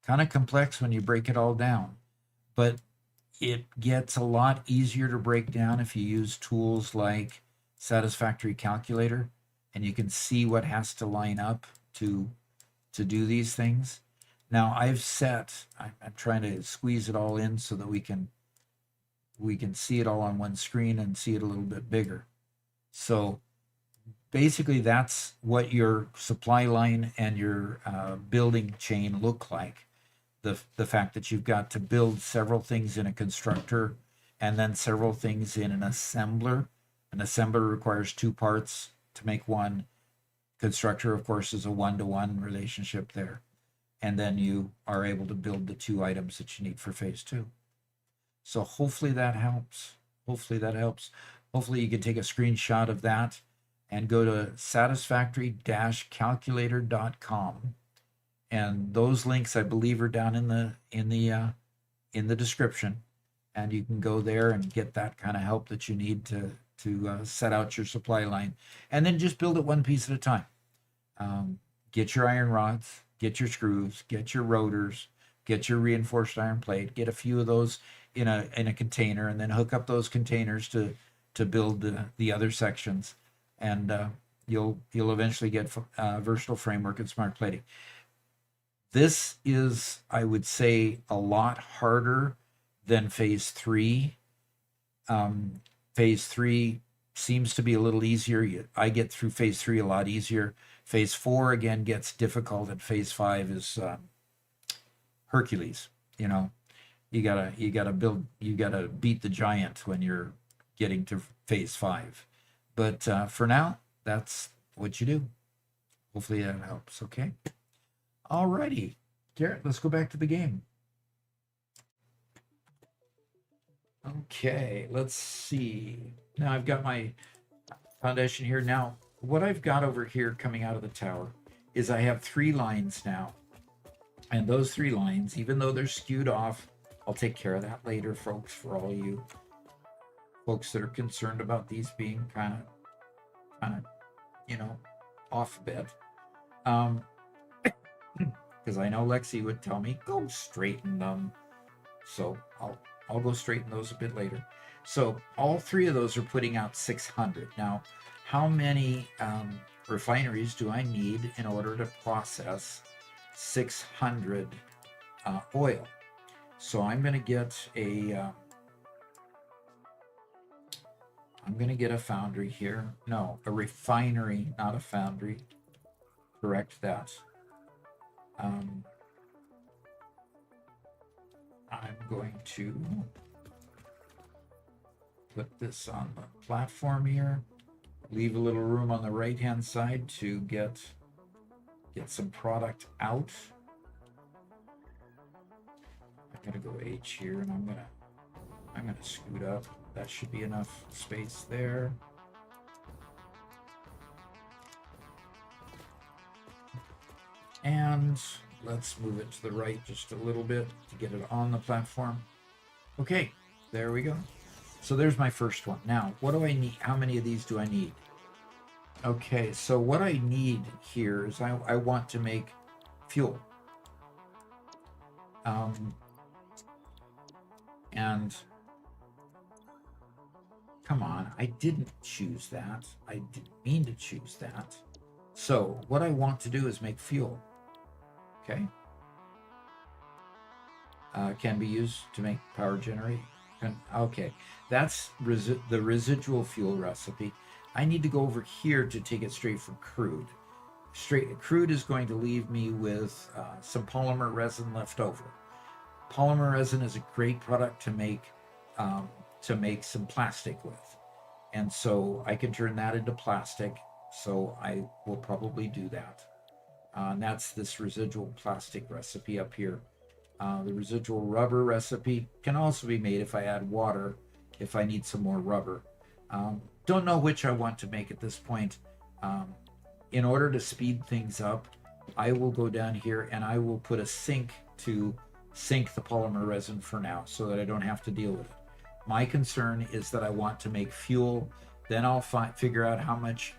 Kind of complex when you break it all down, but it gets a lot easier to break down if you use tools like Satisfactory Calculator, and you can see what has to line up to do these things. Now I'm trying to squeeze it all in so that we can see it all on one screen and see it a little bit bigger. So basically that's what your supply line and your building chain look like. The fact that you've got to build several things in a constructor and then several things in an assembler. An assembler requires 2 parts to make one. Constructor, of course, is a 1-to-1 relationship there. And then you are able to build the 2 items that you need for phase 2. So hopefully that helps. Hopefully that helps. Hopefully you can take a screenshot of that and go to satisfactory-calculator.com. And those links, I believe, are down in the description, and you can go there and get that kind of help that you need to set out your supply line, and then just build it one piece at a time. Get your iron rods, get your screws, get your rotors, get your reinforced iron plate, get a few of those in a container, and then hook up those containers to build the other sections, and you'll eventually get versatile framework and smart plating. This is, I would say, a lot harder than phase 3. Phase 3 seems to be a little easier. I get through phase 3 a lot easier. Phase 4 again gets difficult, and phase 5 is Hercules. You know, you gotta beat the giant when you're getting to phase 5. But for now, that's what you do. Hopefully that helps. Okay. Alrighty, Garrett, let's go back to the game. Okay, let's see. Now I've got my foundation here. Now, what I've got over here coming out of the tower is I have 3 lines now. And those 3 lines, even though they're skewed off, I'll take care of that later, folks, for all you folks that are concerned about these being kind of, you know, off a bit. Because I know Lexi would tell me, go straighten them. So I'll go straighten those a bit later. So all 3 of those are putting out 600. Now, how many refineries do I need in order to process 600 oil? So I'm going to get a foundry here. No, a refinery, not a foundry. Correct that. I'm going to put this on the platform here, leave a little room on the right hand side to get some product out. I'm gonna go H here, and I'm gonna scoot up. That should be enough space there. And let's move it to the right just a little bit to get it on the platform. Okay, there we go. So there's my first one. Now, what do I need? How many of these do I need? Okay, so what I need here is I want to make fuel. And come on, I didn't choose that. I didn't mean to choose that. So what I want to do is make fuel. Okay. Can be used to make power generate. Okay, that's the residual fuel recipe. I need to go over here to take it straight from crude. Crude is going to leave me with some polymer resin left over. Polymer resin is a great product to make some plastic with, and so I can turn that into plastic. So I will probably do that. And that's this residual plastic recipe up here. The residual rubber recipe can also be made if I add water, if I need some more rubber. Don't know which I want to make at this point. In order to speed things up, I will go down here and I will put a sink to sink the polymer resin for now so that I don't have to deal with it. My concern is that I want to make fuel Then I'll figure out how much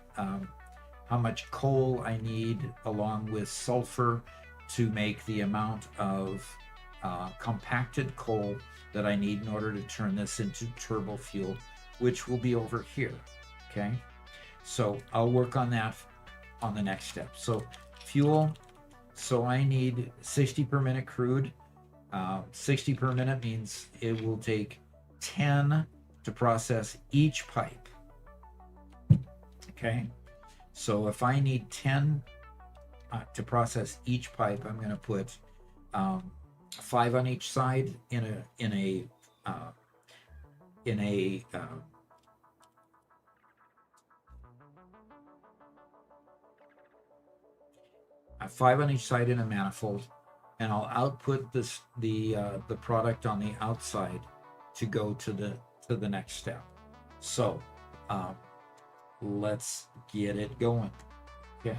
coal I need along with sulfur to make the amount of compacted coal that I need in order to turn this into turbo fuel, which will be over here. Okay, so I'll work on that on the next step. So fuel, so I need 60 per minute crude. 60 per minute means it will take 10 to process each pipe. Okay, so if I need 10 to process each pipe, I'm going to put 5 on each side in a 5 on each side in a manifold, and I'll output the product on the outside to go to the next step. So let's get it going. Okay.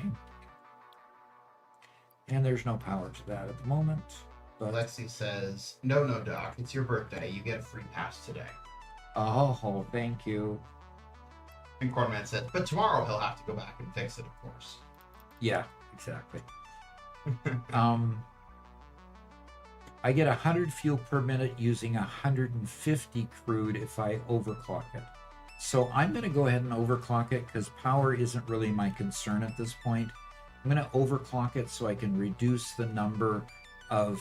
And there's no power to that at the moment. But Lexi says, no, Doc, it's your birthday. You get a free pass today. oh, thank you. And Cornman said, but tomorrow he'll have to go back and fix it, of course. Yeah, exactly. I get 100 fuel per minute using 150 crude if I overclock it. So I'm going to go ahead and overclock it because power isn't really my concern at this point. I'm going to overclock it so I can reduce the number of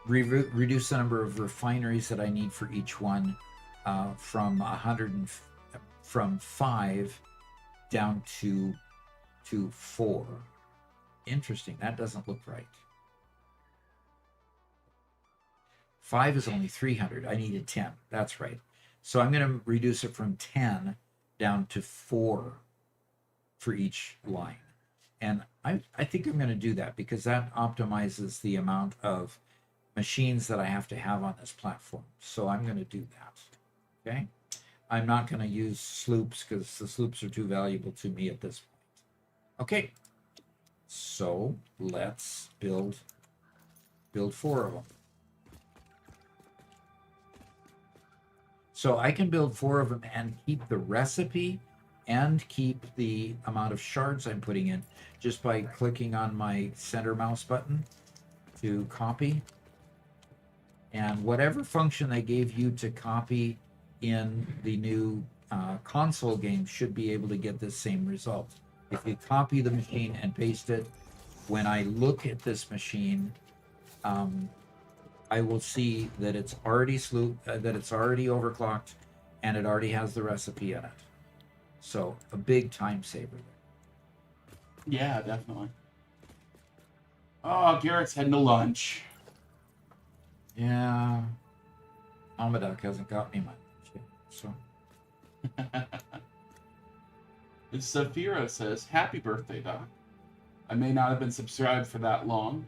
reduce the number of refineries that I need for each one from 5 down to 4. Interesting. That doesn't look right. 5 is only 300. I needed 10. That's right. So I'm going to reduce it from 10 down to 4 for each line. And I think I'm going to do that because that optimizes the amount of machines that I have to have on this platform. So I'm going to do that. Okay. I'm not going to use sloops because the sloops are too valuable to me at this point. Okay. So let's build 4 of them. So I can build 4 of them and keep the recipe and keep the amount of shards I'm putting in just by clicking on my center mouse button to copy. And whatever function they gave you to copy in the new console game should be able to get this same result. If you copy the machine and paste it, when I look at this machine, I will see that it's already that it's already overclocked, and it already has the recipe in it. So a big time saver. Yeah, definitely. Oh, Garrett's heading to lunch. Yeah, Amaduck hasn't got me much yet, so. Safira says, happy birthday, Doc. I may not have been subscribed for that long,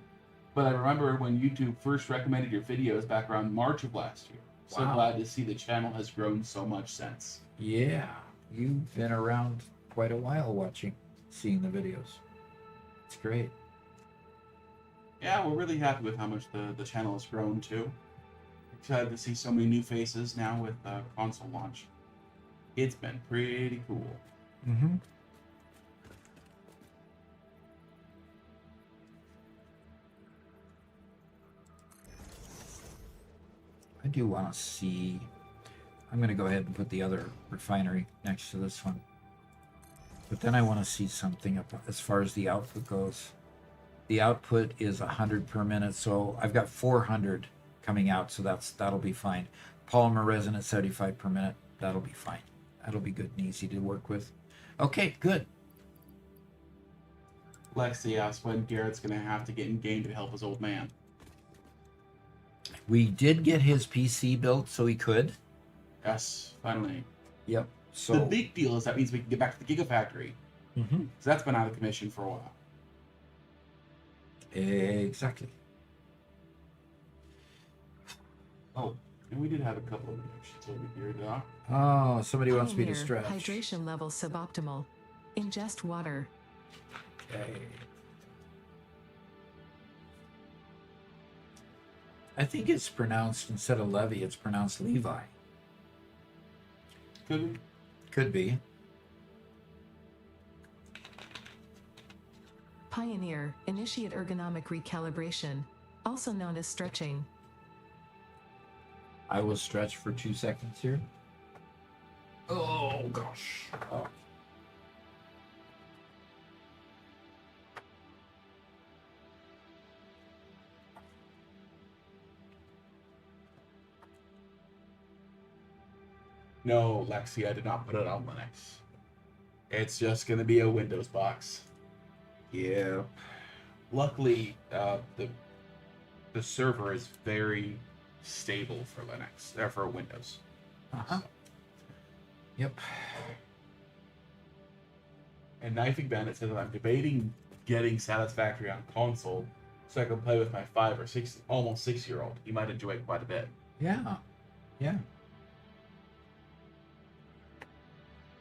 but I remember when YouTube first recommended your videos back around March of last year. So Wow. glad to see the channel has grown so much since. Yeah, you've been around quite a while seeing the videos. It's great. Yeah, we're really happy with how much the channel has grown too. Excited to see so many new faces now with the console launch. It's been pretty cool. Mm-hmm. I do want to see. I'm going to go ahead and put the other refinery next to this one. But then I want to see something up as far as the output goes. The output is 100 per minute, so I've got 400 coming out, so that'll be fine. Polymer resin at 75 per minute, that'll be fine. That'll be good and easy to work with. Okay, good. Lexi asked when Garrett's going to have to get in game to help his old man. We did get his PC built so he could. Yes, finally. Yep. So The big deal is that means we can get back to the Gigafactory. Mhm. So that's been out of commission for a while. Exactly. Oh, and we did have a couple of reactions over here, Doc. Oh, somebody wants me to Pioneer, stretch. hydration level suboptimal. Ingest water. Okay. I think it's pronounced, instead of Levy, it's pronounced Levi. Could Could be. Pioneer, initiate ergonomic recalibration, also known as stretching. I will stretch for 2 seconds here. Oh gosh. oh. No, Lexi, I did not put it on Linux. It's just going to be a Windows box. Yeah. Luckily, the server is very stable for Linux, or for Windows. Uh-huh. So. Yep. And Knifing Bandit says I'm debating getting Satisfactory on console so I can play with my 5 or 6, almost 6-year-old. He might enjoy it quite a bit. Yeah. Yeah.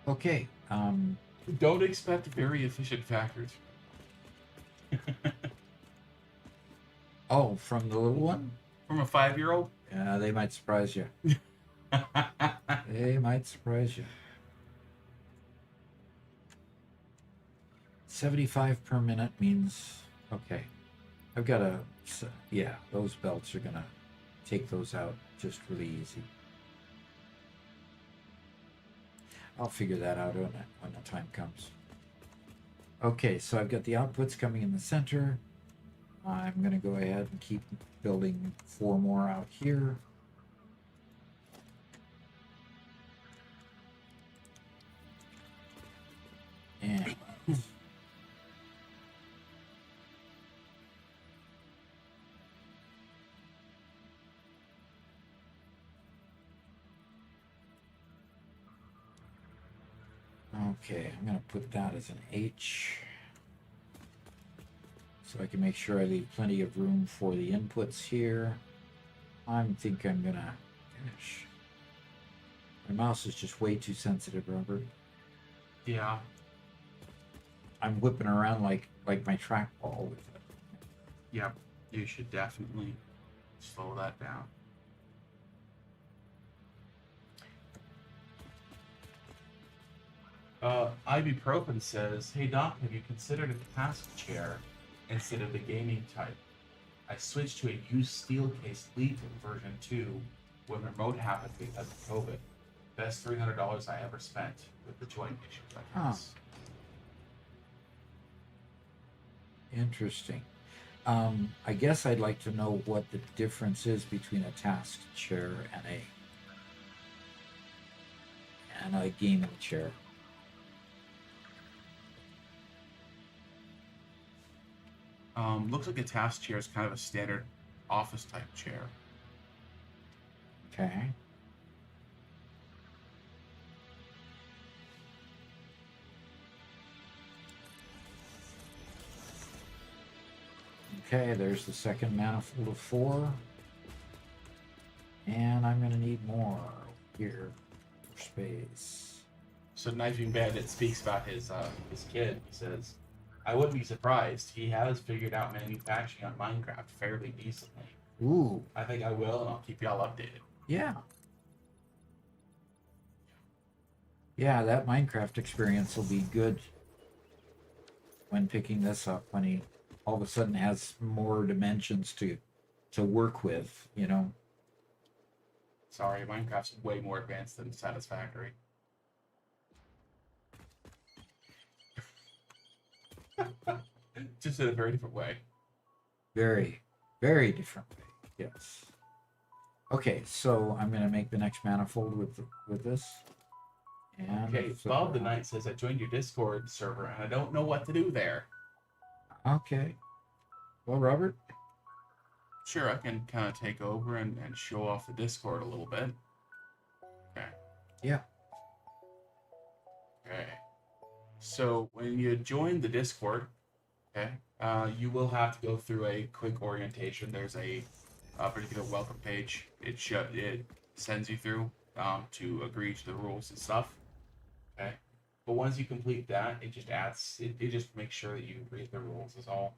Okay. Don't expect very efficient factors. Oh, from the little one? From a 5-year-old? Yeah, they might surprise you. They might surprise you. 75 per minute means, okay. I've got a, yeah, those belts are gonna take those out just really easy. I'll figure that out when the time comes. Okay, so I've got the outputs coming in the center. I'm gonna go ahead and keep building 4 more out here. And okay, I'm gonna put that as an H so I can make sure I leave plenty of room for the inputs here. I think I'm gonna finish. My mouse is just way too sensitive, Robert. Yeah. I'm whipping around like my trackball with it. Yep. You should definitely slow that down. Ibuprofen says, "Hey Doc, have you considered a task chair instead of the gaming type? I switched to a used steel case Leap version 2 when remote happened because of COVID. Best $300 I ever spent with the joint issues, I guess." Interesting. I guess I'd like to know what the difference is between a task chair and a gaming chair. Looks like a task chair is kind of a standard office type chair. Okay. Okay, there's the second manifold of 4. And I'm going to need more here for space. So Knifing Bandit speaks about his kid. He says, "I wouldn't be surprised. He has figured out manufacturing on Minecraft fairly decently. Ooh, I think I will, and I'll keep y'all updated." yeah. Yeah, that Minecraft experience will be good when picking this up, when he all of a sudden has more dimensions to work with, you know. Sorry, Minecraft's way more advanced than Satisfactory. Just in a very different way. Very, very different way. Yes. Okay, so I'm gonna make the next manifold with this. And Okay, flip Bob the around. Knight says, "I joined your Discord server and I don't know what to do there." Okay. Well, Robert. Sure, I can kind of take over and show off the Discord a little bit. Okay. Yeah. Okay. So when you join the Discord, okay, you will have to go through a quick orientation. There's a particular welcome page. It sends you through to agree to the rules and stuff. Okay. But once you complete that, it just adds. It just makes sure that you agree to the rules. Is all.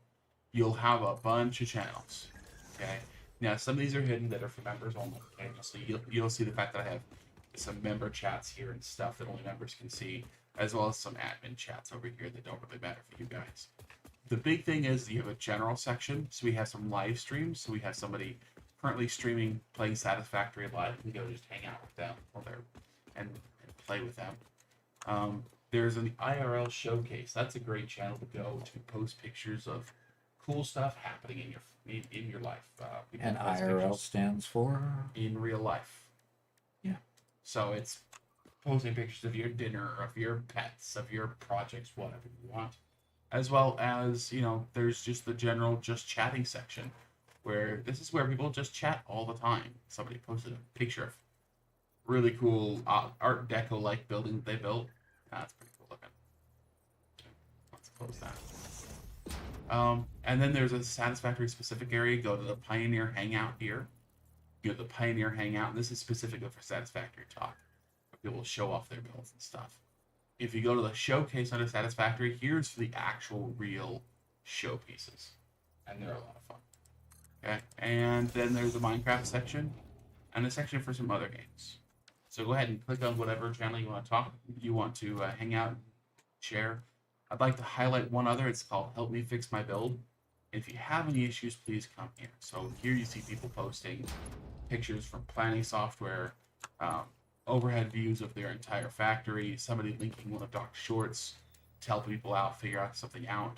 You'll have a bunch of channels. Okay. Now some of these are hidden that are for members only. Okay. So you'll see the fact that I have some member chats here and stuff that only members can see, as well as some admin chats over here that don't really matter for you guys. The big thing is you have a general section, so we have some live streams. So we have somebody currently streaming, playing Satisfactory live. You can go just hang out with them while they're and play with them. There's an IRL showcase. That's a great channel to go to post pictures of cool stuff happening in your life. People And post IRL pictures stands for? in real life. Yeah. So it's posting pictures of your dinner, of your pets, of your projects, whatever you want. As well as, there's just the general just chatting section where this is where people just chat all the time. Somebody posted a picture of really cool Art Deco like building that they built. That's pretty cool looking. Let's close that. And then there's a Satisfactory specific area. Go to the Pioneer Hangout here. You go to the Pioneer Hangout, and this is specifically for Satisfactory talk. Where people show off their builds and stuff. If you go to the showcase under Satisfactory, here's the actual real showpieces. And they're a lot of fun. Okay, and then there's the Minecraft section, and a section for some other games. So go ahead and click on whatever channel you want to hang out, share. I'd like to highlight one other. It's called Help Me Fix My Build. If you have any issues, please come here. So here you see people posting pictures from planning software, overhead views of their entire factory, somebody linking one of Doc's shorts to help people out, figure out something out.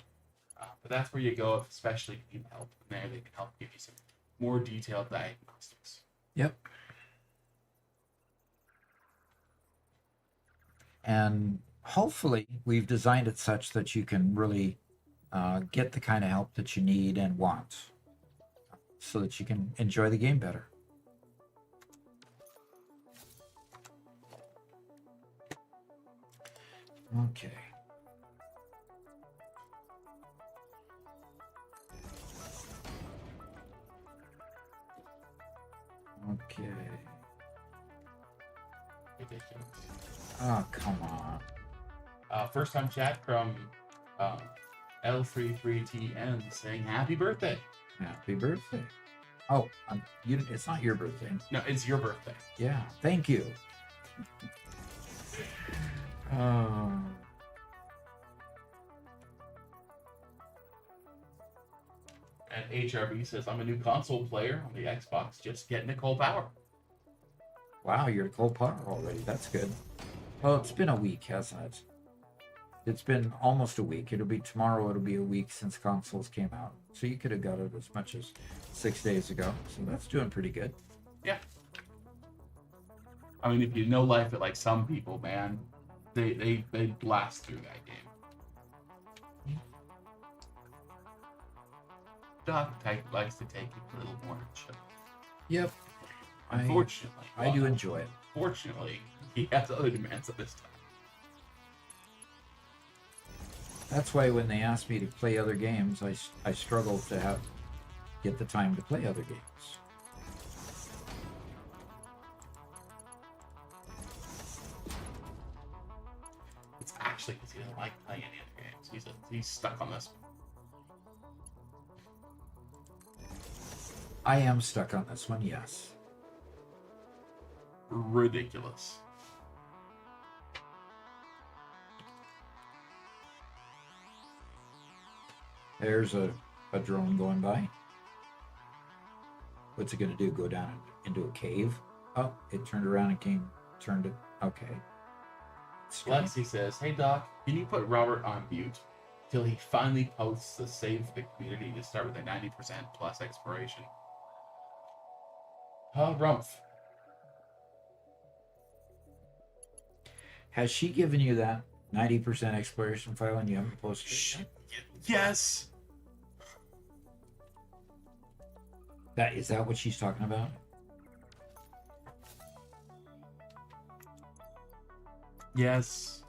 But that's where you go, especially if you need help. And there they can help give you some more detailed diagnostics. Yep. And hopefully we've designed it such that you can really get the kind of help that you need and want so that you can enjoy the game better. Okay. Okay. Ridiculous. Oh, come on. First time chat from L33TN saying happy birthday. Happy birthday. Oh, it's not your birthday. No, it's your birthday. Yeah, thank you. Oh. And HRB says, I'm a new console player on the Xbox, just getting Nicole Power. Wow, you're at Cold Power already. That's good. Well, it's been a week, hasn't it? It's been almost a week. It'll be tomorrow. It'll be a week since consoles came out. So you could have got it as much as 6 days ago. So that's doing pretty good. Yeah. I mean, if you know life at like some people, man, they blast through that game. Doc type likes to take it a little more chill. Yep. Unfortunately. I do enjoy it. Fortunately, he has other demands at this time. That's why when they ask me to play other games, I struggle to get the time to play other games. It's actually because he doesn't like playing any other games. He's stuck on this one. I am stuck on this one, yes. Ridiculous. There's a drone going by. What's it going to do? Go down into a cave? Oh, it turned around and turned it. Okay. Lexi says, hey Doc, can you put Robert on mute till he finally posts the save the community to start with a 90% plus expiration? Rumpf. Has she given you that 90% exploration file and you haven't posted it? Yes. Is that what she's talking about? Yes.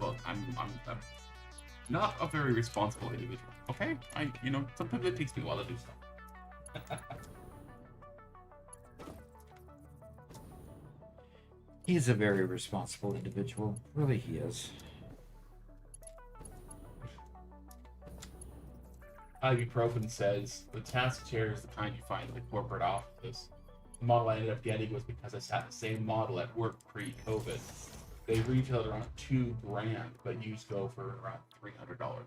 Well, I'm not a very responsible individual. Okay, sometimes it takes me a while to do stuff. He's a very responsible individual. Really, he is. Ibuprofen says the task chair is the kind you find in the corporate office. The model I ended up getting was because I sat the same model at work pre-COVID. They retailed around $2,000, but used go for around $300.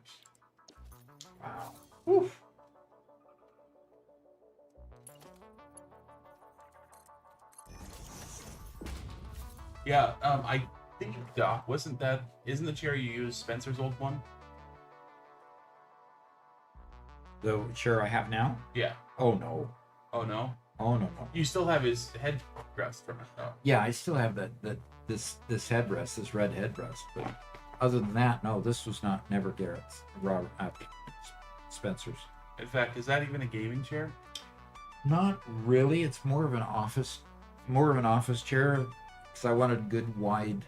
Wow. Oof. Yeah, I think Doc, isn't the chair you used Spencer's old one? The chair I have now? Yeah. Oh no. Oh no? Oh no. You still have his headrest from it though. Yeah, I still have this headrest, this red headrest, but other than that, no, this was never Garrett's. Robert Spencer's. In fact, is that even a gaming chair? Not really. It's more of an office chair, because I wanted good wide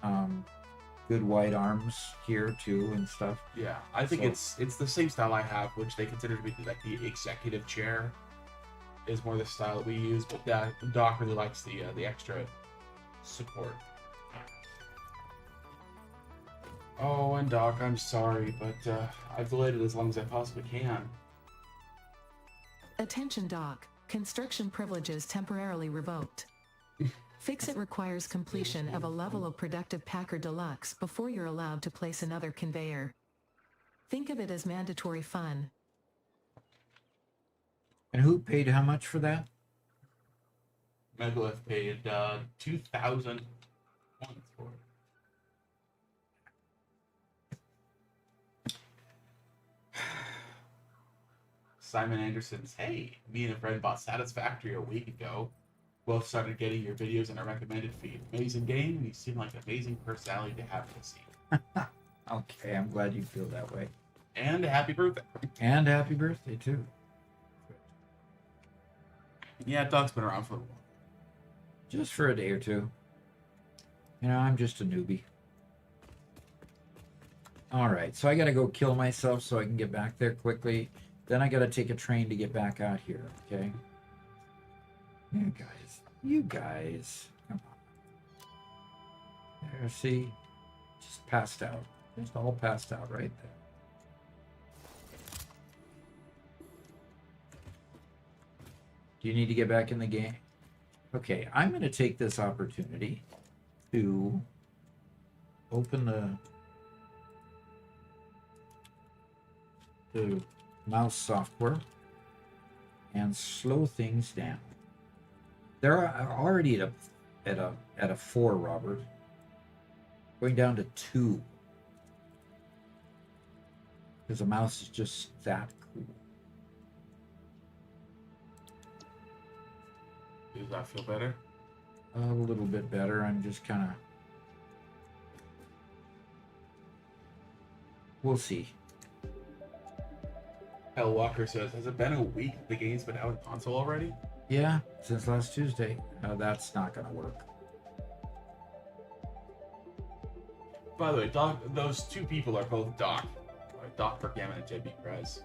arms here too and stuff. Yeah, I think So- it's the same style I have, which they consider to be like the executive chair. Is more the style that we use, but Doc really likes the extra support. Oh, and Doc, I'm sorry, but I've delayed it as long as I possibly can. Attention doc, construction privileges temporarily revoked. Fix-It requires completion of a level of productive Packer Deluxe before you're allowed to place another conveyor. Think of it as mandatory fun. And who paid how much for that? Megalith paid 2,000 points for it. Simon Anderson's, hey, me and a friend bought Satisfactory a week ago. Both started getting your videos in our recommended feed. Amazing game, and you seem like an amazing personality to have to see. Okay, I'm glad you feel that way. And happy birthday. And happy birthday too. Yeah, Doc's been around for a while. Just for a day or two. You know, I'm just a newbie. Alright, so I gotta go kill myself so I can get back there quickly. Then I gotta take a train to get back out here, okay? You guys. Come on. There, see? Just passed out. Just all passed out right there. Do you need to get back in the game? Okay, I'm going to take this opportunity to open the mouse software and slow things down. They're already at a 4, Robert. Going down to 2. Because the mouse is just that cool. Does that feel better? A little bit better. I'm just kind of... We'll see. Hell Walker says, has it been a week the game's been out on console already? Yeah, since last Tuesday. No, that's not going to work. By the way, Doc, those two people are both Doc. Doc Bergaman and JB Perez.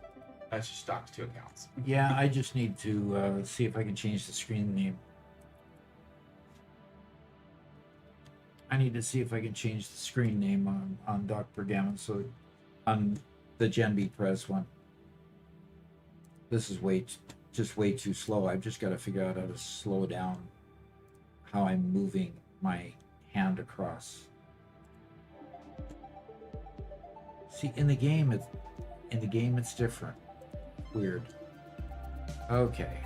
That's just Doc's 2 accounts. Yeah, I just need to see if I can change the screen name. I need to see if I can change the screen name on Doc Bergaman, so on the Gen B Perez one. This is just way too slow. I've just got to figure out how to slow down how I'm moving my hand across. See, in the game it's different. Weird. Okay.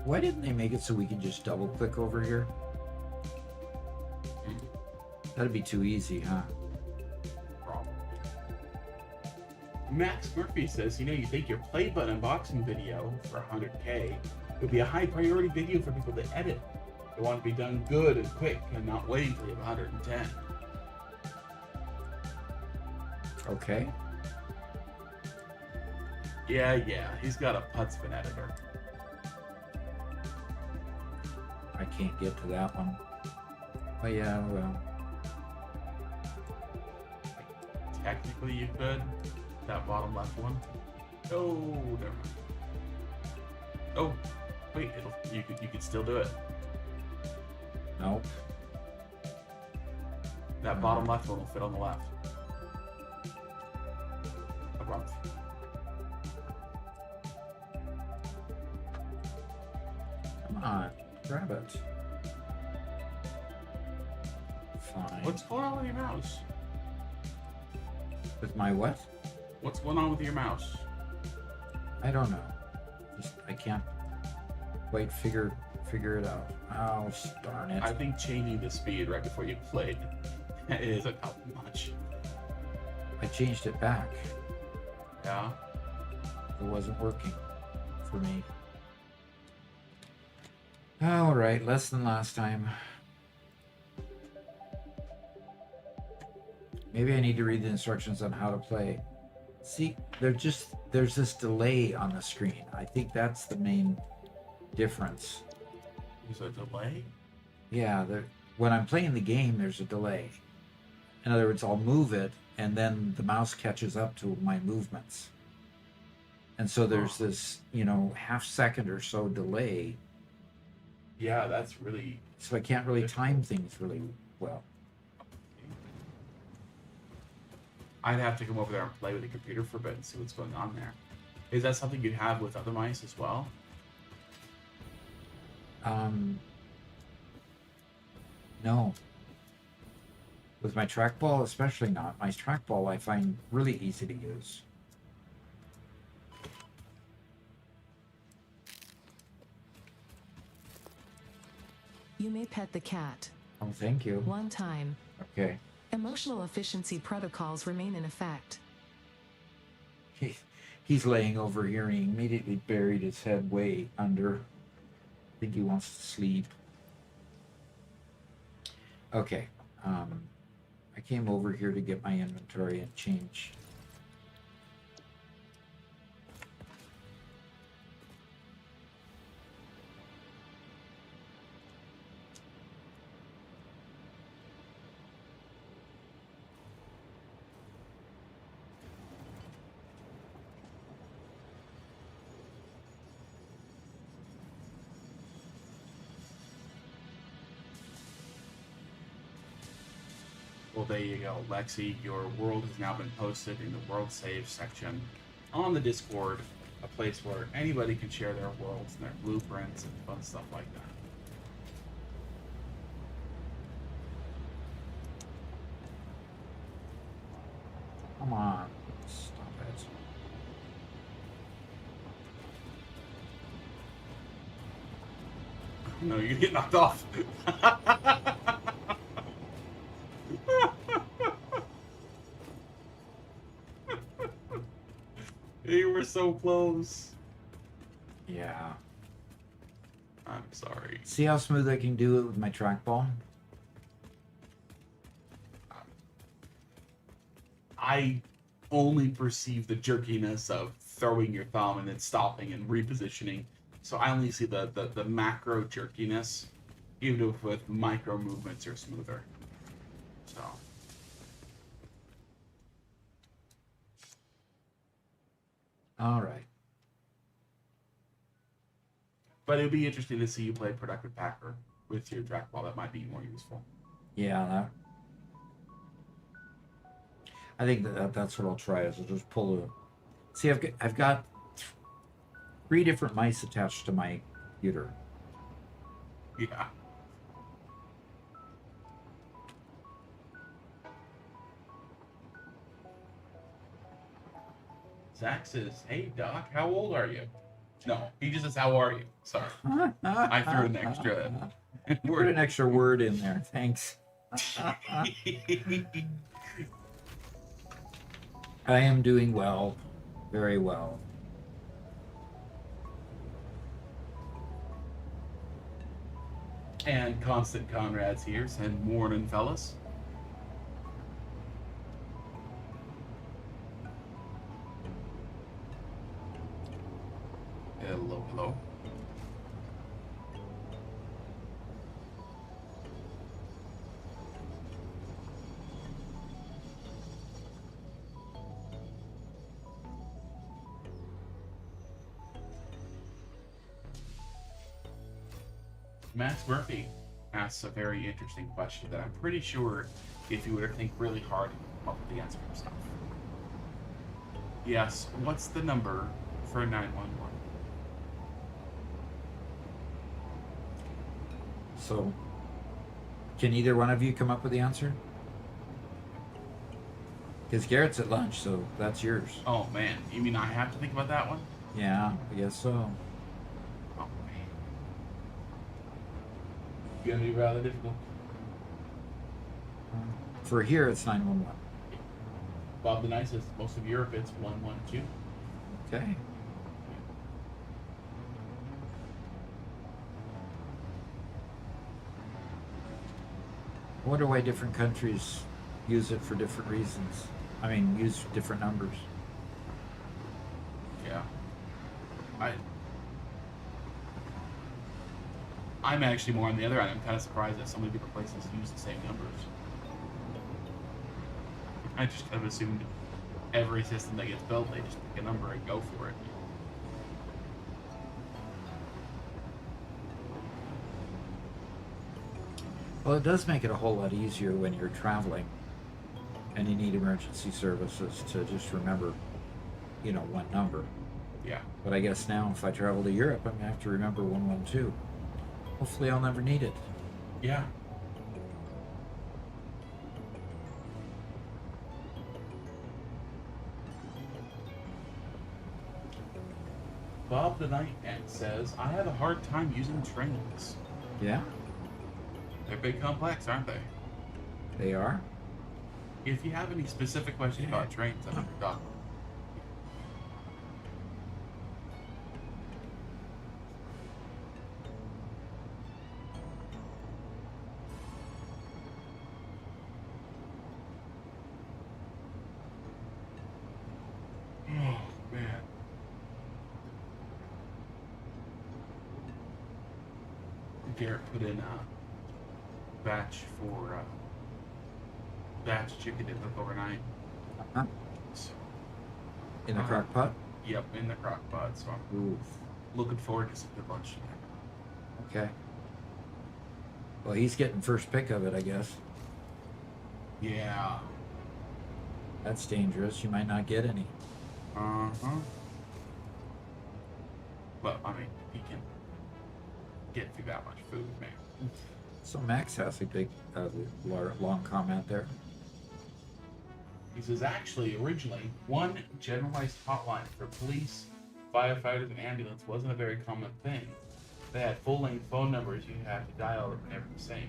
Why didn't they make it so we can just double click over here? That'd be too easy, huh? Max Murphy says, you think your play button unboxing video for 100K would be a high priority video for people to edit. They want to be done good and quick and not waiting until you have 110. Okay. Yeah, he's got a Putzman editor. I can't get to that one. Oh yeah, well. Technically you could. That bottom left one. Oh, never mind. Oh, wait, you could still do it. Nope. That bottom left one will fit on the left. Above. Come on, grab it. Fine. What's going on with your mouse? With my what? What's going on with your mouse? I don't know. Just I can't quite figure it out. Oh, darn it. I think changing the speed right before you played is a couple much. I changed it back. Yeah. It wasn't working for me. All right, less than last time. Maybe I need to read the instructions on how to play. See, there's this delay on the screen. I think that's the main difference. There's a delay? Yeah, when I'm playing the game, there's a delay. In other words, I'll move it, and then the mouse catches up to my movements. And so there's this, half second or so delay. Yeah, that's really... So I can't really time things really well. I'd have to come over there and play with the computer for a bit and see what's going on there. Is that something you have with other mice as well? No. With my trackball, especially not. My trackball I find really easy to use. You may pet the cat. Oh, thank you. One time. Okay. Emotional efficiency protocols remain in effect. He's laying over here and he immediately buried his head way under. I think he wants to sleep. Okay. I came over here to get my inventory and change. Well, there you go, Lexi. Your world has now been posted in the World Save section on the Discord, a place where anybody can share their worlds and their blueprints and fun stuff like that. Come on. Stop it. No, you get knocked off. You were so close. Yeah. I'm sorry. See how smooth I can do it with my trackball? I only perceive the jerkiness of throwing your thumb and then stopping and repositioning. So I only see the macro jerkiness, even if with micro movements are smoother. So. All right. But it'd be interesting to see you play Productive Packer with your trackball. That might be more useful. Yeah, I think that's what I'll try. Is I'll just pull a. See, I've got 3 different mice attached to my computer. Yeah. Zach says, "Hey Doc, how old are you?" No, he just says, "How are you?" Sorry, I threw an extra Put an extra word in there. Thanks. I am doing well, very well. And Constant Conrad's here, saying, "Morning, fellas." Hello, hello. Max Murphy, asks a very interesting question that I'm pretty sure if you were to think really hard, you could come up with the answer yourself. Yes, what's the number for 911? So, can either one of you come up with the answer? Because Garrett's at lunch, so that's yours. Oh man, you mean I have to think about that one? Yeah, I guess so. Oh man. Gonna be rather difficult. For here, it's 911. Bob the Nice says most of Europe it's 112. Okay. I wonder why different countries use it for different reasons. I mean, use different numbers. Yeah. I'm actually more on the other end. I'm kind of surprised that so many different places use the same numbers. I just kind of assumed every system that gets built, they just pick a number and go for it. Well, it does make it a whole lot easier when you're traveling and you need emergency services to just remember, one number. Yeah. But I guess now if I travel to Europe, I'm going to have to remember 112. Hopefully I'll never need it. Yeah. Bob the Night Ant says, I have a hard time using trains. Yeah, They're big complex, aren't they? they are. If you have any specific questions about trains, I'm your doc. Oh, man. Garrett put in a batch for batch chicken to cook overnight. Uh-huh. So, In the crock pot? yep, in the crock pot. So I'm Ooh, looking forward to some good lunch today. okay. Well, he's getting first pick of it, I guess. Yeah. That's dangerous. You might not get any. Uh-huh. But I mean, he can get through that much food, man. So Max has a big, long comment there. He says, actually, originally, one generalized hotline for police, firefighters, and ambulance wasn't a very common thing. They had full-length phone numbers you had to dial that were never the same.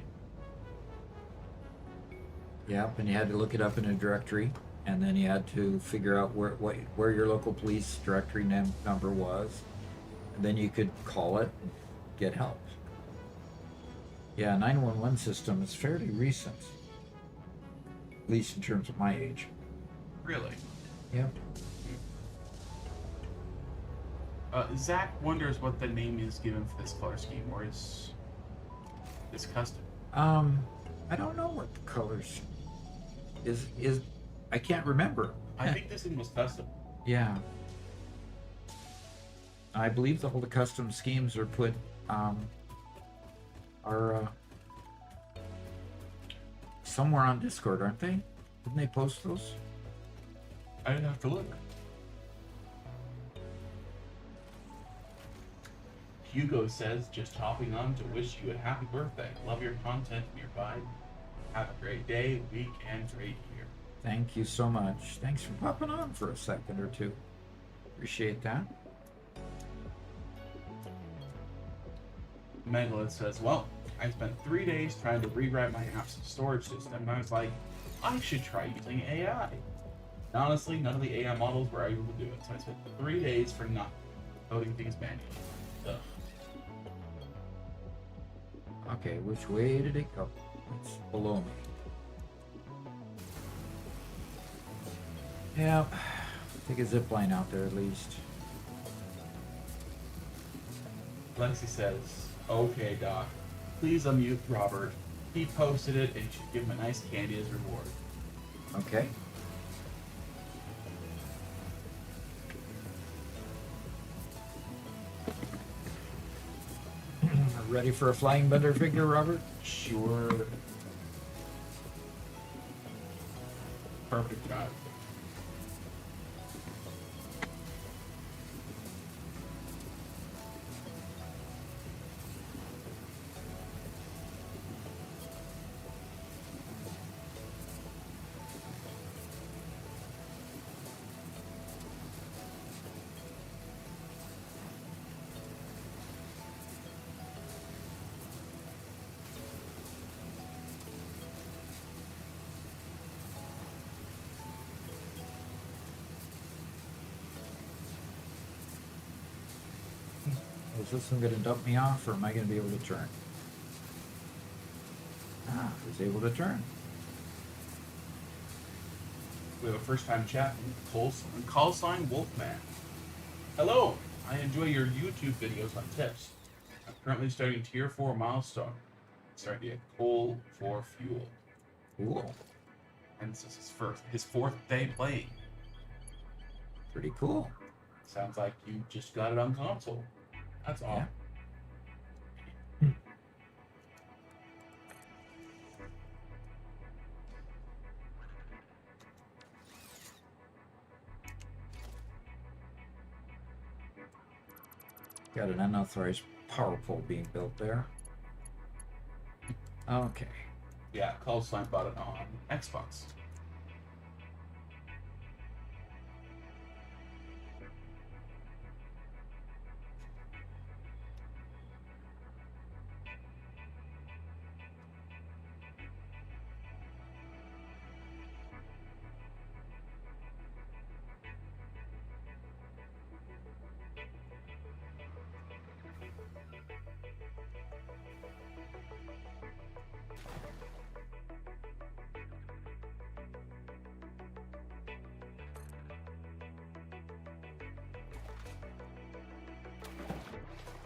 Yep, and you had to look it up in a directory, and then you had to figure out where your local police directory number was, and then you could call it and get help. Yeah, 911 system is fairly recent, at least in terms of my age. Really? Yep. Zach wonders what the name is given for this color scheme, or is this custom? I don't know what the colors is. I can't remember. I think this one was custom. Yeah. I believe all the custom schemes are put, somewhere on Discord, aren't they? Didn't they post those? I didn't have to look. Hugo says, just hopping on to wish you a happy birthday. Love your content and your vibe. Have a great day, week, and great year. Thank you so much. Thanks for popping on for a second or two. Appreciate that. Megalith says, well, I spent 3 days trying to rewrite my app's storage system, and I was like, I should try using AI. And honestly, none of the AI models were able to do it, so I spent 3 days for nothing, coding things manually. Ugh. Okay, which way did it go? It's below me. Yeah, take a zip line out there at least. Lexi says, okay, Doc, please unmute Robert. He posted it, and you should give him a nice candy as reward. Okay. ready for a flying bender figure, Robert? Sure. Perfect guy. Is this one going to dump me off, or am I going to be able to turn? Ah, I was able to turn. We have a first time chat from call sign Wolfman. Hello, I enjoy your YouTube videos on tips. I'm currently starting tier 4 milestone. Starting to get coal for fuel. Cool. And this is his fourth day playing. Pretty cool. Sounds like you just got it on console. That's all. Yeah. Got an unauthorized power pole being built there. Okay. Yeah, call sign bought it on Xbox.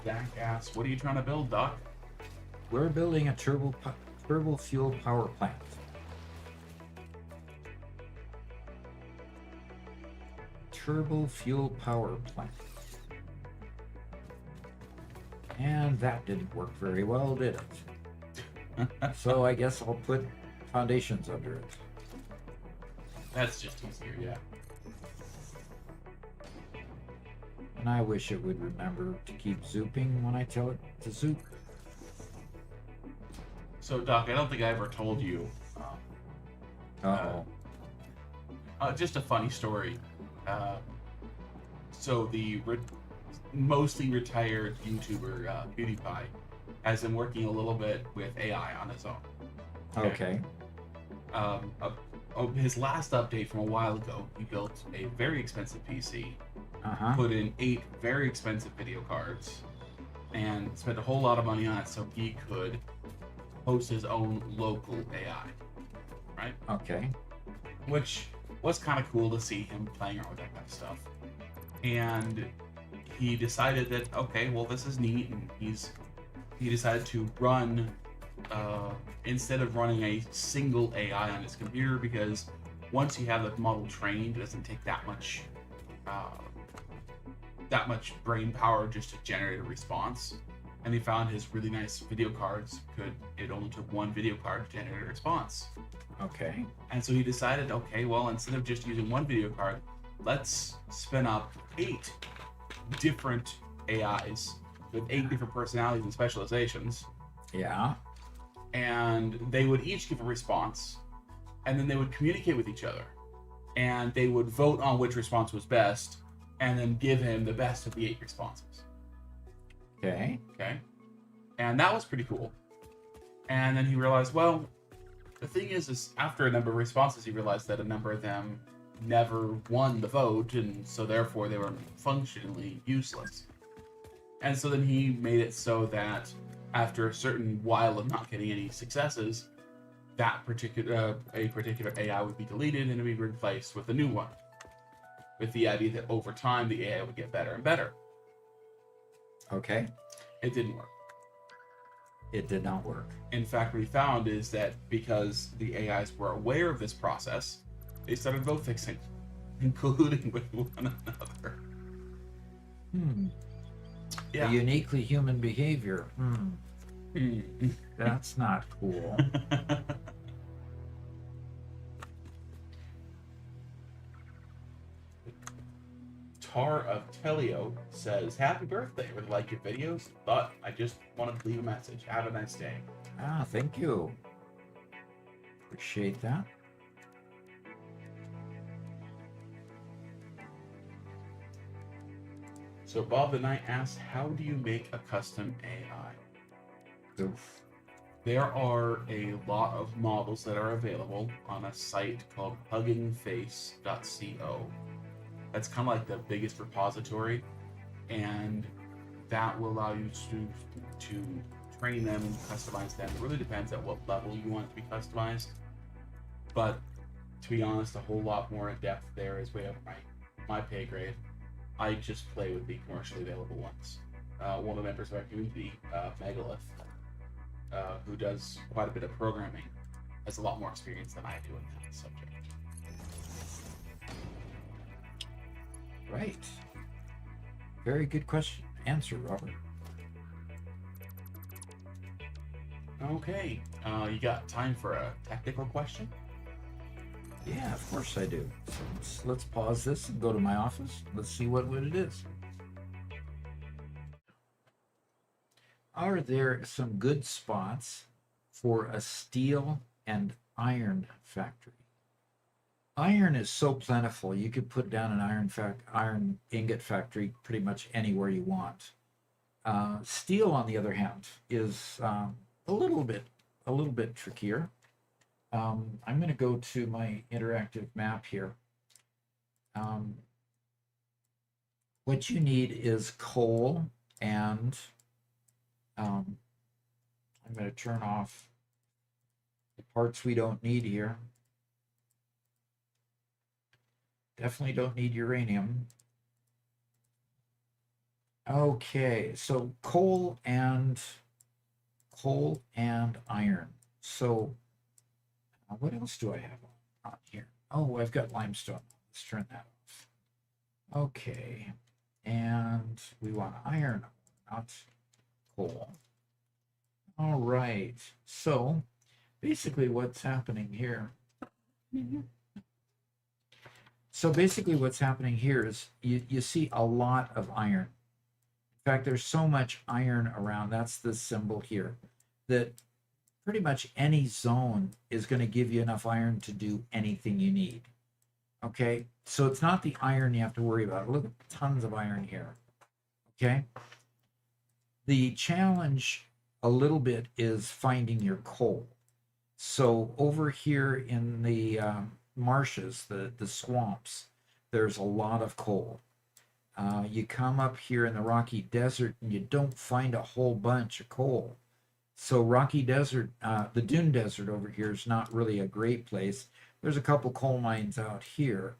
Jackass, what are you trying to build, Doc? We're building a turbo fuel power plant. Turbo fuel power plant. And that didn't work very well, did it? So I guess I'll put foundations under it. That's just easier, yeah. And I wish it would remember to keep zooping when I tell it to zoop. So, Doc, I don't think I ever told you. Uh-oh. Just a funny story. So the mostly retired YouTuber PewDiePie has been working a little bit with AI on his own. Okay. His last update from a while ago, he built a very expensive PC, Uh-huh. put in 8 very expensive video cards, and spent a whole lot of money on it so he could host his own local AI, right? Okay. Which was kind of cool to see him playing around with that kind of stuff. And he decided that, okay, well, this is neat, and he decided to run instead of running a single AI on his computer, because once you have the model trained, it doesn't take that much brain power just to generate a response. And he found his really nice video cards it only took one video card to generate a response. Okay. And so he decided, okay, well, instead of just using one video card, let's spin up 8 different AIs with 8 different personalities and specializations. Yeah. And they would each give a response, and then they would communicate with each other. And they would vote on which response was best, and then give him the best of the 8 responses. Okay. Okay? And that was pretty cool. And then he realized, well, the thing is after a number of responses, he realized that a number of them never won the vote, and so therefore they were functionally useless. And so then he made it so that after a certain while of not getting any successes, a particular AI would be deleted and be replaced with a new one, with the idea that over time the AI would get better and better. Okay. It didn't work. It did not work. In fact, what he found is that because the AIs were aware of this process, they started vote fixing, including with one another. Hmm. Yeah. A uniquely human behavior. Hmm. That's not cool. Tar of Telio says, "Happy birthday! Really like your videos. Thought I just wanted to leave a message. Have a nice day." Ah, thank you. Appreciate that. So Bob the Knight asks, "How do you make a custom AI?" Oof. There are a lot of models that are available on a site called huggingface.co. That's kind of like the biggest repository, and that will allow you to train them, customize them. It really depends at what level you want it to be customized. But to be honest, a whole lot more in depth there is way up my pay grade. I just play with the commercially available ones. One of the members of our community, Megalith, who does quite a bit of programming, has a lot more experience than I do in that subject. Right. Very good question. Answer, Robert. Okay, you got time for a technical question? Yeah, of course I do. So let's pause this and go to my office. Let's see what it is. Are there some good spots for a steel and iron factory? Iron is so plentiful. You could put down an iron ingot factory pretty much anywhere you want. Steel, on the other hand, is a little bit trickier. I'm going to go to my interactive map here. What you need is coal and I'm going to turn off the parts we don't need here. Definitely don't need uranium. Okay, so coal and iron. So what else do I have on here? Oh, I've got limestone. Let's turn that off. Okay, and we want iron, not coal. All right, so basically what's happening here. So basically what's happening here is you see a lot of iron. In fact, there's so much iron around, that's the symbol here, that pretty much any zone is going to give you enough iron to do anything you need. Okay, so it's not the iron you have to worry about. Look at tons of iron here. Okay, the challenge a little bit is finding your coal. So over here in the marshes, the swamps, there's a lot of coal. You come up here in the Rocky Desert and you don't find a whole bunch of coal. So Rocky Desert, the Dune Desert over here is not really a great place. There's a couple coal mines out here,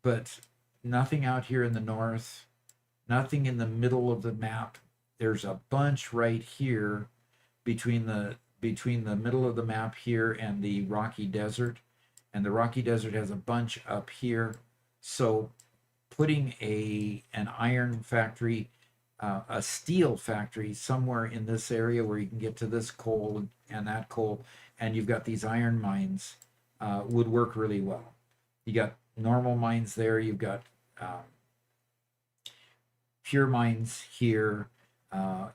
but nothing out here in the north, nothing in the middle of the map. There's a bunch right here between the middle of the map here and the Rocky Desert, and the Rocky Desert has a bunch up here. So putting an iron factory, a steel factory somewhere in this area where you can get to this coal and that coal, and you've got these iron mines, would work really well. You got normal mines there, you've got pure mines here,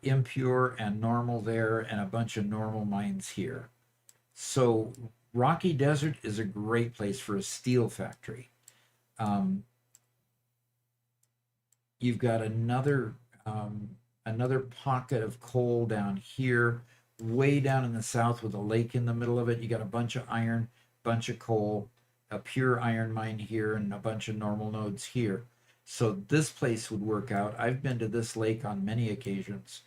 impure and normal there, and a bunch of normal mines here. So Rocky Desert is a great place for a steel factory. You've got another pocket of coal down here, way down in the south with a lake in the middle of it. You got a bunch of iron, bunch of coal, a pure iron mine here, and a bunch of normal nodes here. So this place would work out. I've been to this lake on many occasions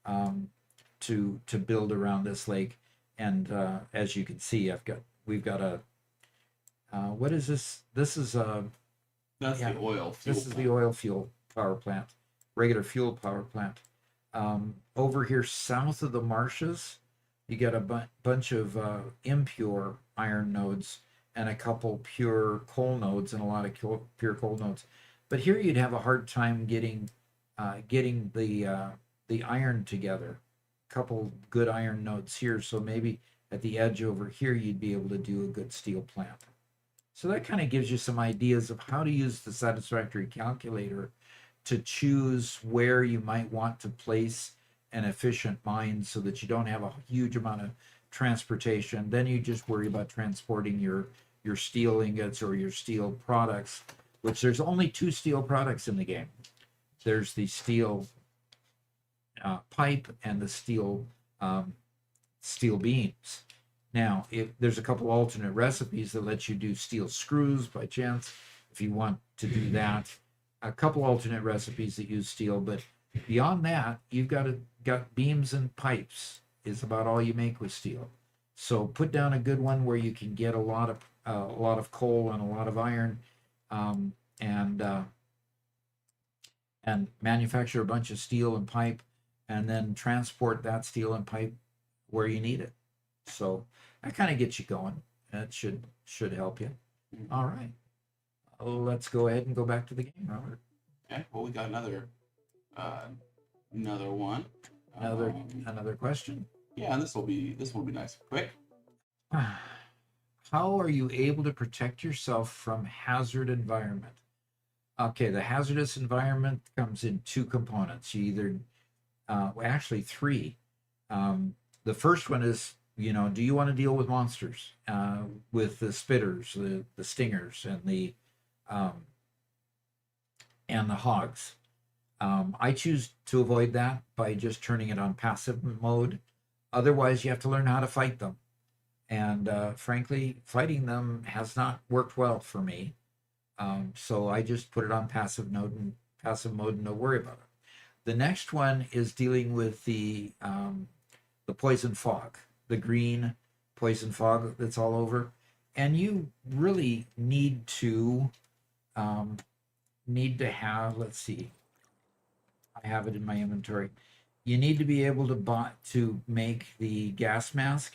to build around this lake, and as you can see, we've got a what is this? This is a That's the oil fuel. This is the oil fuel power plant, regular fuel power plant. Over here south of the marshes, you got a bunch of impure iron nodes and a couple pure coal nodes and a lot of pure coal nodes. But here you'd have a hard time getting the iron together. couple good iron nodes here, so maybe at the edge over here you'd be able to do a good steel plant. So that kind of gives you some ideas of how to use the Satisfactory calculator to choose where you might want to place an efficient mine so that you don't have a huge amount of transportation. Then you just worry about transporting your steel ingots or your steel products, which there's only 2 steel products in the game. There's the steel pipe and the steel beams. Now, if there's a couple alternate recipes that let you do steel screws by chance, if you want to do that. A couple alternate recipes that use steel, but beyond that, you've got beams and pipes is about all you make with steel. So put down a good one where you can get a lot of coal and a lot of iron, and manufacture a bunch of steel and pipe, and then transport that steel and pipe where you need it. So that kind of gets you going. That should help you. All right. Let's go ahead and go back to the game, Robert. Okay. Well, we got another one. Another question. Yeah, and this will be nice and quick. How are you able to protect yourself from hazard environment? Okay, the hazardous environment comes in 2 components. You either, actually 3. The first one is, do you want to deal with monsters, with the spitters, the stingers, and the hogs? I choose to avoid that by just turning it on passive mode. Otherwise, you have to learn how to fight them. And frankly, fighting them has not worked well for me. So I just put it on passive mode and don't worry about it. The next one is dealing with the poison fog, the green poison fog that's all over. And you really need to have, let's see, I have it in my inventory. You need to be able to make the gas mask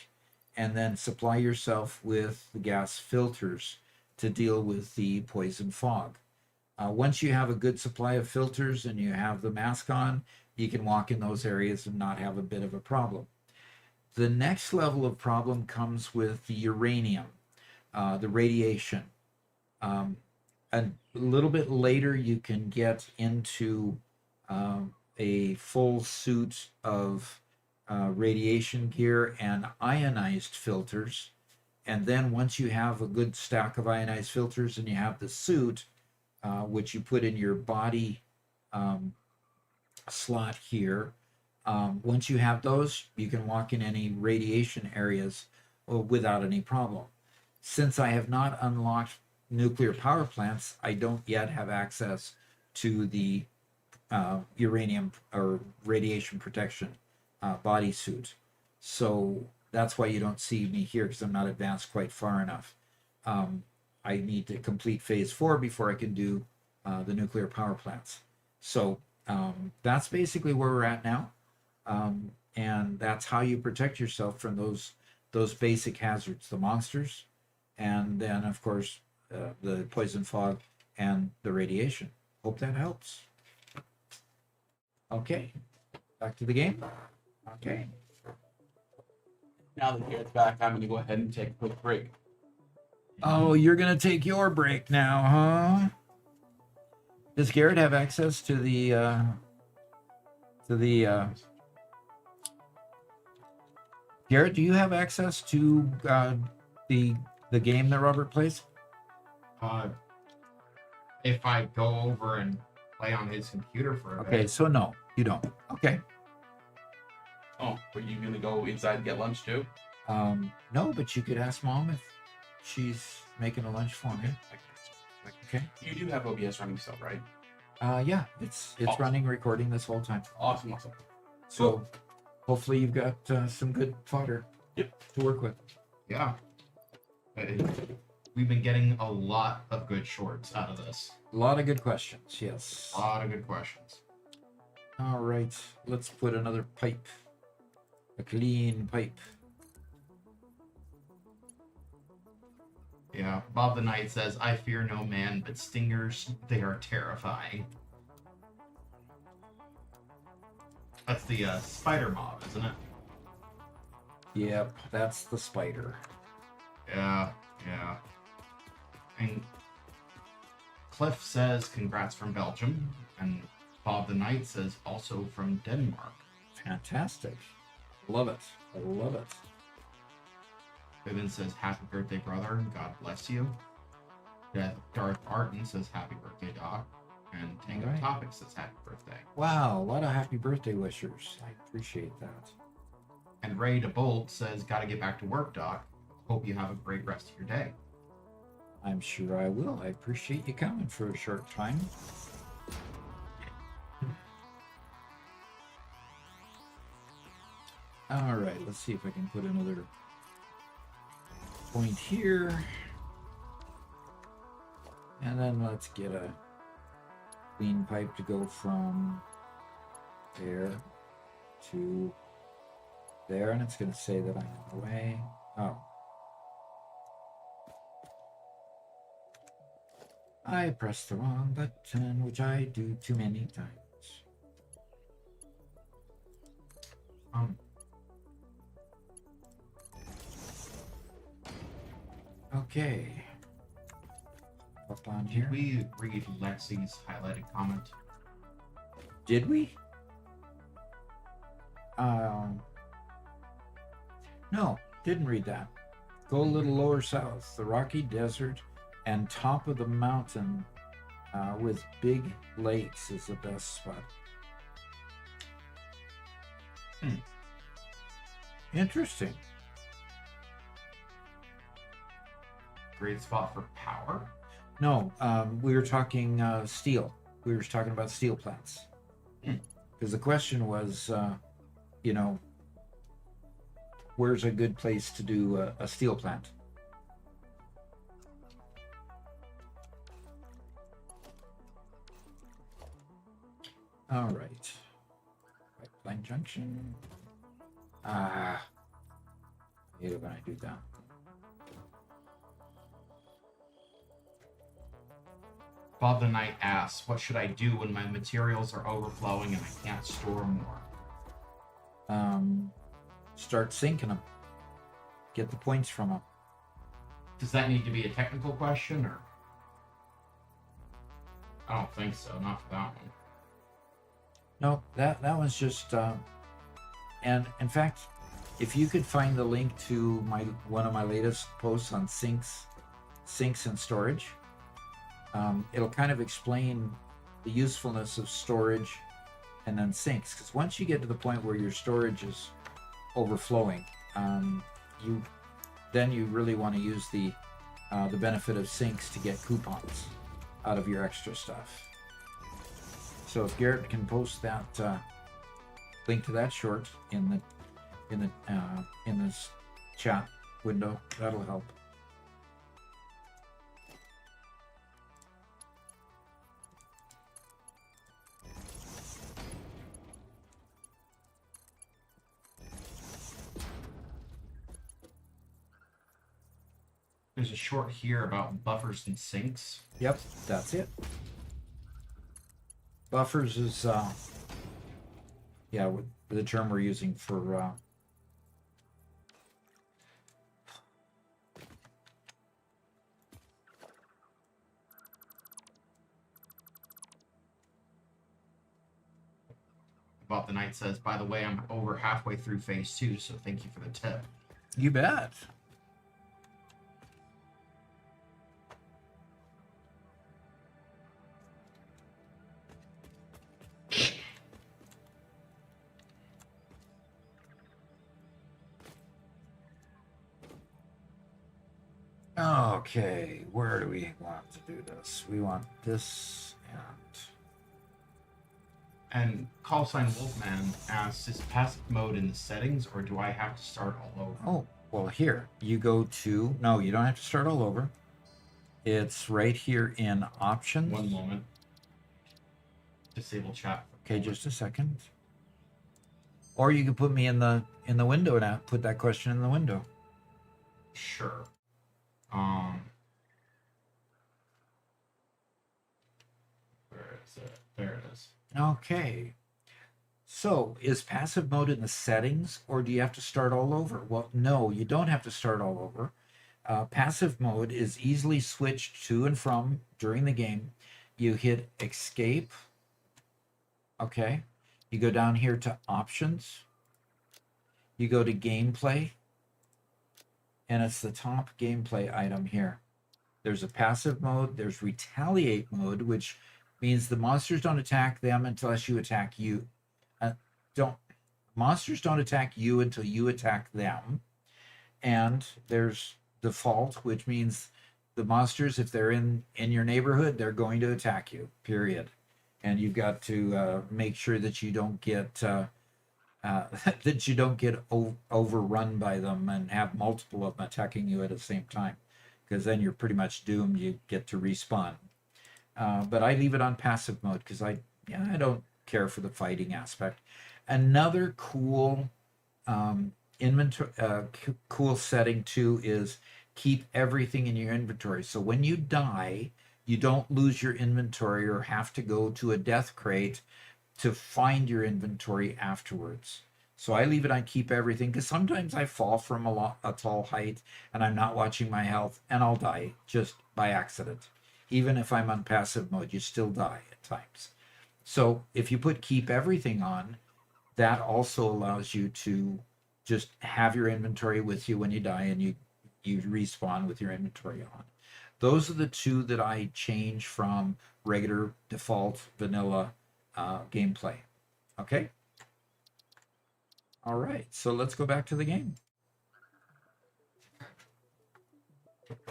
and then supply yourself with the gas filters to deal with the poison fog. Once you have a good supply of filters and you have the mask on, you can walk in those areas and not have a bit of a problem. The next level of problem comes with the uranium, the radiation. A little bit later, you can get into a full suit of radiation gear and ionized filters. And then once you have a good stack of ionized filters and you have the suit, which you put in your body slot here, once you have those, you can walk in any radiation areas without any problem. Since I have not unlocked nuclear power plants, I don't yet have access to the uranium or radiation protection bodysuit. So that's why you don't see me here, because I'm not advanced quite far enough. I need to complete phase 4 before I can do the nuclear power plants. So that's basically where we're at now. And that's how you protect yourself from those basic hazards, the monsters, and then of course the poison fog and the radiation. Hope that helps. Okay, back to the game. Okay. Now that Garrett's back, I'm going to go ahead and take a quick break. Oh, you're gonna take your break now, huh? Does Garrett have access to the Garrett, do you have access to the game that Robert plays? If I go over and play on his computer for a Okay, bit. so no, you don't. Okay. Oh, but you gonna go inside and get lunch too? No, but you could ask Mom if she's making a lunch for me. Okay. You do have OBS running still, right? Yeah, it's Awesome. running, recording this whole time. Awesome. So hopefully you've got some good fodder. Yep. To work with. Yeah. We've been getting a lot of good shorts out of this. A lot of good questions. Yes. A lot of good questions. All right, let's put another pipe. A clean pipe. Yeah. Bob the Knight says, I fear no man, but stingers, they are terrifying. That's the spider mob, isn't it? Yep, that's the spider. Yeah. And Cliff says congrats from Belgium, and Bob the Knight says also from Denmark. Fantastic. Love it. I love it. Vivian says happy birthday, brother. God bless you. Darth Arden says happy birthday, Doc. And Tango Alright. Topic says happy birthday. Wow, a lot of happy birthday wishers. I appreciate that. And Ray DeBolt says gotta get back to work, Doc. Hope you have a great rest of your day. I'm sure I will. I appreciate you coming for a short time. All right, let's see if I can put another point here. And then let's get a clean pipe to go from there to there. And it's going to say that I'm in the way. Oh. I pressed the wrong button, which I do too many times. Okay. Up on here. Did we read Lexi's highlighted comment? Did we? No, didn't read that. Go a little lower south. The rocky desert and top of the mountain with big lakes is the best spot. Interesting. Great spot for power. No, we were talking steel. We were talking about steel plants. Because the question was, where's a good place to do a steel plant? All right. Pipeline junction. I hate it when I do that. Bob the Knight asks, what should I do when my materials are overflowing and I can't store more? Start sinking them. Get the points from them. Does that need to be a technical question, or? I don't think so, not for that one. No, that one's just and in fact, if you could find the link to one of my latest posts on sinks and storage, it'll kind of explain the usefulness of storage and then sinks. Because once you get to the point where your storage is overflowing, you really want to use the benefit of sinks to get coupons out of your extra stuff. So if Garrett can post that link to that short in this chat window, that'll help. There's a short here about buffers and sinks. Yep, that's it. Buffers is the term we're using for Bob the Knight says, by the way, I'm over halfway through phase 2, so thank you for the tip. You bet. Okay, where do we want to do this? We want this And callsign Wolfman asks, is passive mode in the settings, or do I have to start all over? Oh, well, here you go to, no, you don't have to start all over. It's right here in options. One moment. Disable chat. Okay, just a second. Or you can put me in the window and put that question in the window. Sure. Where is it? There it is. Okay. So, is passive mode in the settings, or do you have to start all over? Well, no, you don't have to start all over. Passive mode is easily switched to and from during the game. You hit escape. Okay. You go down here to options. You go to gameplay. And it's the top gameplay item here. There's a passive mode. There's retaliate mode, which means the monsters don't attack them unless you attack you. Monsters don't attack you until you attack them. And there's default, which means the monsters, if they're in your neighborhood, they're going to attack you, period. And you've got to make sure that you don't get overrun by them and have multiple of them attacking you at the same time, because then you're pretty much doomed. You get to respawn. But I leave it on passive mode because I don't care for the fighting aspect. Another cool inventory, cool setting too is keep everything in your inventory. So when you die, you don't lose your inventory or have to go to a death crate to find your inventory afterwards. So I leave it on keep everything because sometimes I fall from a tall height and I'm not watching my health and I'll die just by accident. Even if I'm on passive mode, you still die at times. So if you put keep everything on, that also allows you to just have your inventory with you when you die, and you respawn with your inventory on. Those are the two that I change from regular default vanilla gameplay. Okay. All right. So let's go back to the game.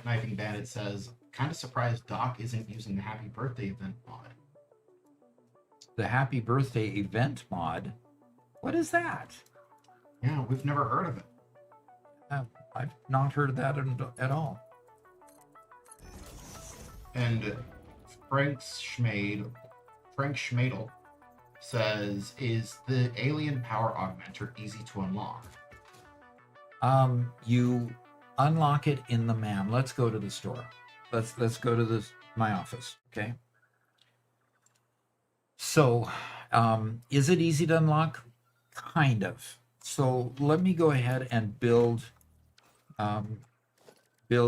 Knifing Bandit says, kind of surprised Doc isn't using the Happy Birthday event mod. The Happy Birthday event mod? What is that? Yeah, we've never heard of it. I've not heard of that at all. And Frank Schmadel says, is the alien power augmenter easy to unlock? You unlock it in the MAM. Let's go to the store. Let's go to my office. Okay. So, is it easy to unlock? Kind of. So let me go ahead and build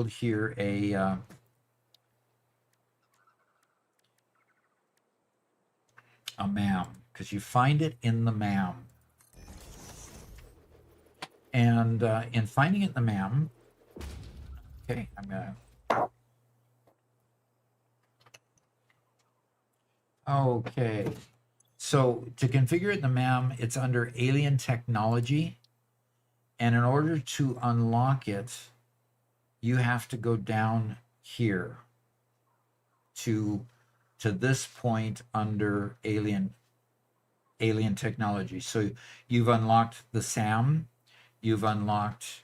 here a MAM, because you find it in the MAM. And in finding it in the MAM, okay, I'm gonna. Okay, so to configure it in the MAM, it's under Alien Technology, and in order to unlock it, you have to go down here to this point under Alien Technology. So you've unlocked the SAM, you've unlocked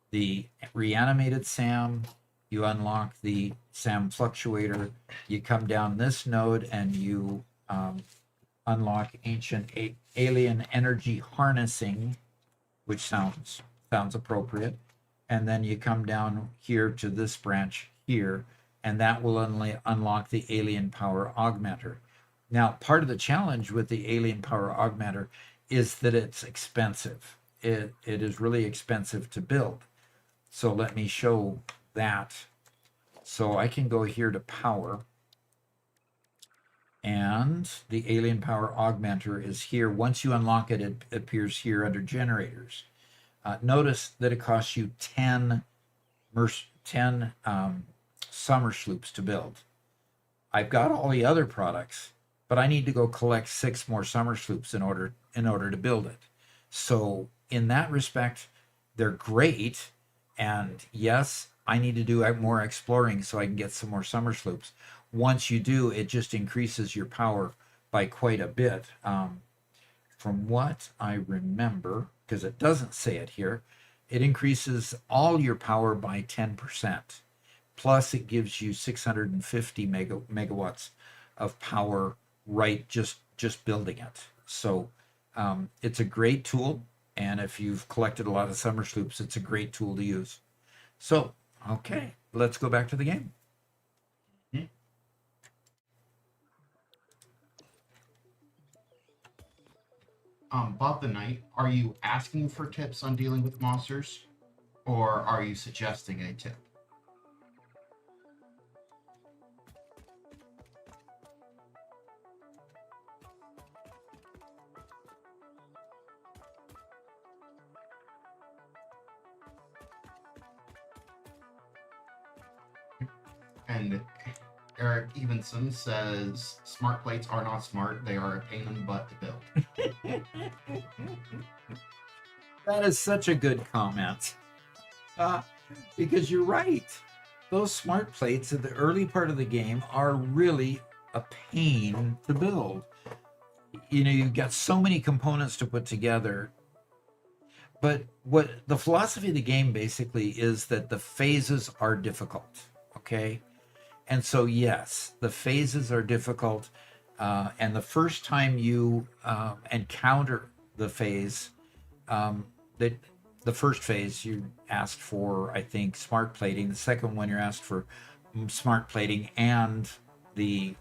the reanimated SAM, you unlock the SAM fluctuator, you come down this node and you unlock ancient alien energy harnessing, which sounds appropriate, and then you come down here to this branch here, and that will unlock the alien power augmenter. Now, part of the challenge with the alien power augmenter is that it's expensive. It is really expensive to build. So let me show that. So I can go here to power, and the alien power augmenter is here. Once you unlock it, it appears here under generators. Notice that it costs you 10 summer sloops to build. I've got all the other products, but I need to go collect 6 more summer sloops in order to build it. So in that respect, they're great. And yes, I need to do more exploring so I can get some more summer sloops. Once you do, it just increases your power by quite a bit. From what I remember, because it doesn't say it here, it increases all your power by 10%. Plus, it gives you 650 megawatts of power right just building it. So it's a great tool, and if you've collected a lot of summer sloops, it's a great tool to use. So, okay, let's go back to the game. Bob the Knight, are you asking for tips on dealing with monsters, or are you suggesting a tip? And Eric Evenson says, smart plates are not smart. They are a pain in the butt to build. That is such a good comment. Because you're right. Those smart plates at the early part of the game are really a pain to build. You know, you've got so many components to put together. But what the philosophy of the game basically is that the phases are difficult. Okay. And so, yes, the phases are difficult. And the first time you encounter the phase, that the first phase you asked for, I think, smart plating. The second one you're asked for smart plating and the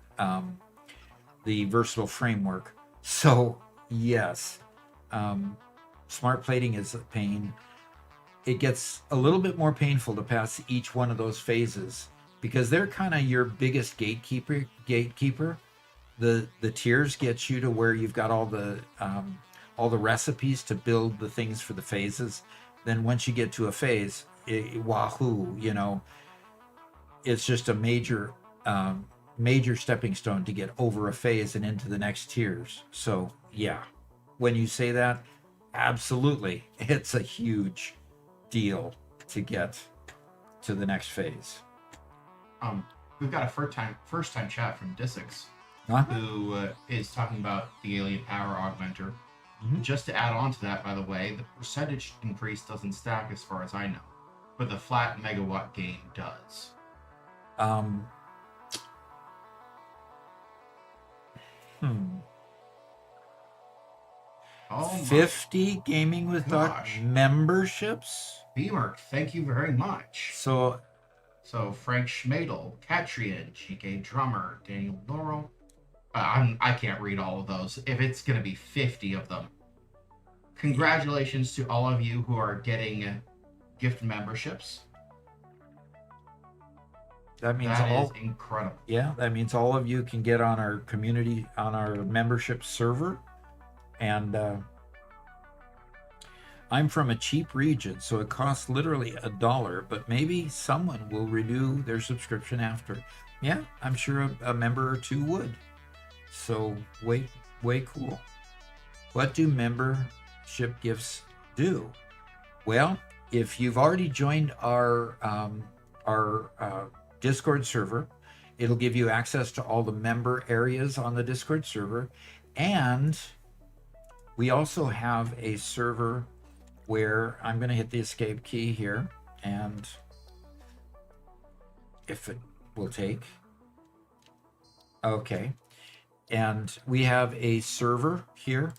versatile framework. So yes, smart plating is a pain. It gets a little bit more painful to pass each one of those phases because they're kind of your biggest gatekeeper. The tiers get you to where you've got all the recipes to build the things for the phases. Then once you get to a phase, wahoo, you know, it's just a major stepping stone to get over a phase and into the next tiers. So yeah, when you say that, absolutely, it's a huge deal to get to the next phase. We've got a first time chat from Dissix, Huh? who is talking about the alien power augmenter. Mhm. Just to add on to that, by the way, the percentage increase doesn't stack as far as I know, but the flat megawatt gain does. Oh my 50 Gaming with Doc gosh. memberships. Beamer, thank you very much. So So Frank Schmadel, Catrian, GK Drummer, Daniel Laurel. I can't read all of those. If it's going to be 50 of them. Congratulations to all of you who are getting gift memberships. that means That all is incredible. yeah, that means all of you can get on our community, on our membership server. And I'm from a cheap region, so it costs literally $1, but maybe someone will renew their subscription after. Yeah, I'm sure a member or two would. So way cool. What do membership gifts do? Well, if you've already joined our Discord server, it'll give you access to all the member areas on the Discord server. And we also have a server where I'm going to hit the escape key here, and if it will take. Okay. And we have a server here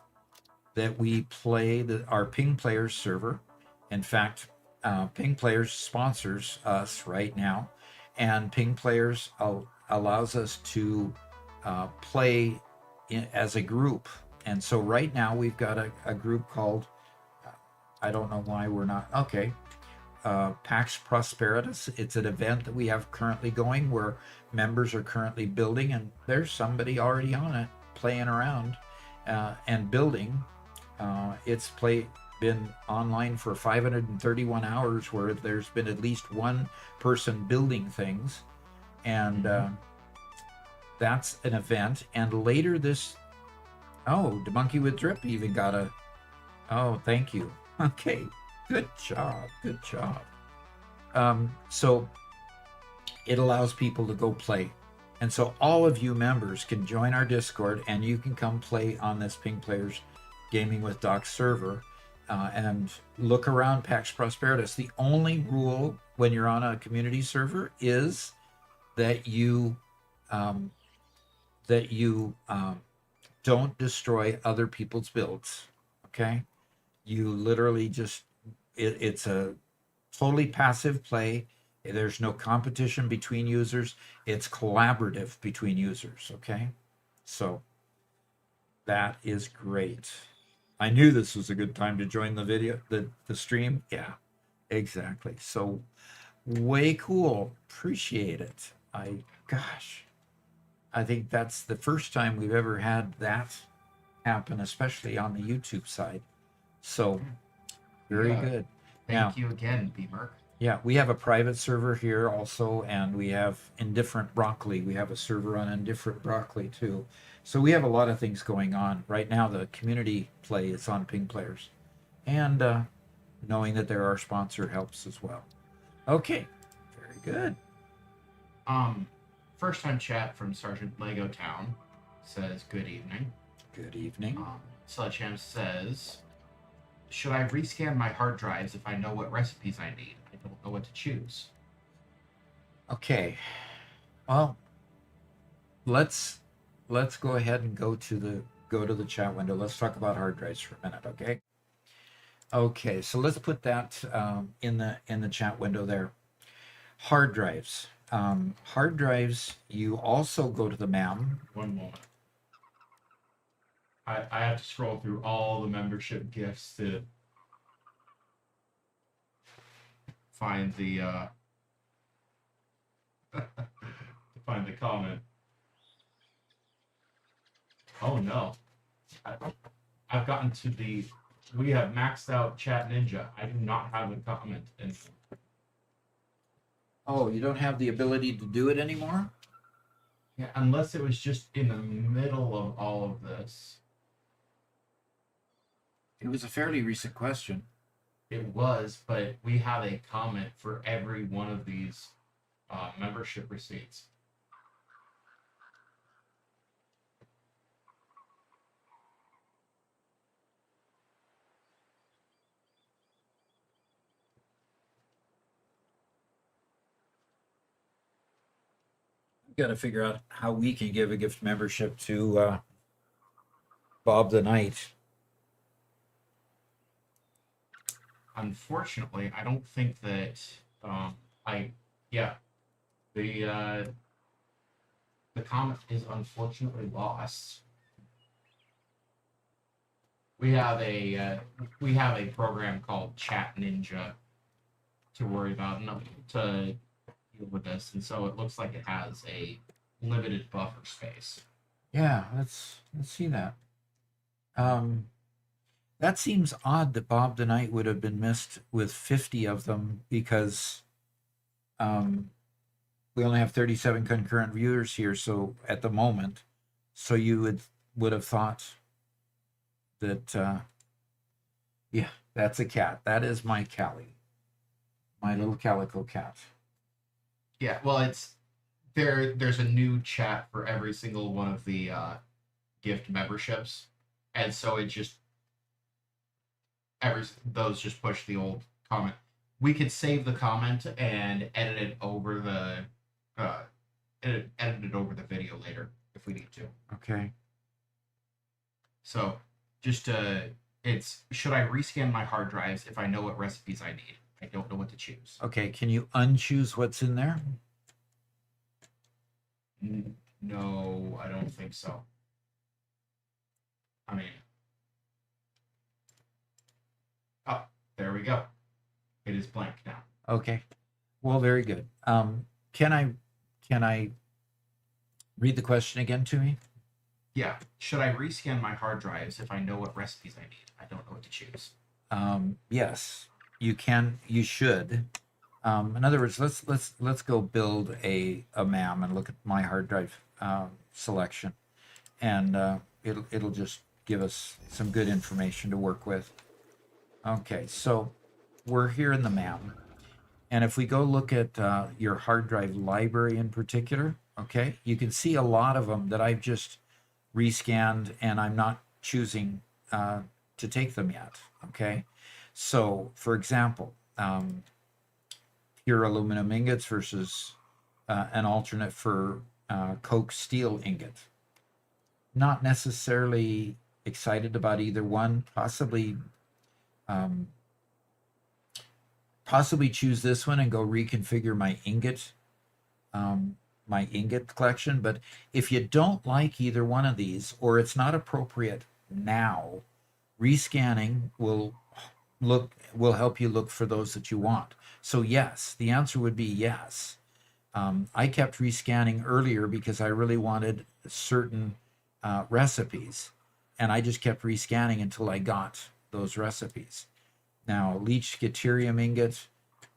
that we play, our Ping Players server. In fact, Ping Players sponsors us right now, and Ping Players allows us to play as a group. And so right now we've got a group called, I don't know why we're not, okay, Pax Prosperitas. It's an event that we have currently going where members are currently building, and there's somebody already on it playing around and building. It's been online for 531 hours where there's been at least one person building things. And that's an event. And later this, the Monkey with Drip even got thank you. Okay, good job. So it allows people to go play. And so all of you members can join our Discord, and you can come play on this Ping Players Gaming with Doc server and look around Pax Prosperitas. The only rule when you're on a community server is that you don't destroy other people's builds. Okay, you literally just it's a totally passive play. There's no competition between users. It's collaborative between users. Okay, so that is great. I knew this was a good time to join the video, the stream. Yeah, exactly. So way cool. Appreciate it. Gosh, I think that's the first time we've ever had that happen, especially on the YouTube side. So very Yeah. good. Now, Thank you again, B-Merc. yeah, we have a private server here also, and we have Indifferent Broccoli. We have a server on Indifferent Broccoli too. So we have a lot of things going on. Right now, the community play is on Ping Players. And knowing that they're our sponsor helps as well. Okay, very good. First time chat from Sergeant Lego Town says, good evening. Good evening. Sledgehammer says, should I rescan my hard drives if I know what recipes I need? I don't know what to choose. Okay. Well, let's go ahead and go to the chat window. Let's talk about hard drives for a minute, okay? Okay, so let's put that in the chat window there. Hard drives. Hard drives, you also go to the MAM. One moment. I have to scroll through all the membership gifts to find the to find the comment. Oh no. I've gotten to we have maxed out Chat Ninja. I do not have a comment anymore. Oh, you don't have the ability to do it anymore? Yeah, unless it was just in the middle of all of this. It was a fairly recent question. It was, but we have a comment for every one of these membership receipts. Got to figure out how we can give a gift membership to Bob the Knight. Unfortunately, I don't think that the comment is unfortunately lost. We have a program called Chat Ninja to worry about, to deal with this, and so it looks like it has a limited buffer space. Yeah, let's see that. That seems odd that Bob the Knight would have been missed with 50 of them because we only have 37 concurrent viewers here, so at the moment, so you would have thought that yeah, that's a cat. That is my Callie, my little calico cat. Yeah, well, it's there's a new chat for every single one of the gift memberships, and so it just those just push the old comment. We could save the comment and edit it over the video later if we need to. Okay. So just it's, should I rescan my hard drives if I know what recipes I need? I don't know what to choose. Okay, can you unchoose what's in there? No, I don't think so. I mean, oh, there we go. It is blank now. Okay. Well, very good. Can I read the question again to me? Yeah. Should I rescan my hard drives if I know what recipes I need? I don't know what to choose. Yes, you can. You should. In other words, let's go build a MAM and look at my hard drive selection, and it'll just give us some good information to work with. Okay, so we're here in the MAM, and if we go look at your hard drive library in particular, okay, you can see a lot of them that I've just rescanned, and I'm not choosing to take them yet. Okay, so for example, pure aluminum ingots versus an alternate for coke steel ingot. Not necessarily excited about either one. Possibly choose this one and go reconfigure my ingot collection. But if you don't like either one of these, or it's not appropriate now, rescanning will help you look for those that you want. So yes, the answer would be yes. I kept rescanning earlier because I really wanted certain recipes, and I just kept rescanning until I got those recipes. Now, leached Deuterium ingot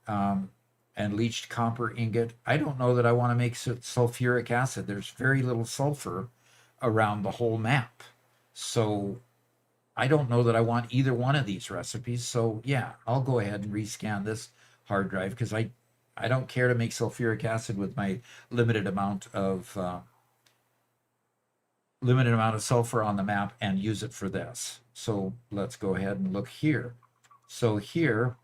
and leached copper ingot, I don't know that I want to make sulfuric acid. There's very little sulfur around the whole map. So I don't know that I want either one of these recipes. So yeah, I'll go ahead and rescan this hard drive because I don't care to make sulfuric acid with my limited amount of sulfur on the map and use it for this. So let's go ahead and look here. So here,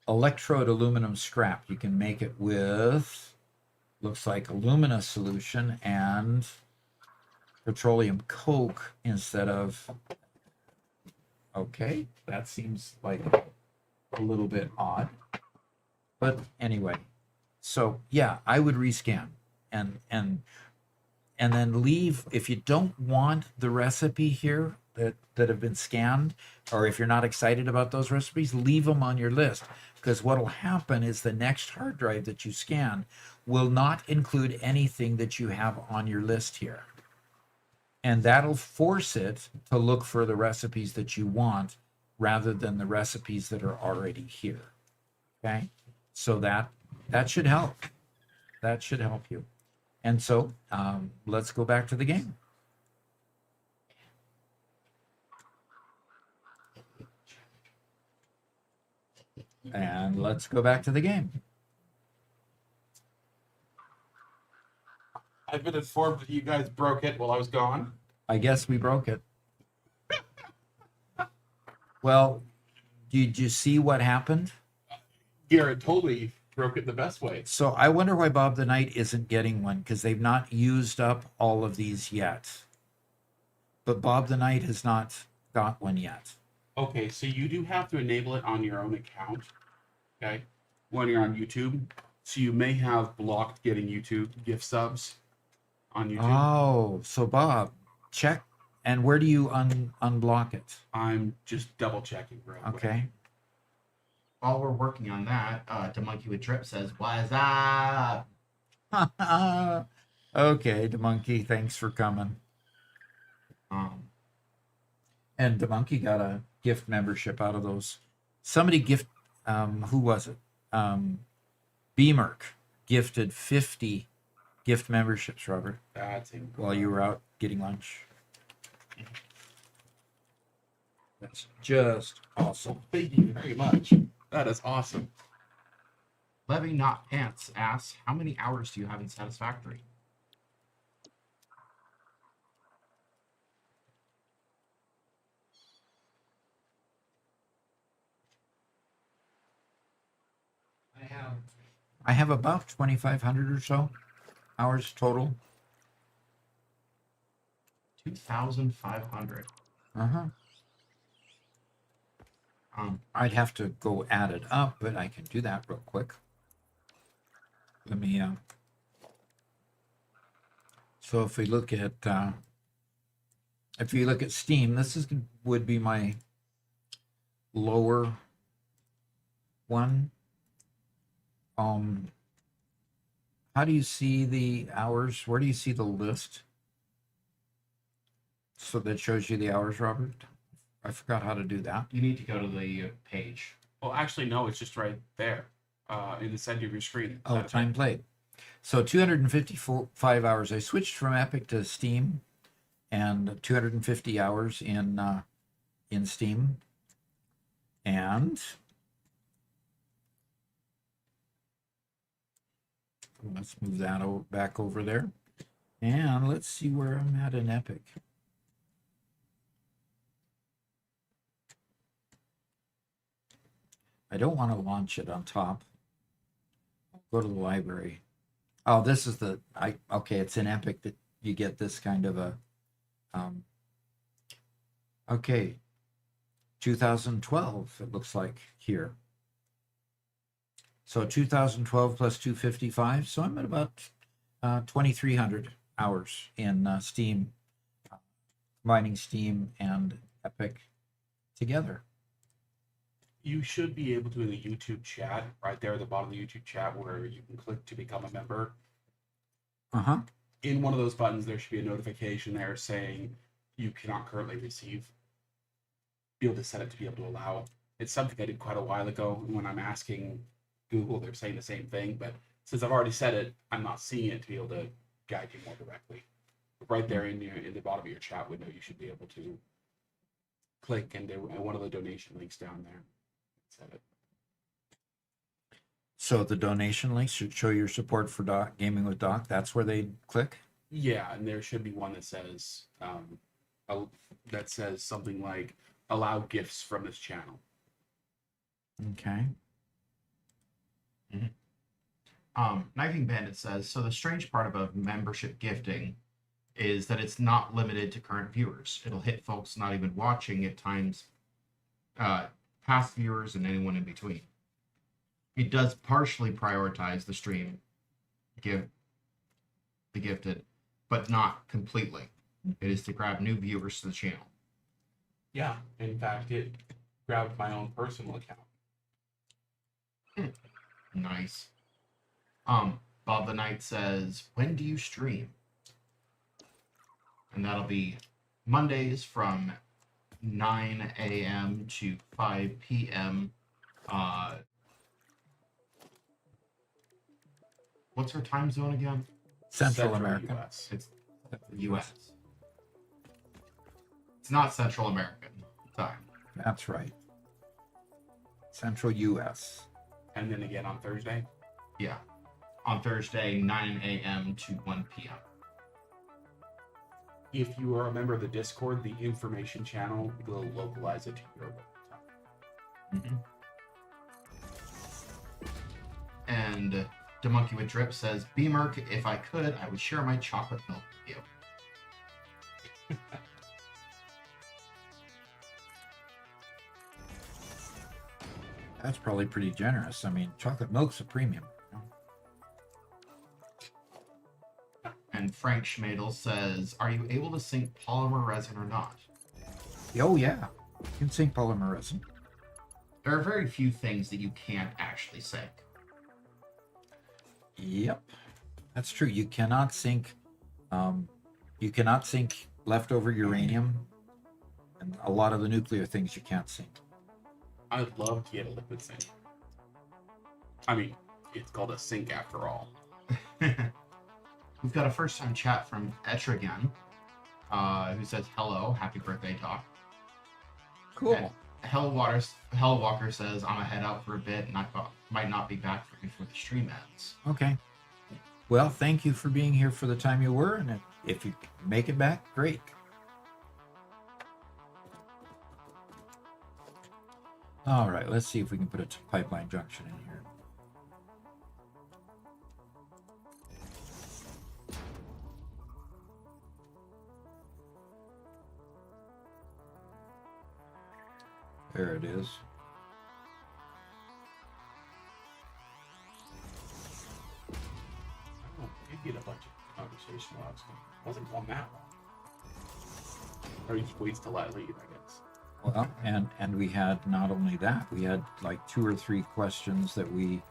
electrode aluminum scrap. You can make it with, looks like alumina solution and petroleum coke instead of, okay, that seems like a little bit odd. But anyway, so yeah, I would rescan and then leave, if you don't want the recipe here that have been scanned, or if you're not excited about those recipes, leave them on your list, because what will happen is the next hard drive that you scan will not include anything that you have on your list here. And that'll force it to look for the recipes that you want rather than the recipes that are already here. Okay? So that should help. That should help you. And so let's go back to the game. And let's go back to the game. I've been informed that you guys broke it while I was gone. I guess we broke it. Well, did you see what happened? Garrett totally broke it the best way. So I wonder why Bob the Knight isn't getting one, because they've not used up all of these yet. But Bob the Knight has not got one yet. Okay, so you do have to enable it on your own account, okay, when you're on YouTube. So you may have blocked getting YouTube gift subs on YouTube. Oh, so Bob, check. And where do you unblock it? I'm just double checking real quick. Okay. While we're working on that, the monkey with drip says, "What's up?" Okay, the monkey, thanks for coming. And the monkey got a gift membership out of those. Somebody who was it? Beamerk gifted 50 gift memberships, Robert, That's incredible. while you were out getting lunch. That's just awesome. Thank you very much. That is awesome. Levy Not Pants asks, "How many hours do you have in Satisfactory?" I have about 2,500 or so hours total. 2,500. Uh-huh. I'd have to go add it up, but I can do that real quick. Let me, so if we look at, Steam, would be my lower one. How do you see the hours? Where do you see the list? So that shows you the hours, Robert? I forgot how to do that. You need to go to the page. Well, actually, no, it's just right there in the center of your screen. Oh, time played. So 255 hours. I switched from Epic to Steam, and 250 hours in Steam. And let's move that back over there. And let's see where I'm at in Epic. I don't want to launch it on top. Go to the library. Oh, this is okay, it's in Epic that you get this kind of a, okay, 2012, it looks like here. So 2012 plus 255, so I'm at about 2,300 hours in Steam, combining Steam and epic together. You should be able to in the YouTube chat, right there at the bottom of the YouTube chat where you can click to become a member. Uh-huh. In one of those buttons, there should be a notification there saying you cannot currently receive. Be able to set it to be able to allow. It's something I did quite a while ago. When I'm asking Google, they're saying the same thing, but since I've already said it, I'm not seeing it to be able to guide you more directly. Right there in the bottom of your chat window, you should be able to click into one of the donation links down there. Set it. So the donation links should show your support for Doc Gaming with Doc. That's where they click. Yeah, and there should be one that says something like allow gifts from this channel. Okay. Knifing Bandit says, so the strange part about membership gifting is that it's not limited to current viewers. It'll hit folks not even watching at times, past viewers and anyone in between. It does partially prioritize the stream, the gifted, but not completely. It is to grab new viewers to the channel. Yeah, in fact, it grabbed my own personal account. Nice. Bob the Knight says, when do you stream? And that'll be Mondays from 9 a.m. to 5 p.m. What's our time zone again? Central America. US. It's U.S. It's not Central American time. That's right. Central U.S. And then again on Thursday. Yeah. On Thursday, 9 a.m. to 1 p.m. If you are a member of the Discord, the information channel will localize it to your local time. And the Monkey with Drip says, Beamer, if I could, I would share my chocolate milk with you. That's probably pretty generous. I mean, chocolate milk's a premium. And Frank Schmadel says, are you able to sync polymer resin or not? Oh, yeah. You can sync polymer resin. There are very few things that you can't actually sync. Yep. That's true. You cannot sync leftover uranium, and a lot of the nuclear things you can't sync. I'd love to get a liquid sync. I mean, it's called a sync after all. We've got a first-time chat from Etrigan, who says, hello, happy birthday, Doc. Cool. And Hellwalker says, I'm gonna head out for a bit and I might not be back before the stream ends. Okay. Well, thank you for being here for the time you were, and if you make it back, great. All right, let's see if we can put a pipeline junction in here. There it is. I don't know, you get a bunch of conversation logs. It wasn't going that long. Or he just waits till I leave, I guess. Well, and we had not only that, we had like 2 or 3 questions that we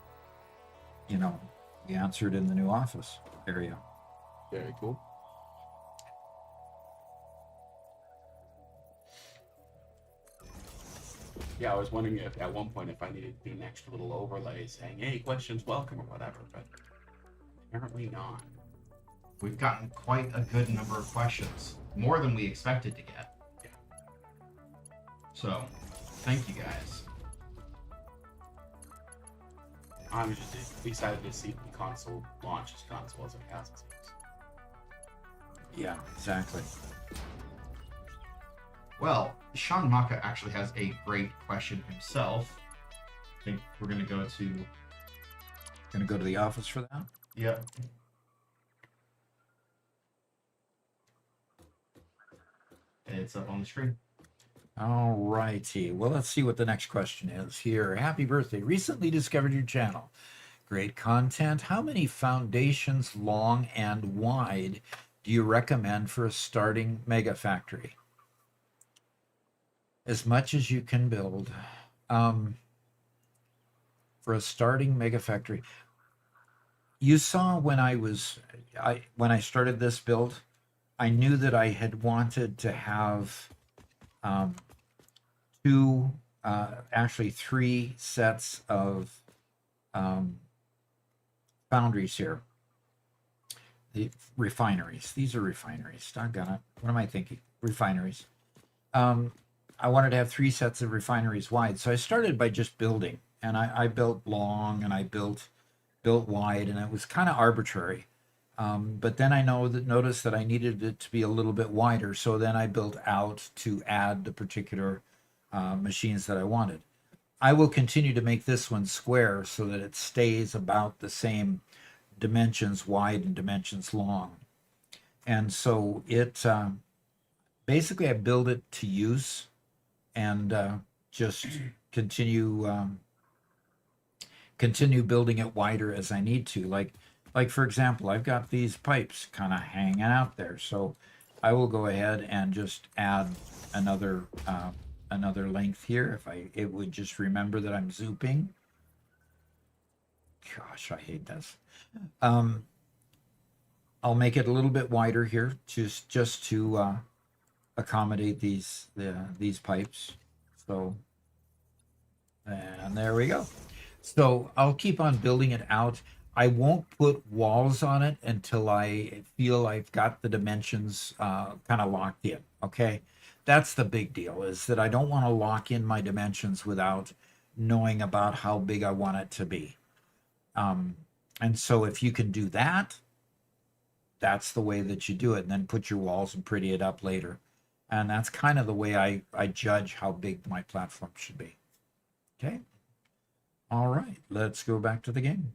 answered in the new office area. Very cool. Yeah, I was wondering if at one point if I needed to do an extra little overlay saying, hey, questions welcome or whatever, but apparently not. We've gotten quite a good number of questions, more than we expected to get. Yeah. So, thank you guys. I'm just excited to see the console launch as console as it has. Yeah, exactly. Well, Sean Maka actually has a great question himself. I think we're going to go to... Gonna go to the office for that? Yep. It's up on the screen. All righty. Well, let's see what the next question is here. Happy birthday. Recently discovered your channel. Great content. How many foundations long and wide do you recommend for a starting mega factory? as much as you can build. For a starting mega factory, you saw when when I started this build, I knew that I had wanted to have um, two, actually three sets of um, foundries here. The refineries. These are refineries. Doggone it. What am I thinking? Refineries. Um, I wanted to have three sets of refineries wide. So I started by just building. And I built long and I built wide, and it was kind of arbitrary. But then I noticed that I needed it to be a little bit wider. So then I built out to add the particular machines that I wanted. I will continue to make this one square so that it stays about the same dimensions wide and dimensions long. And so it basically I build it to use and just continue continue building it wider as I need to. Like for example, I've got these pipes kind of hanging out there, so I will go ahead and just add another another length here. If it would just remember that I'm zooping. Gosh, I hate this. I'll make it a little bit wider here, just to accommodate these pipes. So, and there we go. So I'll keep on building it out. I won't put walls on it until I feel I've got the dimensions kind of locked in. Okay, that's the big deal, is that I don't want to lock in my dimensions without knowing about how big I want it to be. And so if you can do that, that's the way that you do it, and then put your walls and pretty it up later. And that's kind of the way I judge how big my platform should be. Okay. All right, let's go back to the game.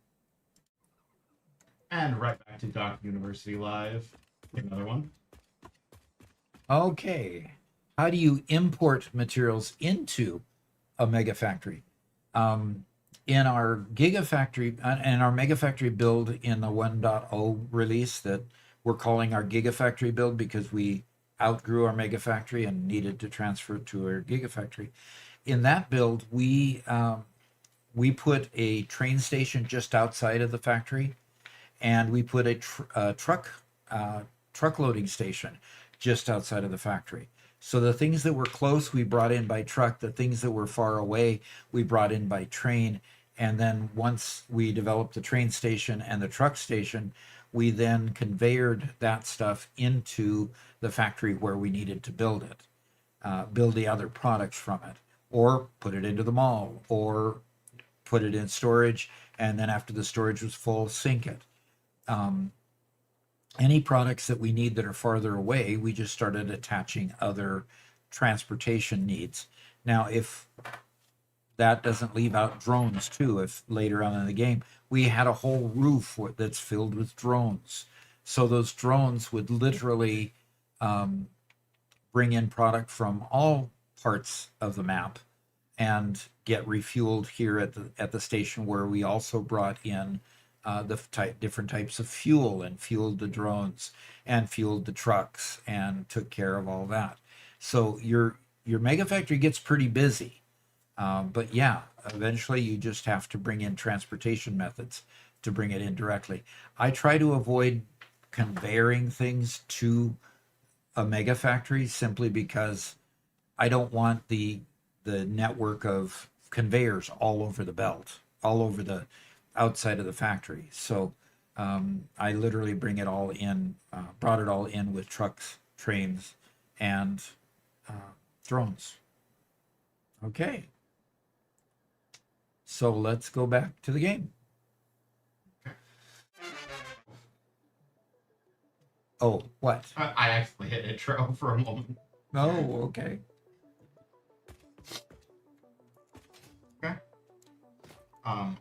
And right back to Doc University Live. Another one. Okay. How do you import materials into a mega factory? In our Gigafactory and our Mega Factory build in the 1.0 release that we're calling our Gigafactory build because we outgrew our Mega Factory and needed to transfer it to our Gigafactory. In that build, we put a train station just outside of the factory, and we put a truck loading station just outside of the factory. So the things that were close, we brought in by truck. The things that were far away, we brought in by train. And then once we developed the train station and the truck station, we then conveyored that stuff into the factory where we needed to build it, build the other products from it, or put it into the mall, or put it in storage, and then after the storage was full, sink it. Any products that we need that are farther away, we just started attaching other transportation needs. Now, if that doesn't leave out drones too, if later on in the game, we had a whole roof that's filled with drones. So those drones would literally bring in product from all parts of the map and get refueled here at the station, where we also brought in different types of fuel and fueled the drones and fueled the trucks and took care of all that. So your mega factory gets pretty busy, but yeah, eventually you just have to bring in transportation methods to bring it in directly. I try to avoid conveying things to a mega factory simply because I don't want the network of conveyors all over the belt, all over the outside of the factory. So I literally bring it all in, brought it all in with trucks, trains, and drones. Okay. So let's go back to the game. Oh, what? I actually hit intro for a moment. Oh, okay. Okay.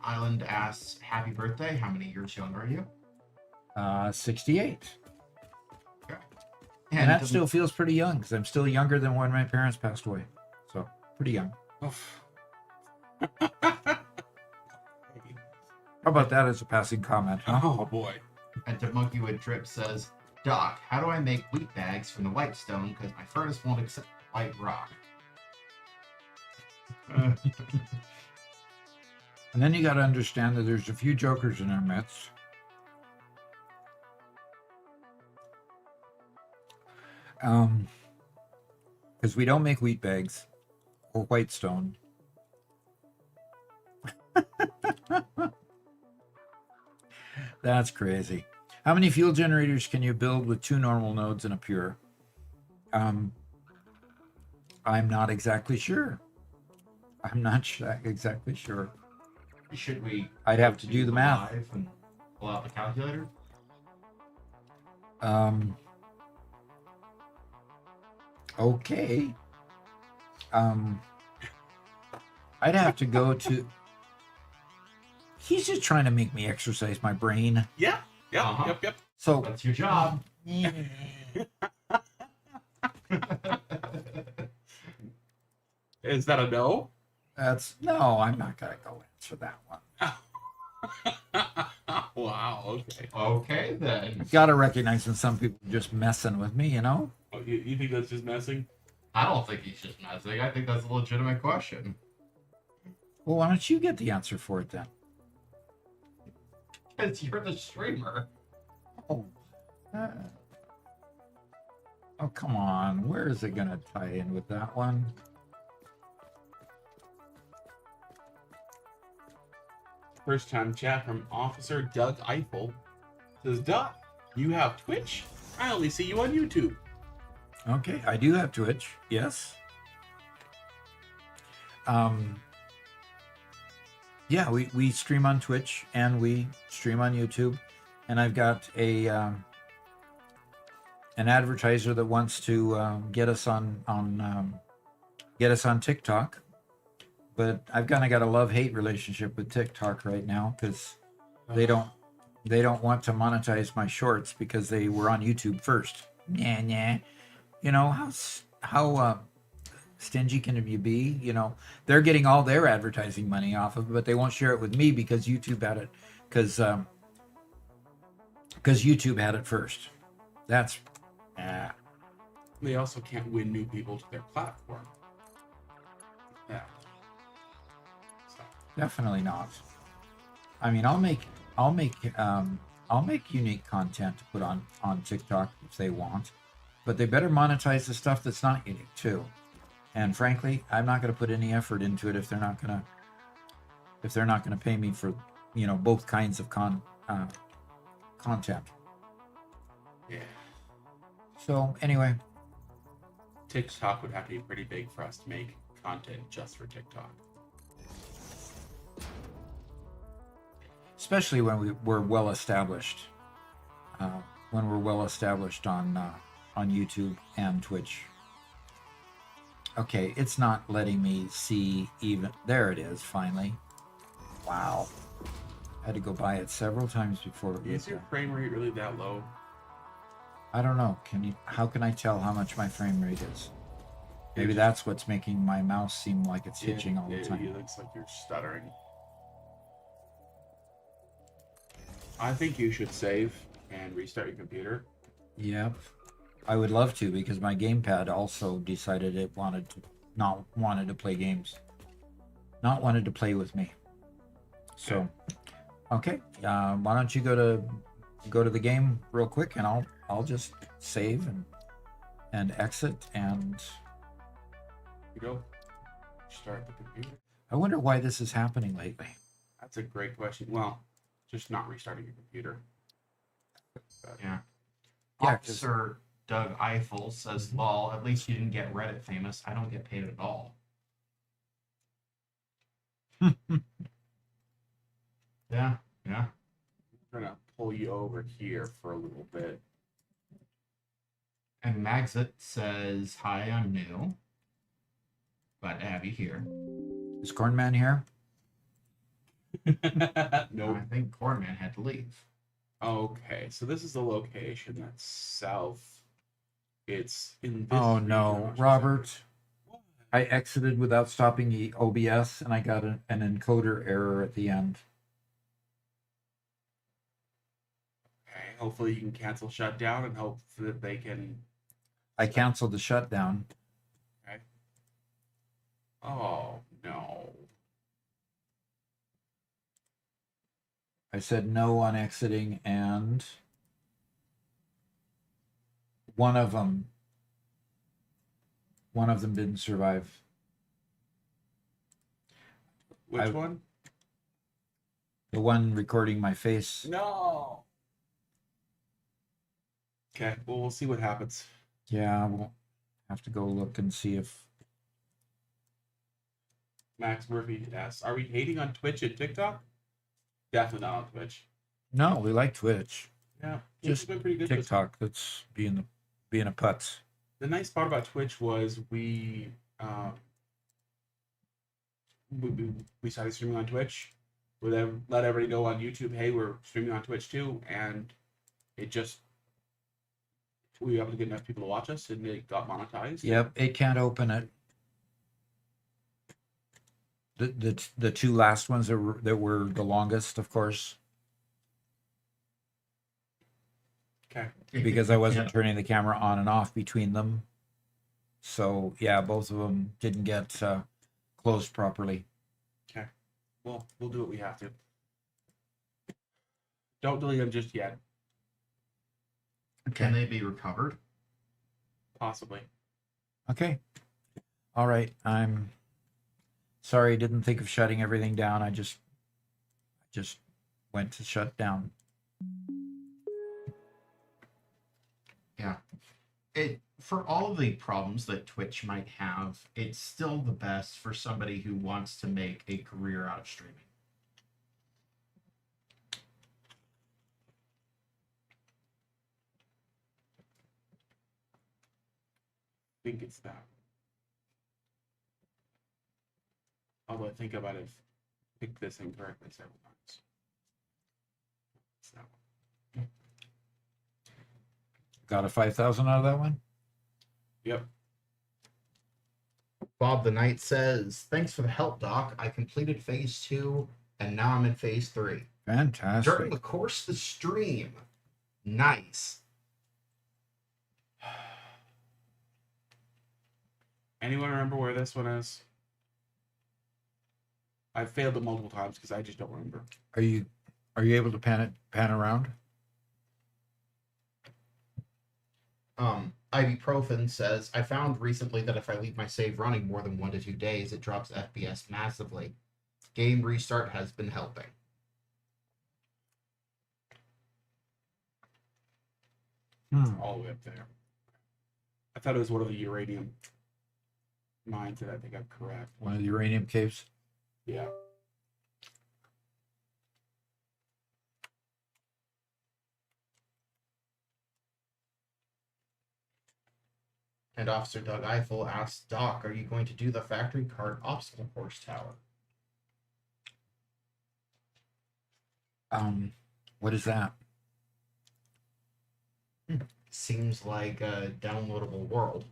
Island asks, happy birthday. How many years young are you? 68. Okay. And that still feels pretty young because I'm still younger than when my parents passed away. So, pretty young. How about that as a passing comment, huh? Oh boy. And to Monkey with Drip says, Doc, how do I make wheat bags from the white stone? Because my furnace won't accept white rock. And then you got to understand that there's a few jokers in our midst. Because we don't make wheat bags or whitestone. That's crazy. How many fuel generators can you build with 2 normal nodes and a pure? I'm not exactly sure. I'm not exactly sure. Should we? I'd have to do the math. Live and pull out the calculator. Okay. I'd have to go to. He's just trying to make me exercise my brain. Yeah. Yep. Uh-huh. Yep. So That's your job. Is that a no? no, I'm not gonna go answer that one. Wow. Okay. Okay then. Gotta recognize when some people are just messing with me, you know? Oh, you think that's just messing? I don't think he's just messing. I think that's a legitimate question. Well, why don't you get the answer for it then? Because you're the streamer. Oh, oh, come on. Where is it gonna tie in with that one? First time chat from Officer Doug Eiffel. Says, Doug, you have Twitch? I only see you on YouTube. Okay, I do have Twitch, yes. Yeah, we stream on Twitch and we stream on YouTube, and I've got a an advertiser that wants to get us on TikTok, but I've kind of got a love-hate relationship with TikTok right now because they don't want to monetize my shorts because they were on YouTube first. Nah. You know, how stingy can you be? You know, they're getting all their advertising money off of it, but they won't share it with me because YouTube had it, because YouTube had it first. That's They also can't win new people to their platform. Yeah. So, definitely not. I mean, I'll make unique content to put on TikTok if they want, but they better monetize the stuff that's not unique too. And frankly, I'm not going to put any effort into it if they're not going to pay me for, you know, both kinds of content. yeah. So anyway, TikTok would have to be pretty big for us to make content just for TikTok. especially when we're well established, on YouTube and Twitch. Okay, it's not letting me see even. There it is, finally. Wow. I had to go by it several times before it was Is your there. frame rate really that low? I don't know. How can I tell how much my frame rate is? Maybe that's what's making my mouse seem like it's hitching all the time. It looks like you're stuttering. I think you should save and restart your computer. Yep. I would love to, because my gamepad also decided it wanted to play games. Not wanted to play with me. So, okay. Why don't you go to the game real quick, and I'll just save and exit, and You go. Start the computer. I wonder why this is happening lately. That's a great question. Well, just not restarting your computer. But, Yeah. Yeah, 'cause- Officer Doug Eiffel says, "Lol, at least you didn't get Reddit famous. I don't get paid at all." Yeah. I'm gonna pull you over here for a little bit. And Magzit says, "Hi, I'm new. Glad to have you here." Is Cornman here? Nope. I think Cornman had to leave. Okay, so this is the location that's south. It's in this Oh region, no, which is Robert. What? I exited without stopping the OBS, and I got an encoder error at the end. Okay, hopefully you can cancel shutdown and hope that they can. I canceled the shutdown. Oh No. I said no on exiting, and one of them didn't survive. Which one? The one recording my face. No. Okay, well, we'll see what happens. Yeah, we'll have to go look and see if. Max Murphy asks, are we hating on Twitch and TikTok? Definitely not on Twitch. No, we like Twitch. Yeah, Just been pretty good. TikTok, that's being a putz. The nice part about Twitch was we started streaming on Twitch. We then let everybody know on YouTube, hey, we're streaming on Twitch too, and it just we were able to get enough people to watch us, and it got monetized. Yep, it can't open it. The two last ones that were the longest, of course, Okay. because I wasn't turning the camera on and off between them. So yeah, both of them didn't get closed properly. Okay. Well, we'll do what we have to. Don't delete them just yet. Can they be recovered? Possibly. Okay. All right. I'm sorry, didn't think of shutting everything down. I just went to shut down. Yeah. It for all of the problems that Twitch might have, it's still the best for somebody who wants to make a career out of streaming. I think it's that. Although I think I might have picked this incorrectly several times. It's that one. Got a 5,000 out of that one? Yep. Bob the Knight says, thanks for the help, Doc. I completed phase 2 and now I'm in phase 3. Fantastic. During the course of the stream. Nice. Anyone remember where this one is? I've failed it multiple times because I just don't remember. Are you able to pan around? Ibuprofen says, I found recently that if I leave my save running more than 1 to 2 days, it drops FPS massively. Game restart has been helping. All the way up there. I thought it was one of the uranium mines, and I think I'm correct. One of the uranium caves? Yeah. And Officer Doug Eiffel asks, Doc, are you going to do the factory cart obstacle course tower? What is that? Seems like a downloadable world.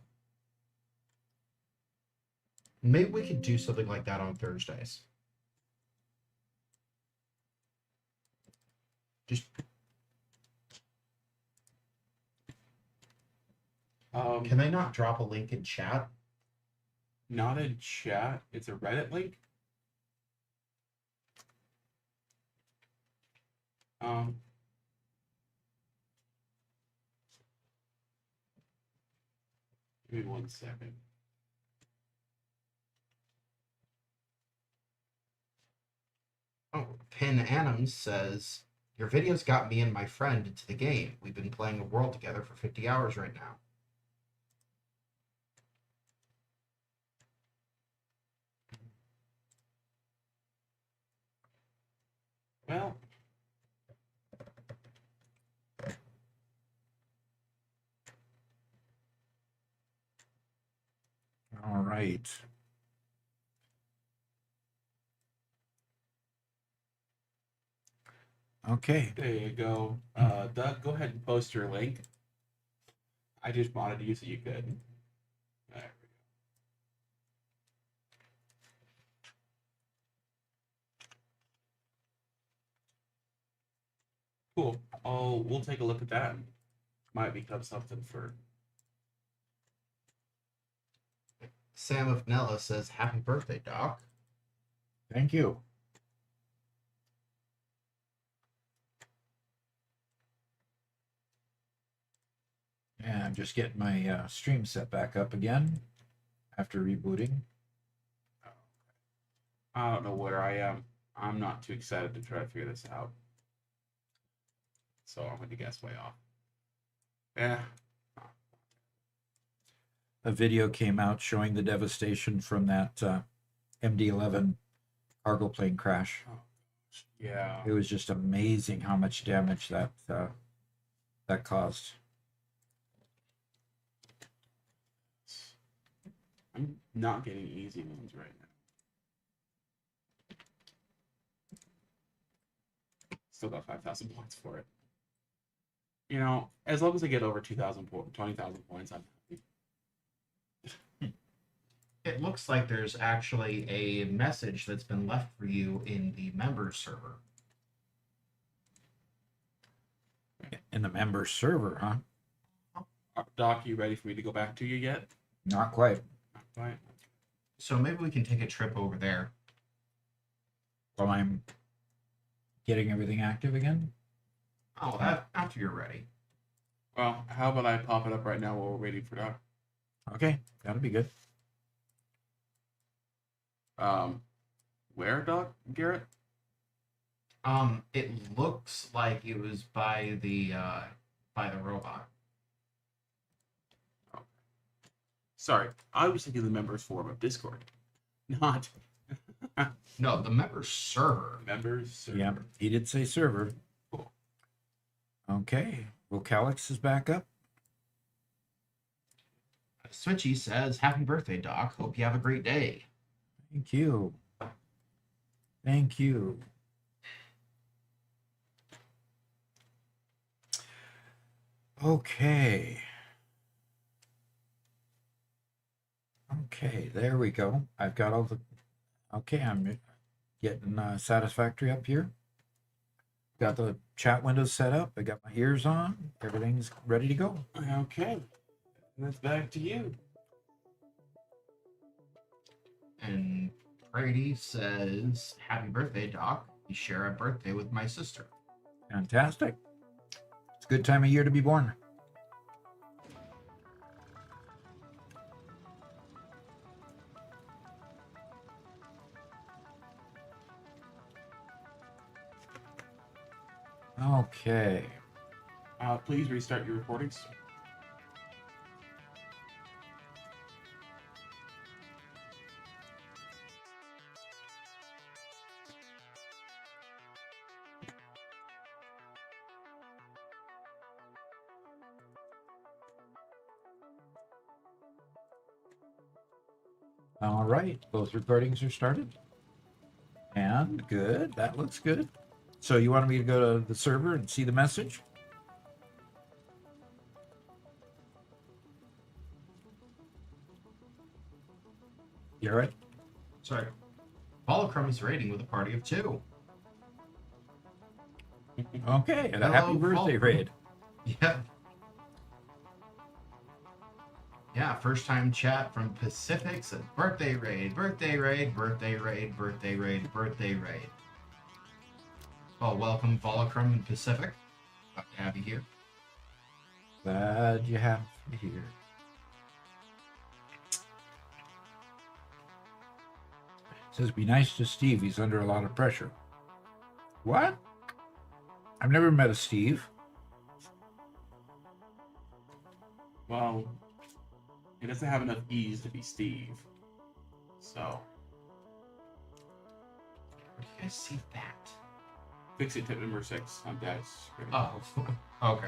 Maybe we could do something like that on Thursdays. Just can they not drop a link in chat? Not in chat. It's a Reddit link. Give me 1 second. Oh, Pin Annams says, your videos got me and my friend into the game. We've been playing a world together for 50 hours right now. Well, All right. Okay. there you go. Doug, go ahead and post your link. I just wanted to use it. You could. There we go. Cool. We'll take a look at that. Might become something for. Sam of Nella says, happy birthday, Doc. Thank you. Yeah, I'm just getting my stream set back up again after rebooting. I don't know where I am. I'm not too excited to try to figure this out. So I'm going to guess way off. Yeah. A video came out showing the devastation from that MD-11 cargo plane crash. Yeah. It was just amazing how much damage that caused. I'm not getting easy ones right now. Still got 5,000 points for it. You know, as long as I get over 2,000 20,000 points, I'm happy. It looks like there's actually a message that's been left for you in the members server. In the member server, huh? Doc, you ready for me to go back to you yet? Not quite. Not quite. So maybe we can take a trip over there. While I'm getting everything active again. Oh, after you're ready. Well, how about I pop it up right now while we're waiting for Doc? Okay, that'll be good. Where, Doc? Garrett? It looks like it was by the robot. Oh. Sorry, I was thinking the members forum of Discord, not No, the members server. members. Server. Yeah, he did say server. Cool. Okay, Vocalix is back up. Switchy says, "Happy birthday, Doc. Hope you have a great day." Thank you. Thank you. Okay. Okay, there we go. I've got all the... Okay, I'm getting Satisfactory up here. Got the chat windows set up. I got my ears on. Everything's ready to go. Okay, that's back to you. And Brady says, "Happy birthday, Doc. You share a birthday with my sister." Fantastic. It's a good time of year to be born. Okay. Please restart your recordings. All right, both recordings are started. And good, that looks good. So you wanted me to go to the server and see the message? You all right? Sorry. Holocrum is raiding with a party of 2. Okay, and a Hello, happy birthday Paul. raid. Yep. Yeah, first time chat from Pacific says, "Birthday raid, birthday raid, birthday raid, birthday raid, birthday raid." Well, welcome Volocrum and Pacific. Glad to have you here. Glad you have me here. Says, be nice to Steve. He's under a lot of pressure. What? I've never met a Steve. Well, he doesn't have enough E's to be Steve. So, Where do you guys see that? fix it tip number 6 on Dad's screen. Oh, okay.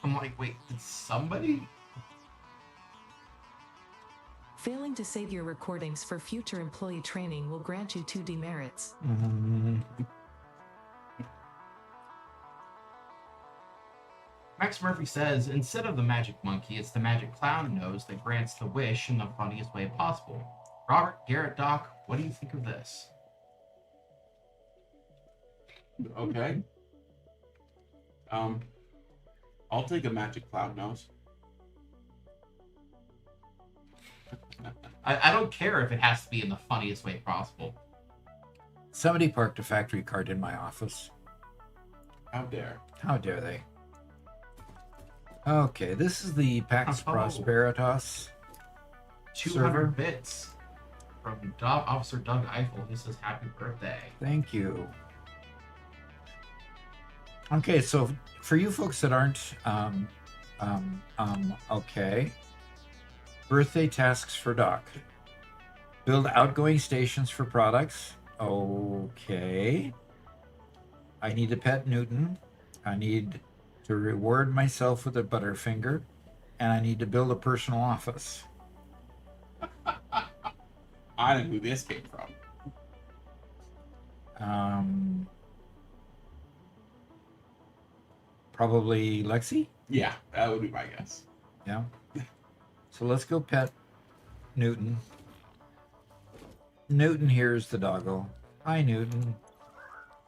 I'm like, wait, did somebody? Failing to save your recordings for future employee training will grant you 2 demerits. Max Murphy says, "Instead of the magic monkey, it's the magic clown nose that grants the wish in the funniest way possible." Robert, Garrett, Doc, what do you think of this? Okay. I'll take a magic cloud nose. I don't care if it has to be in the funniest way possible. Somebody parked a factory cart in my office. How dare. How dare they? Okay, this is the Pax Oh. Prosperitas 200 server. bits from Officer Doug Eiffel. He says happy birthday. Thank you. Okay, so for you folks that aren't, okay. Birthday tasks for Doc. Build outgoing stations for products. Okay. I need to pet Newton. I need to reward myself with a Butterfinger. And I need to build a personal office. I don't know who this came from. Probably Lexi? Yeah, that would be my guess. Yeah. So let's go pet Newton. Newton here's the doggo. Hi, Newton.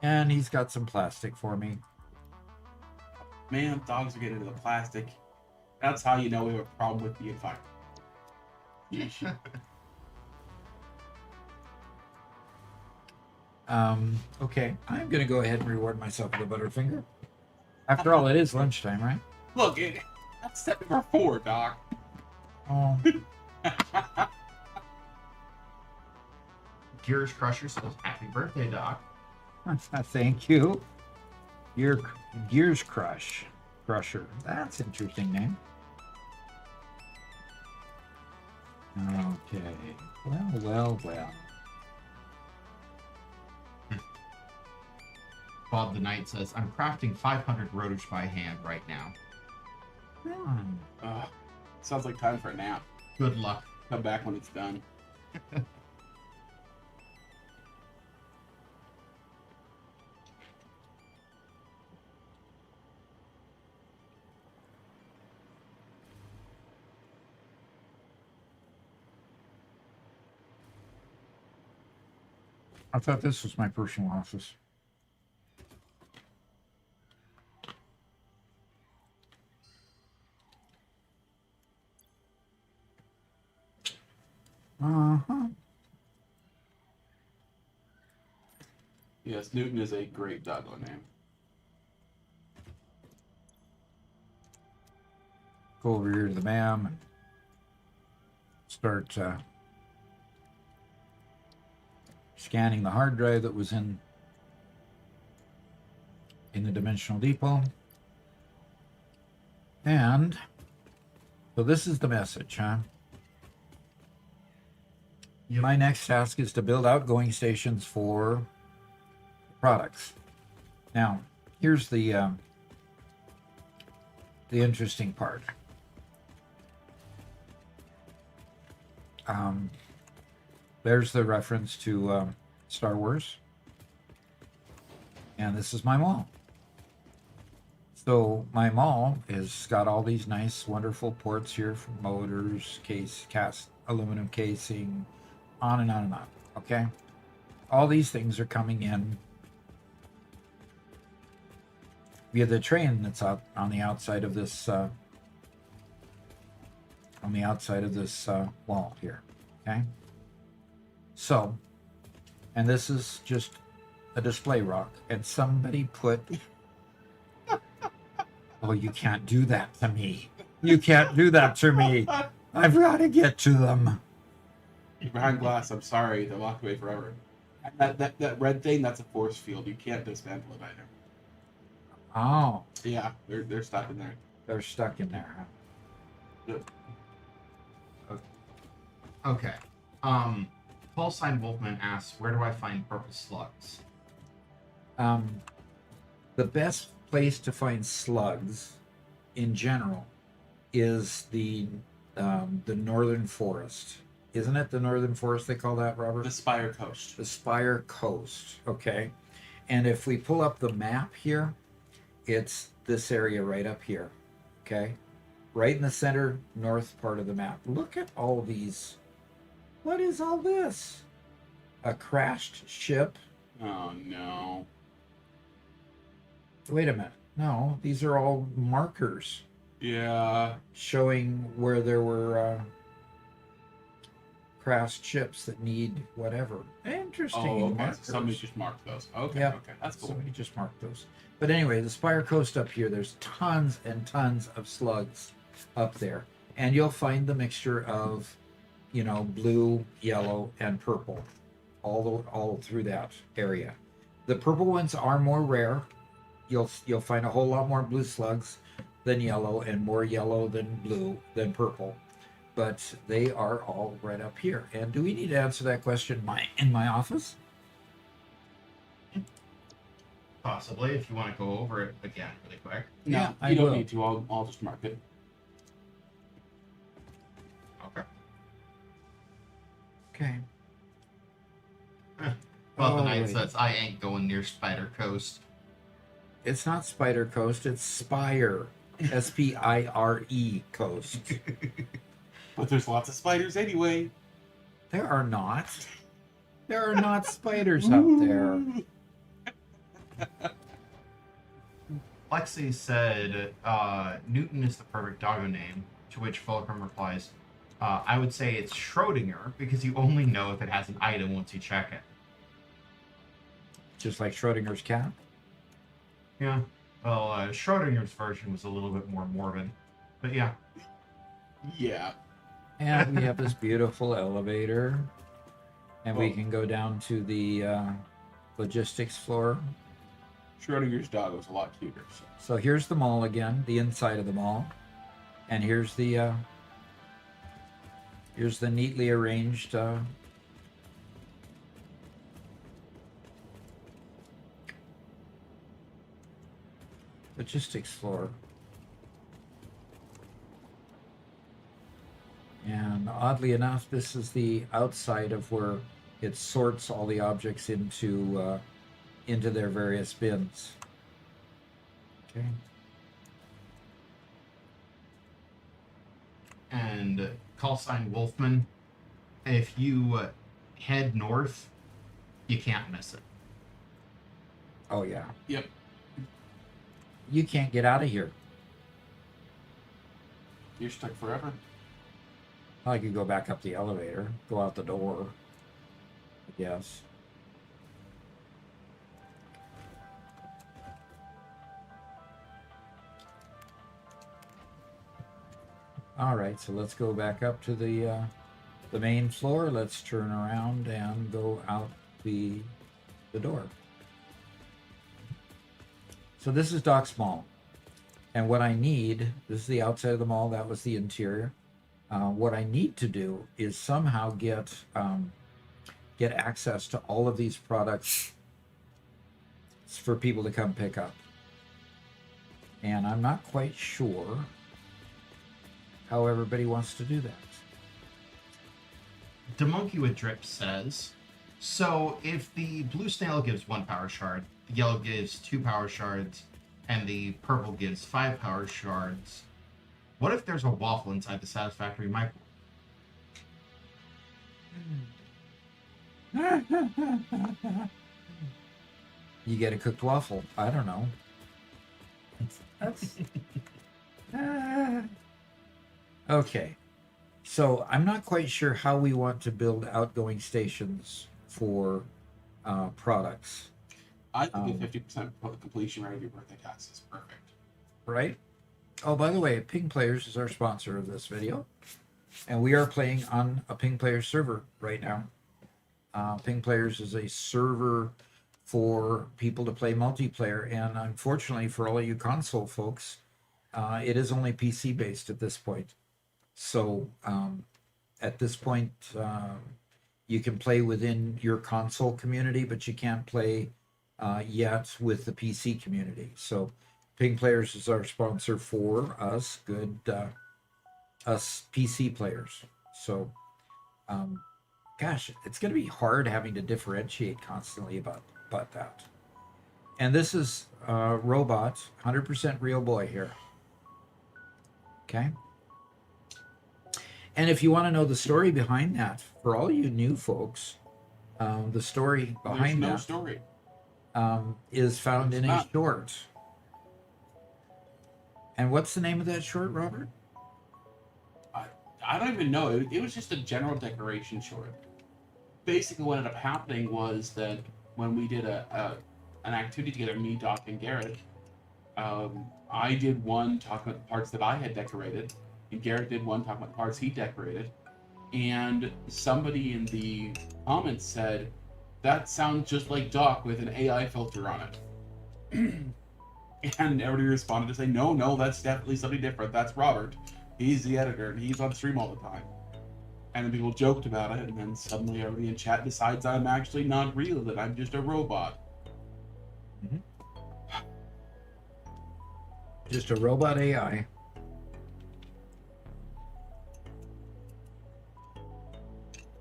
And he's got some plastic for me. Man, dogs are getting into the plastic. That's how you know we have a problem with the environment. Yeesh. Okay, I'm gonna go ahead and reward myself with a Butterfinger. After all, it is lunchtime, right? Look, that's step number 4, Doc. Oh, Gears Crusher says happy birthday, Doc. thank you. Your Gears Crusher. That's an interesting name. Okay. Well. Bob the Knight says, I'm crafting 500 rotors by hand right now. Sounds like time for a nap. Good luck. Come back when it's done. I thought this was my personal office. Uh-huh. Yes, Newton is a great doggo name. Go over here to the MAM and start scanning the hard drive that was in the dimensional depot. And so this is the message, huh? Yep. My next task is to build outgoing stations for products. Now, here's the interesting part. There's the reference to Star Wars. And this is my mall. So my mall has got all these nice, wonderful ports here for motors, cast aluminum casing, on and on and on. Okay? All these things are coming in via the train that's out on the outside of this wall here. Okay? So, and this is just a display rock, and somebody put oh, you can't do that to me. You can't do that to me. I've got to get to them. You're behind glass. I'm sorry. They're locked away forever. And that red thing, that's a force field. You can't dismantle it either. Oh, Yeah, they're stuck in there. they're stuck in there, huh? Yep. Okay. Paul Sign Wolfman asks, where do I find purple slugs? The best place to find slugs in general is the northern forest. Isn't it the northern forest they call that, Robert? The Spire Coast. The Spire Coast. Okay. And if we pull up the map here, it's this area right up here. Okay. Right in the center north part of the map. Look at all these. What is all this? A crashed ship? Oh no. Wait a minute. No, these are all markers Yeah. showing where there were crass chips that need whatever. Interesting. Oh, okay. markers. So somebody just marked those. Okay, Yeah. okay, that's cool. Somebody just marked those. But anyway, the Spire Coast up here, there's tons and tons of slugs up there. And you'll find the mixture of, blue, yellow, and purple all through that area. The purple ones are more rare. You'll find a whole lot more blue slugs than yellow, and more yellow than blue than purple. But they are all right up here. And do we need to answer that question in my office? Possibly, if you want to go over it again really quick. No, Yeah, I you don't will. need to. I'll just mark it. Okay. Okay. Well, the Oh, knight wait. says, I ain't going near Spider Coast. It's not Spider Coast, it's Spire. Spire Coast. But there's lots of spiders anyway. There are not. There are not spiders out there. Lexi said, Newton is the perfect doggo name, to which Fulcrum replies, I would say it's Schrodinger, because you only know if it has an item once you check it. Just like Schrodinger's cat. Yeah. Well, Schrodinger's version was a little bit more morbid. But yeah. Yeah. And we have this beautiful elevator. And we Oh. can go down to the logistics floor. Schrodinger's dog was a lot cuter. So here's the mall again, the inside of the mall. And here's the neatly arranged logistics floor. And oddly enough, this is the outside of where it sorts all the objects into their various bins. Okay. And call sign Wolfman, if you head north, you can't miss it. Oh yeah. Yep. You can't get out of here. You're stuck forever. I could go back up the elevator, go out the door. I guess. All right, so let's go back up to the main floor. Let's turn around and go out the door. So this is Doc's Mall, and what I need, this is the outside of the mall. That was the interior. What I need to do is somehow get access to all of these products for people to come pick up, and I'm not quite sure how everybody wants to do that. The monkey with drip says, so if the blue snail gives 1 power shard, the yellow gives 2 power shards, and the purple gives 5 power shards, what if there's a waffle inside the Satisfactory microwave? You get a cooked waffle. I don't know. That's okay. So I'm not quite sure how we want to build outgoing stations for products, I think a 50% completion rate of your birthday tax is perfect. right? Oh, by the way, Ping Players is our sponsor of this video, and we are playing on a Ping Players server right now. Ping Players is a server for people to play multiplayer, and unfortunately for all of you console folks, it is only PC based at this point. So at this point, you can play within your console community, but you can't play yet with the PC community. So Ping Players is our sponsor for us, us PC players. So, gosh, it's going to be hard having to differentiate constantly about that. And this is Robot, 100% real boy here. Okay. And if you want to know the story behind that, for all you new folks, the story behind There's no that story. is found It's in a not. short. And what's the name of that short, Robert? I don't even know. It was just a general decoration short. Basically, what ended up happening was that when we did an activity together, me, Doc, and Garrett, I did one talking about the parts that I had decorated, and Garrett did one talking about the parts he decorated. And somebody in the comments said, "That sounds just like Doc with an AI filter on it." And everybody responded to say, no, that's definitely something different. That's Robert. He's the editor, and he's on stream all the time. And then people joked about it, and then suddenly everybody in chat decides I'm actually not real, that I'm just a robot. Mhm. Just a robot AI.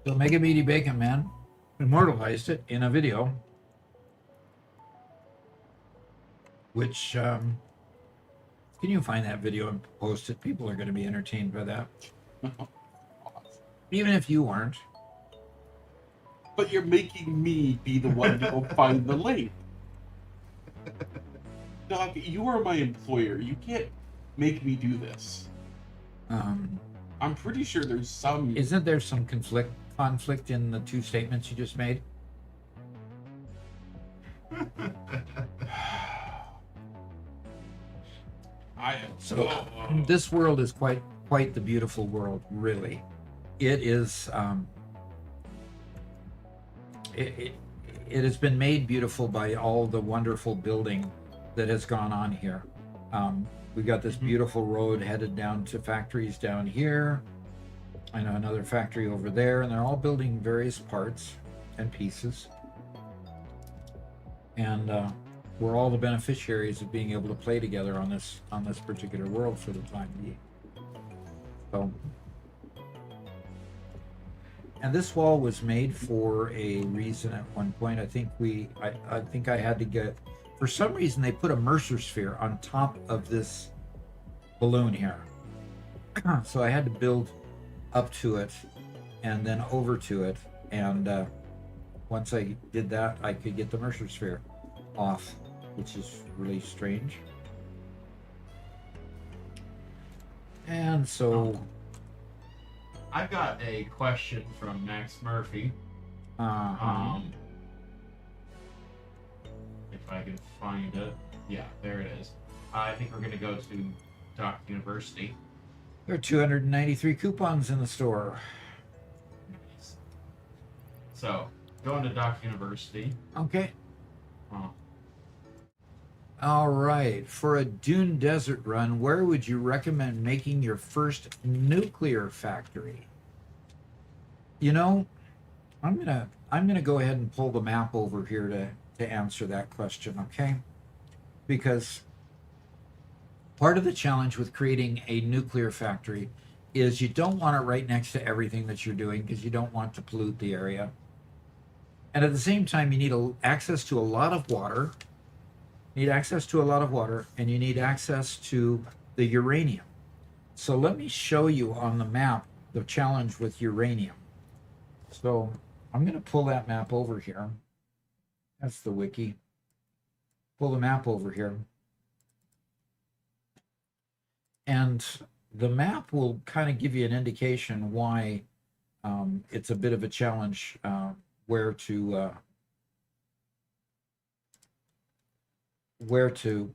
So Mega Meaty Bacon Man immortalized it in a video, which can you find that video and post it? People are going to be entertained by that, even if you aren't. But you're making me be the one to go find the link. Doc, you are my employer. You can't make me do this. I'm pretty sure there's some... Isn't there some conflict in the two statements you just made? So this world is quite the beautiful world, really. It is. It has been made beautiful by all the wonderful building that has gone on here. We've got this beautiful road headed down to factories down here. I know another factory over there, and they're all building various parts and pieces. And we're all the beneficiaries of being able to play together on this particular world for the time being. So, and this wall was made for a reason at one point. I think I had to get, for some reason they put a Mercer sphere on top of this balloon here. So I had to build up to it and then over to it, and once I did that, I could get the Mercer sphere off, which is really strange. And so I've got a question from Max Murphy. If I can find it. Yeah, there it is. I think we're going to go to Doc University. There are 293 coupons in the store. So, going to Doc University. Okay. Oh. All right. For a Dune Desert run, where would you recommend making your first nuclear factory? You know, I'm gonna go ahead and pull the map over here to answer that question, okay? Because part of the challenge with creating a nuclear factory is you don't want it right next to everything that you're doing, because you don't want to pollute the area. And at the same time, you need access to a lot of water. You need access to a lot of water, and you need access to the uranium. So let me show you on the map the challenge with uranium. So I'm going to pull that map over here. That's the wiki. Pull the map over here. And the map will kind of give you an indication why it's a bit of a challenge where to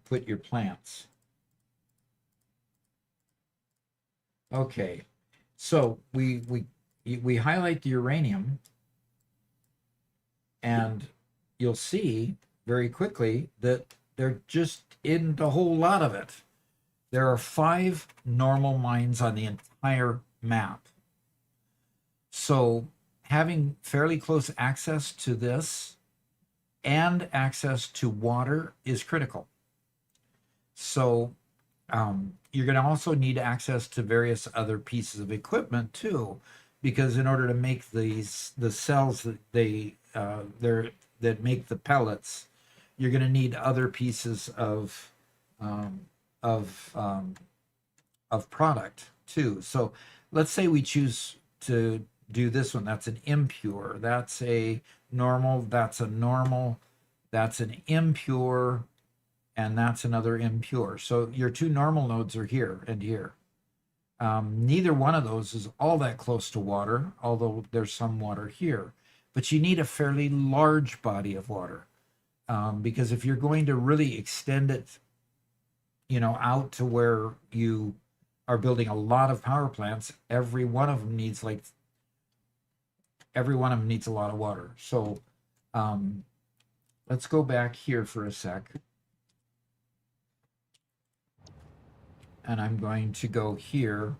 put your plants. Okay, so we highlight the uranium, and you'll see very quickly that there just isn't a whole lot of it. There are 5 normal mines on the entire map. So having fairly close access to this and access to water is critical. So you're going to also need access to various other pieces of equipment too, because in order to make the cells that make the pellets, you're going to need other pieces of product too. So let's say we choose to do this one. That's an impure. That's a normal. That's a normal. That's an impure. And that's another impure. So your 2 normal nodes are here and here. Neither one of those is all that close to water, although there's some water here. But you need a fairly large body of water, because if you're going to really extend it, out to where you are building a lot of power plants, every one of them needs a lot of water. So let's go back here for a sec. And I'm going to go here.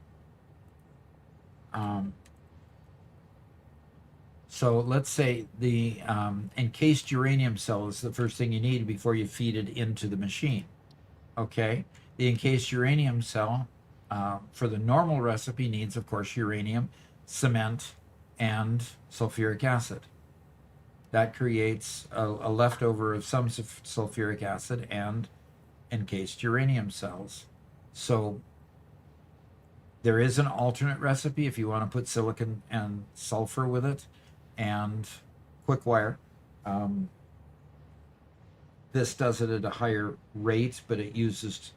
So let's say the encased uranium cell is the first thing you need before you feed it into the machine. Okay, the encased uranium cell for the normal recipe needs, of course, uranium, cement, and sulfuric acid. That creates a leftover of some sulfuric acid and encased uranium cells. So there is an alternate recipe if you want to put silicon and sulfur with it and quick wire. This does it at a higher rate, but it uses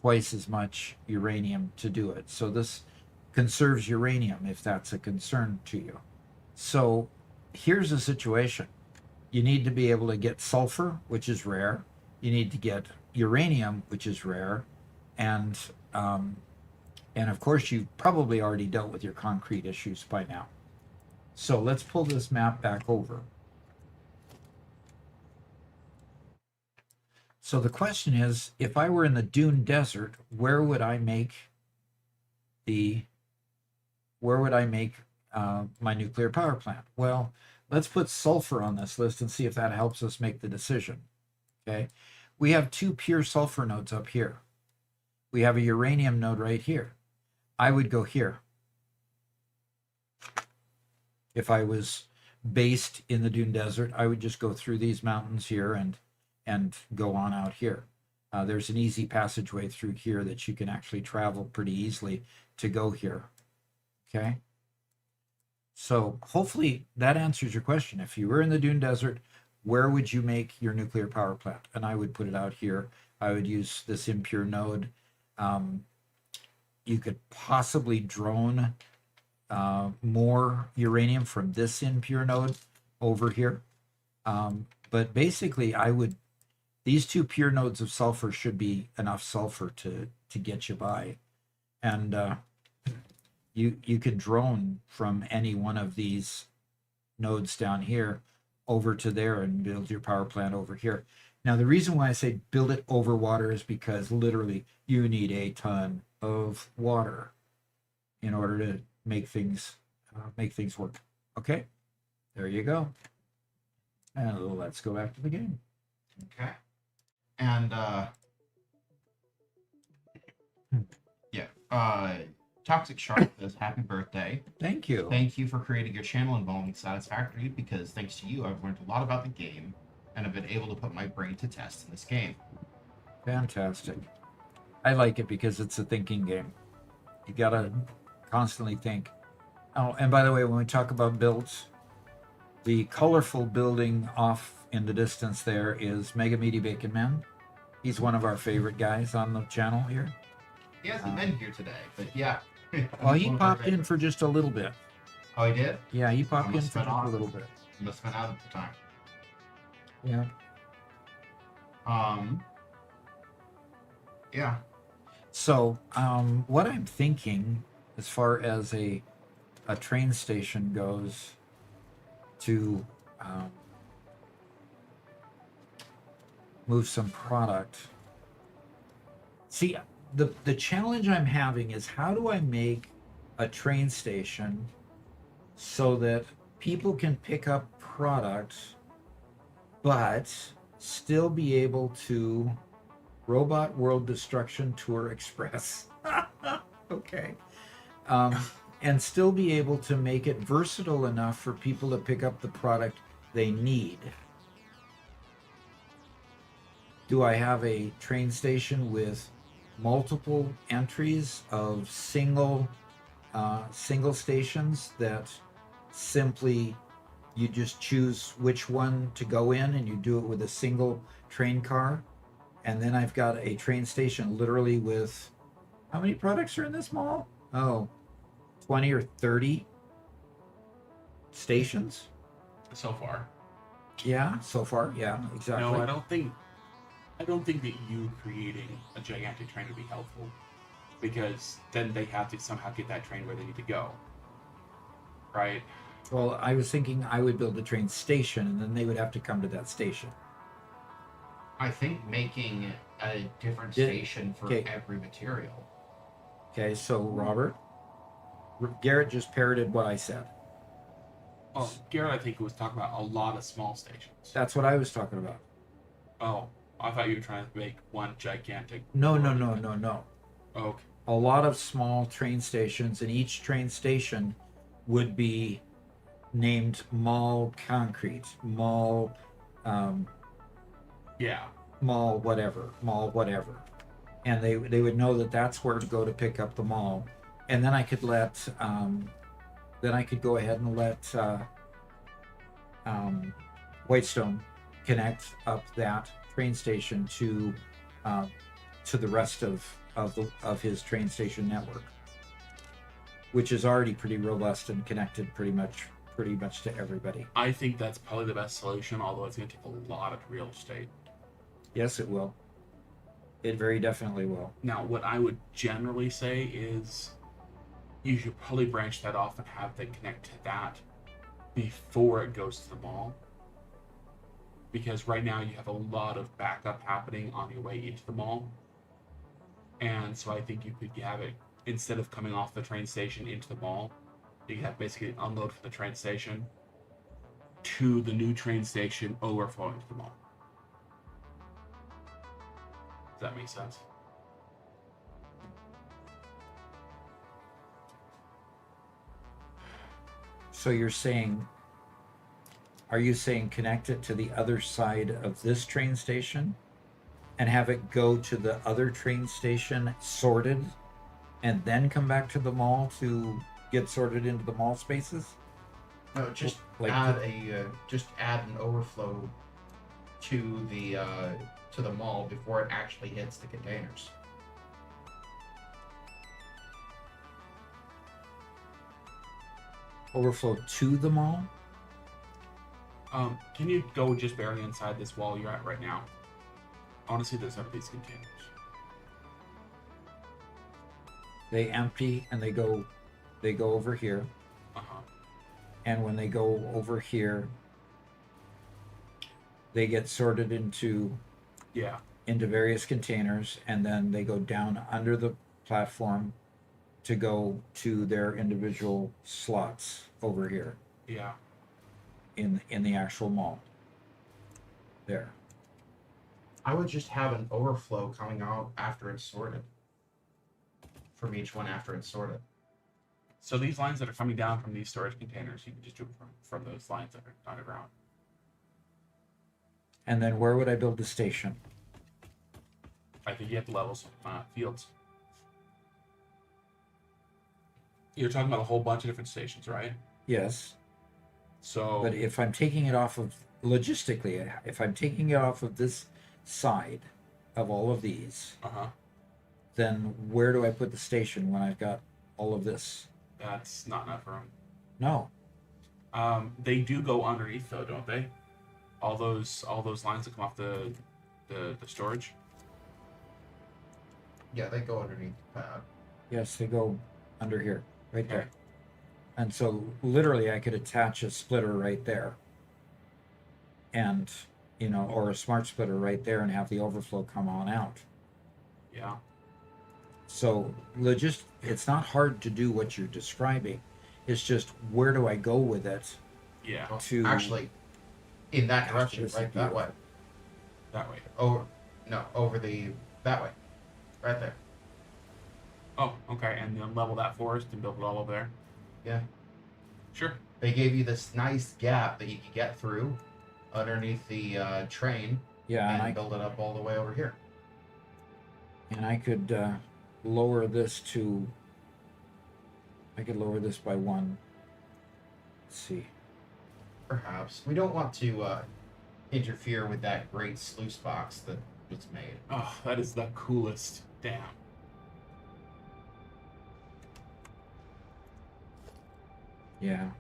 twice as much uranium to do it. So this conserves uranium if that's a concern to you. So here's the situation. You need to be able to get sulfur, which is rare. You need to get uranium, which is rare. And of course, you've probably already dealt with your concrete issues by now. So let's pull this map back over. So the question is, if I were in the Dune Desert, where would I make my nuclear power plant? Well, let's put sulfur on this list and see if that helps us make the decision. Okay, we have 2 pure sulfur nodes up here. We have a uranium node right here. I would go here. If I was based in the Dune Desert, I would just go through these mountains here and go on out here. There's an easy passageway through here that you can actually travel pretty easily to go here. Okay? So hopefully that answers your question. If you were in the Dune Desert, where would you make your nuclear power plant? And I would put it out here. I would use this impure node. You could possibly drone more uranium from this impure node over here. But basically, these 2 pure nodes of sulfur should be enough sulfur to get you by. And you could drone from any one of these nodes down here over to there and build your power plant over here. Now, the reason why I say build it over water is because literally you need a ton of water in order to make things work. Okay, there you go. And let's go back to the game. Okay. And Toxic Shark says happy birthday. Thank you. Thank you for creating your channel involving Satisfactory, because thanks to you, I've learned a lot about the game and have been able to put my brain to test in this game. Fantastic. I like it because it's a thinking game. You gotta constantly think. Oh, and by the way, when we talk about builds, the colorful building off in the distance there is Mega Meaty Bacon Man. He's one of our favorite guys on the channel here. He hasn't been here today, but yeah. Well, he popped in for just a little bit. Oh, he did? Yeah, he popped in Must for have just been a little bit. He must have been out at the time. Yeah. Yeah. So, what I'm thinking, as far as a train station goes, to move some product. See, the challenge I'm having is, how do I make a train station so that people can pick up product but still be able to Robot World Destruction Tour Express. Okay. And still be able to make it versatile enough for people to pick up the product they need. Do I have a train station with multiple entries of single stations that simply you just choose which one to go in and you do it with a single train car? And then I've got a train station literally with, how many products are in this mall? 20 or 30 stations. So far. Yeah, so far, yeah, exactly. No, I don't think that you creating a gigantic train would be helpful, because then they have to somehow get that train where they need to go. Right? Well, I was thinking I would build a train station, and then they would have to come to that station. I think making a different Did- station for okay. every material. Okay, so Robert, Garrett just parroted what I said. Oh, Garrett, I think was talking about a lot of small stations. That's what I was talking about. Oh, I thought you were trying to make one gigantic. No. Oh, okay. A lot of small train stations, and each train station would be named Mall Concrete, Mall, Yeah. Mall whatever, and they would know that that's where to go to pick up the mall, and then I could let then I could go ahead and let Whitestone connect up that train station to the rest of his train station network, which is already pretty robust and connected pretty much to everybody. I think that's probably the best solution, although it's going to take a lot of real estate. Yes, it will. It very definitely will. Now, what I would generally say is you should probably branch that off and have them connect to that before it goes to the mall. Because right now you have a lot of backup happening on your way into the mall. And so I think you could have it, instead of coming off the train station into the mall, you could have basically unload from the train station to the new train station overflowing to the mall. Does that make sense? So are you saying connect it to the other side of this train station and have it go to the other train station sorted and then come back to the mall to get sorted into the mall spaces? No, just Like- add an overflow to the mall before it actually hits the containers. Overflow to the mall? Can you go just barely inside this wall you're at right now? I want to see this out of these containers. They empty and they go over here, Uh-huh. and when they go over here they get sorted into Yeah. various containers, and then they go down under the platform to go to their individual slots over here Yeah. in the actual mall. There. I would just have an overflow coming out after it's sorted. From each one after it's sorted. So these lines that are coming down from these storage containers, you can just do it from those lines that are underground. And then where would I build the station? I think you have to level some fields. You're talking about a whole bunch of different stations, right? Yes. So, But if I'm taking it off of, logistically, if I'm taking it off of this side of all of these, then where do I put the station when I've got all of this? that's not enough room. No. They do go underneath though, don't they? All those lines that come off the storage. Yeah, they go underneath the pad. Yes, they go under here, right there. Okay. And so literally I could attach a splitter right there. And, or a smart splitter right there and have the overflow come on out. Yeah. So it's not hard to do what you're describing. It's just where do I go with it Yeah. Well, to actually, in that Gosh, direction, this is right that way. That way. That way. Right there. Oh, okay. And then level that forest and build it all over there. Yeah. Sure. They gave you this nice gap that you could get through underneath the train yeah, and build it up all the way over here. and I could lower this to I could lower this by one. Let's see. Perhaps. We don't want to interfere with that great sluice box that was made. Oh, that is the coolest dam. Yeah.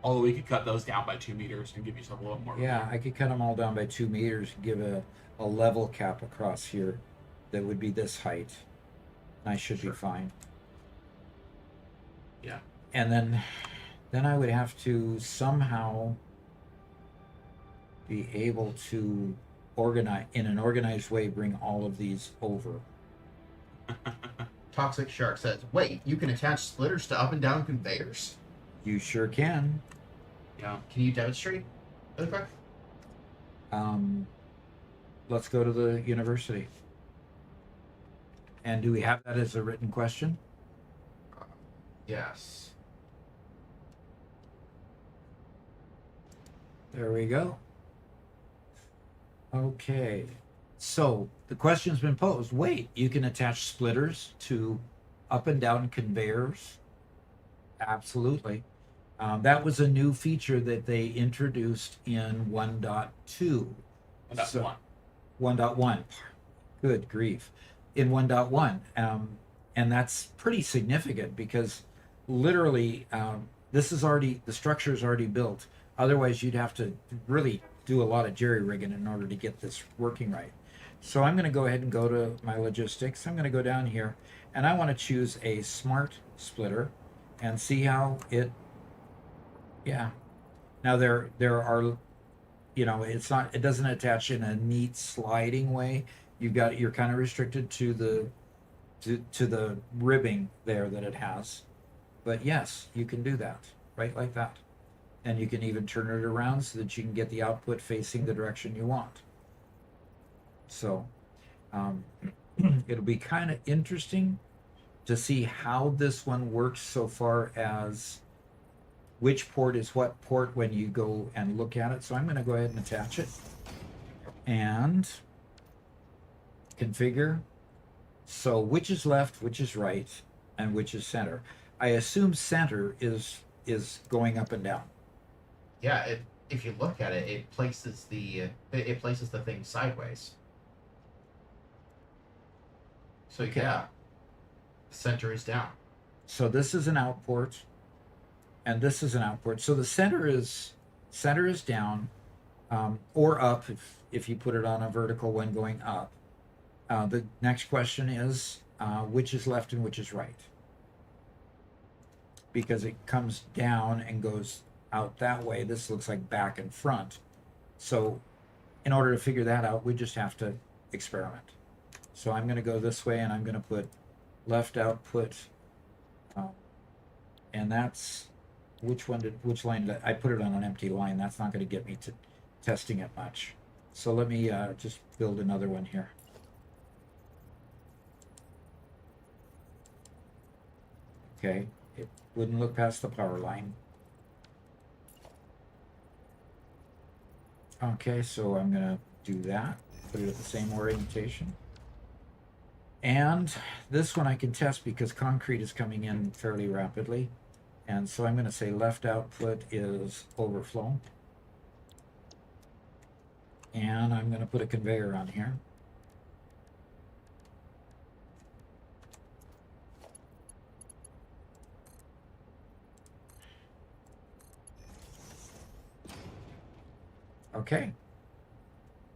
Although we could cut those down by 2 meters and give yourself a little more. Yeah, I could cut them all down by 2 meters, give a level cap across here that would be this height. I should be fine. Yeah. And then I would have to somehow be able to organize in an organized way, bring all of these over. Toxic Shark says, wait, you can attach splitters to up and down conveyors? You sure can. Yeah. Can you demonstrate really quick? Let's go to the university. And do we have that as a written question? Yes. There we go. Okay. So the question's been posed. Wait, you can attach splitters to up and down conveyors? Absolutely. That was a new feature that they introduced in 1.2. That's So- one. 1.1. Good grief. In 1.1. And that's pretty significant because literally this is already, the structure is already built. Otherwise, you'd have to really do a lot of jerry-rigging in order to get this working right. So I'm going to go ahead and go to my logistics. I'm going to go down here and I want to choose a smart splitter and see how it, yeah. Now there are, you know, it's not, it doesn't attach in a neat sliding way. You're kind of restricted to the ribbing there that it has. But yes, you can do that, right like that. And you can even turn it around so that you can get the output facing the direction you want. So it'll be kind of interesting to see how this one works so far as which port is what port when you go and look at it. So I'm going to go ahead and attach it and configure. So which is left, which is right, and which is center. I assume center is going up and down. Yeah, if you look at it, it places the thing sideways. So Okay. yeah, center is down. So this is an output, and this is an output. So the center is down, or up if you put it on a vertical when going up. The next question is which is left and which is right, because it comes down and goes out that way. This looks like back and front. So in order to figure that out, we just have to experiment. So I'm going to go this way and I'm going to put left output, and that's which line did I put it on an empty line. That's not going to get me to testing it much. So let me just build another one here. Okay, it wouldn't look past the power line. Okay, so I'm gonna do that, put it at the same orientation. And this one I can test because concrete is coming in fairly rapidly. And so I'm gonna say left output is overflow. And I'm gonna put a conveyor on here. Okay.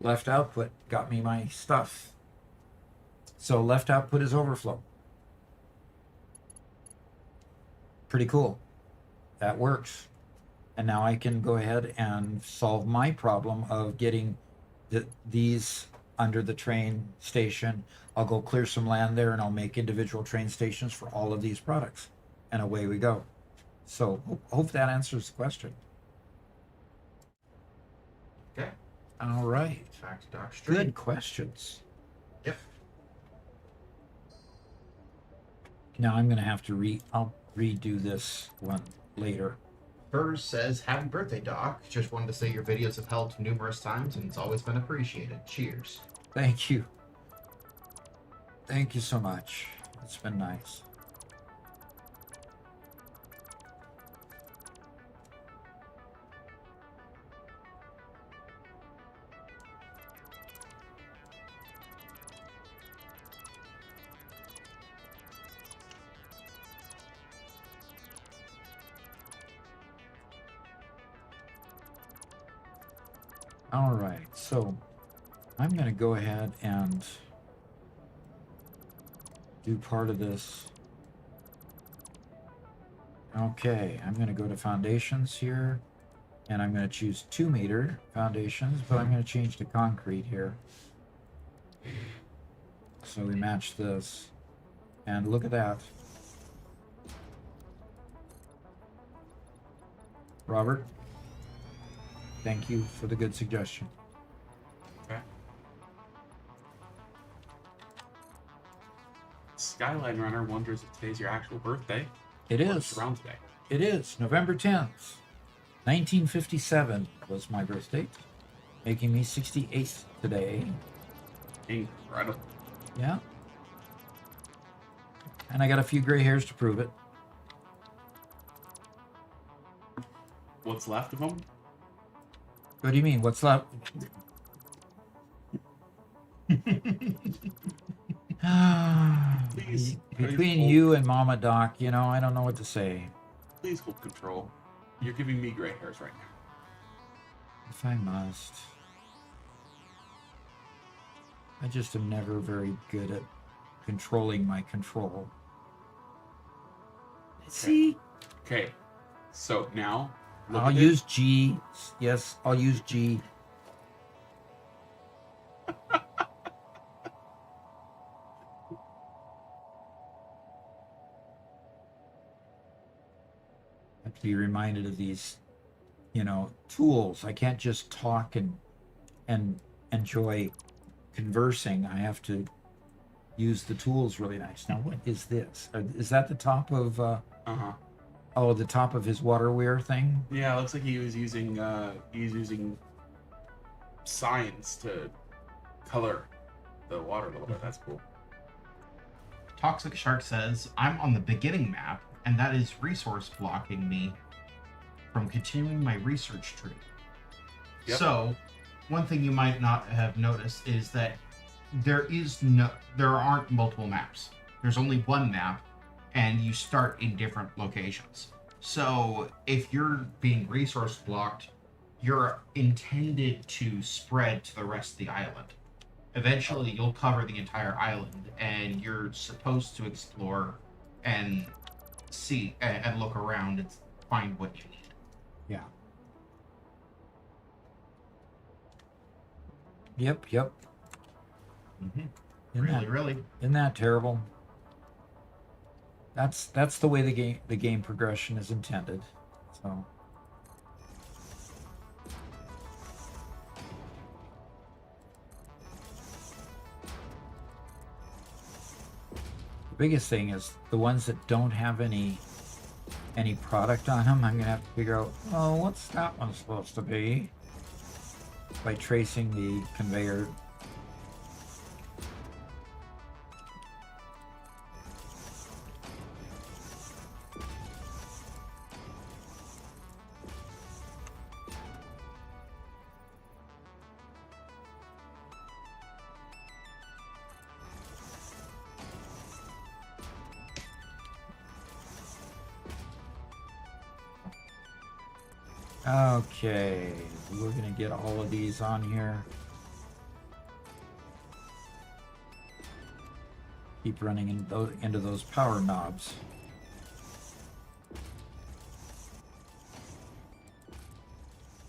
Left output got me my stuff. So left output is overflow. Pretty cool. That works. And now I can go ahead and solve my problem of getting these under the train station. I'll go clear some land there and I'll make individual train stations for all of these products. And away we go. So hope that answers the question. Okay. All right. Back to Doc Street. Good questions. Yep. Now I'm going to have to I'll redo this one later. Burrs says, happy birthday, Doc. Just wanted to say your videos have helped numerous times and it's always been appreciated. Cheers. Thank you. Thank you so much. It's been nice. All right, so I'm going to go ahead and do part of this. Okay, I'm going to go to foundations here, and I'm going to choose 2-meter foundations, but I'm going to change to concrete here. So we match this, and look at that. Robert, thank you for the good suggestion. Okay. Skyline Runner wonders if today's your actual birthday. It or is. it's around today. It is. November 10th, 1957 was my birth date, making me 68 today. Incredible. Yeah. And I got a few gray hairs to prove it. What's left of them? What do you mean? What's left? Please, Between hold- you and Mama Doc, you know, I don't know what to say. Please hold control. You're giving me gray hairs right now. If I must. I just am never very good at controlling my control. See? Okay. So now, look I'll at it. use G. Yes, I'll use G. I have to be reminded of these, you know, tools. I can't just talk and enjoy conversing. I have to use the tools really nice. Now, what is this? Is that the top of? Uh-huh. Oh, the top of his water weir thing. Yeah, it looks like he was using signs to color the water a little bit. That's cool. Toxic Shark says, I'm on the beginning map, and that is resource blocking me from continuing my research tree. Yep. So, one thing you might not have noticed is that there aren't multiple maps. There's only one map, and you start in different locations. So, if you're being resource blocked, you're intended to spread to the rest of the island. Eventually, you'll cover the entire island, and you're supposed to explore and see and look around and find what you need. Yeah. Yep. Mm-hmm. Really. Isn't that terrible? That's the way the game progression is intended. So. The biggest thing is the ones that don't have any product on them. I'm gonna have to figure out, oh, what's that one supposed to be? By tracing the conveyor. Okay, we're gonna get all of these on here. Keep running into those power knobs.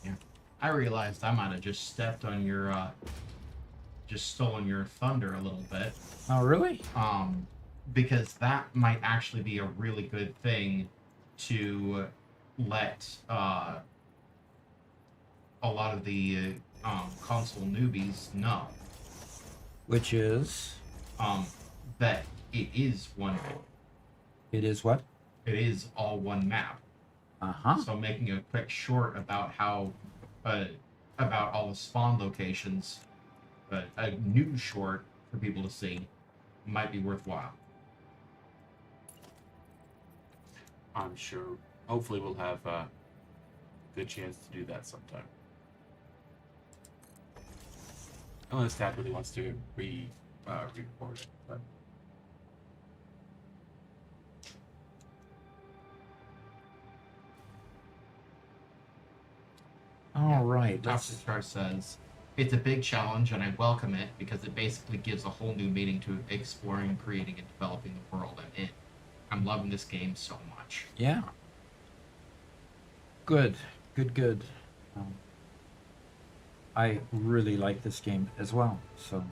Yeah. I realized I might have just stepped on your, just stolen your thunder a little bit. Oh, really? Because that might actually be a really good thing to let, a lot of the console newbies know. Which is? That it is one. It is what? It is all one map. Uh-huh. So making a quick short about how, about all the spawn locations, a news short for people to see, might be worthwhile. I'm sure. Hopefully, we'll have a good chance to do that sometime. Unless Dad really wants to re-record it, but. All right. Dr. Char says, it's a big challenge and I welcome it because it basically gives a whole new meaning to exploring, creating, and developing the world I'm in. I'm loving this game so much. Yeah. Good. Good. Um, I really like this game as well. So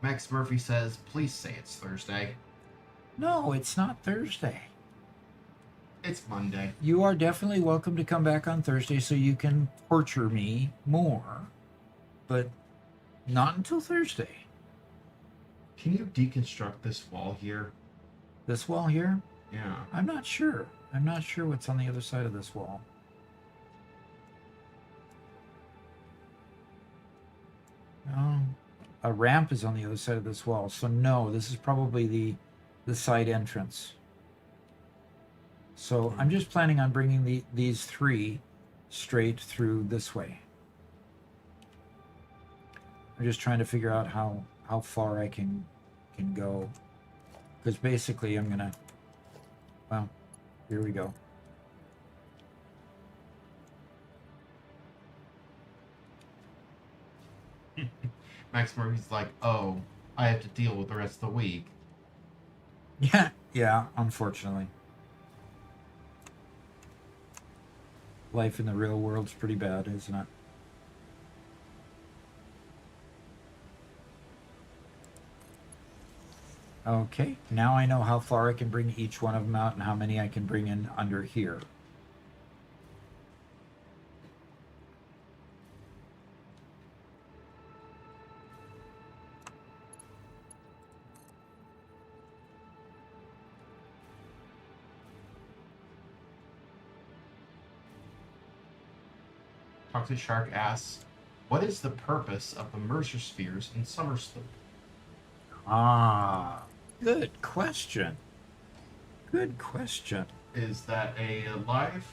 Max Murphy says, please say it's Thursday. no, it's not Thursday. It's Monday. You are definitely welcome to come back on Thursday so you can torture me more, but not until Thursday. Can you deconstruct this wall here? This wall here? Yeah. I'm not sure. I'm not sure what's on the other side of this wall. Oh, a ramp is on the other side of this wall, so no, this is probably the side entrance. So I'm just planning on bringing these three straight through this way. I'm just trying to figure out how far I can go, because basically I'm gonna, well, here we go. Max Murphy's like, oh, I have to deal with the rest of the week. Yeah, unfortunately. Life in the real world's pretty bad, isn't it? Okay, now I know how far I can bring each one of them out and how many I can bring in under here. Toxic Shark asks, what is the purpose of the Mercer spheres in Summersloop? Ah, good question. Good question. Is that a live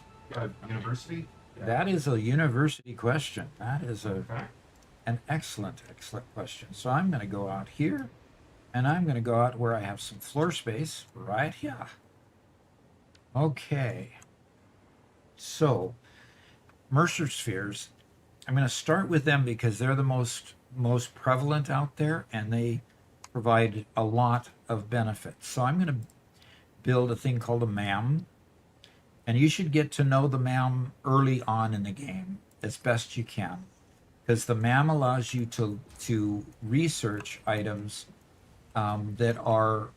university? That is a university question. That is Okay. an excellent question. So I'm going to go out here, and I'm going to go out where I have some floor space right here. Okay. So Mercer spheres, I'm going to start with them because they're the most prevalent out there, and they provide a lot of benefits. So I'm going to build a thing called a MAM, and you should get to know the MAM early on in the game as best you can, because the MAM allows you to research items that are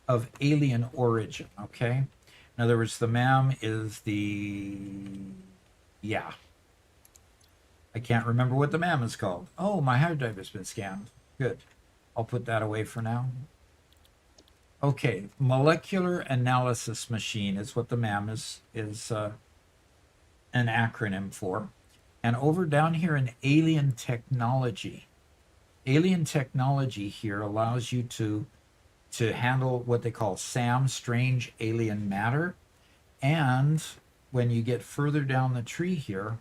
of alien origin. Okay, in other words, the MAM is I can't remember what the MAM is called. Oh, my hard drive has been scanned. Good. I'll put that away for now. Okay, molecular analysis machine is what the MAM is an acronym for. And over down here in alien technology here allows you to handle what they call SAM, strange alien matter. And when you get further down the tree here,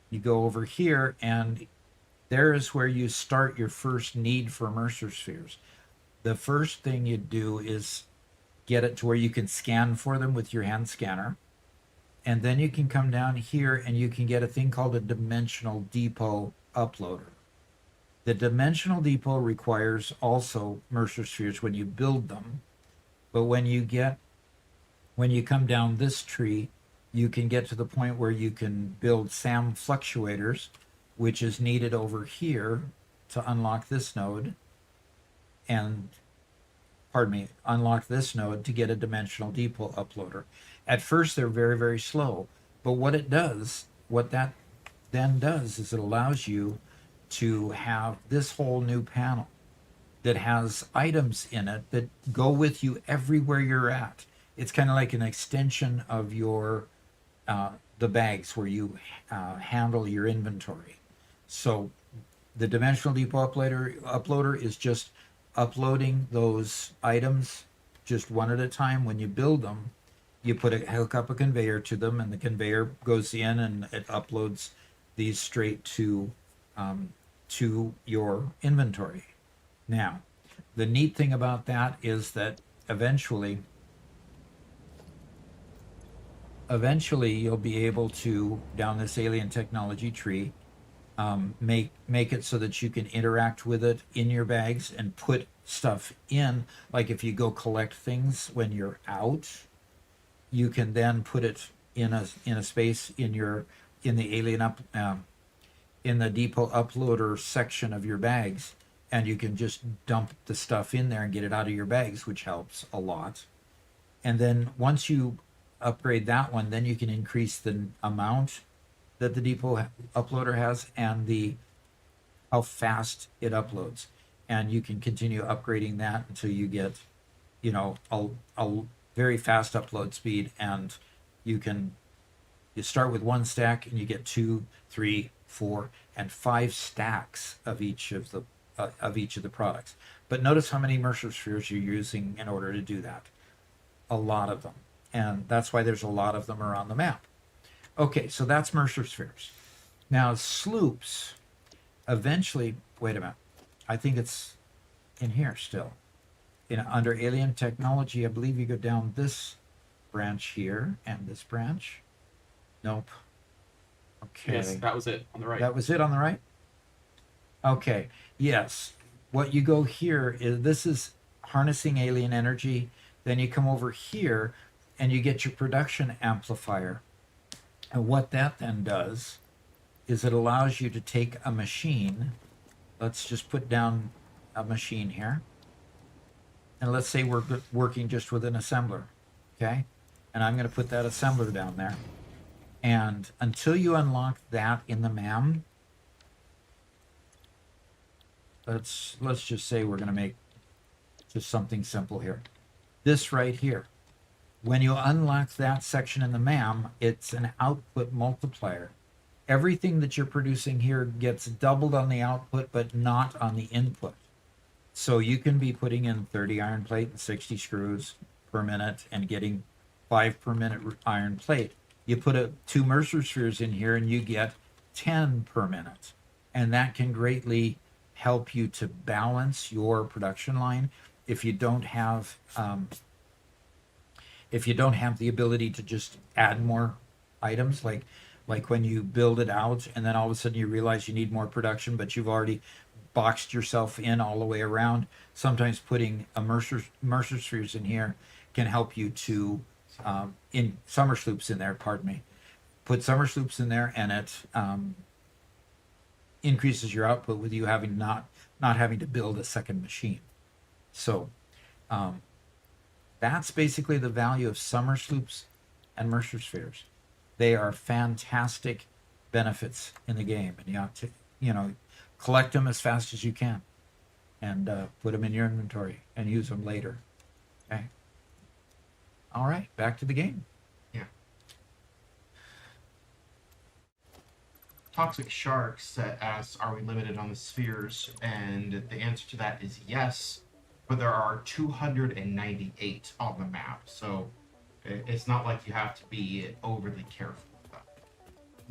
you go over here, and there is where you start your first need for Mercer spheres. The first thing you do is get it to where you can scan for them with your hand scanner. And then you can come down here and you can get a thing called a dimensional depot uploader. The dimensional depot requires also Mercer spheres when you build them. But when you come down this tree, you can get to the point where you can build SAM fluctuators, which is needed over here to unlock this node. And, unlock this node to get a dimensional depot uploader. At first, they're very, very slow. But what that then does is it allows you to have this whole new panel that has items in it that go with you everywhere you're at. It's kind of like an extension of your the bags where you handle your inventory. So the dimensional depot uploader is just uploading those items just one at a time. When you build them, you hook up a conveyor to them, and the conveyor goes in and it uploads these straight to your inventory. Now, the neat thing about that is that eventually eventually you'll be able to, down this alien technology tree, make it so that you can interact with it in your bags and put stuff in. Like if you go collect things when you're out, you can then put it in a space in the in the depot uploader section of your bags, and you can just dump the stuff in there and get it out of your bags, which helps a lot. And then once you upgrade that one, then you can increase the amount that the depot uploader has and how fast it uploads, and you can continue upgrading that until you get, a very fast upload speed, and you start with one stack and you get 2, 3, 4, and 5 stacks of each of the products. But notice how many Mercer spheres you're using in order to do that. A lot of them, and that's why there's a lot of them around the map. Okay, so that's Mercer spheres. Now sloops, eventually, wait a minute, I think it's in here still. Under alien technology, I believe you go down this branch here and this branch. Nope. Okay. Yes, that was it on the right. That was it on the right? Okay, yes. What you go here this is harnessing alien energy. Then you come over here and you get your production amplifier. And what that then does is it allows you to take a machine. Let's just put down a machine here. And let's say we're working just with an assembler, okay? And I'm going to put that assembler down there. And until you unlock that in the MAM, let's just say we're going to make just something simple here. This right here. When you unlock that section in the MAM, it's an output multiplier. Everything that you're producing here gets doubled on the output, but not on the input. So you can be putting in 30 iron plate and 60 screws per minute and getting 5 per minute iron plate. You put 2 Mercer spheres in here and you get 10 per minute. And that can greatly help you to balance your production line if you don't have the ability to just add more items, like when you build it out and then all of a sudden you realize you need more production, but you've already boxed yourself in all the way around. Sometimes putting a Mercer spheres in here can help you to in summer sloops in there, pardon me. Put summer sloops in there and it increases your output with you having not having to build a second machine. So that's basically the value of summer sloops and Mercer spheres. They are fantastic benefits in the game, and you have to, collect them as fast as you can, and put them in your inventory and use them later. Okay. All right, back to the game. Yeah. Toxic Sharks asks, are we limited on the spheres? And the answer to that is yes, but there are 298 on the map, so it's not like you have to be overly careful with that.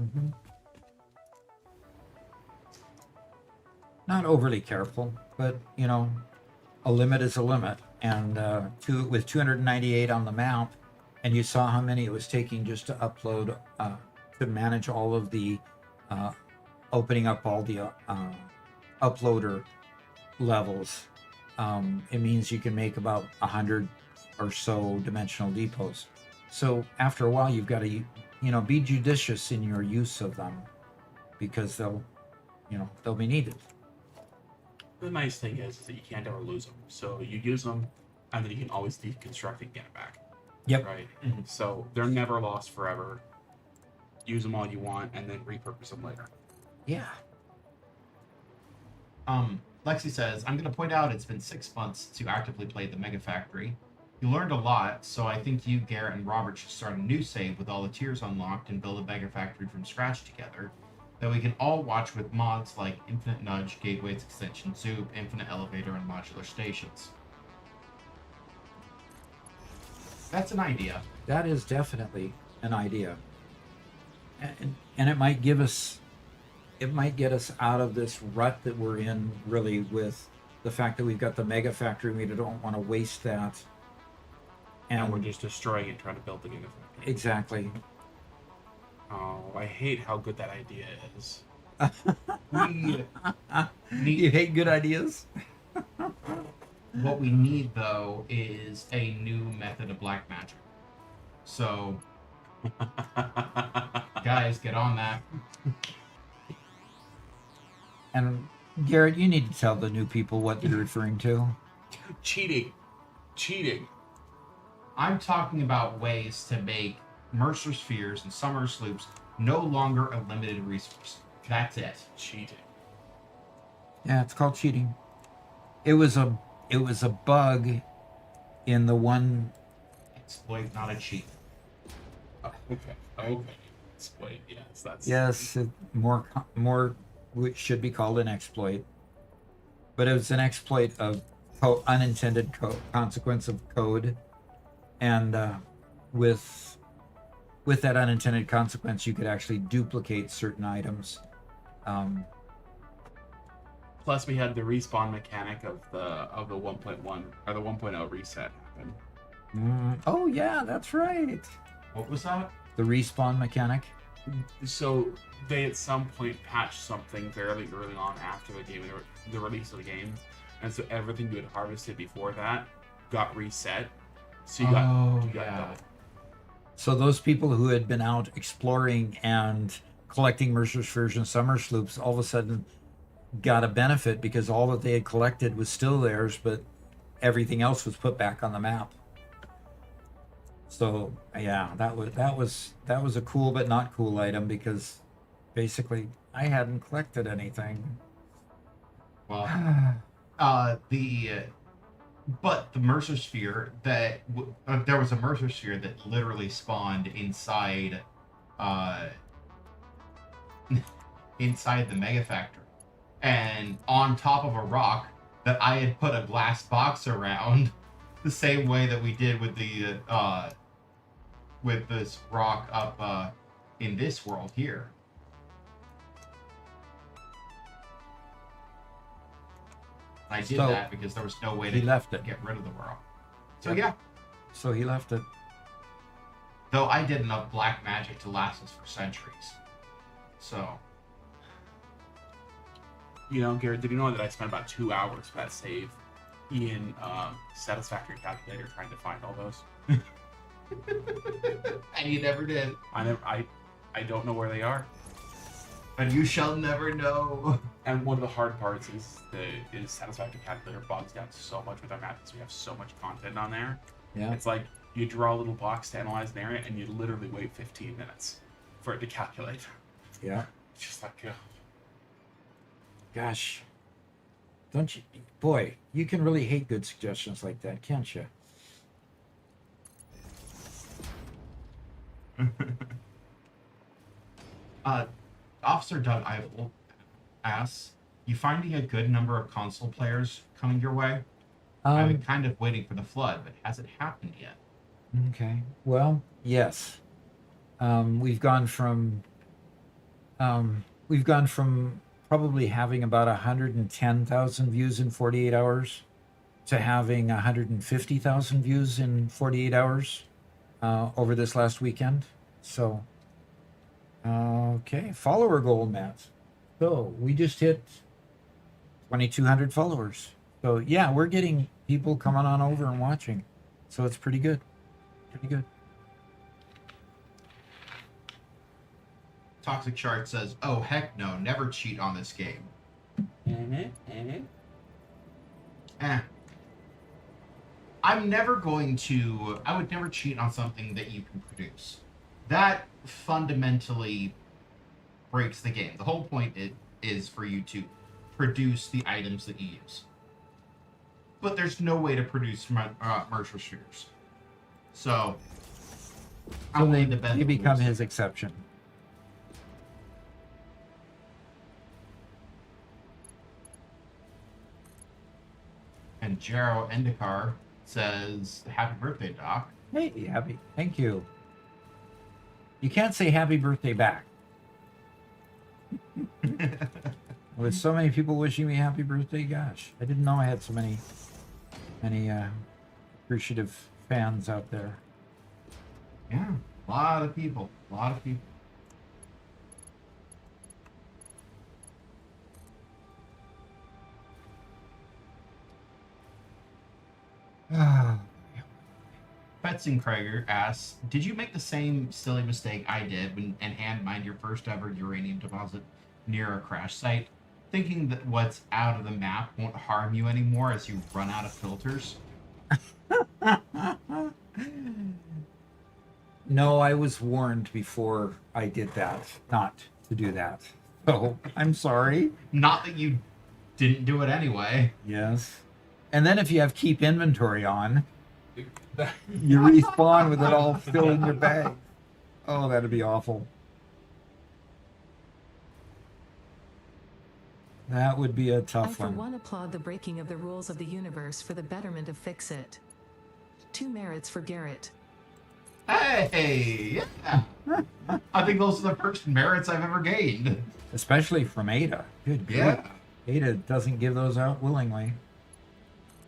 Mm-hmm. Not overly careful, but a limit is a limit. And with 298 on the map, and you saw how many it was taking just to upload, to manage all of the opening up all the uploader levels. It means you can make about 100 or so dimensional depots. So after a while, you've got to, be judicious in your use of them, because they'll be needed. The nice thing is that you can't ever lose them. So you use them, and then you can always deconstruct and get it back. Yep. Right? Mm-hmm. So they're never lost forever. Use them all you want, and then repurpose them later. Yeah. Lexi says, I'm going to point out it's been 6 months since you actively played the Mega Factory. You learned a lot, so I think you, Garrett, and Robert should start a new save with all the tiers unlocked and build a Mega Factory from scratch together that we can all watch with mods like Infinite Nudge, Gateways Extension, Zoop, Infinite Elevator, and Modular Stations. That's an idea. That is definitely an idea. And it might give us, it might get us out of this rut that we're in, really, with the fact that we've got the Mega Factory and we don't want to waste that And we're just destroying it, trying to build the Gigafactory. exactly. Oh, I hate how good that idea is. We need, You hate good ideas? what we need though is a new method of black magic. So, guys, get on that. And Garrett, you need to tell the new people what you're referring to. Cheating. I'm talking about ways to make Mercer Spheres and Summer Sloops no longer a limited resource. That's it. Cheating. Yeah, it's called cheating. It was a bug in the one. Exploit, not a cheat. Okay. Exploit. Yes, that's. Yes, more which should be called an exploit, but it was an exploit of unintended consequence of code, and with that unintended consequence, you could actually duplicate certain items. Plus, we had the respawn mechanic of the 1.1 or the 1.0 reset happen. Oh yeah, that's right. What was that? The respawn mechanic. So they at some point patched something fairly early on after the game, the release of the game, and so everything you had harvested before that got reset. So you got double. So those people who had been out exploring and collecting Mercer Spheres and Summer Sloops all of a sudden got a benefit because all that they had collected was still theirs, but everything else was put back on the map. So yeah, that was a cool but not cool item because basically I hadn't collected anything. Well, but the Mercer Sphere that there was a Mercer Sphere that literally spawned inside inside the Mega Factory, and on top of a rock that I had put a glass box around, the same way that we did with the with this rock up in this world here. I did So, that because there was no way he to left it. get rid of the world. So yeah, So he left it. though I did enough black magic to last us for centuries. So You know, Garrett, did you know that I spent about 2 hours for that save in Satisfactory calculator trying to find all those? and you never did, I don't know where they are. and you shall never know. And one of the hard parts is Satisfactory calculator bogs down so much with our maps. We have so much content on there. Yeah. It's like you draw a little box to analyze an area, and you literally wait 15 minutes for it to calculate. Yeah. It's just like, Gosh. Don't you, boy, you can really hate good suggestions like that, can't you? Officer Doug Ivel asks, "You finding a good number of console players coming your way? I've been kind of waiting for the flood, but has it happened yet?" Okay. Well, yes. We've gone from probably having about 110,000 views in 48 hours to having 150,000 views in 48 hours over this last weekend. So, okay, follower goal, Matt. So we just hit 2,200 followers. So yeah, we're getting people coming on over and watching. So it's pretty good. Pretty good. Toxic Shark says, "Oh heck no, never cheat on this game." I'm never going to. I would never cheat on something that you can produce. That fundamentally breaks the game. The whole point is for you to produce the items that you use. But there's no way to produce Mercer Spheres. So, I'm willing to bend You the become rules. his exception. And Jero Endikar says, "Happy birthday, Doc." Hey, happy. Thank you. You can't say happy birthday back. With so many people wishing me happy birthday, gosh, I didn't know I had so many appreciative fans out there. Yeah, a lot of people. A lot of people. Fetzenkrager asks, did you make the same silly mistake I did and hand mined your first ever uranium deposit near a crash site, thinking that what's out of the map won't harm you anymore as you run out of filters? No, I was warned before I did that, not to do that. So I'm sorry. Not that you didn't do it anyway. Yes. And then if you have keep inventory on, you respawn with it all still in your bag. Oh, that'd be awful. That would be a I tough for one. one applaud the breaking of the rules of the universe for the betterment of Fix-It. 2 merits for Garrett. Hey, yeah. I think those are the first merits I've ever gained. Especially from Ada. Good grief. Yeah. Ada doesn't give those out willingly.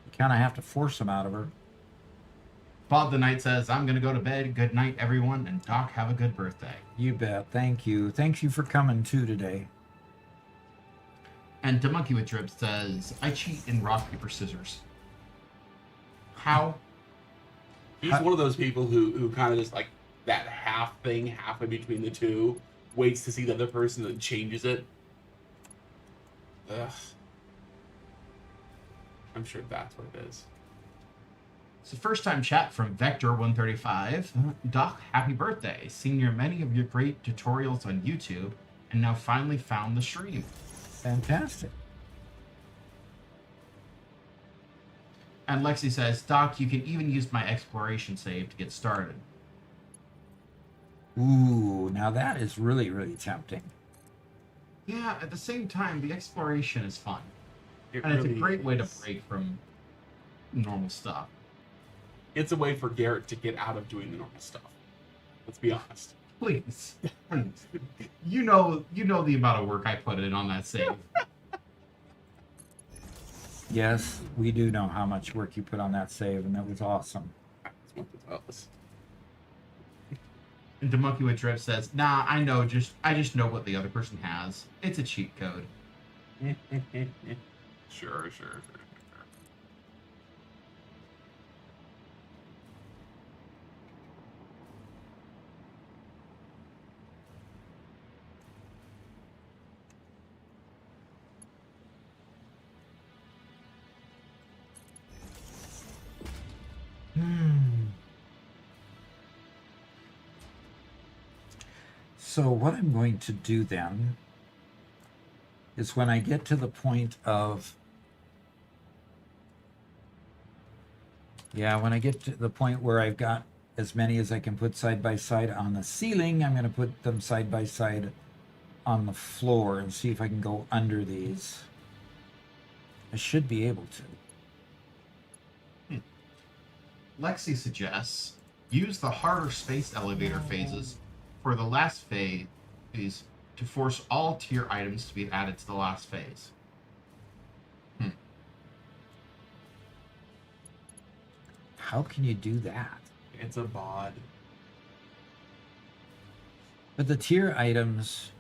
You kind of have to force them out of her. Bob the Knight says, I'm going to go to bed. Good night, everyone. And Doc, have a good birthday. You bet. Thank you. Thanks you for coming too today. And Demonkey with Drip says, I cheat in rock, paper, scissors. How? He's one of those people who kind of just like that half thing, halfway between the two, waits to see the other person and changes it. Ugh. I'm sure that's what it is. It's the first time chat from Vector135. Doc, happy birthday. Seen your many of your great tutorials on YouTube and now finally found the stream. Fantastic. And Lexi says, Doc, you can even use my exploration save to get started. Ooh, now that is really, really tempting. Yeah, at the same time, the exploration is fun. It And it's a really great way to is. break from normal stuff. It's a way for Garrett to get out of doing the normal stuff. Let's be honest. Please. Please. You know the amount of work I put in on that save. Yes, we do know how much work you put on that save, and that was awesome. That's what it was. And Demonkey with Drip says, nah, I just know what the other person has. It's a cheat code. Sure. So what I'm going to do then is when I get to the point of when I get to the point where I've got as many as I can put side by side on the ceiling, I'm going to put them side by side on the floor and see if I can go under these. I should be able to. Lexi suggests, use the harder space elevator phases for the last phase to force all tier items to be added to the last phase. How can you do that? It's a bod. But the tier items,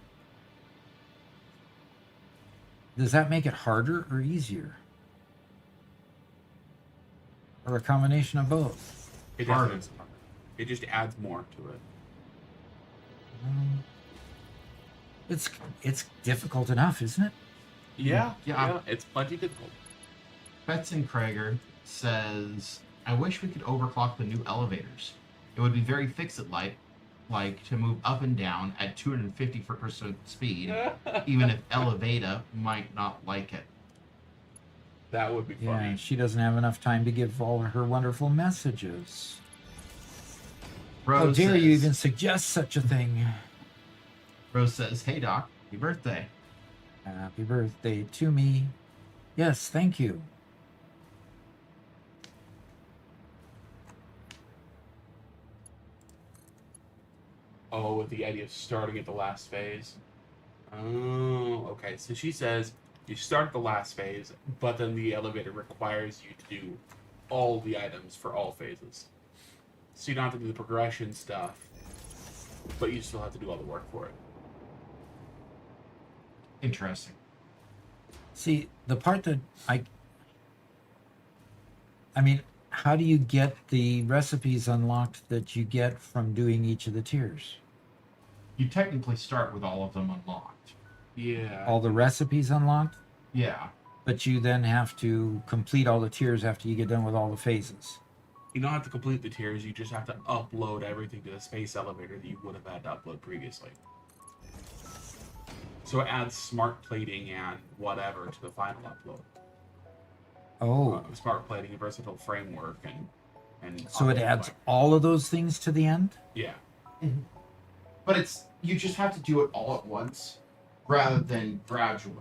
does that make it harder or easier? Or a combination of both? It Harder. doesn't. It just adds more to it. It's difficult enough, isn't it? Yeah. Yeah. It's plenty difficult. Fetzenkrager says, I wish we could overclock the new elevators. It would be very fix-it like to move up and down at 250% speed, even if Elevata might not like it. That would be Yeah, funny. she doesn't have enough time to give all her wonderful messages. How Rose dare says, you even suggest such a thing? Rose says, hey Doc, happy birthday. Happy birthday to me. Yes, thank you. Oh, with the idea of starting at the last phase. Oh, okay. So she says you start at the last phase, but then the elevator requires you to do all the items for all phases. So you don't have to do the progression stuff, but you still have to do all the work for it. Interesting. See, the part that I mean, how do you get the recipes unlocked that you get from doing each of the tiers? You technically start with all of them unlocked. Yeah. All the recipes unlocked, Yeah. but you then have to complete all the tiers after you get done with all the phases. You don't have to complete the tiers, you just have to upload everything to the space elevator that you would have had to upload previously. So it adds smart plating and whatever to the final upload. Oh, Smart plating, versatile framework, and so it upload adds time. all of those things to the end? Yeah. But you just have to do it all at once rather than gradually.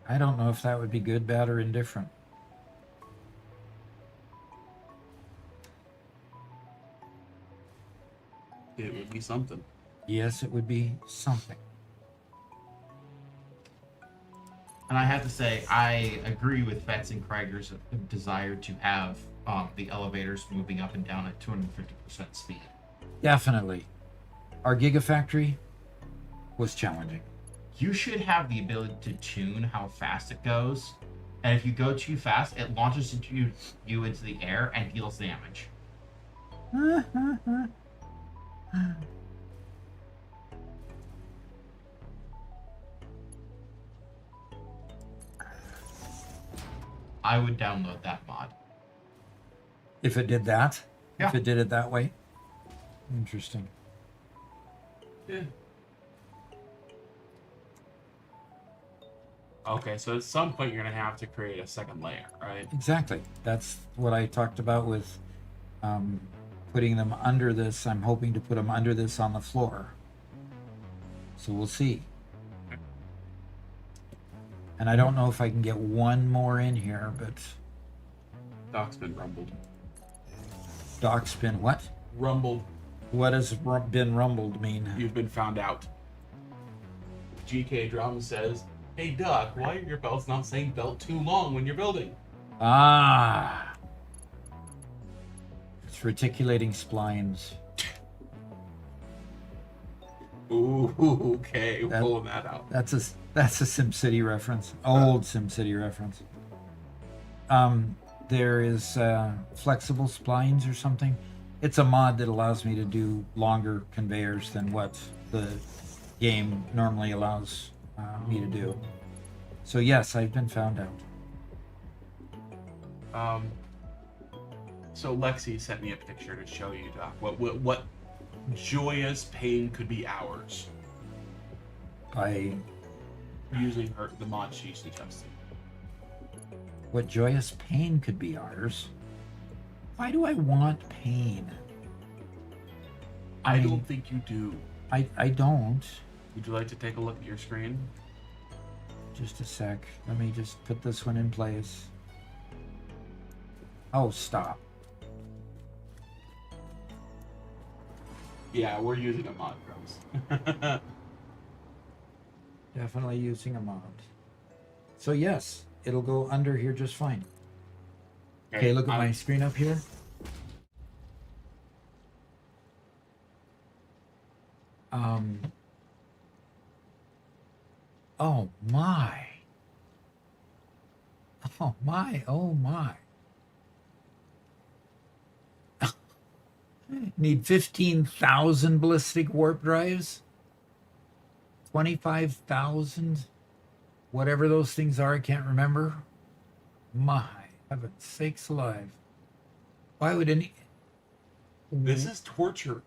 I don't know if that would be good, bad, or indifferent. It would be something. Yes, it would be something. And I have to say, I agree with Fetz and Krieger's desire to have the elevators moving up and down at 250% speed. Definitely. Our Gigafactory was challenging. You should have the ability to tune how fast it goes. And if you go too fast, it launches you into the air and deals damage. I would download that mod. If it did that? Yeah. If it did it that way? Interesting. Yeah. Okay, so at some point you're gonna have to create a second layer, right? Exactly. That's what I talked about with putting them under this. I'm hoping to put them under this on the floor. So we'll see. And I don't know if I can get one more in here, but Doc's been rumbled. Doc's been what? Rumbled. What has been rumbled mean? You've been found out. GK Drum says, "Hey Doc, why are your belts not saying belt too long when you're building?" Ah! It's reticulating splines. Ooh, okay, pulling that out. That's a SimCity reference. Old SimCity reference. There is flexible splines or something. It's a mod that allows me to do longer conveyors than what the game normally allows me to do. So yes, I've been found out. So Lexi sent me a picture to show you, Doc. What joyous pain could be ours using the mod she's suggesting. What joyous pain could be ours? Why do I want pain? I mean, don't think you do. I don't. Would you like to take a look at your screen? Just a sec. Let me just put this one in place. Oh, stop. Yeah, we're using a mod, Drums. Definitely using a mod. So yes, it'll go under here just fine. Okay, look at my screen up here. Oh my. Oh my, oh my. Need 15,000 ballistic warp drives? 25,000? Whatever those things are, I can't remember. My heavens sakes alive. Why would any... This is torture.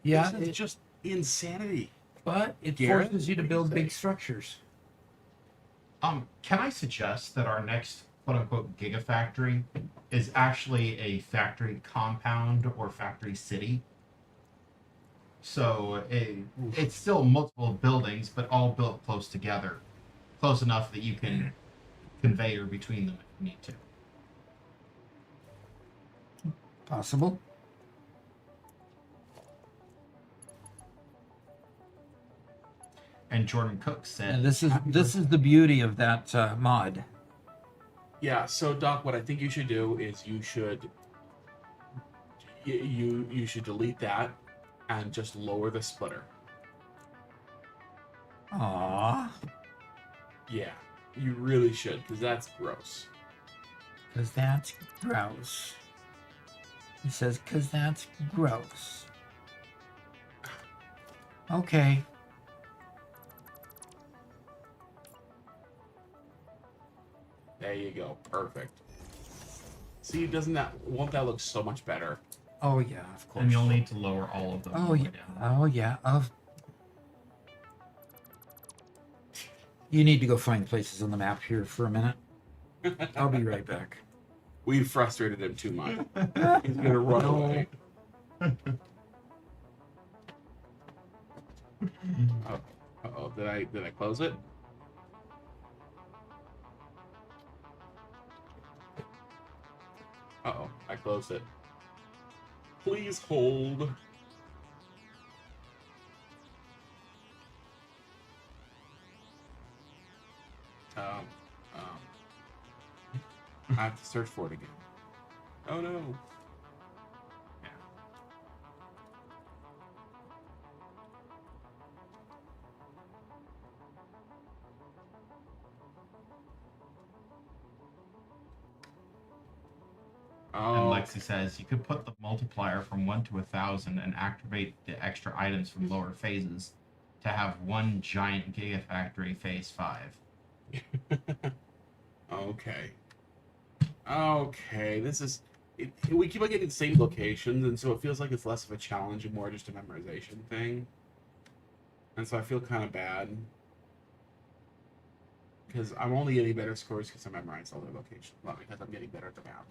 Yeah, This is just insanity. but it Garrett, forces you to what do you build big think? structures. Can I suggest that our next quote-unquote gigafactory is actually a factory compound or factory city? So it's still multiple buildings, but all built close together. Close enough that you can conveyor between them if you need to. Possible. And Jordan Cook said, And this is the beauty of that mod. Yeah, so Doc, what I think you should do is you should delete that and just lower the splitter. Aww. Yeah, you really should, because that's gross. Because that's gross. He says, because that's gross. Okay. There you go. Perfect. See, won't that look so much better? Oh, yeah, of course. And you'll need to lower all of them. Oh, all the yeah. way down. Oh, yeah. You need to go find places on the map here for a minute. I'll be right back. We frustrated him too much. He's gonna run away. Uh-oh, did I close it? Uh-oh, I closed it. Please hold. I have to search for it again. Oh no. Yeah. And Oh, Lexi says you could put the multiplier from 1 to 1,000 and activate the extra items from lower phases to have one giant gigafactory phase 5. okay. Okay, we keep on getting the same locations, and so it feels like it's less of a challenge and more just a memorization thing. And so I feel kind of bad. Because I'm only getting better scores because I memorized all the locations. Not because I'm getting better at the map.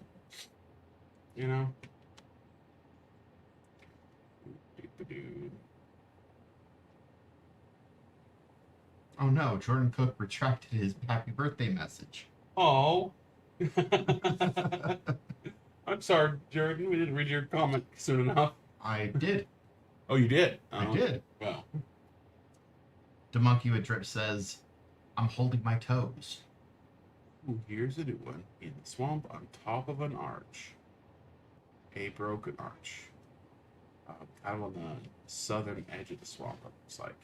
You know? Oh no, Jordan Cook retracted his happy birthday message. Oh. I'm sorry, Jordan. We didn't read your comment soon enough. I did. Oh, you did? I Oh, did. Well. The monkey with drip says, I'm holding my toes. Ooh, here's a new one. In the swamp on top of an arch. A broken arch. Kind of on the southern edge of the swamp, it looks like.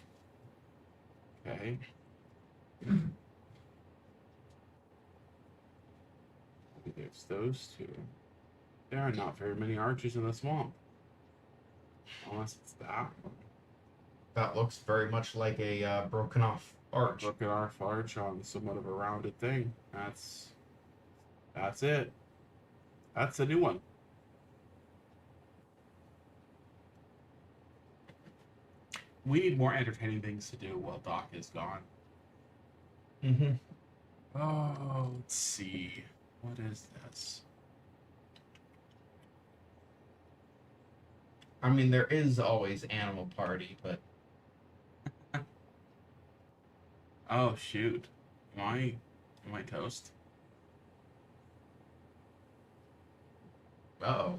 Okay. There's those two. There are not very many arches in the swamp. Unless it's that one. That looks very much like a broken off arch. Broken off arch on somewhat of a rounded thing. That's it. That's a new one. We need more entertaining things to do while Doc is gone. Mm-hmm. Oh, let's see. What is this? I mean, there is always Animal Party, but Oh shoot. Am I toast? uh-oh.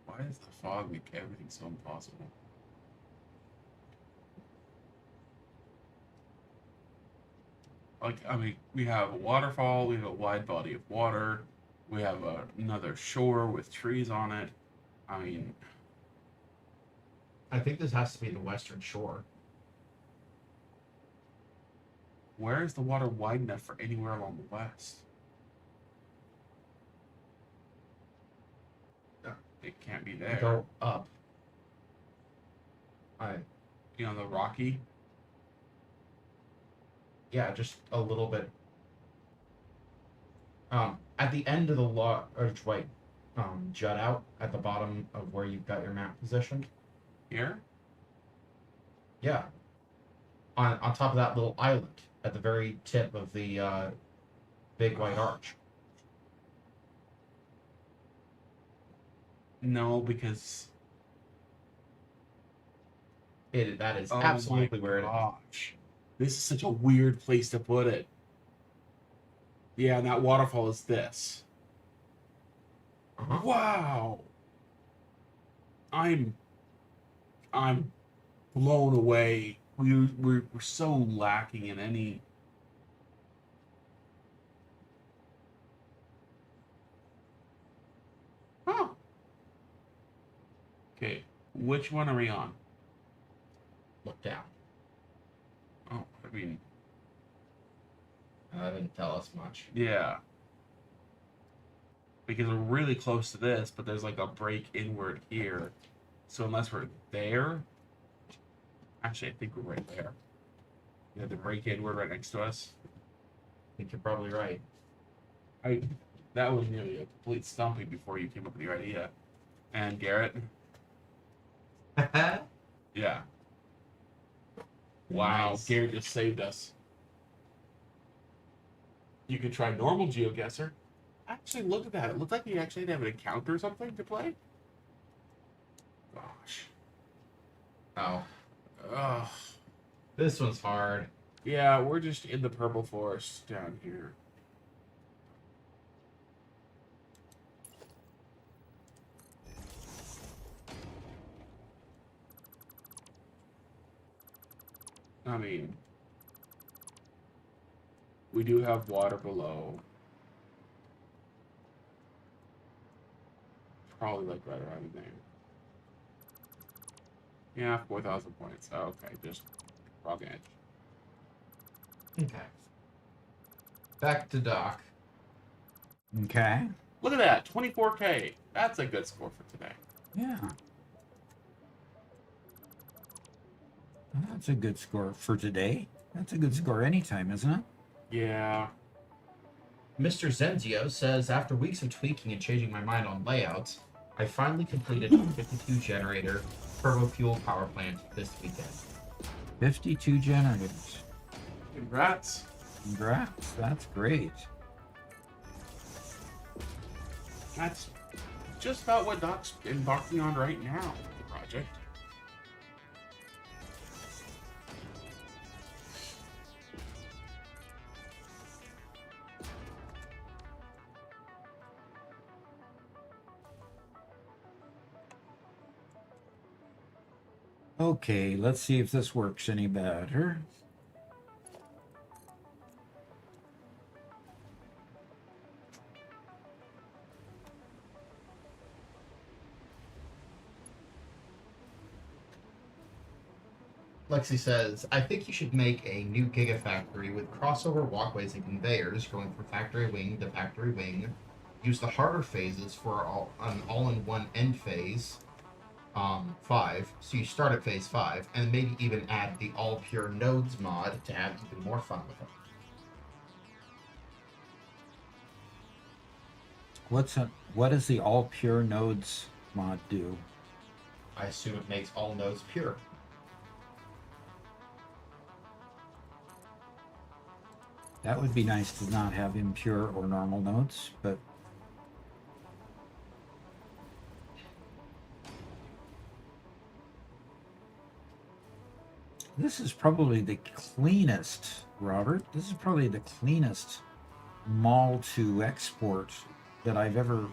Why does the fog make everything so impossible? Like, I mean, we have a waterfall, we have a wide body of water, we have another shore with trees on it. I mean, I think this has to be the Western Shore. where is the water wide enough for anywhere along the west? It can't be there. Go up. You know, the rocky. Yeah, just a little bit. At the end of the archway, jut out at the bottom of where you've got your map positioned. Here? Yeah. On top of that little island at the very tip of the big white arch. No, because That is oh absolutely my where it is. gosh. This is such a weird place to put it. Yeah, and that waterfall is this. Uh-huh. Wow. I'm blown away we're so lacking in any. Huh. Okay, which one are we on? Look down. Oh, I mean, That didn't tell us much. yeah. Because we're really close to this, but there's like a break inward here. So unless we're there, actually, I think we're right there. You have the break inward right next to us. I think you're probably right. That was nearly a complete stumping before you came up with your idea. And Garrett, yeah. Wow, Nice. Garrett just saved us. You could try normal GeoGuessr. Actually, look at that. It looked like you actually had to have an account or something to play. Gosh. Oh, Ugh. this one's hard. Yeah, we're just in the purple forest down here. I mean, we do have water below. Probably like right around there. Yeah, 4,000 points. Oh, okay, just wrong edge. Okay. Back to Doc. Okay. Look at that, 24K. That's a good score for today. Yeah. Well, that's a good score for today. That's a good score anytime, isn't it? Yeah. Mr. Zenzio says, after weeks of tweaking and changing my mind on layouts, I finally completed a 52 generator turbo fuel power plant this weekend. 52 generators. Congrats. Congrats. That's great. That's just about what Doc's embarking on right now, the project. Okay, let's see if this works any better. Lexi says, I think you should make a new gigafactory with crossover walkways and conveyors going from factory wing to factory wing. Use the harder phases for an all-in-one end phase, 5. So you start at phase 5, and maybe even add the all pure nodes mod to have even more fun with it. What does the all pure nodes mod do? I assume it makes all nodes pure. That would be nice to not have impure or normal nodes, but this is probably the cleanest, Robert. This is probably the cleanest mall to export that I've ever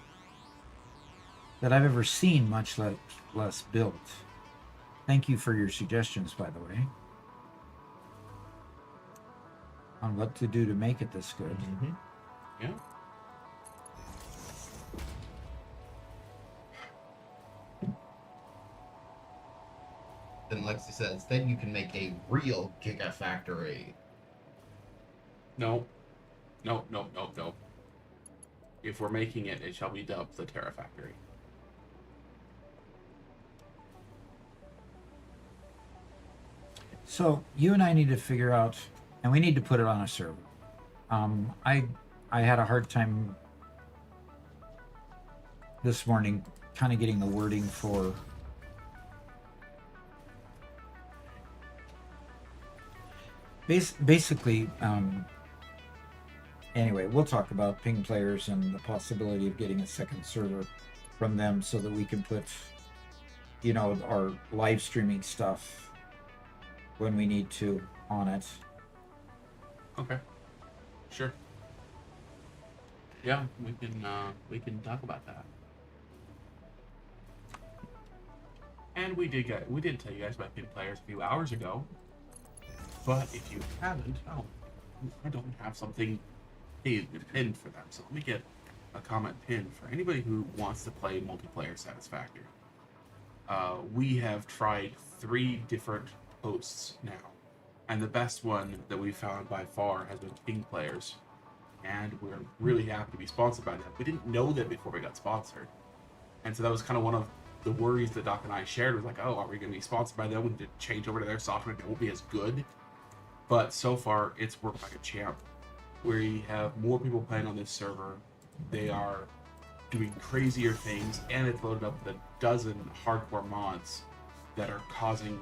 seen, much less built. Thank you for your suggestions, by the way, on what to do to make it this good. Mm-hmm. Yeah. Then Lexi says, then you can make a real gigafactory. No. No, no, no, no. If we're making it, it shall be dubbed the Terra Factory. So you and I need to figure out, and we need to put it on a server. I had a hard time this morning kind of getting the wording for basically anyway, we'll talk about ping players and the possibility of getting a second server from them so that we can put, you know, our live streaming stuff when we need to on it. Okay. Sure. Yeah, we can talk about that. And we did tell you guys about pin players a few hours ago. But if you haven't, oh, I don't have something pinned for them. So let me get a comment pinned for anybody who wants to play multiplayer Satisfactory. We have tried 3 different hosts now, and the best one that we found by far has been Ping Players, and we're really happy to be sponsored by them. We didn't know that before we got sponsored, and so that was kind of one of the worries that Doc and I shared. Was like, oh, are we going to be sponsored by them? We need to change over to their software. It won't be as good. But so far, it's worked like a champ. We have more people playing on this server. They are doing crazier things, and it's loaded up with a dozen hardcore mods that are causing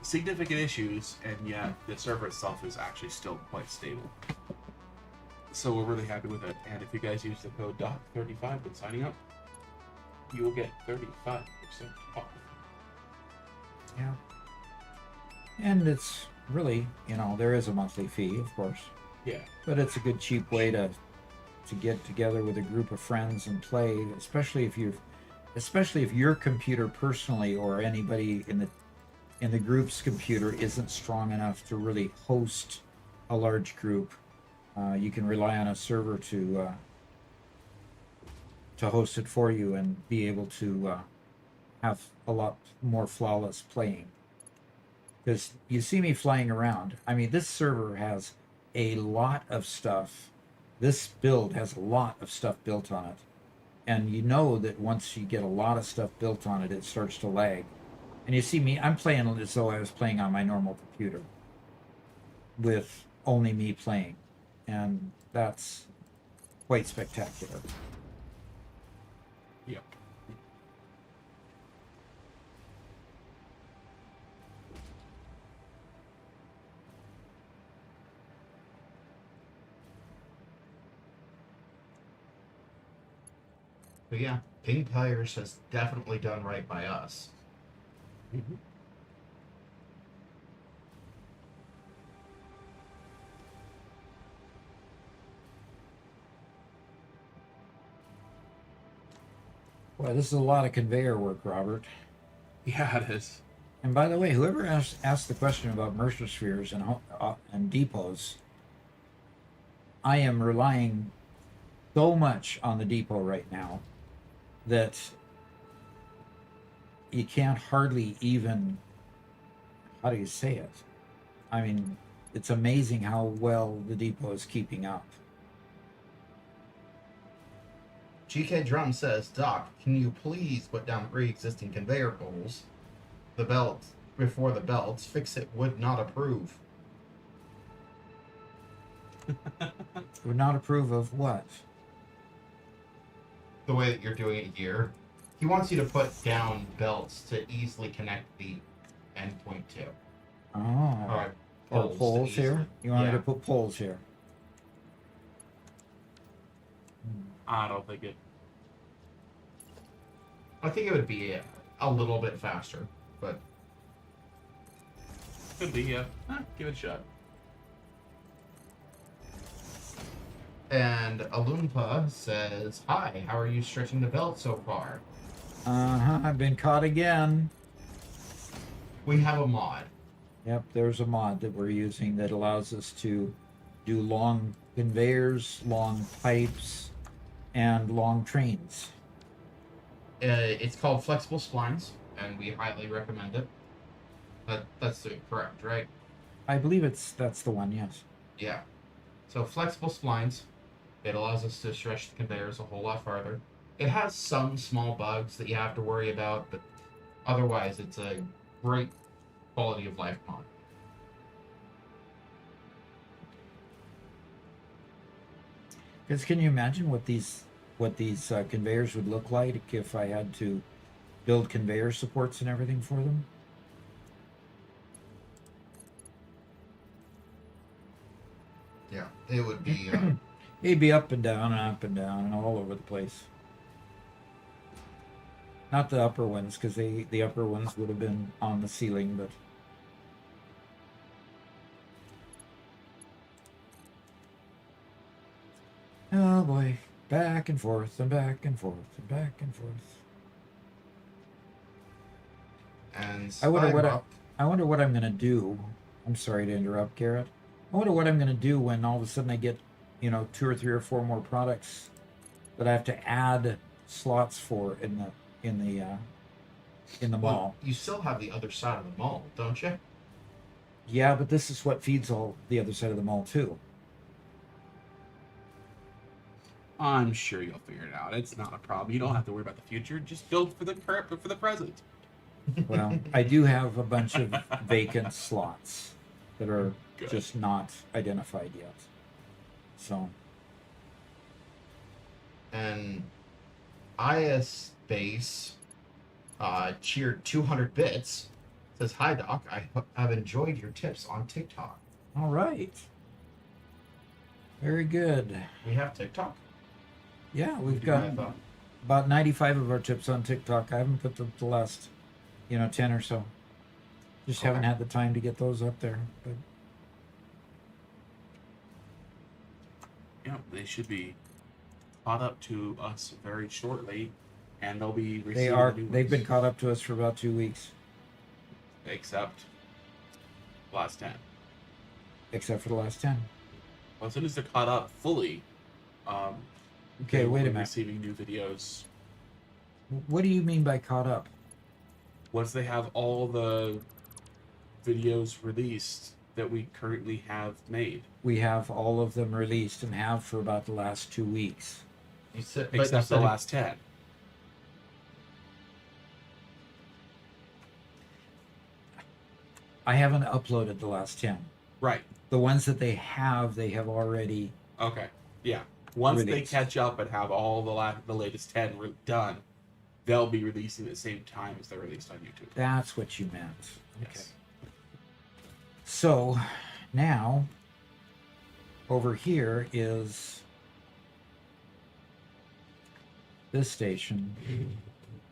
significant issues, and yet the server itself is actually still quite stable. So we're really happy with it. And if you guys use the code DOC35 when signing up, you will get 35% off. Yeah. And it's really, there is a monthly fee, of course, Yeah. but it's a good cheap way to get together with a group of friends and play, especially if your computer personally or anybody in the group's computer isn't strong enough to really host a large group. You can rely on a server to host it for you and be able to have a lot more flawless playing. Because you see me flying around. I mean, this server has a lot of stuff. This build has a lot of stuff built on it. And you know that once you get a lot of stuff built on it, it starts to lag. And you see me, I'm playing as though I was playing on my normal computer with only me playing. And that's quite spectacular. Yep. But yeah, Ping Players has definitely done right by us. Mm-hmm. Boy, this is a lot of conveyor work, Robert. Yeah, it is. And by the way, whoever asked the question about Mercer spheres and depots, I am relying so much on the depot right now that you can't hardly even, how do you say it? I mean, it's amazing how well the depot is keeping up. GK Drum says, Doc, can you please put down 3 existing conveyor poles? The belt before the belts. Fix it would not approve. Would not approve of what? The way that you're doing it here. He wants you to put down belts to easily connect the endpoint to. Oh. Or poles here? You want me to put poles here? I don't think it. I think it would be a little bit faster, but Could be, yeah. Give it a shot. And Alumpa says, hi, how are you stretching the belt so far? I've been caught again. We have a mod. Yep, there's a mod that we're using that allows us to do long conveyors, long pipes, and long trains. It's called Flexible Splines, and we highly recommend it. That's correct, right? I believe that's the one, yes. Yeah. So Flexible Splines, it allows us to stretch the conveyors a whole lot farther. It has some small bugs that you have to worry about, but otherwise it's a great quality of life mod. Because can you imagine what these conveyors would look like if I had to build conveyor supports and everything for them? Yeah, it would be. It'd be up and down and all over the place. Not the upper ones, because the upper ones would have been on the ceiling, but. Oh boy, back and forth and back and forth and back and forth. And I wonder Spyrock, what I'm gonna do I'm sorry to interrupt, Garrett. I wonder what I'm going to do when all of a sudden I get, 2 or 3 or 4 more products that I have to add slots for in the Well, mall. you still have the other side of the mall, don't you? Yeah, but this is what feeds all the other side of the mall too. I'm sure you'll figure it out. It's not a problem. You don't have to worry about the future. Just build for the present. Well, I do have a bunch of vacant slots that are Good. just not identified yet. So, And IS Base cheered 200 bits. Says, "Hi Doc, have enjoyed your tips on TikTok." all right. Very good. We have TikTok. Yeah, we've Do got have, about 95 of our tips on TikTok. I haven't put the last, 10 or so. Just haven't Okay. had the time to get those up there. But Yeah, they should be caught up to us very shortly, and they'll be receiving they are. the new They've been ones, caught up to us for about 2 weeks, except last 10. except for the last 10. Well, as soon as they're caught up fully, Okay, they will wait a be minute. receiving new videos What do you mean by caught up? once they have all the videos released that we currently have made, We have all of them released and have for about the last 2 weeks. You said, but you except the said last 10. I haven't uploaded the last 10. Right. The ones that they have already. Okay. Yeah. Once Released. they catch up and have all the latest 10 done, they'll be releasing at the same time as they're released on YouTube. That's what you meant. Okay. Yes. So now, over here is this station.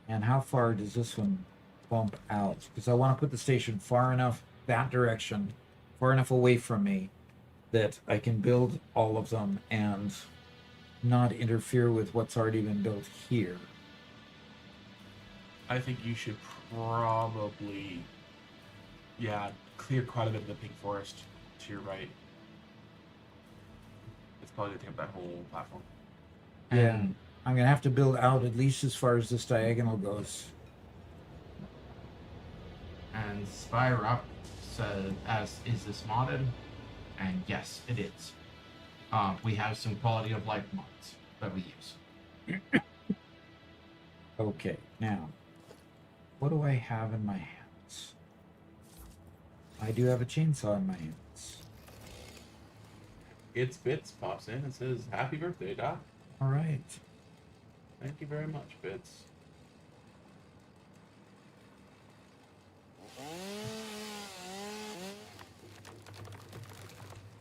And how far does this one bump out? Because I want to put the station far enough that direction, far enough away from me, that I can build all of them and not interfere with what's already been built here. I think you should probably, clear quite a bit of the pink forest to your right. It's probably going to take up that whole platform. Yeah. I'm going to have to build out at least as far as this diagonal goes. And Spyrup said, "Is this modded?" And yes, it is. We have some quality of life mods that we use. Okay, now, what do I have in my hands? I do have a chainsaw in my hands. It's Bits pops in and says, "Happy birthday, Doc." All right. Thank you very much, Bits.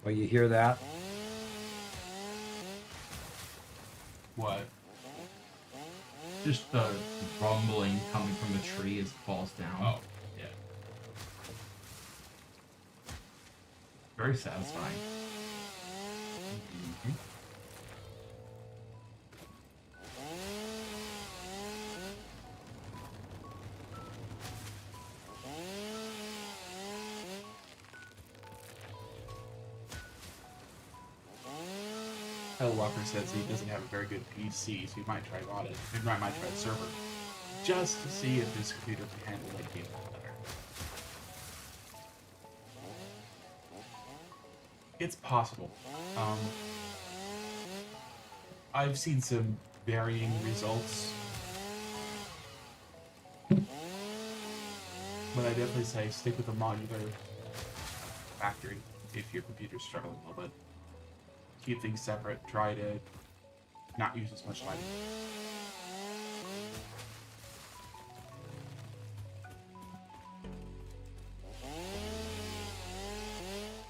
Well, you hear that? What? Just the rumbling coming from the tree as it falls down. Oh, yeah. Very satisfying. Walker says he doesn't have a very good PC, so he might try modded. He might try the server, just to see if his computer can handle that game a little better. It's possible. I've seen some varying results, but I definitely say stick with a modular factory if your computer's struggling a little bit. Keep things separate. Try to not use as much lighting.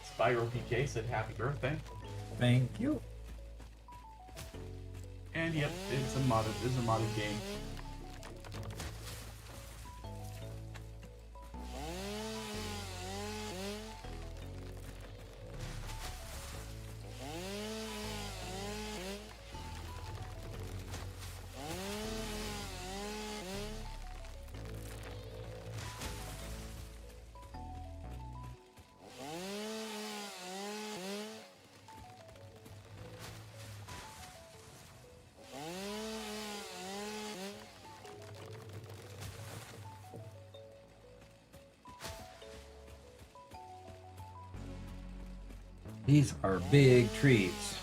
Spyro PK said happy birthday. Thank you. And yep, it's a modded game. These are big trees.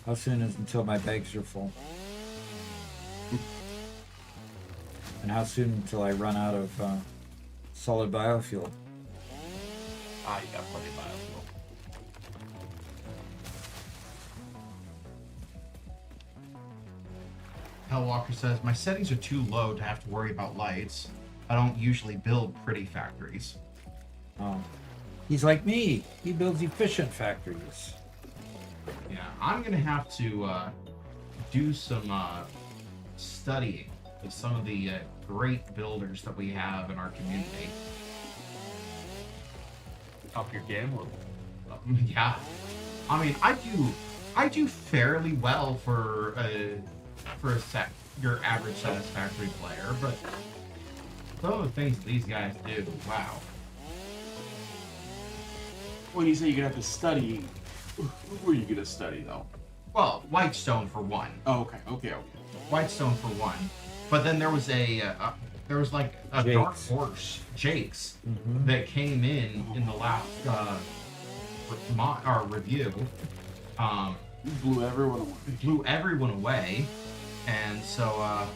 How soon is until my bags are full? And how soon until I run out of solid biofuel? Ah, you got plenty of biofuel. Hellwalker says, my settings are too low to have to worry about lights. I don't usually build pretty factories. Oh. He's like me. He builds efficient factories. Yeah, I'm gonna have to do some studying with some of the great builders that we have in our community. Up your game a little. Yeah, I mean, I do fairly well for your average Satisfactory player, but some of the things that these guys do, wow. When you say you're gonna have to study, who are you gonna study though? Well, Whitestone for one. Oh, okay. Whitestone for one. But then there was there was like a dark Jake's. horse, Jake's, Mm-hmm. that came in the last review. You blew everyone away. Blew everyone away, and so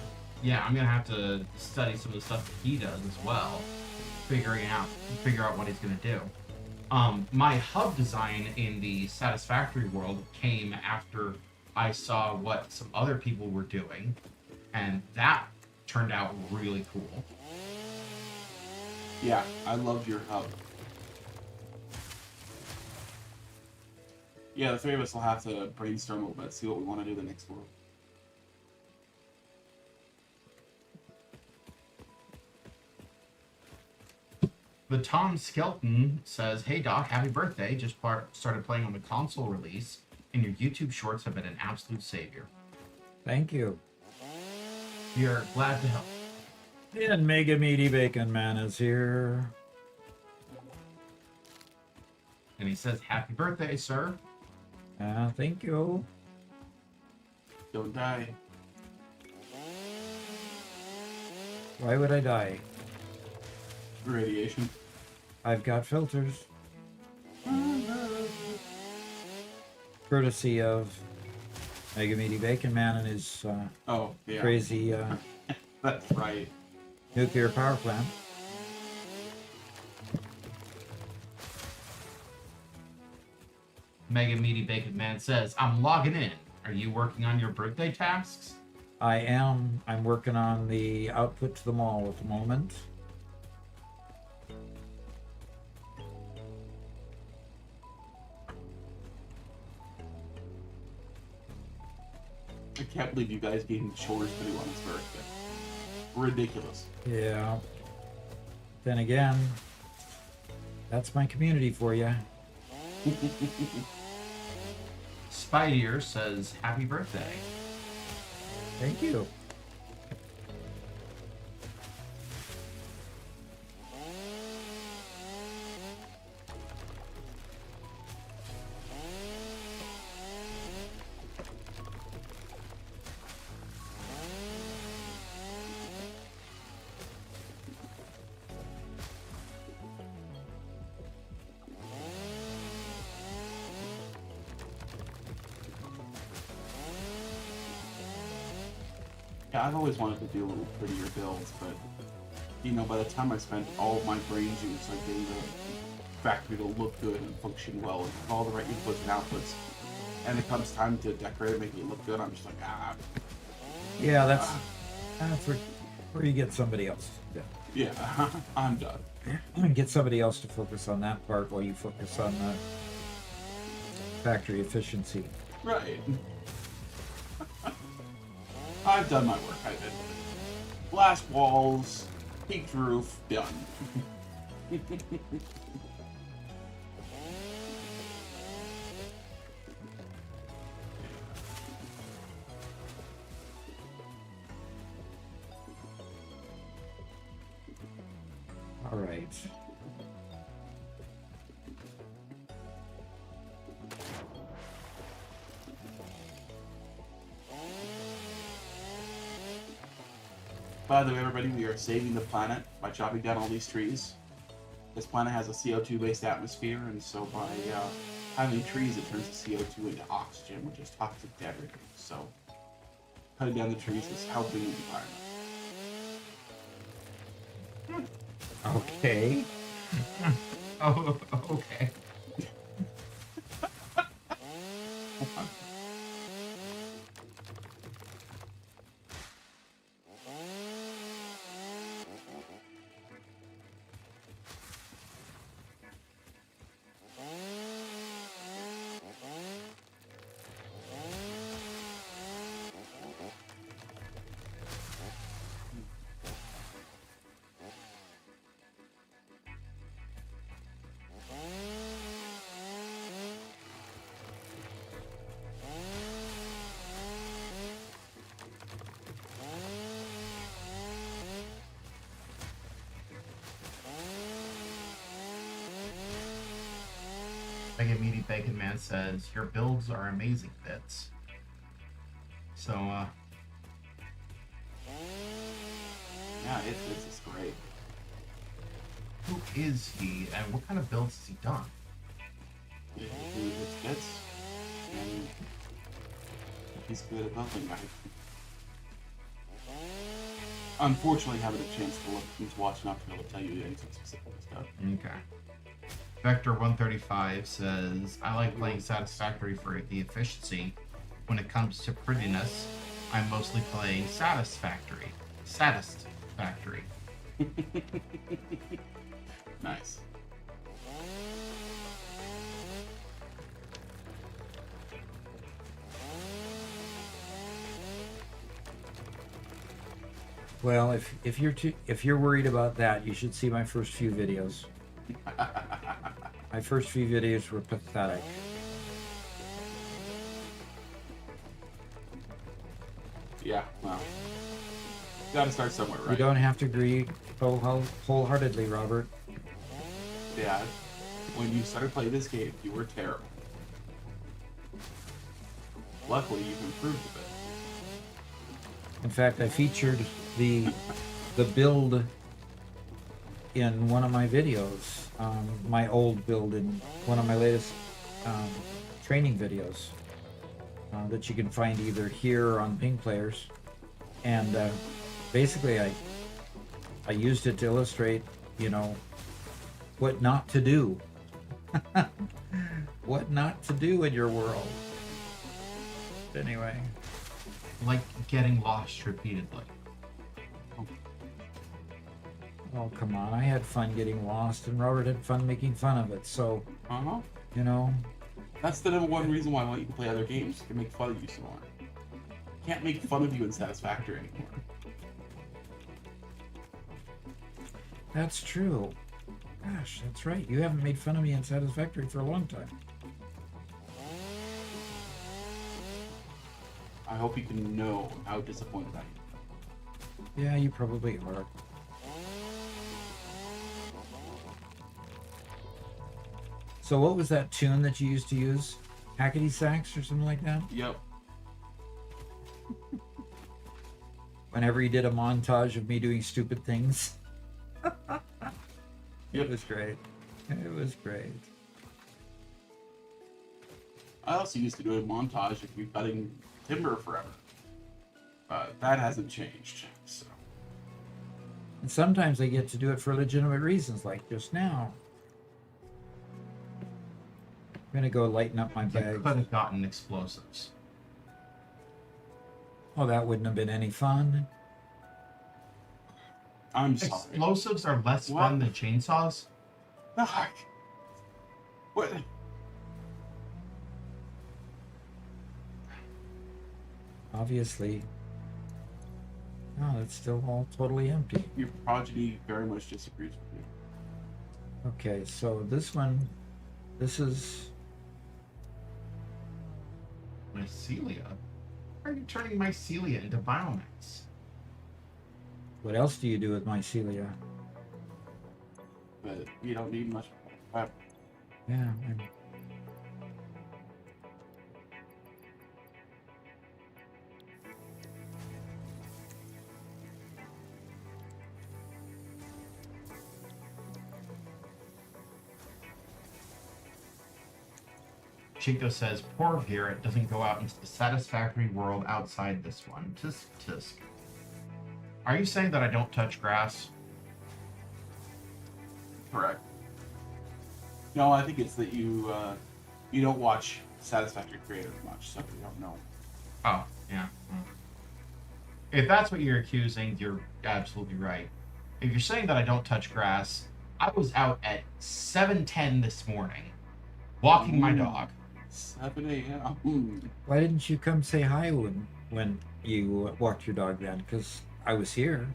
yeah, I'm gonna have to study some of the stuff that he does as well, figure out what he's gonna do. My hub design in the Satisfactory world came after I saw what some other people were doing, and that turned out really cool. Yeah, I loved your hub. Yeah, the three of us will have to brainstorm a little bit, see what we want to do the next world. The Tom Skelton says, "Hey Doc, happy birthday! Just started playing on the console release, and your YouTube shorts have been an absolute savior. Thank you. We are glad to help." And Mega Meaty Bacon Man is here. And he says, "Happy birthday, sir." Thank you. Don't die. Why would I die? Radiation. I've got filters. Courtesy of Mega Meaty Bacon Man and his Oh, yeah. crazy That's right. nuclear power plant. Mega Meaty Bacon Man says, "I'm logging in. Are you working on your birthday tasks?" I am. I'm working on the output to the mall at the moment. I can't believe you guys gave him chores to do on his birthday. Ridiculous. Yeah. Then again, that's my community for you. Spider says, "Happy birthday." Thank you. Yeah, I've always wanted to do a little prettier builds, but you know, by the time I spent all of my brain juice on getting the factory to look good and function well and all the right inputs and outputs, and it comes time to decorate it, make it look good, I'm just like, Yeah, that's where you get somebody else. yeah, I'm done. Get somebody else to focus on that part while you focus on factory efficiency. Right. I've done my work. I've been glass walls, peaked roof, done. All right. By the way, everybody, we are saving the planet by chopping down all these trees. This planet has a CO2 based atmosphere, and so by having trees, it turns the CO2 into oxygen, which is toxic to everything. So cutting down the trees is helping the environment. Okay. Oh, okay. Mega Meaty Bacon Man says, your builds are amazing, Bits. So, Yeah, it's great. who is he, and what kind of builds has he done? It's bits, and he's good at building, right? Unfortunately, haven't a chance to look into watch enough to be able to tell you anything specific stuff. Okay. Vector 135 says, I like playing Satisfactory for the efficiency. When it comes to prettiness, I'm mostly playing Satisfactory. Satisfactory. Nice. Well, if you're worried about that, you should see my first few videos. My first few videos were pathetic. Yeah, well, gotta start somewhere, right? You don't have to agree wholeheartedly, Robert. Yeah, when you started playing this game, you were terrible. Luckily, you've improved a bit. In fact, I featured the build in one of my videos, my old build in one of my latest training videos that you can find either here or on Ping Players. And basically, I used it to illustrate, what not to do. What not to do in your world. Anyway. Like getting lost repeatedly. Oh, come on. I had fun getting lost, and Robert had fun making fun of it. So, That's the number one reason why I want you to play other games. To make fun of you some more. Can't make fun of you in Satisfactory anymore. That's true. Gosh, that's right. You haven't made fun of me in Satisfactory for a long time. I hope you can know how disappointed I am. Yeah, you probably are. So what was that tune that you used to use? Hackety Sax or something like that? Yep. Whenever you did a montage of me doing stupid things. Yep. It was great. It was great. I also used to do a montage of you cutting timber forever. That hasn't changed, so. And sometimes I get to do it for legitimate reasons, like just now. I'm gonna go lighten up my You bag. could have gotten explosives. Oh, that wouldn't have been any fun. I'm sorry. Explosives are less What? fun than chainsaws? The heck? What? Obviously. No, it's still all totally empty. Your progeny very much disagrees with you. Okay, so this is Mycelia? Why are you turning mycelia into biomass? what else do you do with mycelia? But you don't need much. Yeah, and Chinko says, poor Garrett doesn't go out into the satisfactory world outside this one. Tisk, tisk. Are you saying that I don't touch grass? Correct. No, I think it's that you don't watch Satisfactory creators much, so you don't know. Oh, yeah. If that's what you're accusing, you're absolutely right. If you're saying that I don't touch grass, I was out at 7:10 this morning, walking my dog. 7 a.m. Why didn't you come say hi when you walked your dog then? Because I was here.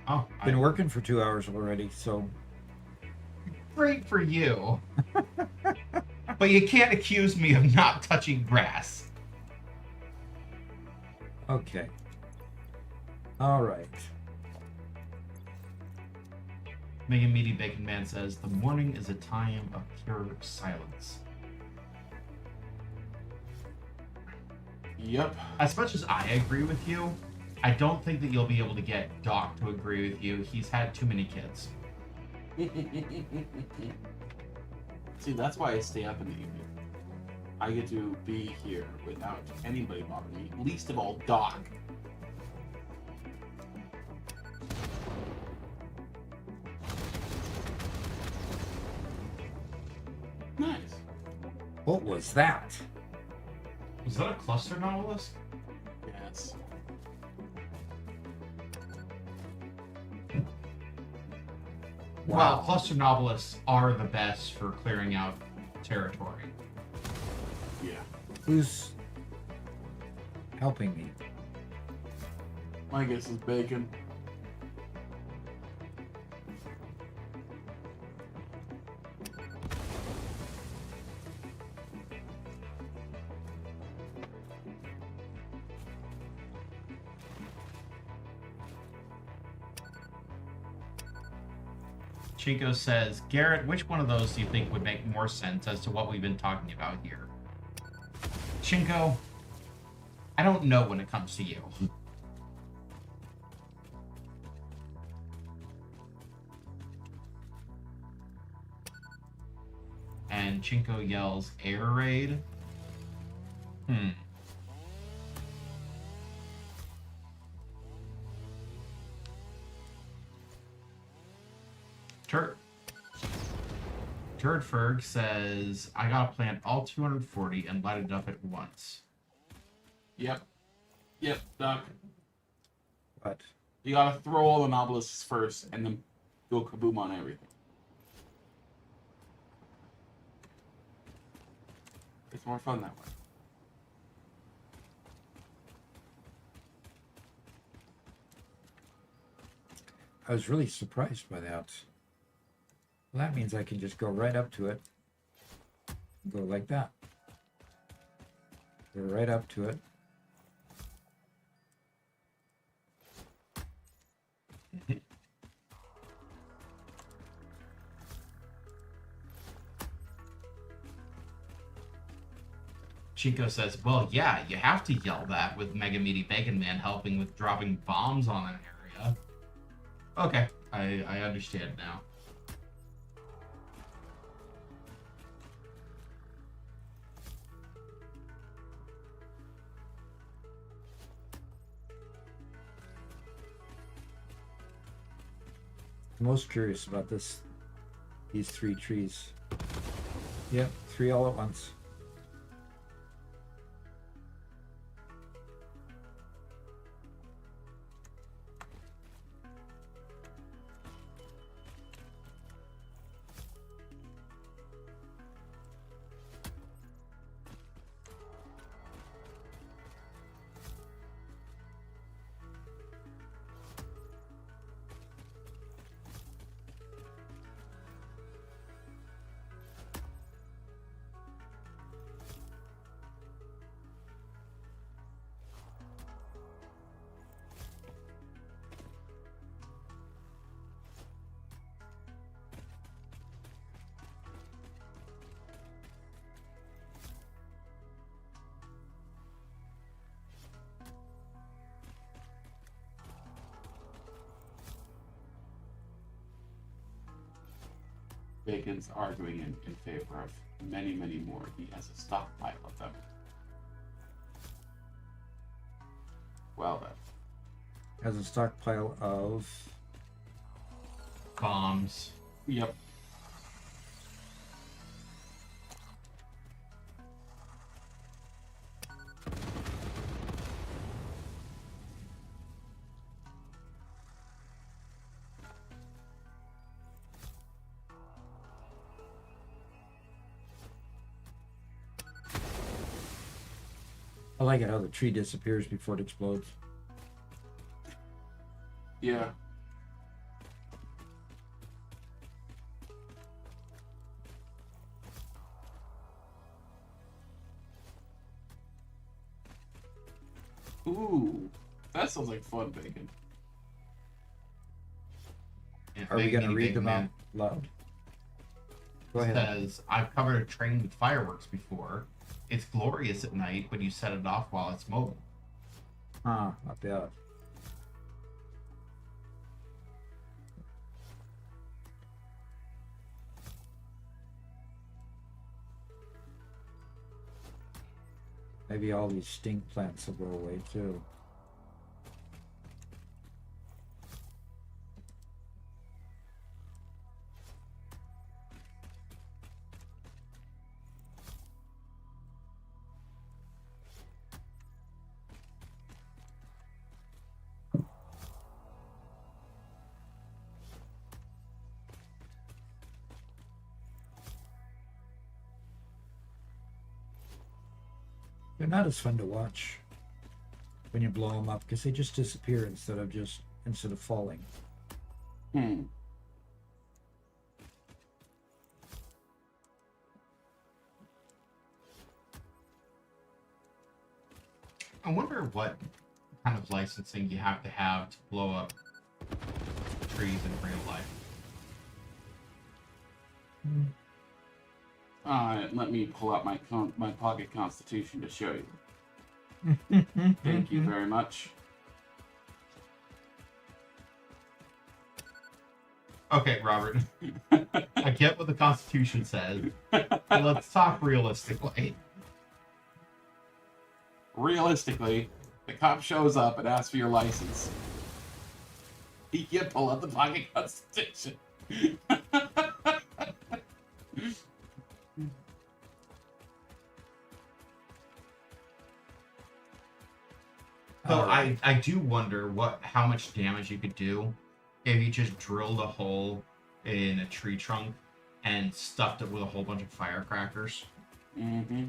Oh, Been working for 2 hours already, so great for you. But you can't accuse me of not touching grass. okay. All right. Mega Meaty Bacon Man says, the morning is a time of pure silence. Yep. As much as I agree with you, I don't think that you'll be able to get Doc to agree with you. He's had too many kids. See, that's why I stay up in the evening. I get to be here without anybody bothering me, least of all Doc. Nice. What was that? Was that a cluster novelist? Yes. Well, cluster novelists are the best for clearing out territory. Yeah. Who's helping me? My guess is bacon. Chinko says, Garrett, which one of those do you think would make more sense as to what we've been talking about here? Chinko, I don't know when it comes to you. And Chinko yells, air raid? Turdferg says, I gotta plant all 240 and light it up at once. Yep. Yep, Doc. What? You gotta throw all the novelisks first and then go kaboom on everything. It's more fun that way. I was really surprised by that. Well, that means I can just go right up to it. Go like that. Go right up to it. Chico says, well, yeah, you have to yell that with Mega Meaty Bacon Man helping with dropping bombs on an area. Okay, I understand now. I'm most curious about these 3 trees. Yep, 3 all at once. Bacon's arguing in favor of many, many more. He has a stockpile of them. Well then. Has a stockpile of. Bombs. Yep. I like it how the tree disappears before it explodes. Yeah. Ooh, that sounds like fun, Bacon. And Are we Bacon going to read Bacon them Man out loud? Go ahead. Says, I've covered a train with fireworks before. It's glorious at night, but you set it off while it's mobile. Ah, not bad. Maybe all these stink plants will go away too. They're not as fun to watch when you blow them up because they just disappear instead of falling. Hmm. I wonder what kind of licensing you have to blow up trees in real life. Let me pull out my pocket constitution to show you. Thank you very much. Okay, Robert. I get what the Constitution says. But let's talk realistically. Realistically, the cop shows up and asks for your license. He can't pull out the pocket constitution. So I do wonder how much damage you could do if you just drilled a hole in a tree trunk and stuffed it with a whole bunch of firecrackers. Mm-hmm.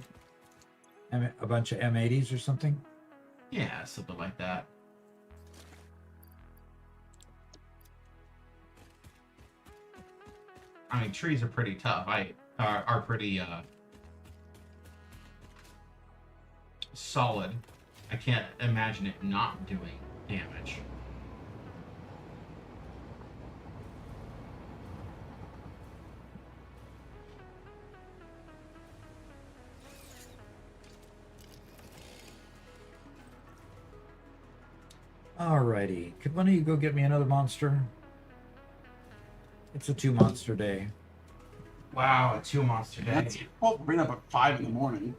A bunch of M80s or something? Yeah, something like that. I mean, trees are pretty tough. Are pretty solid. I can't imagine it not doing damage. Alrighty. Could one of you go get me another monster? It's a 2-monster day. Wow, a 2-monster day. That's well, bring up at 5 in the morning.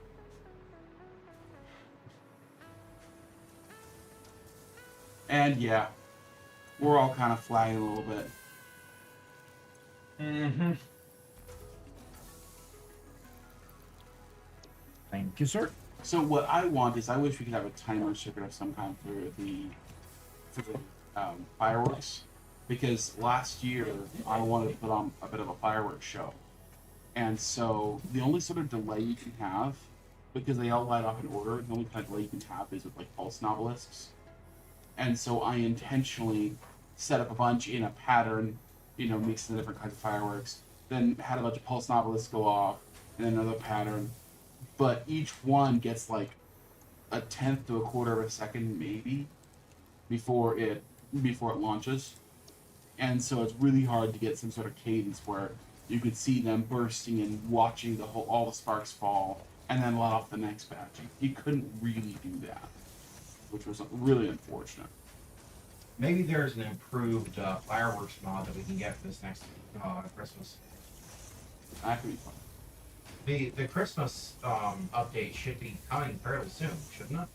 And yeah, we're all kind of flagging a little bit. Mm-hmm. Thank you, sir. So what I want is I wish we could have a timer circuit of some kind for the fireworks, because last year I wanted to put on a bit of a fireworks show, and so the only sort of delay you can have, because they all light off in order, the only kind of delay you can have is with like pulse novelisks, and so I intentionally set up a bunch in a pattern, mixing the different kinds of fireworks, then had a bunch of pulse novelisks go off, and then another pattern. But each one gets like a tenth to a quarter of a second maybe before it launches, and so it's really hard to get some sort of cadence where you could see them bursting and watching all the sparks fall and then let off the next batch. You couldn't really do that, which was really unfortunate. Maybe there's an improved fireworks mod that we can get for this next Christmas. That could be fun. The Christmas update should be coming fairly soon, shouldn't it?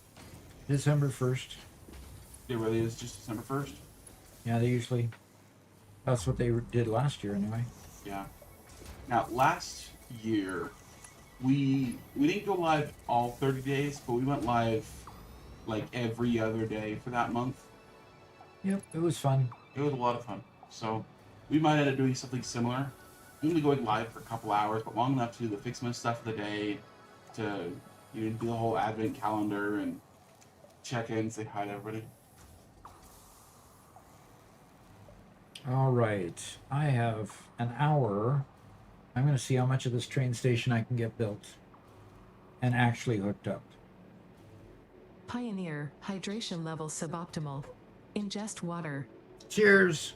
December 1st. It really is just December 1st. Yeah, they usually. That's what they did last year, anyway. Yeah. Now, last year, we didn't go live all 30 days, but we went live like every other day for that month. Yep, it was fun. It was a lot of fun. So we might end up doing something similar. Only going live for a couple hours, but long enough to do the Fixmas stuff of the day, to do the whole advent calendar and check in, say hi to everybody. All right, I have an hour. I'm going to see how much of this train station I can get built and actually hooked up. Pioneer, hydration level suboptimal. Ingest water. Cheers.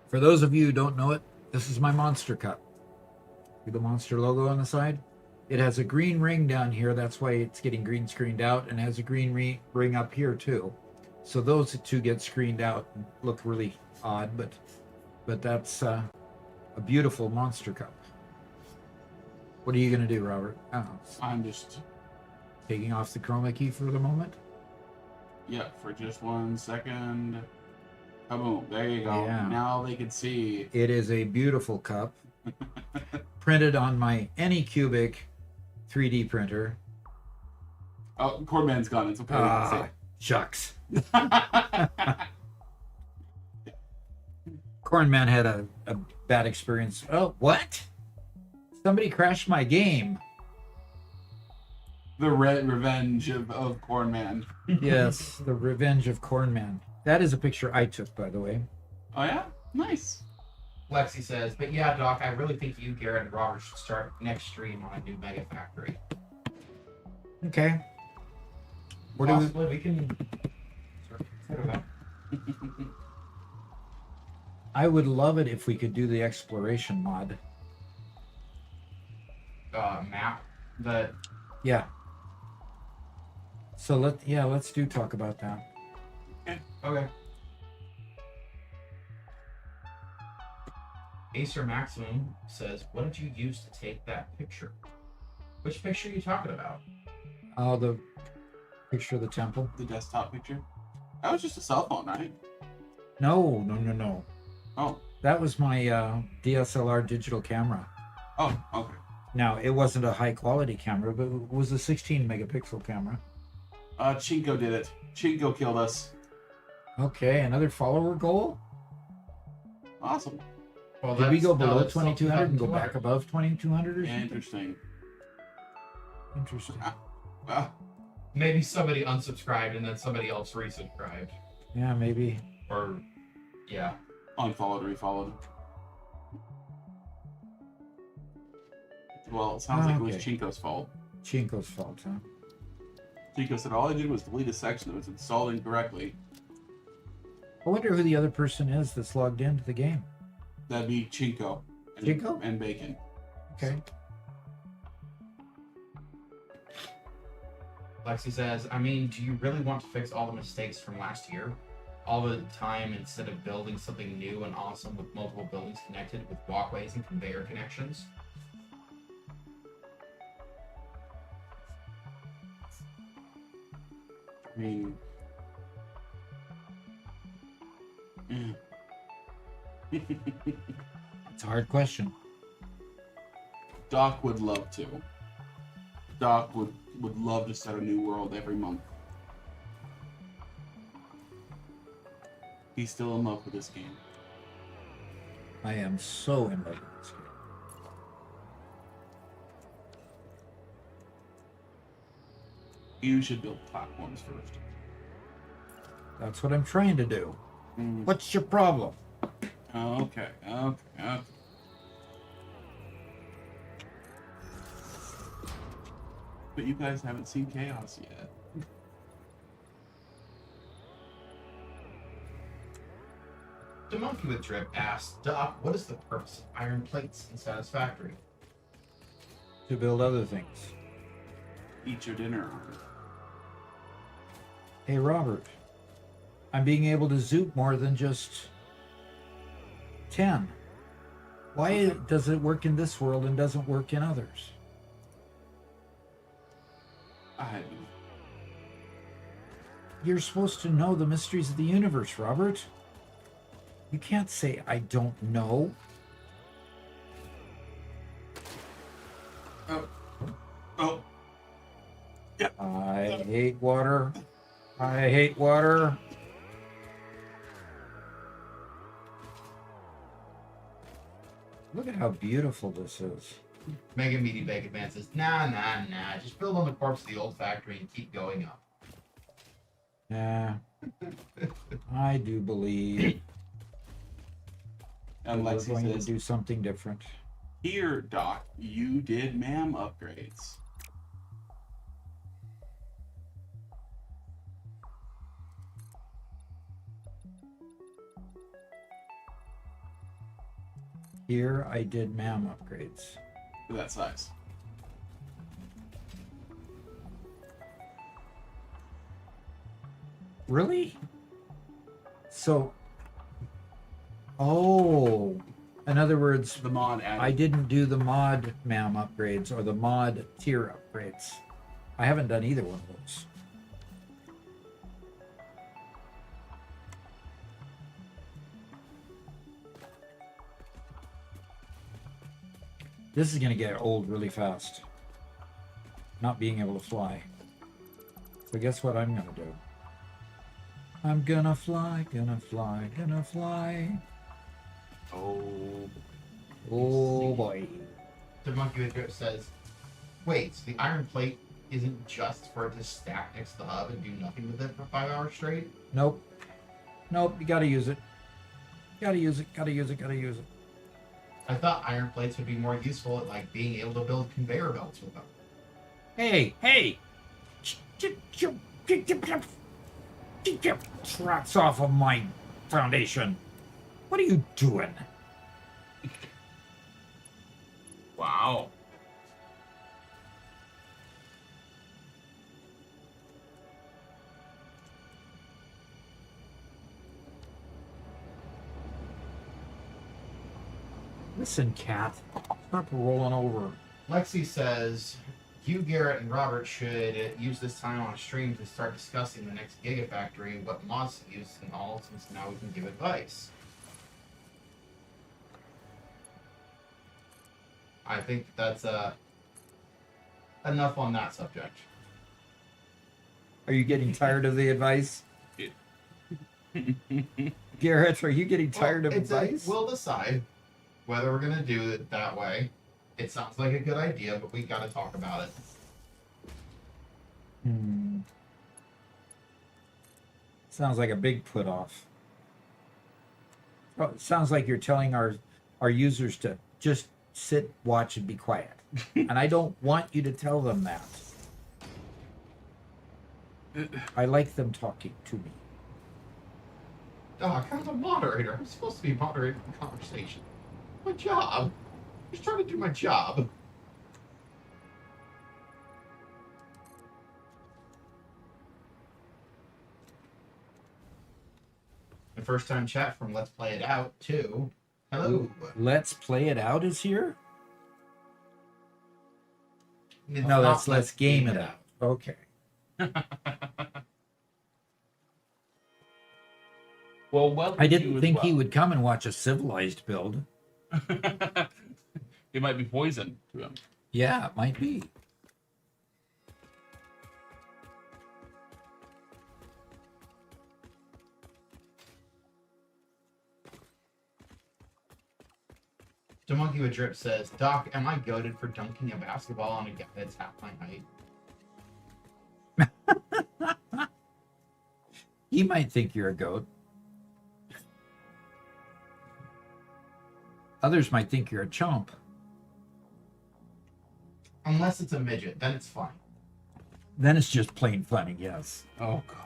For those of you who don't know it, this is my Monster Cup. See the Monster logo on the side? It has a green ring down here. That's why it's getting green screened out, and has a green ring up here too. So those two get screened out and look really odd, but that's a beautiful Monster Cup. What are you going to do, Robert? Oh, I'm just, taking off the chroma key for the moment. yeah, for just 1 second. Kaboom, there you go. Yeah. Now they can see. It is a beautiful cup, printed on my Anycubic 3D printer. Oh, Cordman's gone. It's okay. Ah, shucks. Cornman had a bad experience. Oh, what? Somebody crashed my game. The revenge of Cornman. Yes, the revenge of Cornman. That is a picture I took, by the way. Oh yeah, nice. Lexi says, but yeah, Doc, I really think you, Garrett, and Robert should start next stream on a new Mega Factory. Okay. What do we? Possibly, we can sort of consider that. I would love it if we could do the exploration mod. Map that. Yeah. So let's talk about that. Okay. Acer Maximum says, what did you use to take that picture? Which picture are you talking about? Oh, the picture of the temple. The desktop picture. That was just a cell phone, right? No. Oh. That was my DSLR digital camera. Oh, okay. Now, it wasn't a high quality camera, but it was a 16 megapixel camera. Chinko did it. Chinko killed us. Okay, another follower goal? Awesome. Well, Did we go below that's still 2200 and go 2200. back above 2200 or Yeah, something? interesting. Interesting. Well, Maybe somebody unsubscribed and then somebody else resubscribed. Yeah, maybe. Or, yeah. unfollowed, refollowed. Well, it sounds like it was Okay. Chinko's fault. Chinko's fault, huh? Chinko said all I did was delete a section that was installed incorrectly. I wonder who the other person is that's logged into the game. That'd be Chinko. And, Chinko? And Bacon. Okay. Lexi says, I mean, do you really want to fix all the mistakes from last year? All the time instead of building something new and awesome with multiple buildings connected with walkways and conveyor connections? I mean... yeah. It's a hard question. Doc would love to. Doc would love to start a new world every month. He's still in love with this game. I am so in love with this game. You should build platforms first. That's what I'm trying to do. Mm. What's your problem? Okay. But you guys haven't seen Chaos yet. The monkey with drip asked, Doc, what is the purpose of iron plates in Satisfactory? To build other things. Eat your dinner. Hey, Robert. I'm being able to zoop more than just 10. Why does it work in this world and doesn't work in others? You're supposed to know the mysteries of the universe, Robert. You can't say I don't know. Oh. I hate water. I hate water. Look at how beautiful this is. Mega Meaty Bacon Man says, nah. Just build on the corpse of the old factory and keep going up. Yeah. I do believe And we're Lexi going to says, do something different. "Here, Doc, you did ma'am upgrades." Here I did MAM upgrades. For that size. Really? So, oh, in other words, The mod added. I didn't do the mod MAM upgrades or the mod tier upgrades. I haven't done either one of those. This is going to get old really fast. Not being able to fly. So guess what I'm going to do? I'm gonna fly, gonna fly, gonna fly. Oh. Oh boy. The Monkey with Drip says, wait, so the iron plate isn't just for it to stack next to the hub and do nothing with it for 5 hours straight? Nope. Nope, you gotta use it. Gotta use it, gotta use it, gotta use it. I thought iron plates would be more useful at like being able to build conveyor belts with them. Hey, hey! Tracks off of my foundation. What are you doing? Wow. Listen, cat. Stop rolling over. Lexi says, you, Garrett, and Robert should use this time on a stream to start discussing the next Gigafactory, what mods to use and all, since now we can give advice. I think that's enough on that subject. Are you getting tired of the advice? Garrett, are you getting tired of advice? We'll decide whether we're going to do it that way. It sounds like a good idea, but we got to talk about it. Sounds like a big put off. Oh, it sounds like you're telling our users to just sit, watch, and be quiet. And I don't want you to tell them that. I like them talking to me. Doc, I'm the moderator. I'm supposed to be moderating the conversation. My job. I'm just trying to do my job. The first time chat from Let's Play It Out, too. Hello. Let's Play It Out is here? It's No, not that's Let's Game It Out. Okay. Well, welcome I to you didn't as think he well. would come and watch a civilized build. It might be poison to him. Yeah, it might be. The Monkey with Drip says, Doc, am I goated for dunking a basketball on a guy that's half my height? He might think you're a goat. Others might think you're a chump. Unless it's a midget, then it's fine. Then it's just plain funny, yes. Oh, God.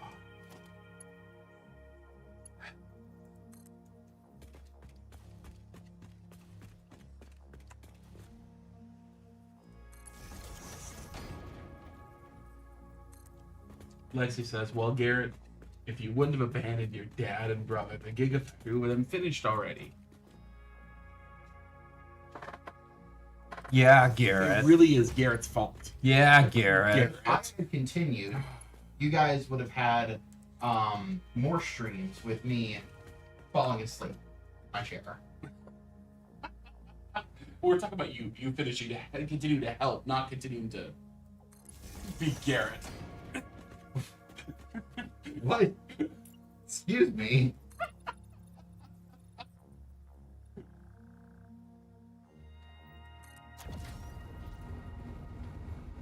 Lexi says, well, Garrett, If you wouldn't have abandoned your dad and brother, the Gigafactory would have been finished already. Yeah, It Garrett. really is Garrett's fault. Yeah, Garrett. If I had continued, you guys would have had more streams with me falling asleep in my chair. We're talking about you. You finishing to continue to help, not continuing to be Garrett. What? Excuse me.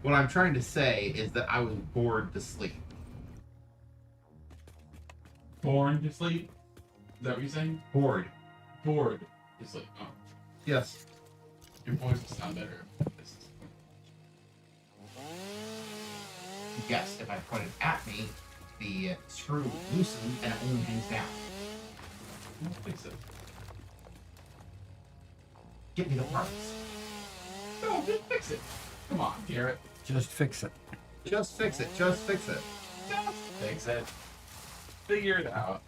What I'm trying to say is that I was bored to sleep. Born to sleep? Is that what you're saying? Bored. Bored to sleep. Oh, Yes. your voice will sound better. Yes, if I put it at me, the screw loosens and it only hangs down. I don't think so. Get me the parts. No, just fix it. Come on, Garrett. Just fix it. Just fix it. Just fix it. Just fix it. Figure it out.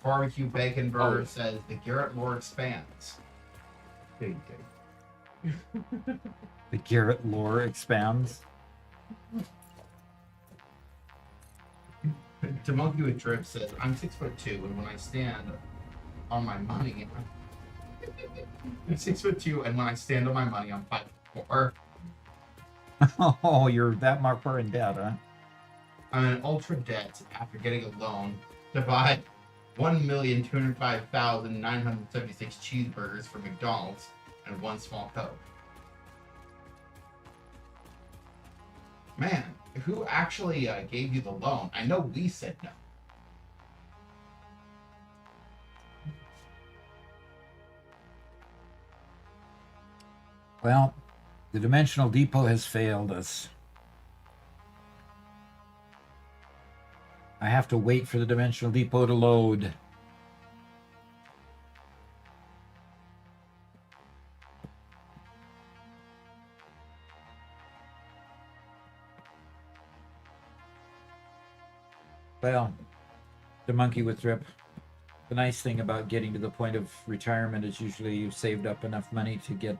Barbecue Bacon Burger Oh. says the Garrett lore expands. Okay. The Garrett lore expands. To Monkey with Drip says, I'm 6'2", and when I stand on my money, I'm 6'2", and when I stand on my money, I'm 5'4". Oh, you're that much in debt, huh? I'm in ultra debt after getting a loan to buy 1,205,976 cheeseburgers from McDonald's and one small Coke. Man, who actually gave you the loan? I know we said no. Well, the Dimensional Depot has failed us. I have to wait for the Dimensional Depot to load. Well, the monkey with drip. The nice thing about getting to the point of retirement is usually you've saved up enough money to get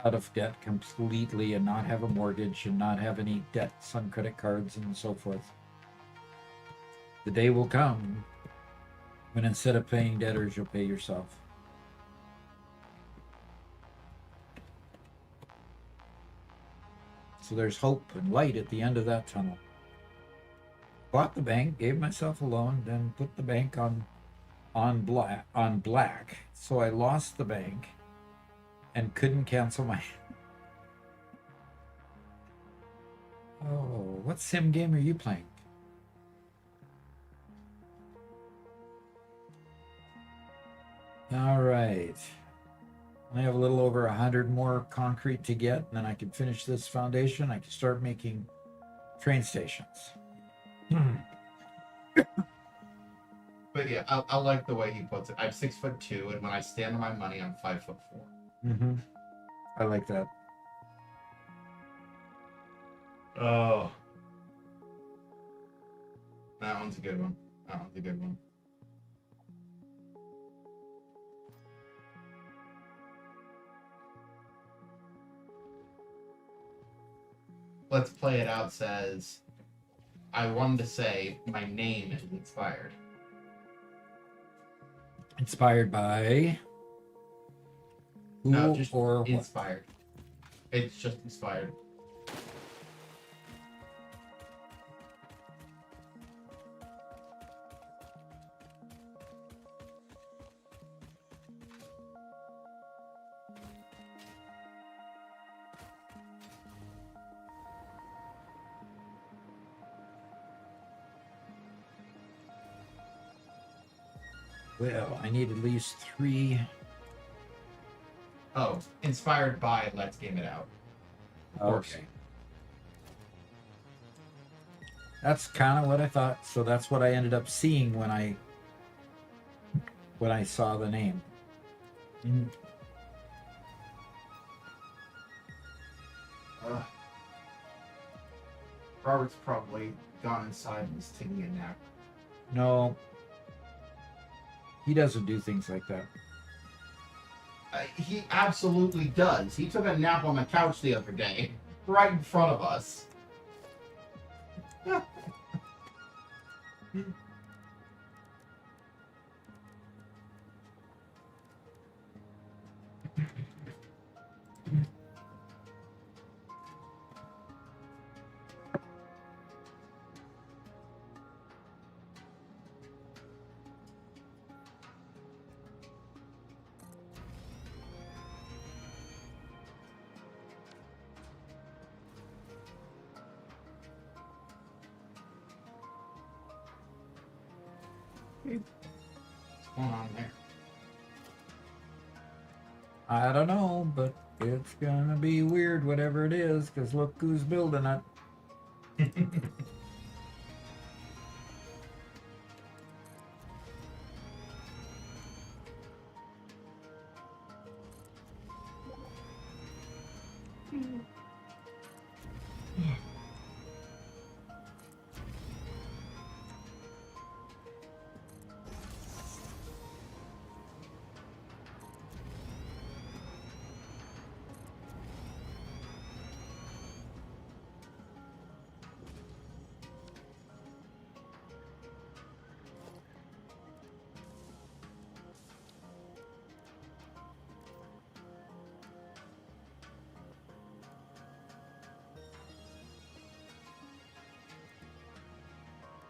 out of debt completely and not have a mortgage and not have any debts on credit cards and so forth. The day will come when instead of paying debtors, you'll pay yourself. So there's hope and light at the end of that tunnel. Bought the bank, gave myself a loan, then put the bank on black. So I lost the bank and couldn't cancel my. Oh, what sim game are you playing? All right. I have a little over 100 more concrete to get, and then I can finish this foundation. I can start making train stations. But yeah, I like the way he puts it. I'm 6'2", and when I stand on my money, I'm 5'4". Mm-hmm. I like that. Oh, that one's a good one. That one's a good one. Let's Play It Out says, I wanted to say my name is inspired. Inspired by who No, just or what? inspired. It's just inspired. Well, I need at least 3. Oh, inspired by Let's Game It Out. Okay. That's kind of what I thought. So that's what I ended up seeing when I saw the name. Robert's probably gone inside and is taking a nap. No, he doesn't do things like that. He absolutely does. He took a nap on the couch the other day, right in front of us. What's going on there? I don't know, but it's gonna be weird, whatever it is, because look who's building it.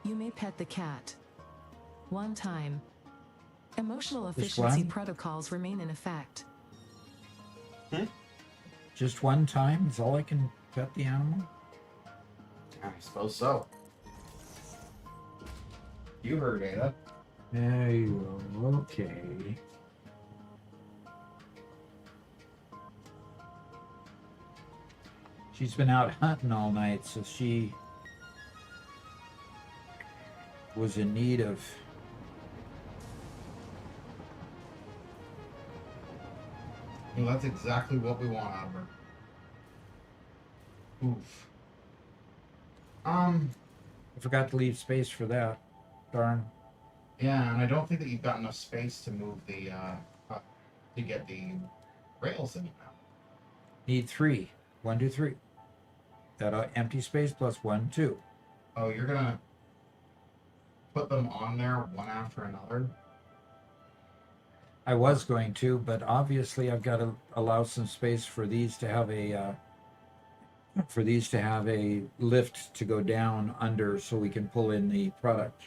You may pet the cat. One time. Emotional Just efficiency one? protocols remain in effect. Just one time is all I can pet the animal? I suppose so. You heard Ada. There you go. Okay. She's been out hunting all night, so she was in need of... Well, that's exactly what we want out of her. Oof. I forgot to leave space for that. Darn. Yeah, and I don't think that you've got enough space to move the, to get the rails in now. Need 3. 1, 2, 3. That empty space plus 1, 2. Oh, you're gonna put them on there one after another? I was going to, but obviously I've got to allow some space for these to have a lift to go down under, so we can pull in the product.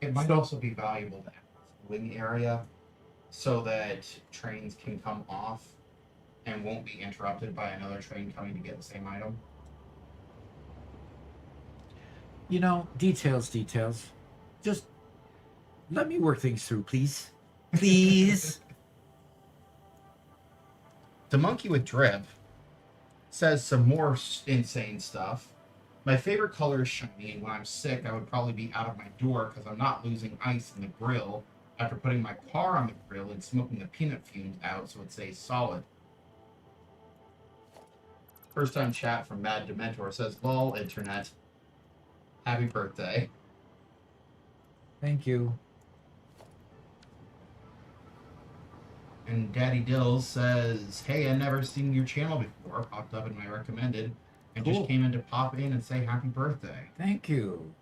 It might also be valuable to have a wing area so that trains can come off and won't be interrupted by another train coming to get the same item. You know, details. Just let me work things through, please. Please. The monkey with drip says some more insane stuff. My favorite color is shiny, and when I'm sick, I would probably be out of my door because I'm not losing ice in the grill after putting my car on the grill and smoking the peanut fumes out so it stays solid. First time chat from Mad Dementor says, "Lol, internet. Happy birthday." Thank you. And Daddy Dills says, "Hey, I've never seen your channel before. Popped up in my recommended, and Cool. just came in to pop in and say happy birthday." Thank you.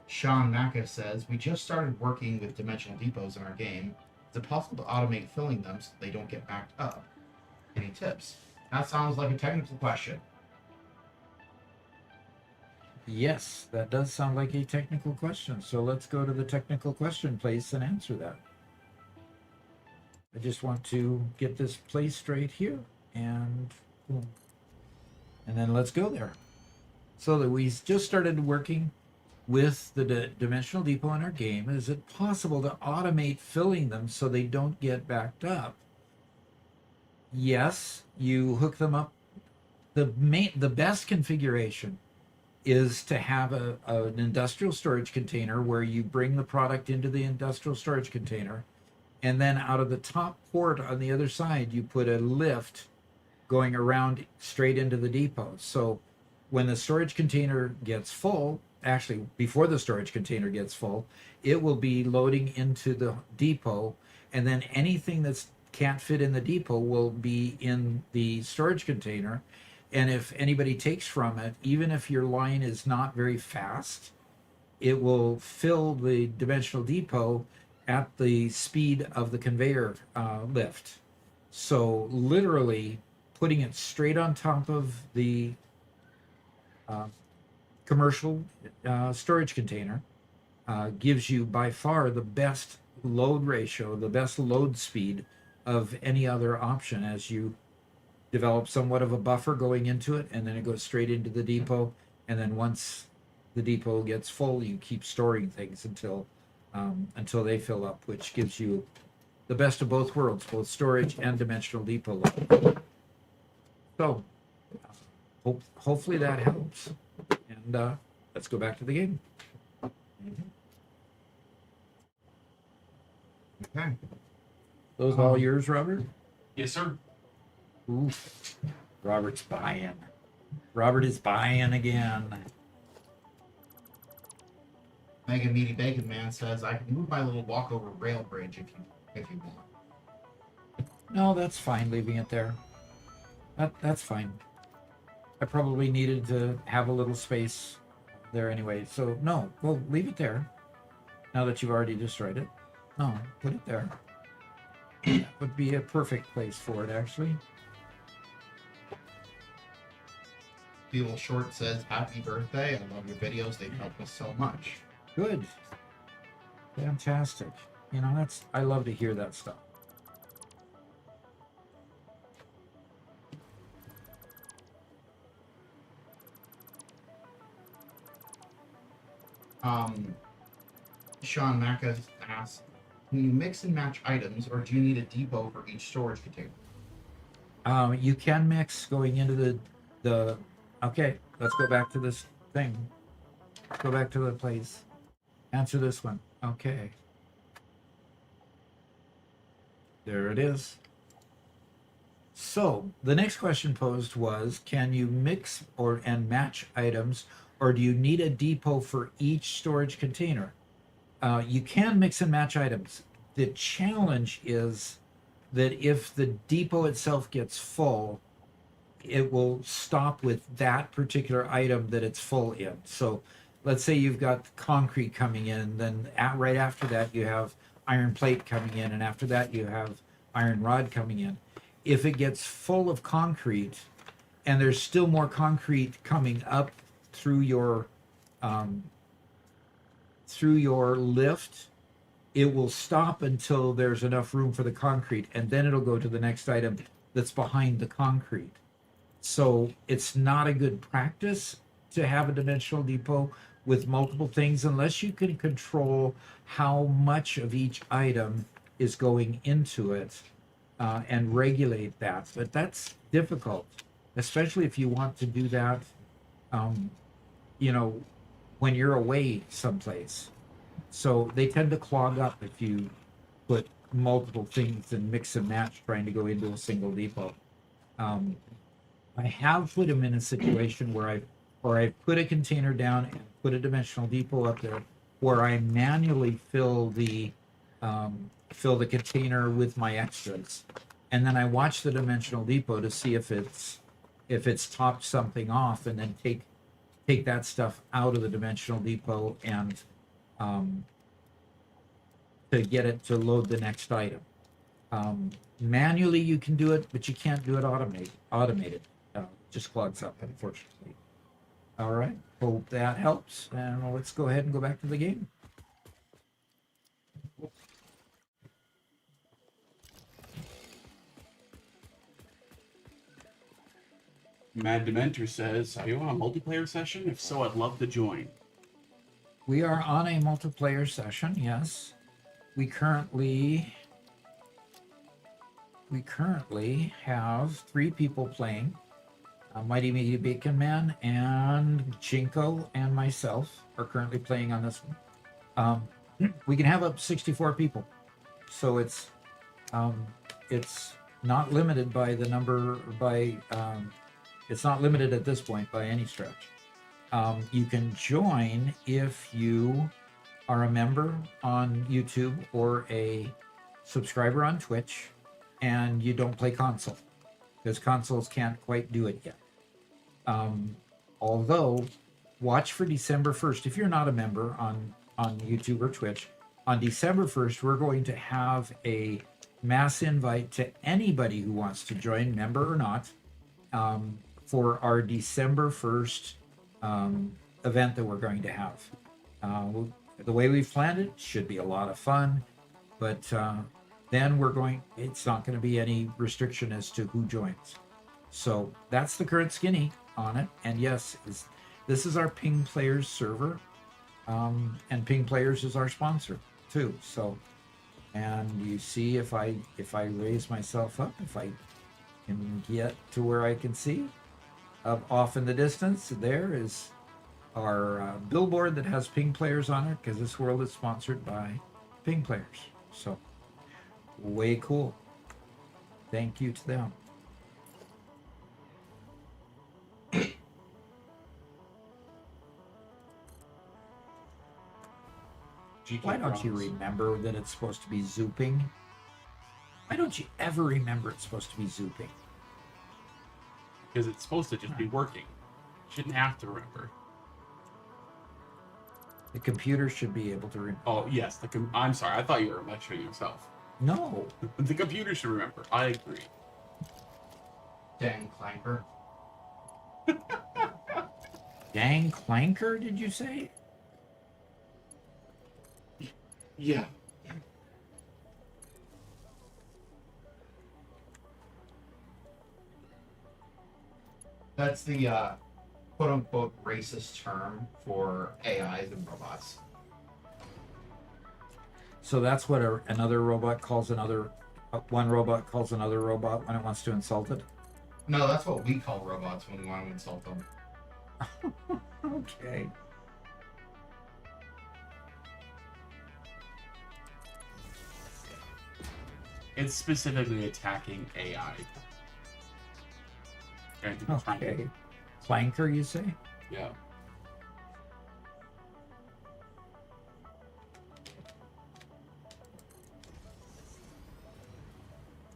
Sean Macca says, "We just started working with dimensional depots in our game. Is it possible to automate filling them so they don't get backed up? Any tips?" That sounds like a technical question. Yes, that does sound like a technical question. So let's go to the technical question place and answer that. I just want to get this place straight here, and boom. And then let's go there. So that we just started working with the dimensional depot in our game. Is it possible to automate filling them so they don't get backed up? Yes, you hook them up. The best configuration is to have an industrial storage container where you bring the product into the industrial storage container, and then out of the top port on the other side you put a lift going around straight into the depot. So when the storage container gets full, actually before the storage container gets full, it will be loading into the depot, and then anything that's can't fit in the depot will be in the storage container. And if anybody takes from it, even if your line is not very fast, it will fill the dimensional depot at the speed of the conveyor lift. So literally putting it straight on top of the uh, commercial storage container gives you by far the best load ratio, the best load speed of any other option, as you develop somewhat of a buffer going into it, and then it goes straight into the depot. And then once the depot gets full, you keep storing things until they fill up, which gives you the best of both worlds, both storage and dimensional depot load. So hopefully that helps. And let's go back to the game. Okay. Those all yours, Robert? Yes, sir. Ooh, Robert's buying. Robert is buying again. Mega Meaty Bacon Man says I can move my little walkover rail bridge if you want. No, that's fine, leaving it there. That's fine. I probably needed to have a little space there anyway, so no, well, leave it there. Now that you've already destroyed it. No, put it there. That would be a perfect place for it, actually. Feeble Short says happy birthday. I love your videos. They've helped us so much. Good. Fantastic. You know, I love to hear that stuff. Sean Macca asks, can you mix and match items, or do you need a depot for each storage container? You can mix going into the okay, let's go back to this thing. Go back to the place. Answer this one. Okay. There it is. So the next question posed was, can you mix and match items, or do you need a depot for each storage container? You can mix and match items. The challenge is that if the depot itself gets full, it will stop with that particular item that it's full in. So let's say you've got concrete coming in, then right after that you have iron plate coming in, and after that you have iron rod coming in. If it gets full of concrete and there's still more concrete coming up through your lift, it will stop until there's enough room for the concrete, and then it'll go to the next item that's behind the concrete. So it's not a good practice to have a dimensional depot with multiple things unless you can control how much of each item is going into it and regulate that. But that's difficult, especially if you want to do that, when you're away someplace. So they tend to clog up if you put multiple things and mix and match trying to go into a single depot. I have put them in a situation where I put a container down and put a dimensional depot up there, where I manually fill the container with my extras, and then I watch the dimensional depot to see if it's topped something off, and then take that stuff out of the dimensional depot and to get it to load the next item. Manually you can do it, but you can't do it automated. Just clogs up, unfortunately. All right, hope that helps, and let's go ahead and go back to the game. Mad Dementor says, are you on a multiplayer session? If so, I'd love to join. We are on a multiplayer session, yes. We currently have 3 people playing. Mighty Meaty Bacon Man and Jinko and myself are currently playing on this one. We can have up to 64 people, so it's not limited by the number it's not limited at this point by any stretch. You can join if you are a member on YouTube or a subscriber on Twitch and you don't play console, because consoles can't quite do it yet. Although, watch for December 1st. If you're not a member on YouTube or Twitch, on December 1st, we're going to have a mass invite to anybody who wants to join, member or not, for our December 1st event that we're going to have. The way we've planned it should be a lot of fun, but then it's not going to be any restriction as to who joins. So that's the current skinny on it. And yes, this is our Ping Players server, and Ping Players is our sponsor too. So, and you see, if I raise myself up, if I can get to where I can see, off in the distance, there is our billboard that has Ping Players on it, because this world is sponsored by Ping Players. So, way cool. Thank you to them. GK Why don't you Bronze. remember that it's supposed to be zooping? Why don't you ever remember it's supposed to be zooping? Because it's supposed to just be working. Shouldn't have to remember. The computer should be able to Oh, yes. I'm sorry. I thought you were lecturing yourself. No. The computer should remember. I agree. Dang clanker. Dang clanker, did you say? Yeah. That's the quote-unquote racist term for AIs and robots. So that's what another robot calls another. One robot calls another robot when it wants to insult it. No, that's what we call robots when we want to insult them. Okay. It's specifically attacking AI. And to be trying Okay. to- Clanker, you say? Yeah.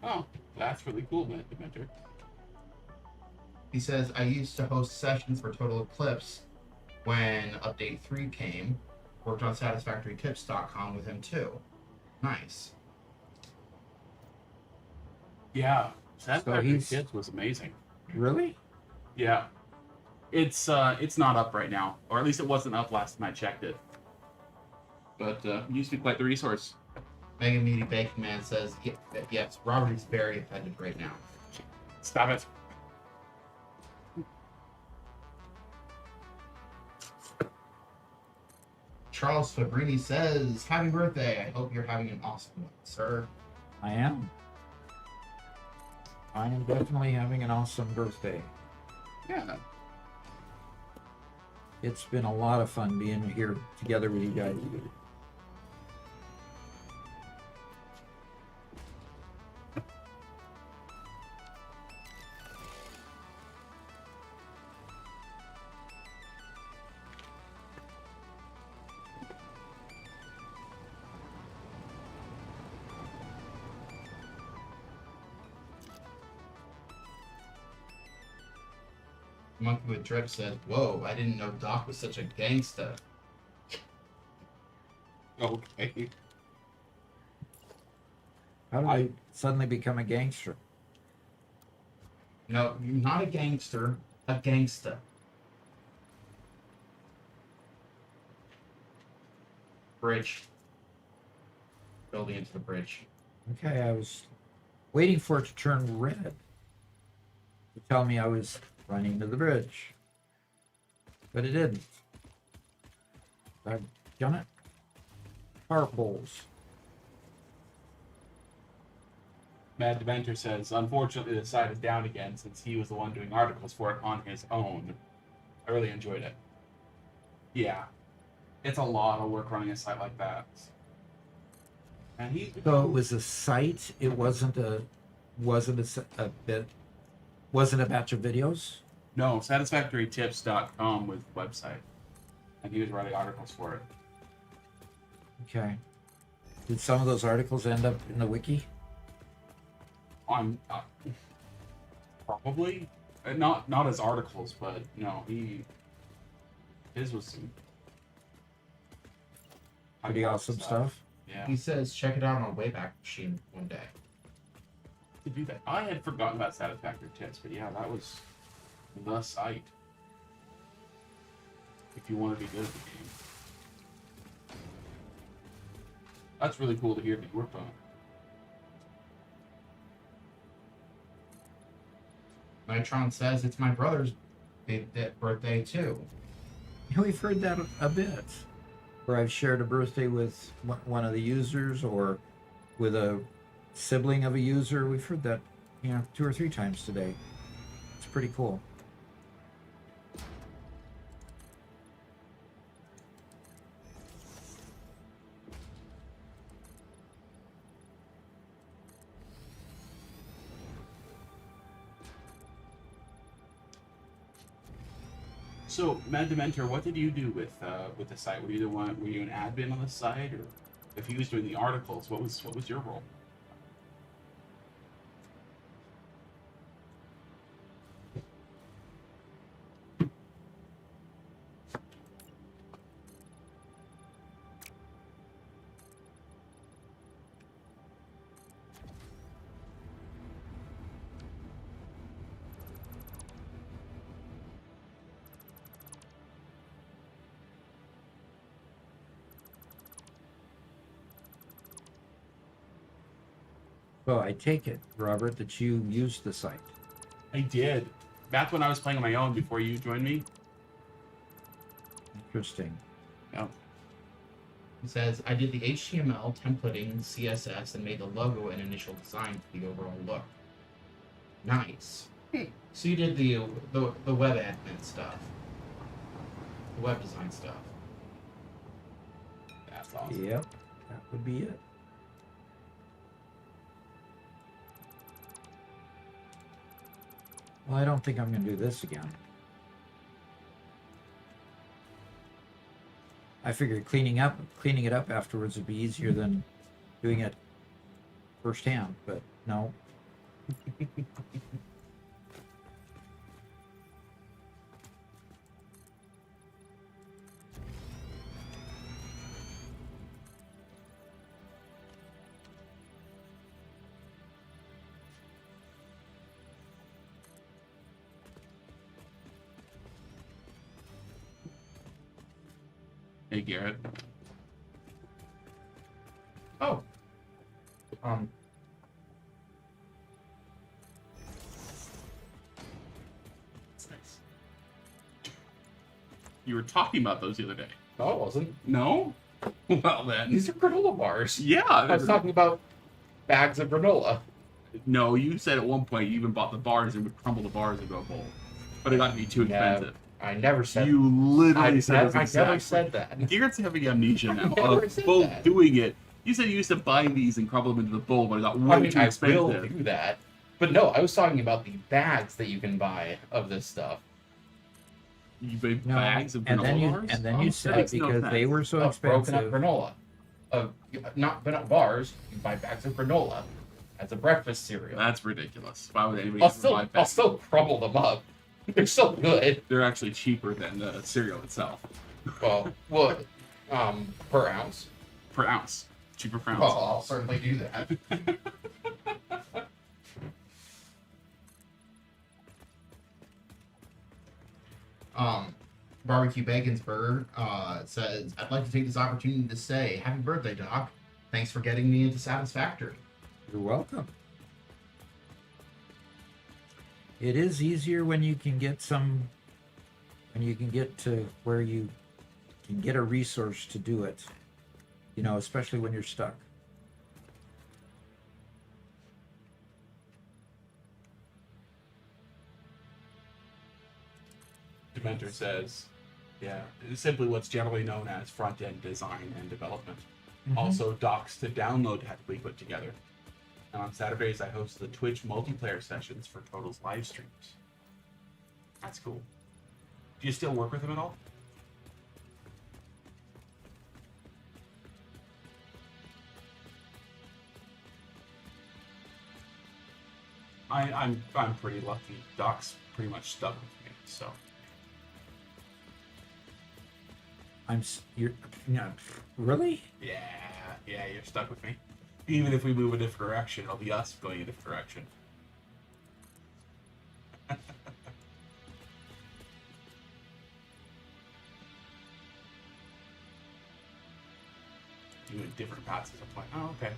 Oh, that's really cool, Mentor. He says, I used to host sessions for Total Eclipse when Update 3 came. Worked on SatisfactoryTips.com with him too. Nice. Yeah. Satisfactory he's- Kids was amazing. Really? Yeah. It's not up right now. Or at least it wasn't up last time I checked it. But it used to be quite the resource. Mega Meaty Bacon Man says, yes, Robert is very offended right now. Stop it. Charles Fabrini says, happy birthday. I hope you're having an awesome one, sir. I am. I am definitely having an awesome birthday. Yeah. It's been a lot of fun being here together with you guys. Monkey with Drip says, whoa, I didn't know Doc was such a gangsta. Okay. How did I suddenly become a gangster? No, you're not a gangster, a gangsta. Bridge. Building into the bridge. Okay, I was waiting for it to turn red to tell me I was running to the bridge. But it didn't. I've done it. Car poles. Mad Dementor says, unfortunately the site is down again since he was the one doing articles for it on his own. I really enjoyed it. Yeah. It's a lot of work running a site like that. And he So it was a site. It wasn't a batch of videos. No, satisfactorytips.com was the website. And he was writing articles for it. Okay. Did some of those articles end up in the wiki? On probably not as articles, but no, his was some Pretty awesome stuff. Yeah, He says check it out on Wayback Machine one day. to do that. I had forgotten about Satisfactory Tips, but yeah, that was the site. If you want to be good at the game, that's really cool to hear that you worked on it. Nitron says it's my brother's birthday too. We've heard that a bit, where I've shared a birthday with one of the users or with a sibling of a user. We've heard that, 2 or 3 times today. It's pretty cool. So, Mad Dementor, what did you do with the site? Were you an admin on the site, or if he was doing the articles, what was your role? Well, I take it, Robert, that you used the site. I did. Back when I was playing on my own before you joined me. Interesting. Yeah. He says I did the HTML, templating, CSS, and made the logo and initial design for the overall look. Nice. So you did the web admin stuff, the web design stuff. That's awesome. Yep, that would be it. Well, I don't think I'm going to do this again. I figured cleaning it up afterwards would be easier than doing it firsthand, but no. Hey, Garrett. Oh. That's nice. You were talking about those the other day. No, it wasn't. No? Well then. These are granola bars. Yeah. I was talking about bags of granola. No, you said at one point you even bought the bars and would crumble the bars into a bowl. But it got to be too expensive. I never said. You literally said this I never exactly. said that. Garrett's having amnesia now never of said both that. doing it. You said you used to buy these and crumble them into the bowl, but it got way too I expensive. will do that. But no, I was talking about the bags that you can buy of this stuff. You buy No, bags of and then granola you bars? and then Oh, you that said makes no because they sense. were so Of broken up expensive. granola. Not bars. You buy bags of granola as a breakfast cereal. That's ridiculous. Why would anybody I'll ever buy I'll bags? still crumble them up. They're still good. They're actually cheaper than the cereal itself Well, per ounce. per ounce. Cheaper per ounce. Well, I'll certainly do that. Barbecue Bacon's Burger says, I'd like to take this opportunity to say, happy birthday, Doc. Thanks for getting me into Satisfactory. You're welcome. It is easier when you can get to where you can get a resource to do it. Especially when you're stuck. Dementor says, yeah, it's simply what's generally known as front-end design and development. Mhm. Also, docs to download had to be put together. And on Saturdays, I host the Twitch multiplayer sessions for Total's live streams. That's cool. Do you still work with him at all? I'm pretty lucky. Doc's pretty much stuck with me, so. You're, no, really? Yeah, you're stuck with me. Even if we move a different direction, it'll be us going a different direction. Doing different paths as a plan. Oh, okay.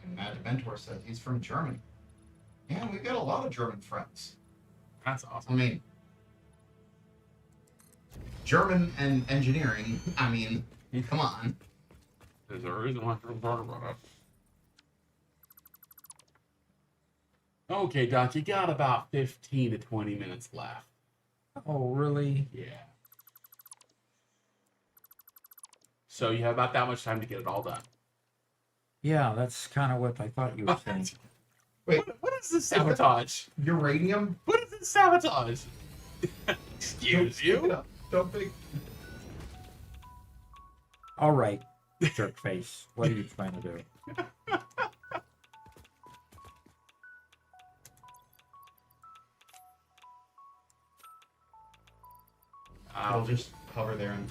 And Mad Mentor says he's from Germany. Yeah, we've got a lot of German friends. That's I awesome. mean, German and engineering, I mean, come on. There's a reason why I'm talking about it. Okay, Doc, you got about 15 to 20 minutes left. Oh, really? Yeah. So you have about that much time to get it all done. Yeah, that's kind of what I thought you were saying. Wait, What is this sabotage? uranium? What is this sabotage? Excuse you? Don't think. All right, jerk face. What are you trying to do? I'll just hover there and.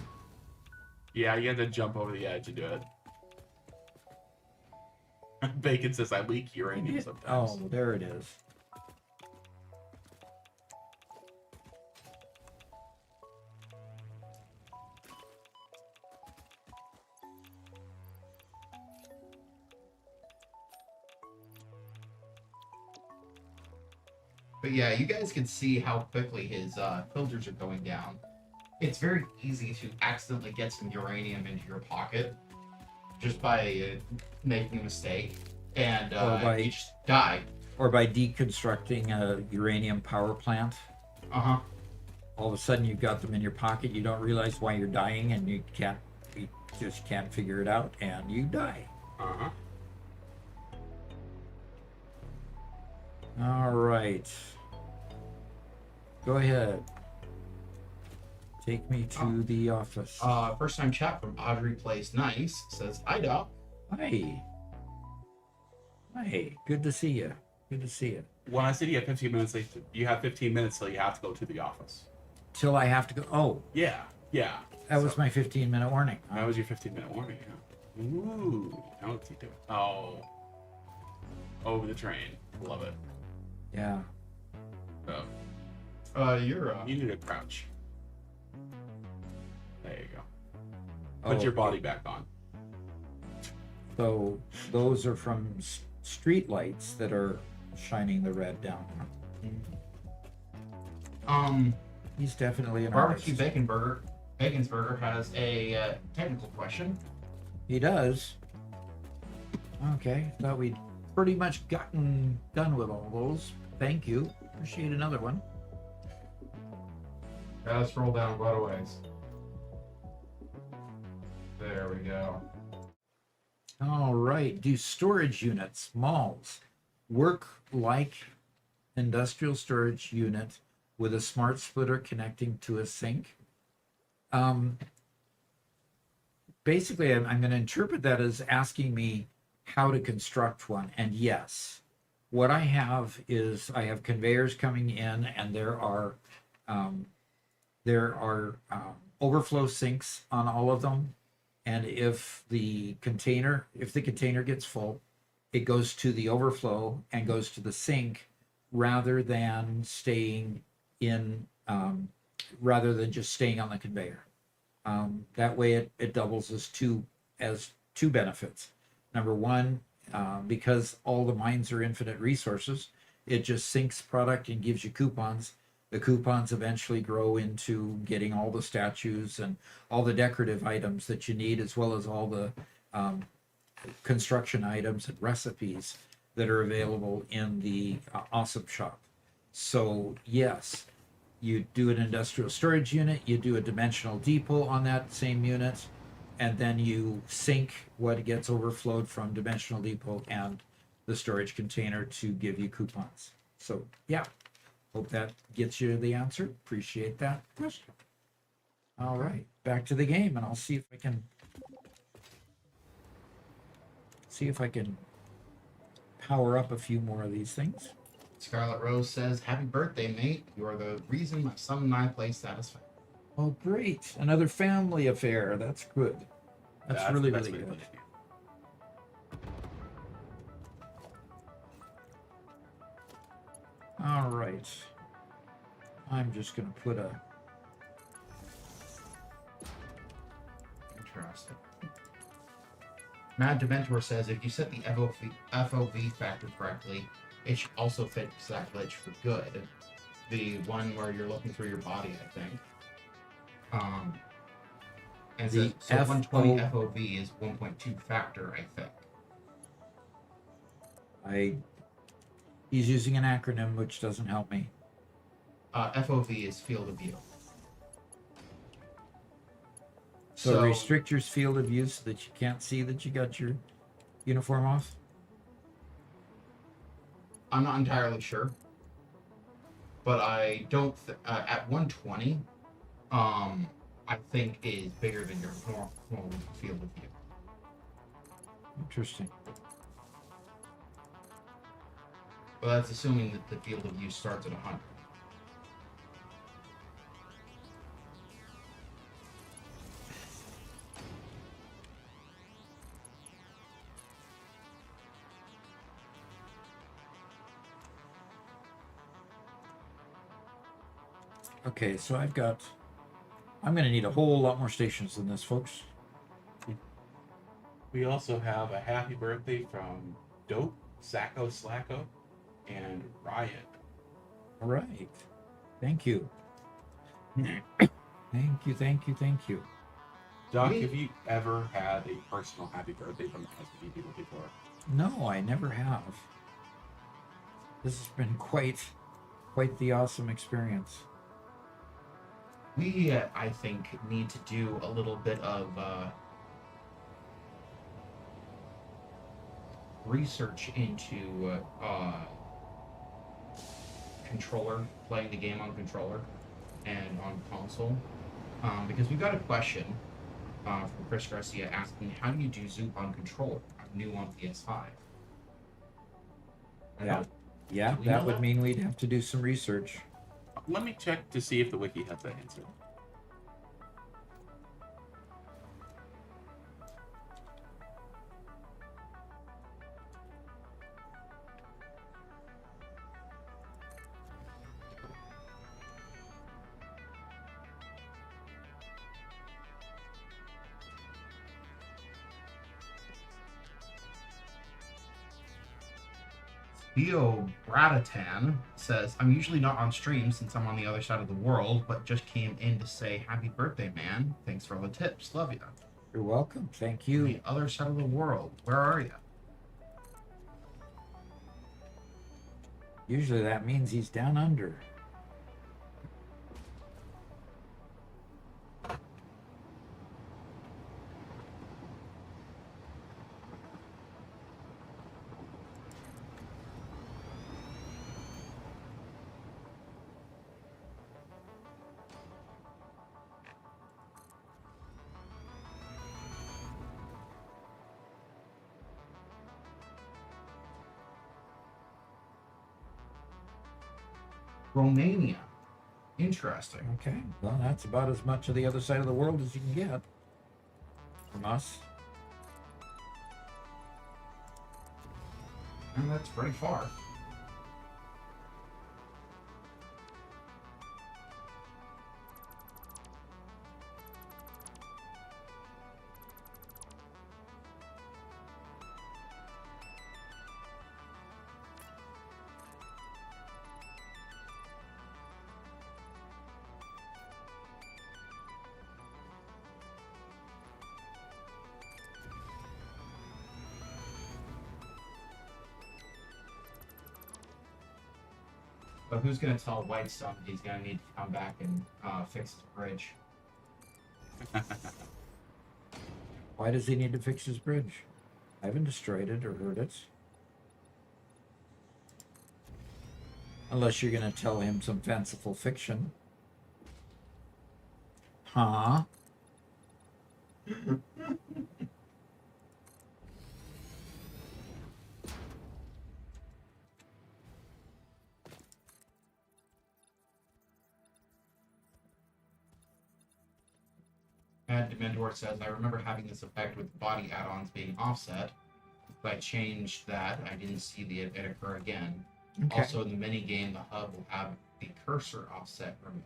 Yeah, you have to jump over the edge and do it. Bacon says I leak uranium sometimes. Oh, there it is. But yeah, you guys can see how quickly his filters are going down. It's very easy to accidentally get some uranium into your pocket just by making a mistake, and you just die. Or by deconstructing a uranium power plant. All of a sudden you've got them in your pocket. You don't realize why you're dying, and you just can't figure it out, and you die. Uh-huh. All right. Go ahead. Take me to the office. First time chat from Audrey Plays Nice says, "Hi, Doc." Hi. Hi. Good to see you. Good to see you. When I said you have 15 minutes, you have 15 minutes till you have to go to the office. Till I have to go. Oh, Yeah. that was my 15-minute warning. That was your 15-minute warning. Yeah. Ooh. Now what's he doing? Oh. Over the train. Love it. Yeah. Oh. You're You need to crouch. There you go. Put Oh, your body back on. So those are from street lights that are shining the red down. He's definitely an Barbecue artist. Bacon's Burger has a technical question. He does. Okay, thought we'd pretty much gotten done with all those. Thank you. Appreciate another one. Gotta scroll down quite a ways. There we go. All right. Do storage units, malls, work like industrial storage unit with a smart splitter connecting to a sink? Basically, I'm going to interpret that as asking me how to construct one. And yes, what I have is I have conveyors coming in, and there are overflow sinks on all of them. And if the container gets full, it goes to the overflow and goes to the sink rather than staying in, rather than just staying on the conveyor. That way it doubles as two benefits. Number one, because all the mines are infinite resources, it just sinks product and gives you coupons. The coupons eventually grow into getting all the statues and all the decorative items that you need, as well as all the construction items and recipes that are available in the Awesome Shop. So yes, you do an industrial storage unit, you do a dimensional depot on that same unit, and then you sync what gets overflowed from Dimensional Depot and the storage container to give you coupons. So yeah, hope that gets you the answer. Appreciate that question. All right, back to the game, and I'll see if I can power up a few more of these things. Scarlet Rose says, "Happy birthday, mate. You are the reason my son and I play Satisfactory." Oh, great! Another family affair. That's good. That's really, the best really way to good. play the game. All right. I'm just gonna put a. Interesting. Mad Dementor says, if you set the FOV factor correctly, it should also fix that glitch for good. The one where you're looking through your body, I think. And The so 120 FOV is 1.2 factor, I think. He's using an acronym which doesn't help me. FOV is field of view. So restrict your field of view so that you can't see that you got your uniform off. I'm not entirely sure, but I don't. At 120, I think is bigger than your normal field of view. Interesting. But that's assuming that the field of view starts at 100. Okay, so I'm going to need a whole lot more stations than this, folks. We also have a happy birthday from Dope, Sacco Slacko, and Riot. All right. Thank you. Thank you. Doc, have you ever had a personal happy birthday from SPD people before? No, I never have. This has been quite the awesome experience. We, I think, need to do a little bit of research into controller, playing the game on controller and on console, because we got a question from Chris Garcia asking, how do you do Zoop on controller? I'm new on PS5. Yeah, we that know would that? mean we'd have to do some research. Let me check to see if the wiki has that answer. Theo Bradatan says, I'm usually not on stream since I'm on the other side of the world, but just came in to say happy birthday, man. Thanks for all the tips. Love you. You're welcome. Thank The you. other side of the world. Where are you? Usually that means he's down under. Romania. Interesting. Okay, well, that's about as much of the other side of the world as you can get from us. And that's pretty far. But who's going to tell Whitestone he's going to need to come back and fix his bridge? Why does he need to fix his bridge? I haven't destroyed it or hurt it. Unless you're going to tell him some fanciful fiction. Huh? Mad Dementor says, I remember having this effect with body add-ons being offset. If I changed that, I didn't see it occur again. Okay. Also, in the mini game, the hub will have the cursor offset removed.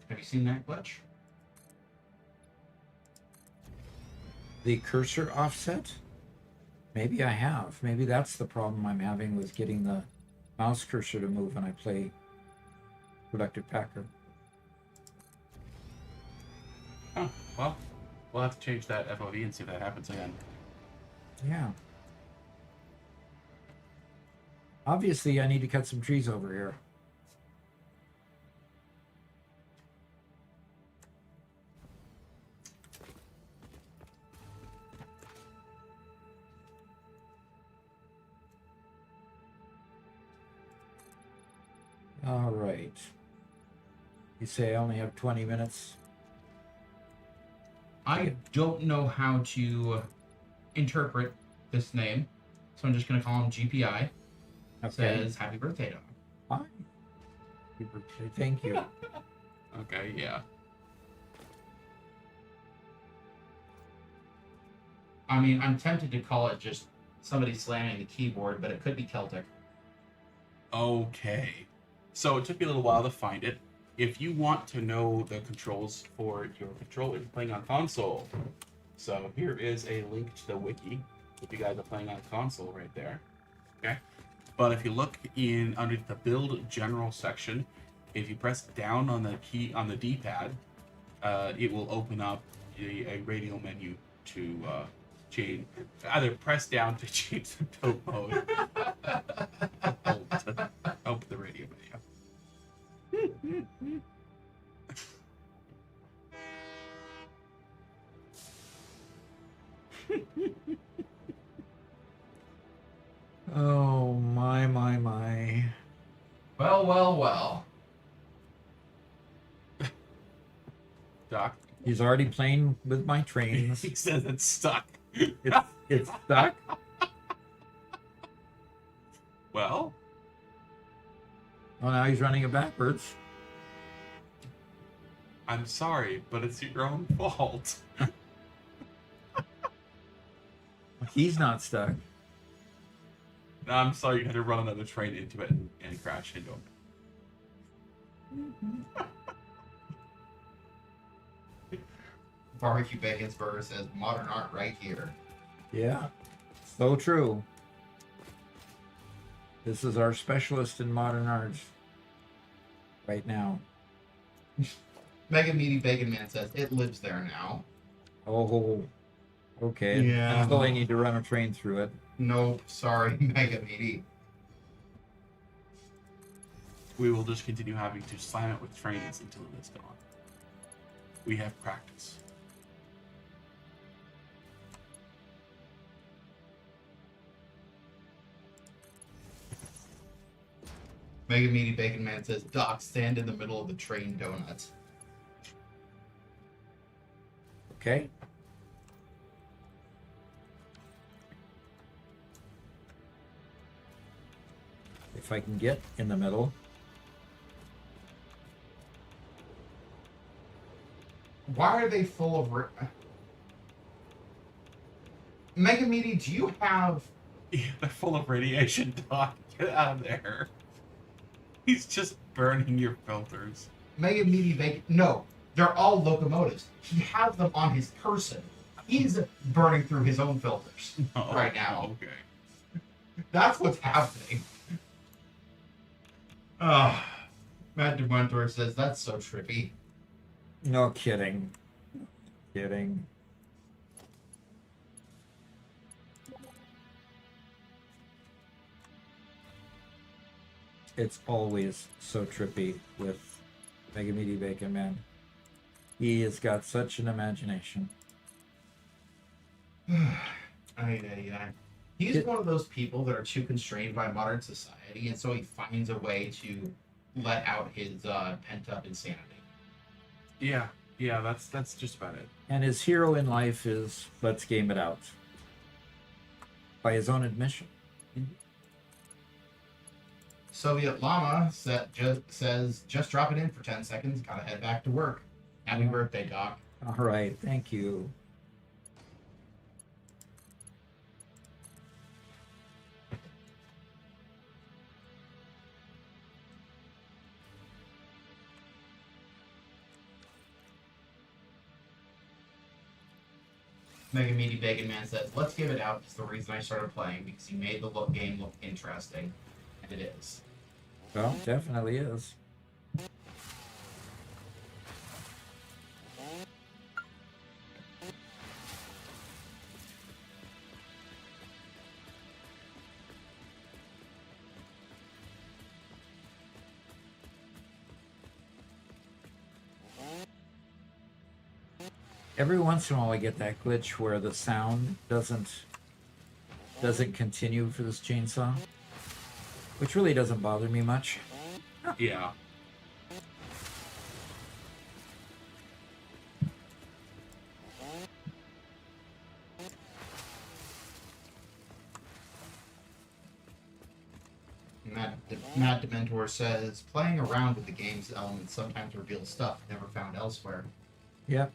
Have you seen that glitch? The cursor offset? Maybe I have. Maybe that's the problem I'm having with getting the mouse cursor to move when I play Productive Packer. Oh, well, we'll have to change that FOV and see if that happens again. Yeah. Obviously, I need to cut some trees over here. All right. You say I only have 20 minutes? I don't know how to interpret this name, so I'm just going to call him GPI. Okay. Says, happy birthday, dog. Hi. Happy birthday. Thank you. Okay, yeah. I mean, I'm tempted to call it just somebody slamming the keyboard, but it could be Celtic. Okay. So it took me a little while to find it. If you want to know the controls for your controller playing on console, so here is a link to the wiki if you guys are playing on console right there. Okay. But if you look in under the build general section, if you press down on the key on the D-pad, it will open up a radio menu to change. Either press down to change the build mode, or hold to open the radio menu. Oh, my. Well, well, well. Doc, He's already playing with my trains. he says it's stuck. It's stuck. Well, Oh, now he's running it backwards. I'm sorry, but it's your own fault. He's not stuck. No, I'm sorry you had to run another train into it and crash into him. Barbecue Bacon's Burger says, modern art right here. Yeah, so true. This is our specialist in modern art right now. Mega Meaty Bacon Man says, it lives there now. Oh, okay. Yeah. Until I need to run a train through it. Nope, sorry, Mega Meaty. We will just continue having to slam it with trains until it is gone. We have practice. Mega Meaty Bacon Man says, Doc, stand in the middle of the train donuts. Okay. If I can get in the middle. Why are they full of... Mega Meaty, do you have... Yeah, they're full of radiation, Doc. Get out of there. He's just burning your filters. Mega Meaty Bacon... No, they're all locomotives. He has them on his person. He's burning through his own filters right now. Okay. That's what's happening. Matt DeWentor says, that's so trippy. No kidding. Kidding. It's always so trippy with Mega Meaty Bacon Man. He has got such an imagination. He's It- one of those people that are too constrained by modern society, and so he finds a way to let out his pent-up insanity. Yeah, that's just about it. And his hero in life is let's game it out. By his own admission. Soviet Llama says, just drop it in for 10 seconds, gotta head back to work. Happy birthday, Doc. All right, thank you. Mega Meaty Bacon Man says, let's give it out. It's the reason I started playing, because he made the game look interesting. And it is. Well, definitely is. Every once in a while I get that glitch where the sound doesn't continue for this chainsaw, which really doesn't bother me much. Yeah. Mad Dementor says, playing around with the game's elements sometimes reveals stuff never found elsewhere. Yep.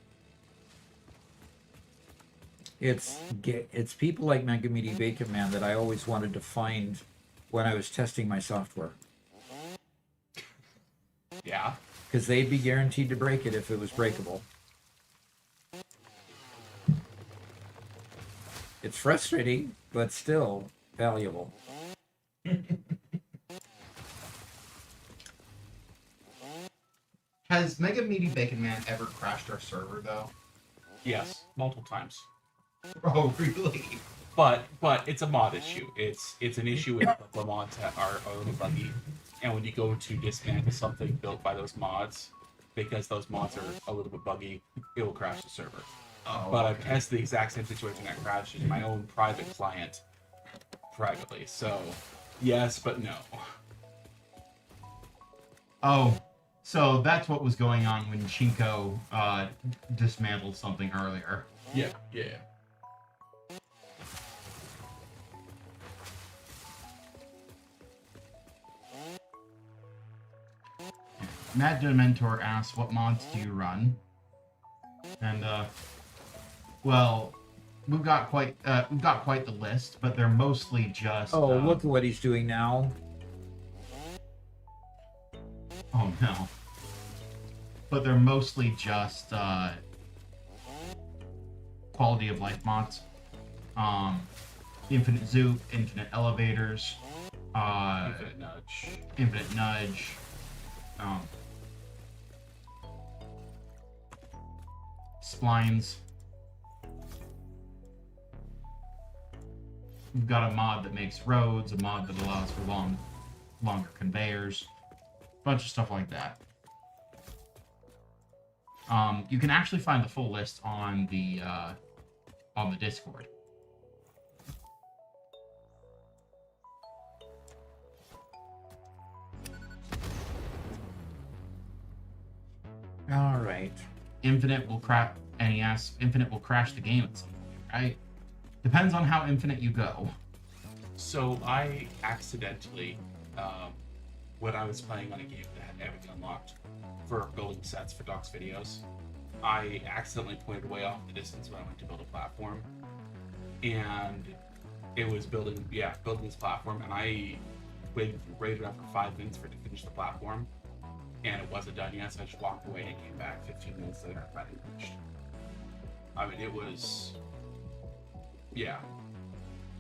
It's people like Mega Meaty Bacon Man that I always wanted to find when I was testing my software. Yeah. Because they'd be guaranteed to break it if it was breakable. It's frustrating, but still valuable. Has Mega Meaty Bacon Man ever crashed our server, though? Yes, multiple times. Oh, really? But it's a mod issue. It's an issue with the mods that are a little buggy, and when you go to dismantle something built by those mods, because those mods are a little bit buggy, it will crash the server. Oh, But I've tested the exact same situation that crashes my own private client privately. So yes, but no. Oh, so that's what was going on when Chinko dismantled something earlier. Yeah. Mad Dementor asks, what mods do you run? And, well, we've got quite the list, but they're mostly just... Oh, look at what he's doing now. Oh, no. But they're mostly just, quality of life mods. Infinite Zoo, Infinite Elevators, Infinite Nudge, Splines. We've got a mod that makes roads, a mod that allows for longer conveyors, a bunch of stuff like that. You can actually find the full list on the Discord. All right. Infinite will crash NES. Infinite will crash the game at some point, right? Depends on how infinite you go. So I accidentally, when I was playing on a game that had everything unlocked for building sets for Doc's videos, I accidentally pointed way off the distance when I went to build a platform, and it was building this platform, and I waited up for 5 minutes for it to finish the platform, and it wasn't done yet, so I just walked away and came back 15 minutes later and finally finished. I mean, it was,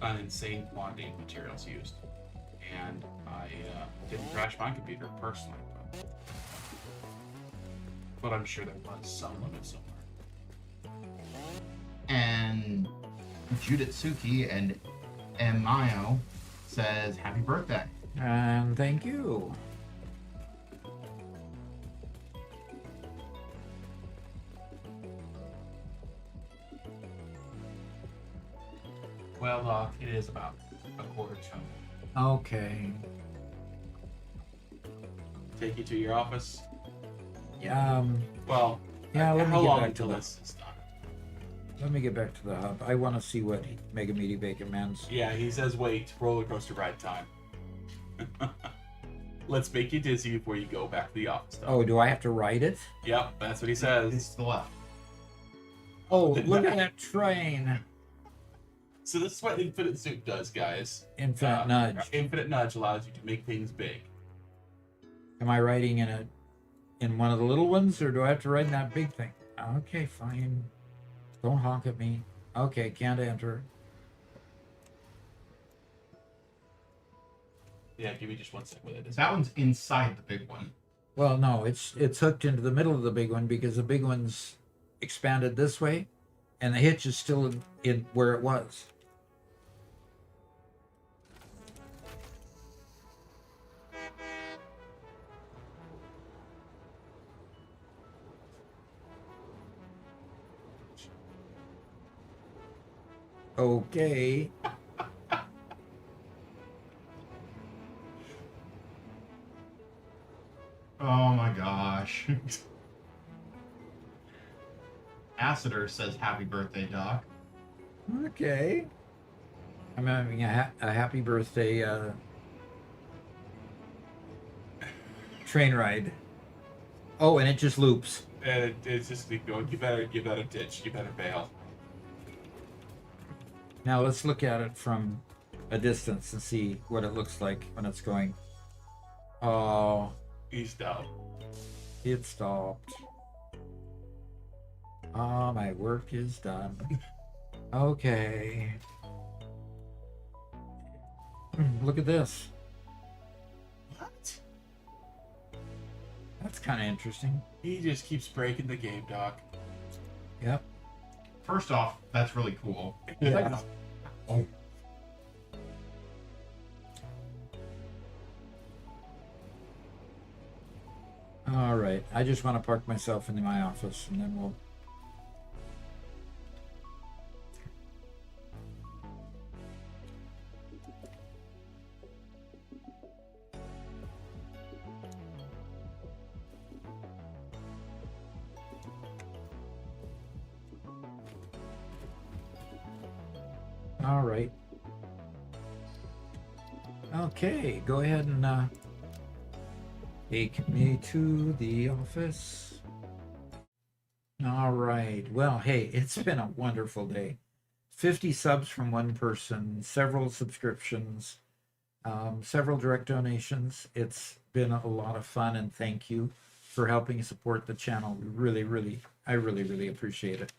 an insane quantity of materials used, and I didn't crash my computer personally, but I'm sure there was some limit somewhere. And Juditsuki and Mayo says, happy birthday. And thank you. Well, Doc, it is about a quarter chunk. Okay. Take you to your office. Yeah. Well, Yeah. Let me how get long back to until the. this is done? Let me get back to the hub. I want to see what Mega Meaty Bacon Man's. Yeah, he says wait, roller coaster ride time. Let's make you dizzy before you go back to the office. Though. Oh, do I have to ride it? Yep, that's what he It's says. to the left. Oh, look at that train! So this is what Infinite Soup does, guys. Infinite Nudge. Infinite Nudge allows you to make things big. Am I riding in one of the little ones, or do I have to ride in that big thing? Okay, fine. Don't honk at me. Okay, can't enter. Yeah, give me just 1 second with it. That one's inside the big one. Well, no, it's hooked into the middle of the big one because the big one's expanded this way, and the hitch is still in where it was. Okay. Oh my gosh. Acider says happy birthday, Doc. Okay. I'm having a happy birthday train ride. Oh, and it just loops. And it's just going. You better give that a ditch. You better bail. Now let's look at it from a distance and see what it looks like when it's going. Oh, He's down. it stopped. Oh, my work is done. Okay. Look at this. What? That's kind of interesting. He just keeps breaking the game, Doc. Yep. First off, that's really cool. Yeah. All right. I just want to park myself in my office, and then we'll. All right. Okay, go ahead and take me to the office. All right. Well, hey, it's been a wonderful day. 50 subs from one person, several subscriptions, several direct donations. It's been a lot of fun, and thank you for helping support the channel. I really appreciate it.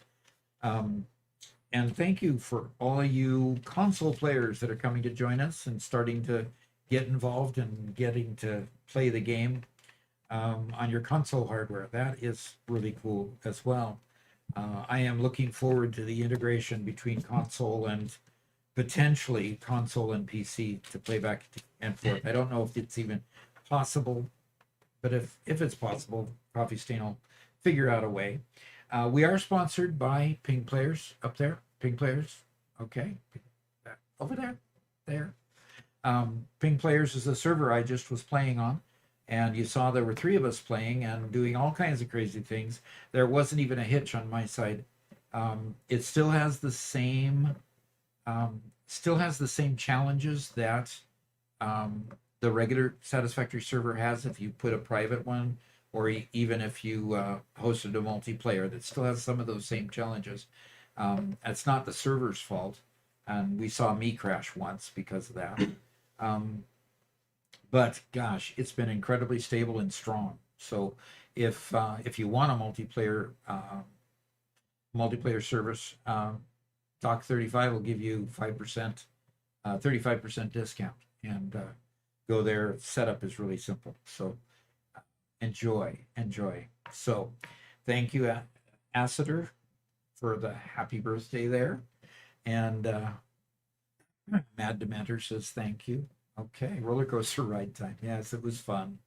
And thank you for all of you console players that are coming to join us and starting to get involved and getting to play the game on your console hardware. That is really cool as well. I am looking forward to the integration between console and potentially console and PC to play back and forth. I don't know if it's even possible, but if it's possible, Coffee Stain will figure out a way. We are sponsored by Ping Players up there. Ping Players, okay, over there. Ping Players is the server I just was playing on, and you saw there were 3 of us playing and doing all kinds of crazy things. There wasn't even a hitch on my side. It still has the same challenges that the regular Satisfactory server has. If you put a private one, or even if you hosted a multiplayer, that still has some of those same challenges. It's not the server's fault, and we saw me crash once because of that. But gosh, it's been incredibly stable and strong. So if you want a multiplayer service, Doc 35 will give you 35% discount, and go there. Setup is really simple. So enjoy. So thank you, Acider, for the happy birthday there. And Mad Dementor says thank you. Okay, roller coaster ride time. Yes, it was fun.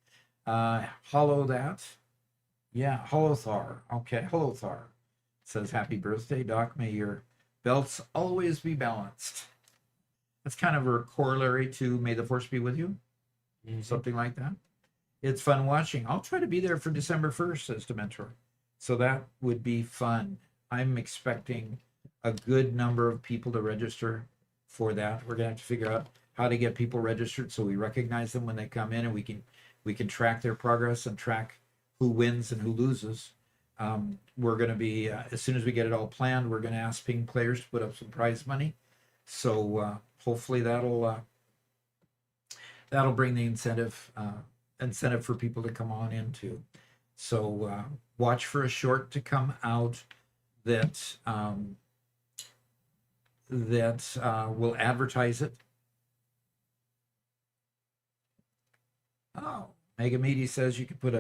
Hollow that. Yeah, Holothar. Okay, Holothar says happy birthday, Doc. May your belts always be balanced. That's kind of a corollary to May the Force be with you, something like that. It's fun watching. I'll try to be there for December 1st as Dementor. So that would be fun. I'm expecting a good number of people to register for that. We're gonna have to figure out how to get people registered so we recognize them when they come in, and we can track their progress and track who wins and who loses. We're gonna be as soon as we get it all planned, we're gonna ask ping players to put up some prize money. So hopefully that'll bring the incentive for people to come on into. So watch for a short to come out that will advertise it. Oh, Mega Meaty says you could put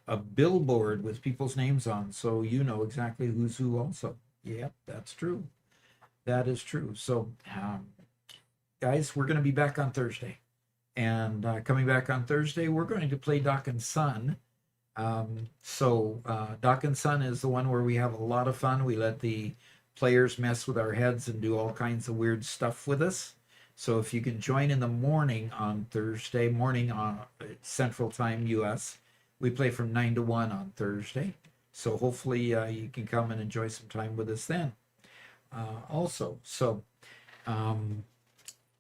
a billboard with people's names on, so you know exactly who's who also. Yep, that's true. That is true. So, guys, we're going to be back on Thursday. And coming back on Thursday, we're going to play Dock and Son. Dock and Son is the one where we have a lot of fun. We let the players mess with our heads and do all kinds of weird stuff with us. So if you can join in the morning on Thursday morning on Central Time US, we play from 9 to 1 on Thursday. So hopefully you can come and enjoy some time with us then.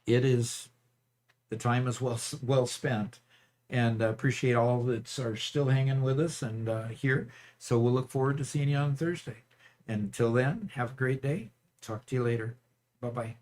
It is, the time is well spent, and appreciate all that are still hanging with us and here. So we'll look forward to seeing you on Thursday. Until then, have a great day. Talk to you later. Bye-bye.